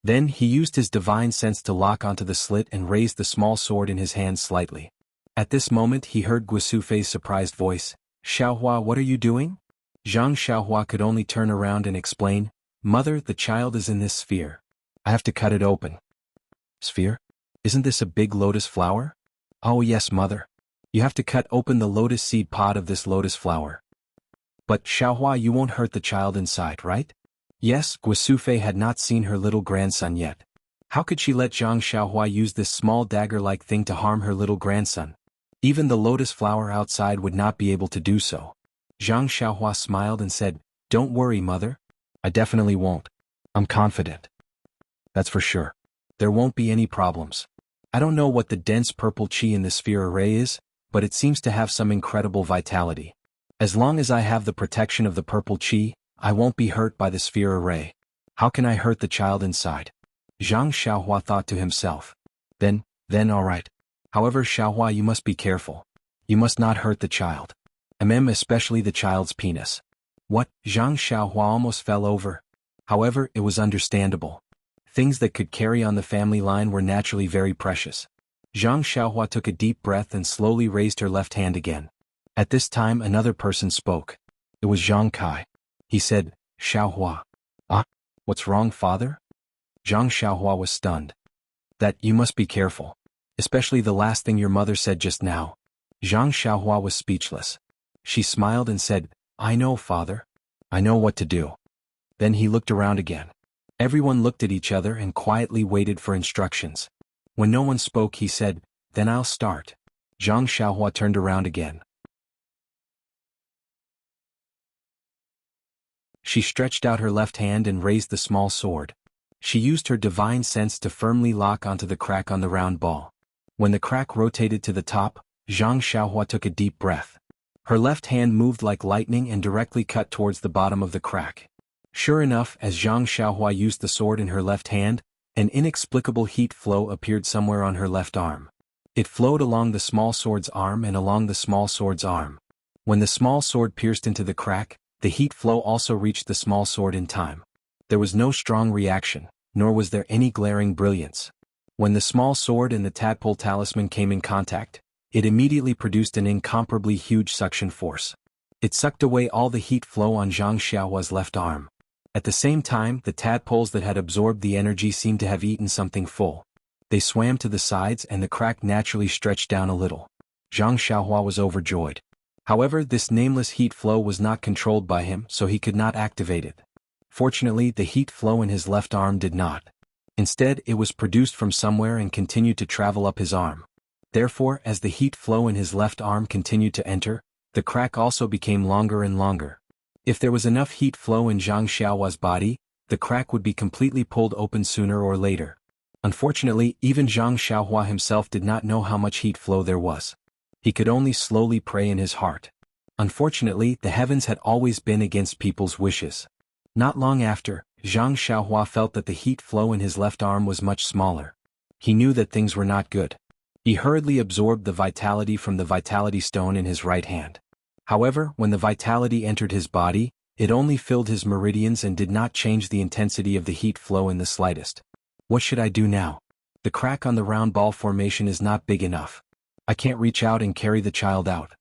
Speaker 1: Then, he used his divine sense to lock onto the slit and raised the small sword in his hand slightly. At this moment, he heard Guasufei's surprised voice, "Xiaohua, what are you doing?" Zhang Xiaohua could only turn around and explain, "Mother, the child is in this sphere. I have to cut it open." "Sphere? Isn't this a big lotus flower?" "Oh yes, Mother. You have to cut open the lotus seed pod of this lotus flower." "But Xiaohua, you won't hurt the child inside, right?" Yes, Guasufei had not seen her little grandson yet. How could she let Zhang Xiaohua use this small dagger-like thing to harm her little grandson? Even the lotus flower outside would not be able to do so. Zhang Xiaohua smiled and said, "Don't worry, Mother. I definitely won't. I'm confident. That's for sure. There won't be any problems. I don't know what the dense purple chi in the sphere array is, but it seems to have some incredible vitality. As long as I have the protection of the purple chi, I won't be hurt by the sphere array. How can I hurt the child inside?" Zhang Xiaohua thought to himself. Then all right. However, Xiaohua, you must be careful. You must not hurt the child. Especially the child's penis. What? Zhang Xiaohua almost fell over. However, it was understandable. Things that could carry on the family line were naturally very precious. Zhang Xiaohua took a deep breath and slowly raised her left hand again. At this time, another person spoke. It was Zhang Kai. He said, "Xiaohua." "Ah? What's wrong, father?" Zhang Xiaohua was stunned. "That you must be careful. Especially the last thing your mother said just now." Zhang Xiaohua was speechless. She smiled and said, "I know, father. I know what to do." Then he looked around again. Everyone looked at each other and quietly waited for instructions. When no one spoke, he said, "Then I'll start." Zhang Xiaohua turned around again. She stretched out her left hand and raised the small sword. She used her divine sense to firmly lock onto the crack on the round ball. When the crack rotated to the top, Zhang Xiaohua took a deep breath. Her left hand moved like lightning and directly cut towards the bottom of the crack. Sure enough, as Zhang Xiaohua used the sword in her left hand, an inexplicable heat flow appeared somewhere on her left arm. It flowed along the small sword's arm and along the small sword's arm. When the small sword pierced into the crack, the heat flow also reached the small sword in time. There was no strong reaction, nor was there any glaring brilliance. When the small sword and the tadpole talisman came in contact, it immediately produced an incomparably huge suction force. It sucked away all the heat flow on Zhang Xiaohua's left arm. At the same time, the tadpoles that had absorbed the energy seemed to have eaten something full. They swam to the sides and the crack naturally stretched down a little. Zhang Xiaohua was overjoyed. However, this nameless heat flow was not controlled by him, so he could not activate it. Fortunately, the heat flow in his left arm did not. Instead, it was produced from somewhere and continued to travel up his arm. Therefore, as the heat flow in his left arm continued to enter, the crack also became longer and longer. If there was enough heat flow in Zhang Xiaohua's body, the crack would be completely pulled open sooner or later. Unfortunately, even Zhang Xiaohua himself did not know how much heat flow there was. He could only slowly pray in his heart. Unfortunately, the heavens had always been against people's wishes. Not long after, Zhang Xiaohua felt that the heat flow in his left arm was much smaller. He knew that things were not good. He hurriedly absorbed the vitality from the vitality stone in his right hand. However, when the vitality entered his body, it only filled his meridians and did not change the intensity of the heat flow in the slightest. What should I do now? The crack on the round ball formation is not big enough. I can't reach out and carry the child out.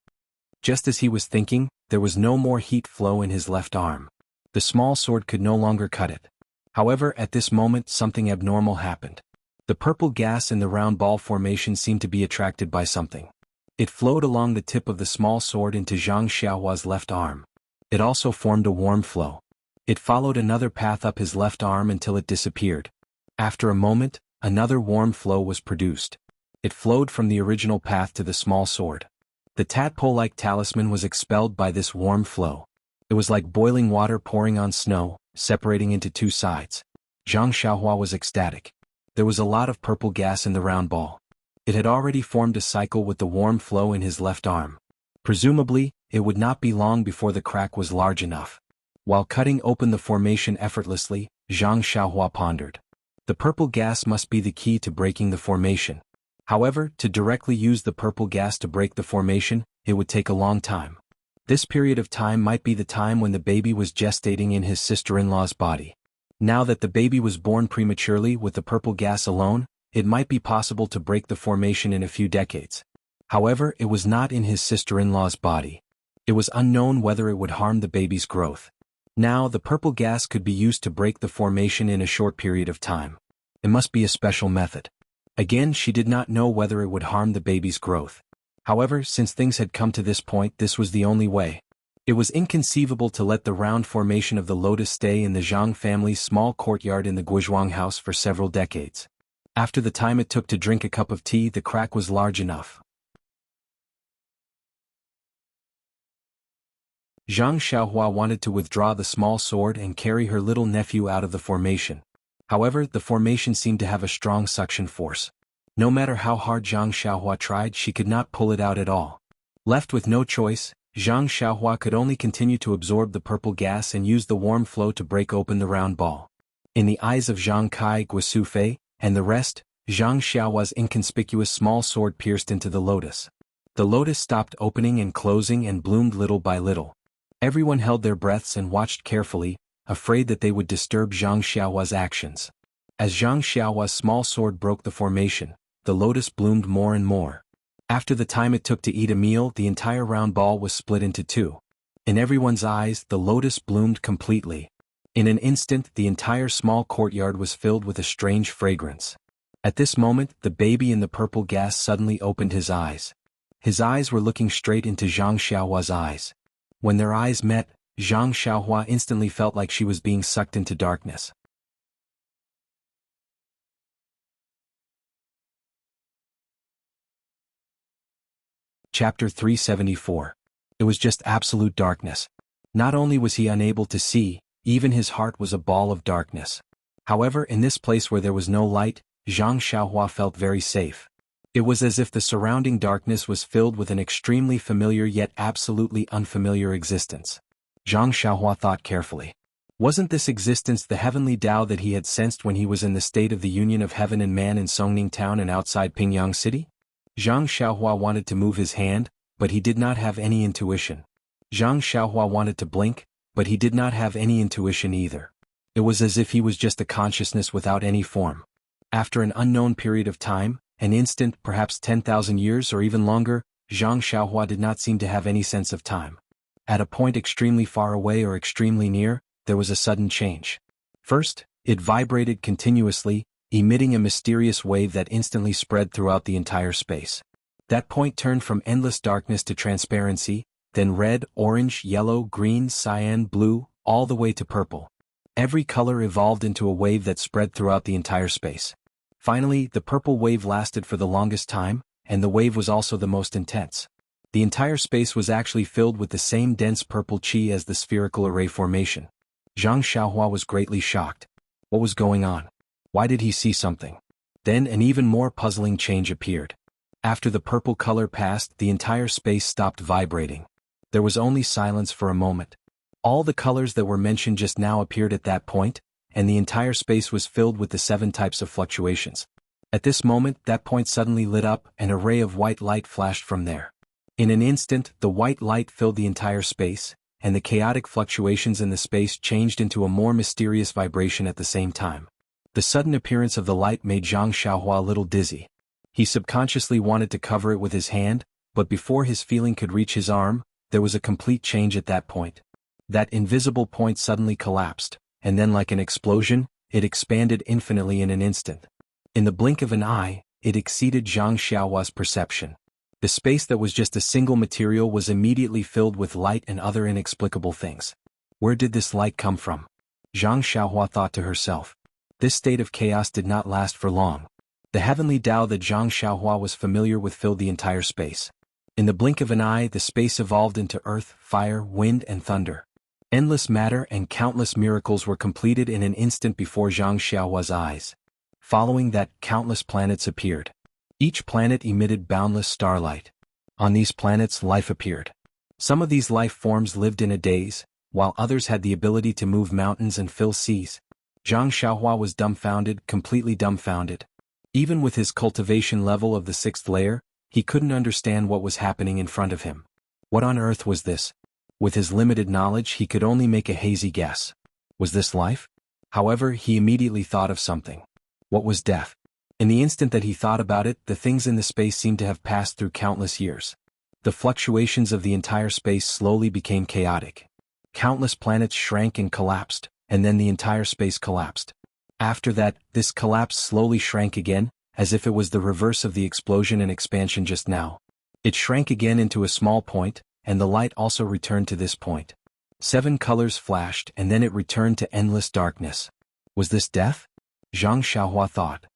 Speaker 1: Just as he was thinking, there was no more heat flow in his left arm. The small sword could no longer cut it. However, at this moment something abnormal happened. The purple gas in the round ball formation seemed to be attracted by something. It flowed along the tip of the small sword into Zhang Xiaohua's left arm. It also formed a warm flow. It followed another path up his left arm until it disappeared. After a moment, another warm flow was produced. It flowed from the original path to the small sword. The tadpole-like talisman was expelled by this warm flow. It was like boiling water pouring on snow, separating into two sides. Zhang Xiaohua was ecstatic. There was a lot of purple gas in the round ball. It had already formed a cycle with the warm flow in his left arm. Presumably, it would not be long before the crack was large enough. While cutting open the formation effortlessly, Zhang Xiaohua pondered. The purple gas must be the key to breaking the formation. However, to directly use the purple gas to break the formation, it would take a long time. This period of time might be the time when the baby was gestating in his sister-in-law's body. Now that the baby was born prematurely with the purple gas alone, it might be possible to break the formation in a few decades. However, it was not in his sister-in-law's body. It was unknown whether it would harm the baby's growth. Now, the purple gas could be used to break the formation in a short period of time. It must be a special method. Again, she did not know whether it would harm the baby's growth. However, since things had come to this point, this was the only way. It was inconceivable to let the round formation of the lotus stay in the Zhang family's small courtyard in the Guizhuang house for several decades. After the time it took to drink a cup of tea, the crack was large enough. Zhang Xiaohua wanted to withdraw the small sword and carry her little nephew out of the formation. However, the formation seemed to have a strong suction force. No matter how hard Zhang Xiaohua tried, she could not pull it out at all. Left with no choice, Zhang Xiaohua could only continue to absorb the purple gas and use the warm flow to break open the round ball. In the eyes of Zhang Kai, Guisufei, and the rest, Zhang Xiaohua's inconspicuous small sword pierced into the lotus. The lotus stopped opening and closing and bloomed little by little. Everyone held their breaths and watched carefully, afraid that they would disturb Zhang Xiaohua's actions. As Zhang Xiaohua's small sword broke the formation, the lotus bloomed more and more. After the time it took to eat a meal, the entire round ball was split into two. In everyone's eyes, the lotus bloomed completely. In an instant, the entire small courtyard was filled with a strange fragrance. At this moment, the baby in the purple gas suddenly opened his eyes. His eyes were looking straight into Zhang Xiaohua's eyes. When their eyes met, Zhang Xiaohua instantly felt like she was being sucked into darkness. Chapter 374. It was just absolute darkness. Not only was he unable to see, even his heart was a ball of darkness. However, in this place where there was no light, Zhang Xiaohua felt very safe. It was as if the surrounding darkness was filled with an extremely familiar yet absolutely unfamiliar existence. Zhang Xiaohua thought carefully. Wasn't this existence the heavenly Tao that he had sensed when he was in the state of the union of heaven and man in Songning Town and outside Pingyang City? Zhang Xiaohua wanted to move his hand, but he did not have any intuition. Zhang Xiaohua wanted to blink, but he did not have any intuition either. It was as if he was just a consciousness without any form. After an unknown period of time, an instant, perhaps 10,000 years or even longer, Zhang Xiaohua did not seem to have any sense of time. At a point extremely far away or extremely near, there was a sudden change. First, it vibrated continuously, emitting a mysterious wave that instantly spread throughout the entire space. That point turned from endless darkness to transparency, then red, orange, yellow, green, cyan, blue, all the way to purple. Every color evolved into a wave that spread throughout the entire space. Finally, the purple wave lasted for the longest time, and the wave was also the most intense. The entire space was actually filled with the same dense purple chi as the spherical array formation. Zhang Xiaohua was greatly shocked. What was going on? Why did he see something? Then an even more puzzling change appeared. After the purple color passed, the entire space stopped vibrating. There was only silence for a moment. All the colors that were mentioned just now appeared at that point, and the entire space was filled with the 7 types of fluctuations. At this moment, that point suddenly lit up, and a ray of white light flashed from there. In an instant, the white light filled the entire space, and the chaotic fluctuations in the space changed into a more mysterious vibration at the same time. The sudden appearance of the light made Zhang Xiaohua a little dizzy. He subconsciously wanted to cover it with his hand, but before his feeling could reach his arm, there was a complete change at that point. That invisible point suddenly collapsed, and then like an explosion, it expanded infinitely in an instant. In the blink of an eye, it exceeded Zhang Xiaohua's perception. The space that was just a single material was immediately filled with light and other inexplicable things. Where did this light come from? Zhang Xiaohua thought to herself. This state of chaos did not last for long. The heavenly Tao that Zhang Xiaohua was familiar with filled the entire space. In the blink of an eye, the space evolved into earth, fire, wind, and thunder. Endless matter and countless miracles were completed in an instant before Zhang Xiaohua's eyes. Following that, countless planets appeared. Each planet emitted boundless starlight. On these planets, life appeared. Some of these life forms lived in a daze, while others had the ability to move mountains and fill seas. Zhang Xiaohua was dumbfounded, completely dumbfounded. Even with his cultivation level of the 6th layer, he couldn't understand what was happening in front of him. What on earth was this? With his limited knowledge, he could only make a hazy guess. Was this life? However, he immediately thought of something. What was death? In the instant that he thought about it, the things in the space seemed to have passed through countless years. The fluctuations of the entire space slowly became chaotic. Countless planets shrank and collapsed, and then the entire space collapsed. After that, this collapse slowly shrank again, as if it was the reverse of the explosion and expansion just now. It shrank again into a small point, and the light also returned to this point. 7 colors flashed, and then it returned to endless darkness. Was this death? Zhang Xiaohua thought.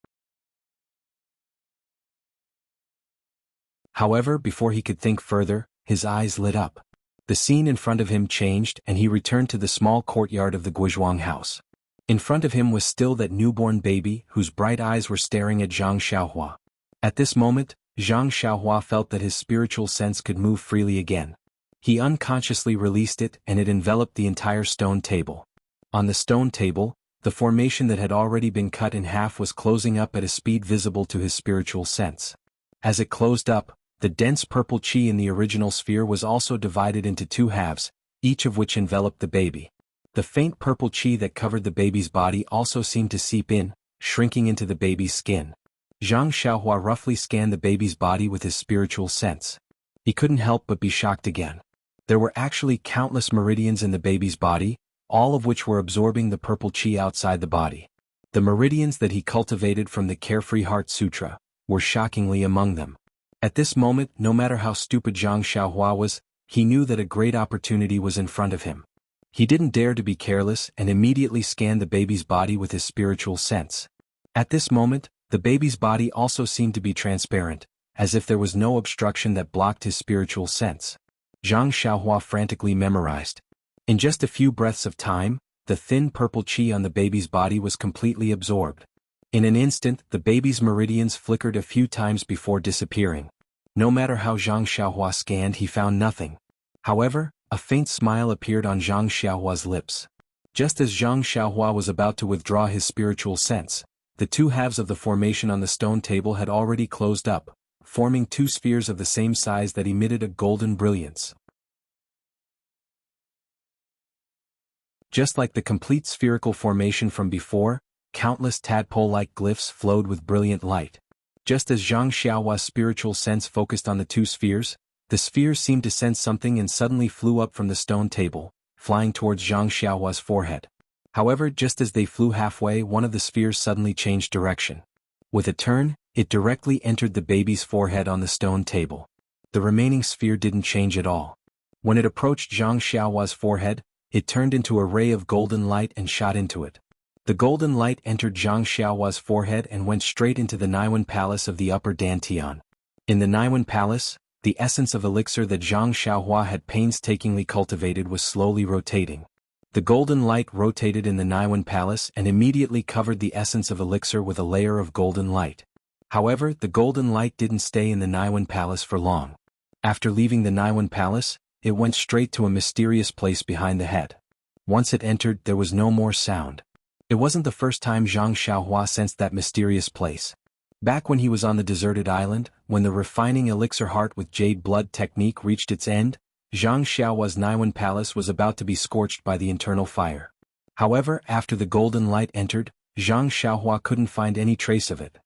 Speaker 1: However, before he could think further, his eyes lit up. The scene in front of him changed, and he returned to the small courtyard of the Guizhuang house. In front of him was still that newborn baby, whose bright eyes were staring at Zhang Xiaohua. At this moment, Zhang Xiaohua felt that his spiritual sense could move freely again. He unconsciously released it, and it enveloped the entire stone table. On the stone table, the formation that had already been cut in half was closing up at a speed visible to his spiritual sense. As it closed up, the dense purple chi in the original sphere was also divided into 2 halves, each of which enveloped the baby. The faint purple chi that covered the baby's body also seemed to seep in, shrinking into the baby's skin. Zhang Xiaohua roughly scanned the baby's body with his spiritual sense. He couldn't help but be shocked again. There were actually countless meridians in the baby's body, all of which were absorbing the purple chi outside the body. The meridians that he cultivated from the Carefree Heart Sutra were shockingly among them. At this moment, no matter how stupid Zhang Xiaohua was, he knew that a great opportunity was in front of him. He didn't dare to be careless and immediately scanned the baby's body with his spiritual sense. At this moment, the baby's body also seemed to be transparent, as if there was no obstruction that blocked his spiritual sense. Zhang Xiaohua frantically memorized. In just a few breaths of time, the thin purple chi on the baby's body was completely absorbed. In an instant, the baby's meridians flickered a few times before disappearing. No matter how Zhang Xiaohua scanned, he found nothing. However, a faint smile appeared on Zhang Xiaohua's lips. Just as Zhang Xiaohua was about to withdraw his spiritual sense, the two halves of the formation on the stone table had already closed up, forming two spheres of the same size that emitted a golden brilliance. Just like the complete spherical formation from before, countless tadpole-like glyphs flowed with brilliant light. Just as Zhang Xiaohua's spiritual sense focused on the two spheres, the spheres seemed to sense something and suddenly flew up from the stone table, flying towards Zhang Xiaohua's forehead. However, just as they flew halfway, one of the spheres suddenly changed direction. With a turn, it directly entered the baby's forehead on the stone table. The remaining sphere didn't change at all. When it approached Zhang Xiaohua's forehead, it turned into a ray of golden light and shot into it. The golden light entered Zhang Xiaohua's forehead and went straight into the Naiwan Palace of the Upper Dantian. In the Naiwan Palace, the essence of elixir that Zhang Xiaohua had painstakingly cultivated was slowly rotating. The golden light rotated in the Naiwan Palace and immediately covered the essence of elixir with a layer of golden light. However, the golden light didn't stay in the Naiwan Palace for long. After leaving the Naiwan Palace, it went straight to a mysterious place behind the head. Once it entered, there was no more sound. It wasn't the first time Zhang Xiaohua sensed that mysterious place. Back when he was on the deserted island, when the refining elixir heart with jade blood technique reached its end, Zhang Xiaohua's Naiwan Palace was about to be scorched by the internal fire. However, after the golden light entered, Zhang Xiaohua couldn't find any trace of it.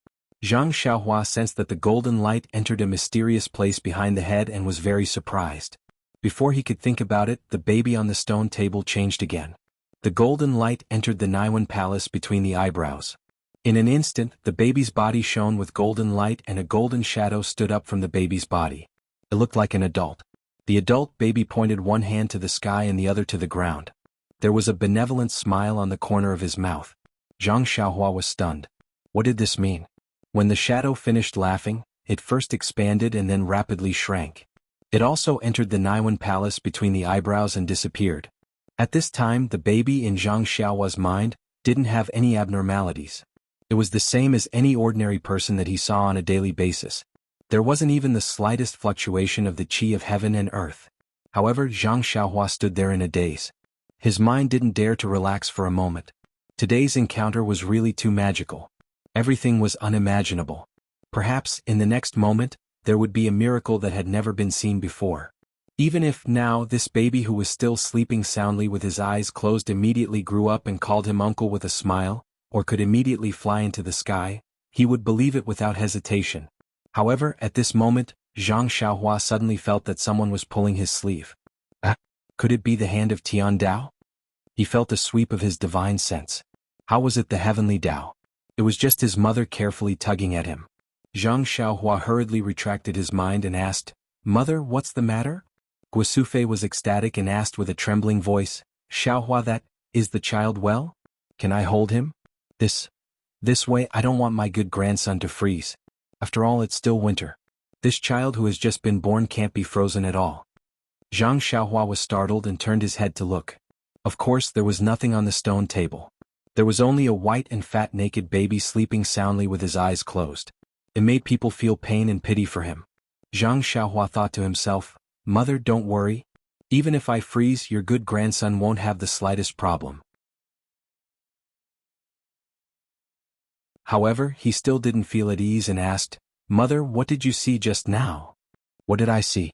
Speaker 1: Zhang Xiaohua sensed that the golden light entered a mysterious place behind the head and was very surprised. Before he could think about it, the baby on the stone table changed again. The golden light entered the Naiwan Palace between the eyebrows. In an instant, the baby's body shone with golden light and a golden shadow stood up from the baby's body. It looked like an adult. The adult baby pointed one hand to the sky and the other to the ground. There was a benevolent smile on the corner of his mouth. Zhang Xiaohua was stunned. What did this mean? When the shadow finished laughing, it first expanded and then rapidly shrank. It also entered the Naiwan Palace between the eyebrows and disappeared. At this time, the baby in Zhang Xiaohua's mind didn't have any abnormalities. It was the same as any ordinary person that he saw on a daily basis. There wasn't even the slightest fluctuation of the qi of heaven and earth. However, Zhang Xiaohua stood there in a daze. His mind didn't dare to relax for a moment. Today's encounter was really too magical. Everything was unimaginable. Perhaps, in the next moment, there would be a miracle that had never been seen before. Even if now this baby who was still sleeping soundly with his eyes closed immediately grew up and called him uncle with a smile, or could immediately fly into the sky, he would believe it without hesitation. However, at this moment, Zhang Xiaohua suddenly felt that someone was pulling his sleeve. Could it be the hand of Tian Dao? He felt a sweep of his divine sense. How was it the heavenly Dao? It was just his mother carefully tugging at him. Zhang Xiaohua hurriedly retracted his mind and asked, "Mother, what's the matter?" Guosufei was ecstatic and asked with a trembling voice, "Xiaohua, is the child well? Can I hold him? This way, I don't want my good grandson to freeze. After all, it's still winter. This child who has just been born can't be frozen at all." Zhang Xiaohua was startled and turned his head to look. Of course, there was nothing on the stone table. There was only a white and fat naked baby sleeping soundly with his eyes closed. It made people feel pain and pity for him. Zhang Xiaohua thought to himself, "Mother, don't worry. Even if I freeze, your good grandson won't have the slightest problem." However, he still didn't feel at ease and asked, "Mother, what did you see just now?" "What did I see?"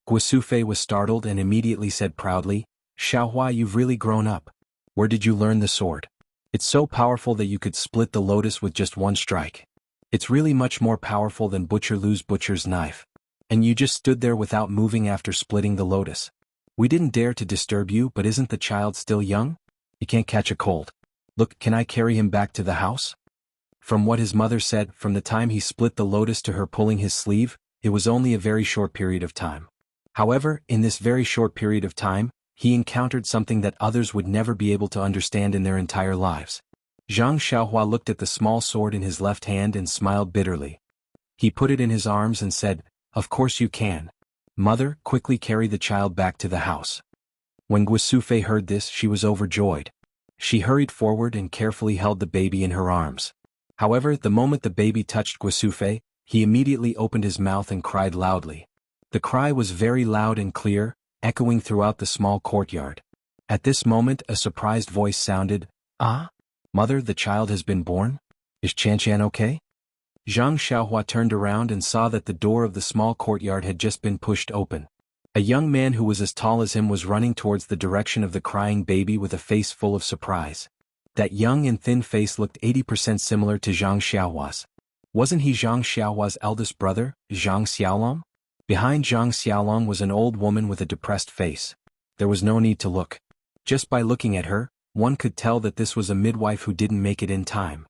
Speaker 1: Guosufei was startled and immediately said proudly, "Xiaohua, you've really grown up. Where did you learn the sword? It's so powerful that you could split the lotus with just one strike. It's really much more powerful than Butcher Lu's butcher's knife. And you just stood there without moving after splitting the lotus. We didn't dare to disturb you, but isn't the child still young? He can't catch a cold. Look, can I carry him back to the house?" From what his mother said, from the time he split the lotus to her pulling his sleeve, it was only a very short period of time. However, in this very short period of time, he encountered something that others would never be able to understand in their entire lives. Zhang Xiaohua looked at the small sword in his left hand and smiled bitterly. He put it in his arms and said, "Of course you can. Mother, quickly carry the child back to the house." When Guosufei heard this, she was overjoyed. She hurried forward and carefully held the baby in her arms. However, the moment the baby touched Guasufei, he immediately opened his mouth and cried loudly. The cry was very loud and clear, echoing throughout the small courtyard. At this moment a surprised voice sounded, "Ah? Mother, the child has been born? Is Chanchan okay?" Zhang Xiaohua turned around and saw that the door of the small courtyard had just been pushed open. A young man who was as tall as him was running towards the direction of the crying baby with a face full of surprise. That young and thin face looked 80% similar to Zhang Xiaohua's. Wasn't he Zhang Xiaohua's eldest brother, Zhang Xiaolong? Behind Zhang Xiaolong was an old woman with a depressed face. There was no need to look. Just by looking at her, one could tell that this was a midwife who didn't make it in time.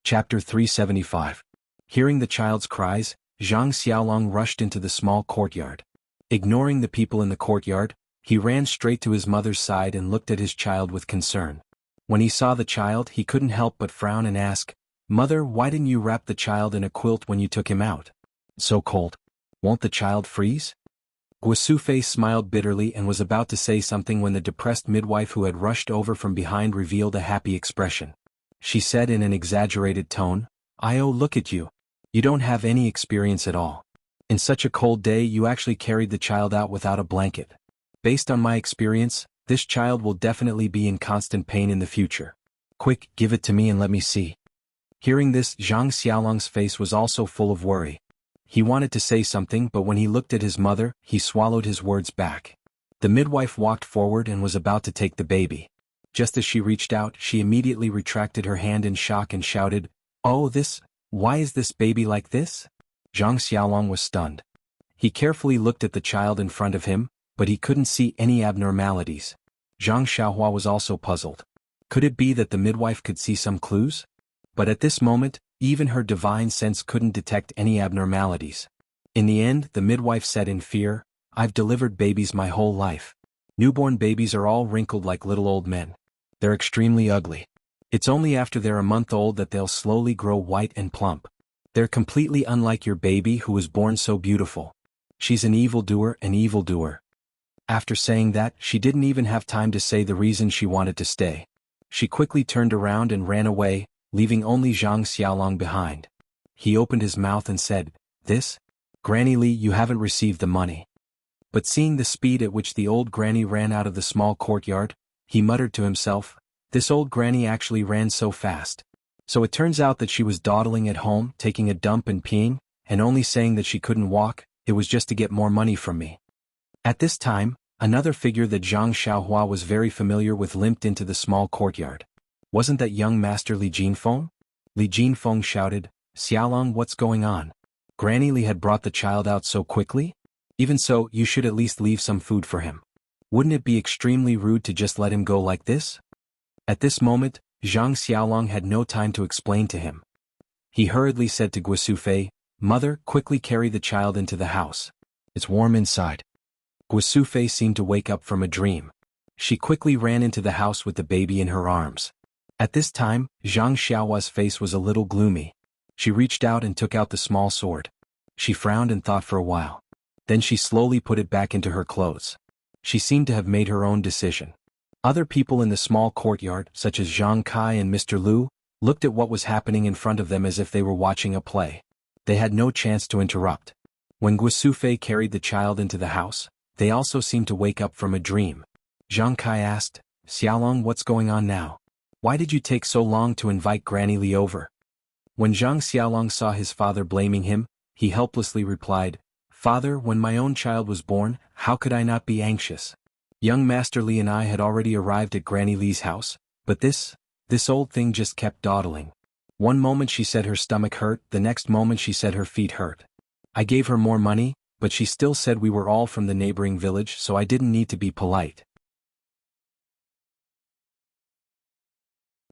Speaker 1: Chapter 375. Hearing the child's cries, Zhang Xiaolong rushed into the small courtyard. Ignoring the people in the courtyard, he ran straight to his mother's side and looked at his child with concern. When he saw the child, he couldn't help but frown and ask, "Mother, why didn't you wrap the child in a quilt when you took him out? So cold. Won't the child freeze?" Guasufei smiled bitterly and was about to say something when the depressed midwife who had rushed over from behind revealed a happy expression. She said in an exaggerated tone, "Io, look at you. You don't have any experience at all. In such a cold day you actually carried the child out without a blanket. Based on my experience, this child will definitely be in constant pain in the future. Quick, give it to me and let me see." Hearing this, Zhang Xiaolong's face was also full of worry. He wanted to say something, but when he looked at his mother, he swallowed his words back. The midwife walked forward and was about to take the baby. Just as she reached out, she immediately retracted her hand in shock and shouted, "Oh, why is this baby like this?" Zhang Xiaolong was stunned. He carefully looked at the child in front of him, but he couldn't see any abnormalities. Zhang Xiaohua was also puzzled. Could it be that the midwife could see some clues? But at this moment, even her divine sense couldn't detect any abnormalities. In the end, the midwife said in fear, "I've delivered babies my whole life. Newborn babies are all wrinkled like little old men. They're extremely ugly. It's only after they're a month old that they'll slowly grow white and plump. They're completely unlike your baby who was born so beautiful. She's an evildoer, an evildoer." After saying that, she didn't even have time to say the reason she wanted to stay. She quickly turned around and ran away, leaving only Zhang Xiaolong behind. He opened his mouth and said, "This? Granny Li, you haven't received the money." But seeing the speed at which the old granny ran out of the small courtyard, he muttered to himself, "This old granny actually ran so fast. So it turns out that she was dawdling at home, taking a dump and peeing, and only saying that she couldn't walk, it was just to get more money from me." At this time, another figure that Zhang Xiaohua was very familiar with limped into the small courtyard. Wasn't that young master Li Jinfeng? Li Jinfeng shouted, "Xiaolong, what's going on? Granny Li had brought the child out so quickly? Even so, you should at least leave some food for him. Wouldn't it be extremely rude to just let him go like this?" At this moment, Zhang Xiaolong had no time to explain to him. He hurriedly said to Guasufei, "Mother, quickly carry the child into the house. It's warm inside." Guasufei seemed to wake up from a dream. She quickly ran into the house with the baby in her arms. At this time, Zhang Xiaohua's face was a little gloomy. She reached out and took out the small sword. She frowned and thought for a while. Then she slowly put it back into her clothes. She seemed to have made her own decision. Other people in the small courtyard, such as Zhang Kai and Mr. Lu, looked at what was happening in front of them as if they were watching a play. They had no chance to interrupt. When Guasufei carried the child into the house, they also seemed to wake up from a dream. Zhang Kai asked, "Xiaolong, what's going on now? Why did you take so long to invite Granny Li over?" When Zhang Xiaolong saw his father blaming him, he helplessly replied, "Father, when my own child was born, how could I not be anxious? Young Master Li and I had already arrived at Granny Li's house, but this old thing just kept dawdling. One moment she said her stomach hurt, the next moment she said her feet hurt. I gave her more money, but she still said we were all from the neighboring village, so I didn't need to be polite.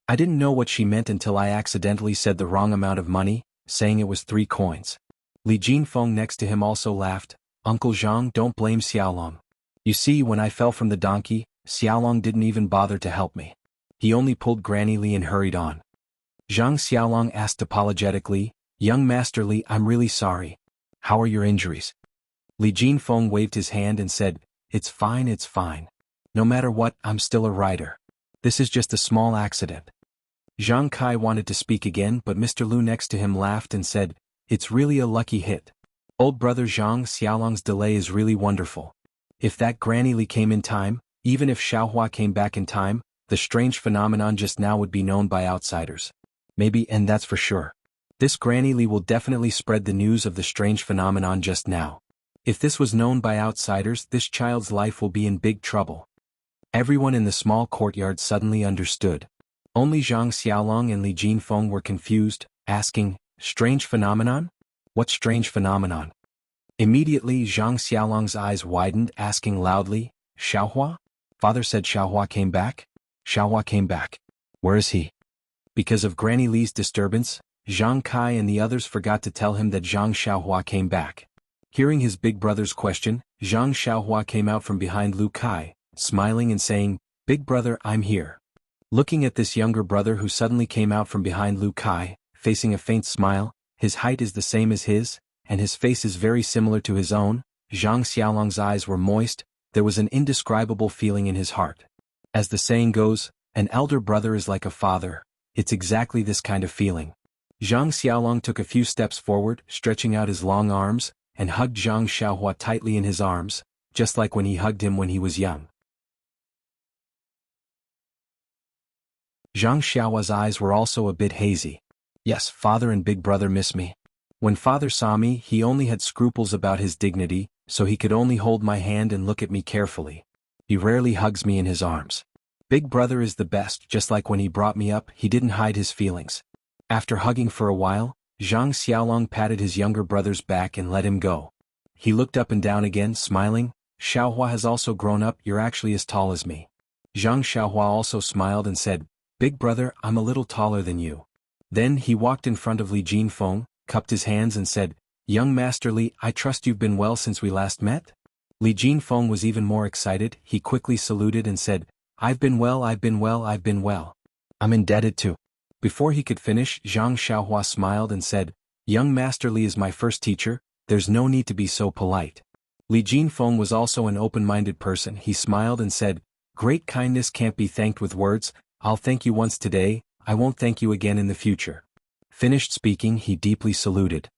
Speaker 1: I didn't know what she meant until I accidentally said the wrong amount of money, saying it was 3 coins. Li Jinfeng next to him also laughed. "Uncle Zhang, don't blame Xiaolong. You see, when I fell from the donkey, Xiaolong didn't even bother to help me. He only pulled Granny Li and hurried on." Zhang Xiaolong asked apologetically, "Young Master Li, I'm really sorry. How are your injuries?" Li Jinfeng waved his hand and said, It's fine, it's fine. No matter what, I'm still a writer. This is just a small accident. Zhang Kai wanted to speak again, but Mr. Lu next to him laughed and said, It's really a lucky hit. Old brother Zhang Xiaolong's delay is really wonderful. If that Granny Li came in time, even if Xiaohua came back in time, the strange phenomenon just now would be known by outsiders. Maybe, and that's for sure. This Granny Li will definitely spread the news of the strange phenomenon just now. If this was known by outsiders, this child's life will be in big trouble. Everyone in the small courtyard suddenly understood. Only Zhang Xiaolong and Li Jinfeng were confused, asking, Strange phenomenon? What strange phenomenon? Immediately Zhang Xiaolong's eyes widened, asking loudly, Xiaohua? Father said Xiaohua came back? Xiaohua came back. Where is he? Because of Granny Li's disturbance, Zhang Kai and the others forgot to tell him that Zhang Xiaohua came back. Hearing his big brother's question, Zhang Xiaohua came out from behind Lu Kai, smiling and saying, Big brother, I'm here. Looking at this younger brother who suddenly came out from behind Lu Kai, facing a faint smile, his height is the same as his, and his face is very similar to his own, Zhang Xiaolong's eyes were moist, there was an indescribable feeling in his heart. As the saying goes, an elder brother is like a father, it's exactly this kind of feeling. Zhang Xiaolong took a few steps forward, stretching out his long arms, and hugged Zhang Xiaohua tightly in his arms, just like when he hugged him when he was young. Zhang Xiaohua's eyes were also a bit hazy. Yes, father and big brother miss me. When father saw me, he only had scruples about his dignity, so he could only hold my hand and look at me carefully. He rarely hugs me in his arms. Big brother is the best, just like when he brought me up, he didn't hide his feelings. After hugging for a while, Zhang Xiaolong patted his younger brother's back and let him go. He looked up and down again, smiling, Xiaohua has also grown up, you're actually as tall as me. Zhang Xiaohua also smiled and said, Big brother, I'm a little taller than you. Then he walked in front of Li Jinfeng, cupped his hands and said, Young Master Li, I trust you've been well since we last met? Li Jinfeng was even more excited, he quickly saluted and said, I've been well, I've been well, I've been well. I'm indebted to. Before he could finish, Zhang Xiaohua smiled and said, Young Master Li is my first teacher, there's no need to be so polite. Li Jinfeng was also an open-minded person, he smiled and said, Great kindness can't be thanked with words, I'll thank you once today, I won't thank you again in the future. Finished speaking, he deeply saluted.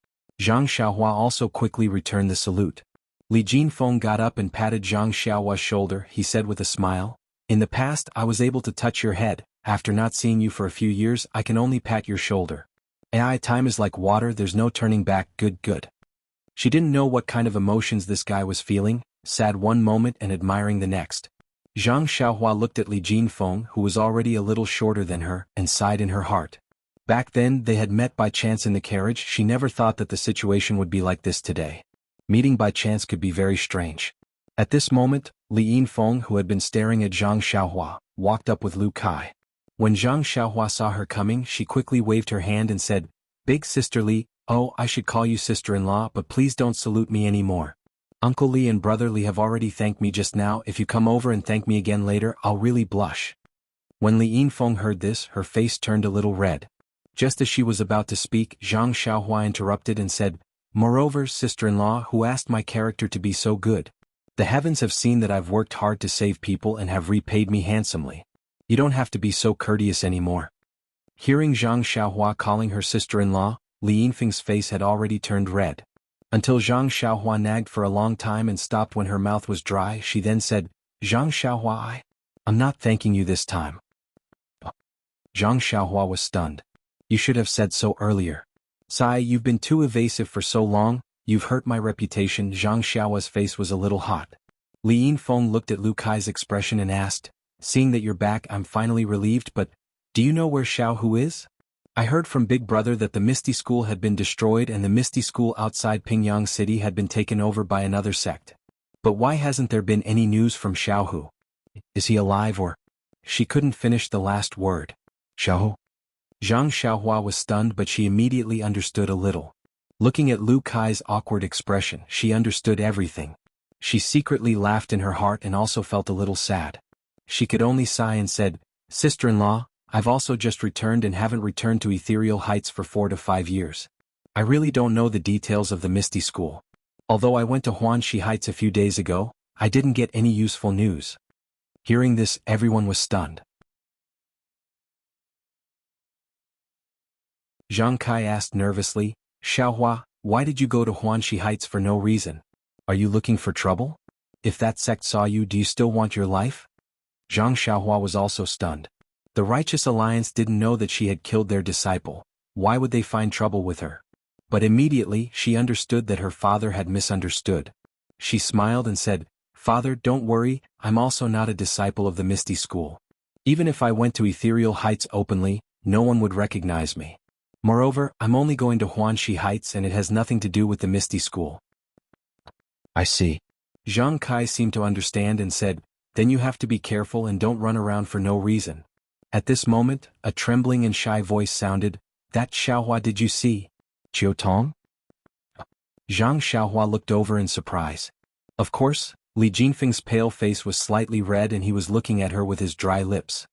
Speaker 1: Zhang Xiaohua also quickly returned the salute. Li Jinfeng got up and patted Zhang Xiaohua's shoulder, he said with a smile, In the past I was able to touch your head, after not seeing you for a few years I can only pat your shoulder. AI time is like water, there's no turning back, good. She didn't know what kind of emotions this guy was feeling, sad one moment and admiring the next. Zhang Xiaohua looked at Li Jinfeng, who was already a little shorter than her, and sighed in her heart. Back then they had met by chance in the carriage, she never thought that the situation would be like this today. Meeting by chance could be very strange. At this moment, Li Yinfeng, who had been staring at Zhang Xiaohua, walked up with Lu Kai. When Zhang Xiaohua saw her coming, she quickly waved her hand and said, Big sister Li, oh, I should call you sister-in-law, but please don't salute me anymore. Uncle Li and brother Li have already thanked me just now, if you come over and thank me again later, I'll really blush. When Li Yinfeng heard this, her face turned a little red. Just as she was about to speak, Zhang Xiaohua interrupted and said, Moreover, sister-in-law, who asked my character to be so good? The heavens have seen that I've worked hard to save people and have repaid me handsomely. You don't have to be so courteous anymore. Hearing Zhang Xiaohua calling her sister-in-law, Li Yinfeng's face had already turned red. Until Zhang Xiaohua nagged for a long time and stopped when her mouth was dry, she then said, Zhang Xiaohua, I'm not thanking you this time. Zhang Xiaohua was stunned. You should have said so earlier. Sai, you've been too evasive for so long, you've hurt my reputation. Zhang Xiaohua's face was a little hot. Li Yinfeng looked at Lu Kai's expression and asked, Seeing that you're back, I'm finally relieved, but do you know where Xiao Hu is? I heard from Big Brother that the Misty School had been destroyed and the Misty School outside Pingyang City had been taken over by another sect. But why hasn't there been any news from Xiao Hu? Is he alive or? She couldn't finish the last word. Xiao Hu? Zhang Xiaohua was stunned, but she immediately understood a little. Looking at Lu Kai's awkward expression, she understood everything. She secretly laughed in her heart and also felt a little sad. She could only sigh and said, Sister-in-law, I've also just returned and haven't returned to Ethereal Heights for 4 to 5 years. I really don't know the details of the Misty School. Although I went to Huanxi Heights a few days ago, I didn't get any useful news. Hearing this, everyone was stunned. Zhang Kai asked nervously, Xiaohua, why did you go to Huanxi Heights for no reason? Are you looking for trouble? If that sect saw you, do you still want your life? Zhang Xiaohua was also stunned. The Righteous Alliance didn't know that she had killed their disciple. Why would they find trouble with her? But immediately, she understood that her father had misunderstood. She smiled and said, Father, don't worry, I'm also not a disciple of the Misty School. Even if I went to Ethereal Heights openly, no one would recognize me. Moreover, I'm only going to Huanxi Heights and it has nothing to do with the Misty School. I see. Zhang Kai seemed to understand and said, Then you have to be careful and don't run around for no reason. At this moment, a trembling and shy voice sounded, That Xiaohua did you see? Jiu Tong? Zhang Xiaohua looked over in surprise. Of course, Li Jinfeng's pale face was slightly red and he was looking at her with his dry lips.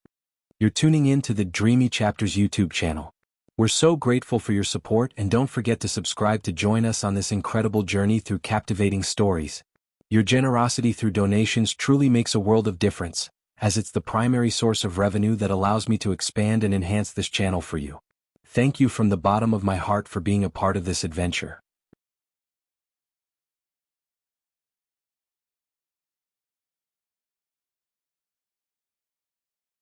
Speaker 1: You're tuning in to the Dreamy Chapters YouTube channel. We're so grateful for your support and don't forget to subscribe to join us on this incredible journey through captivating stories. Your generosity through donations truly makes a world of difference, as it's the primary source of revenue that allows me to expand and enhance this channel for you. Thank you from the bottom of my heart for being a part of this adventure.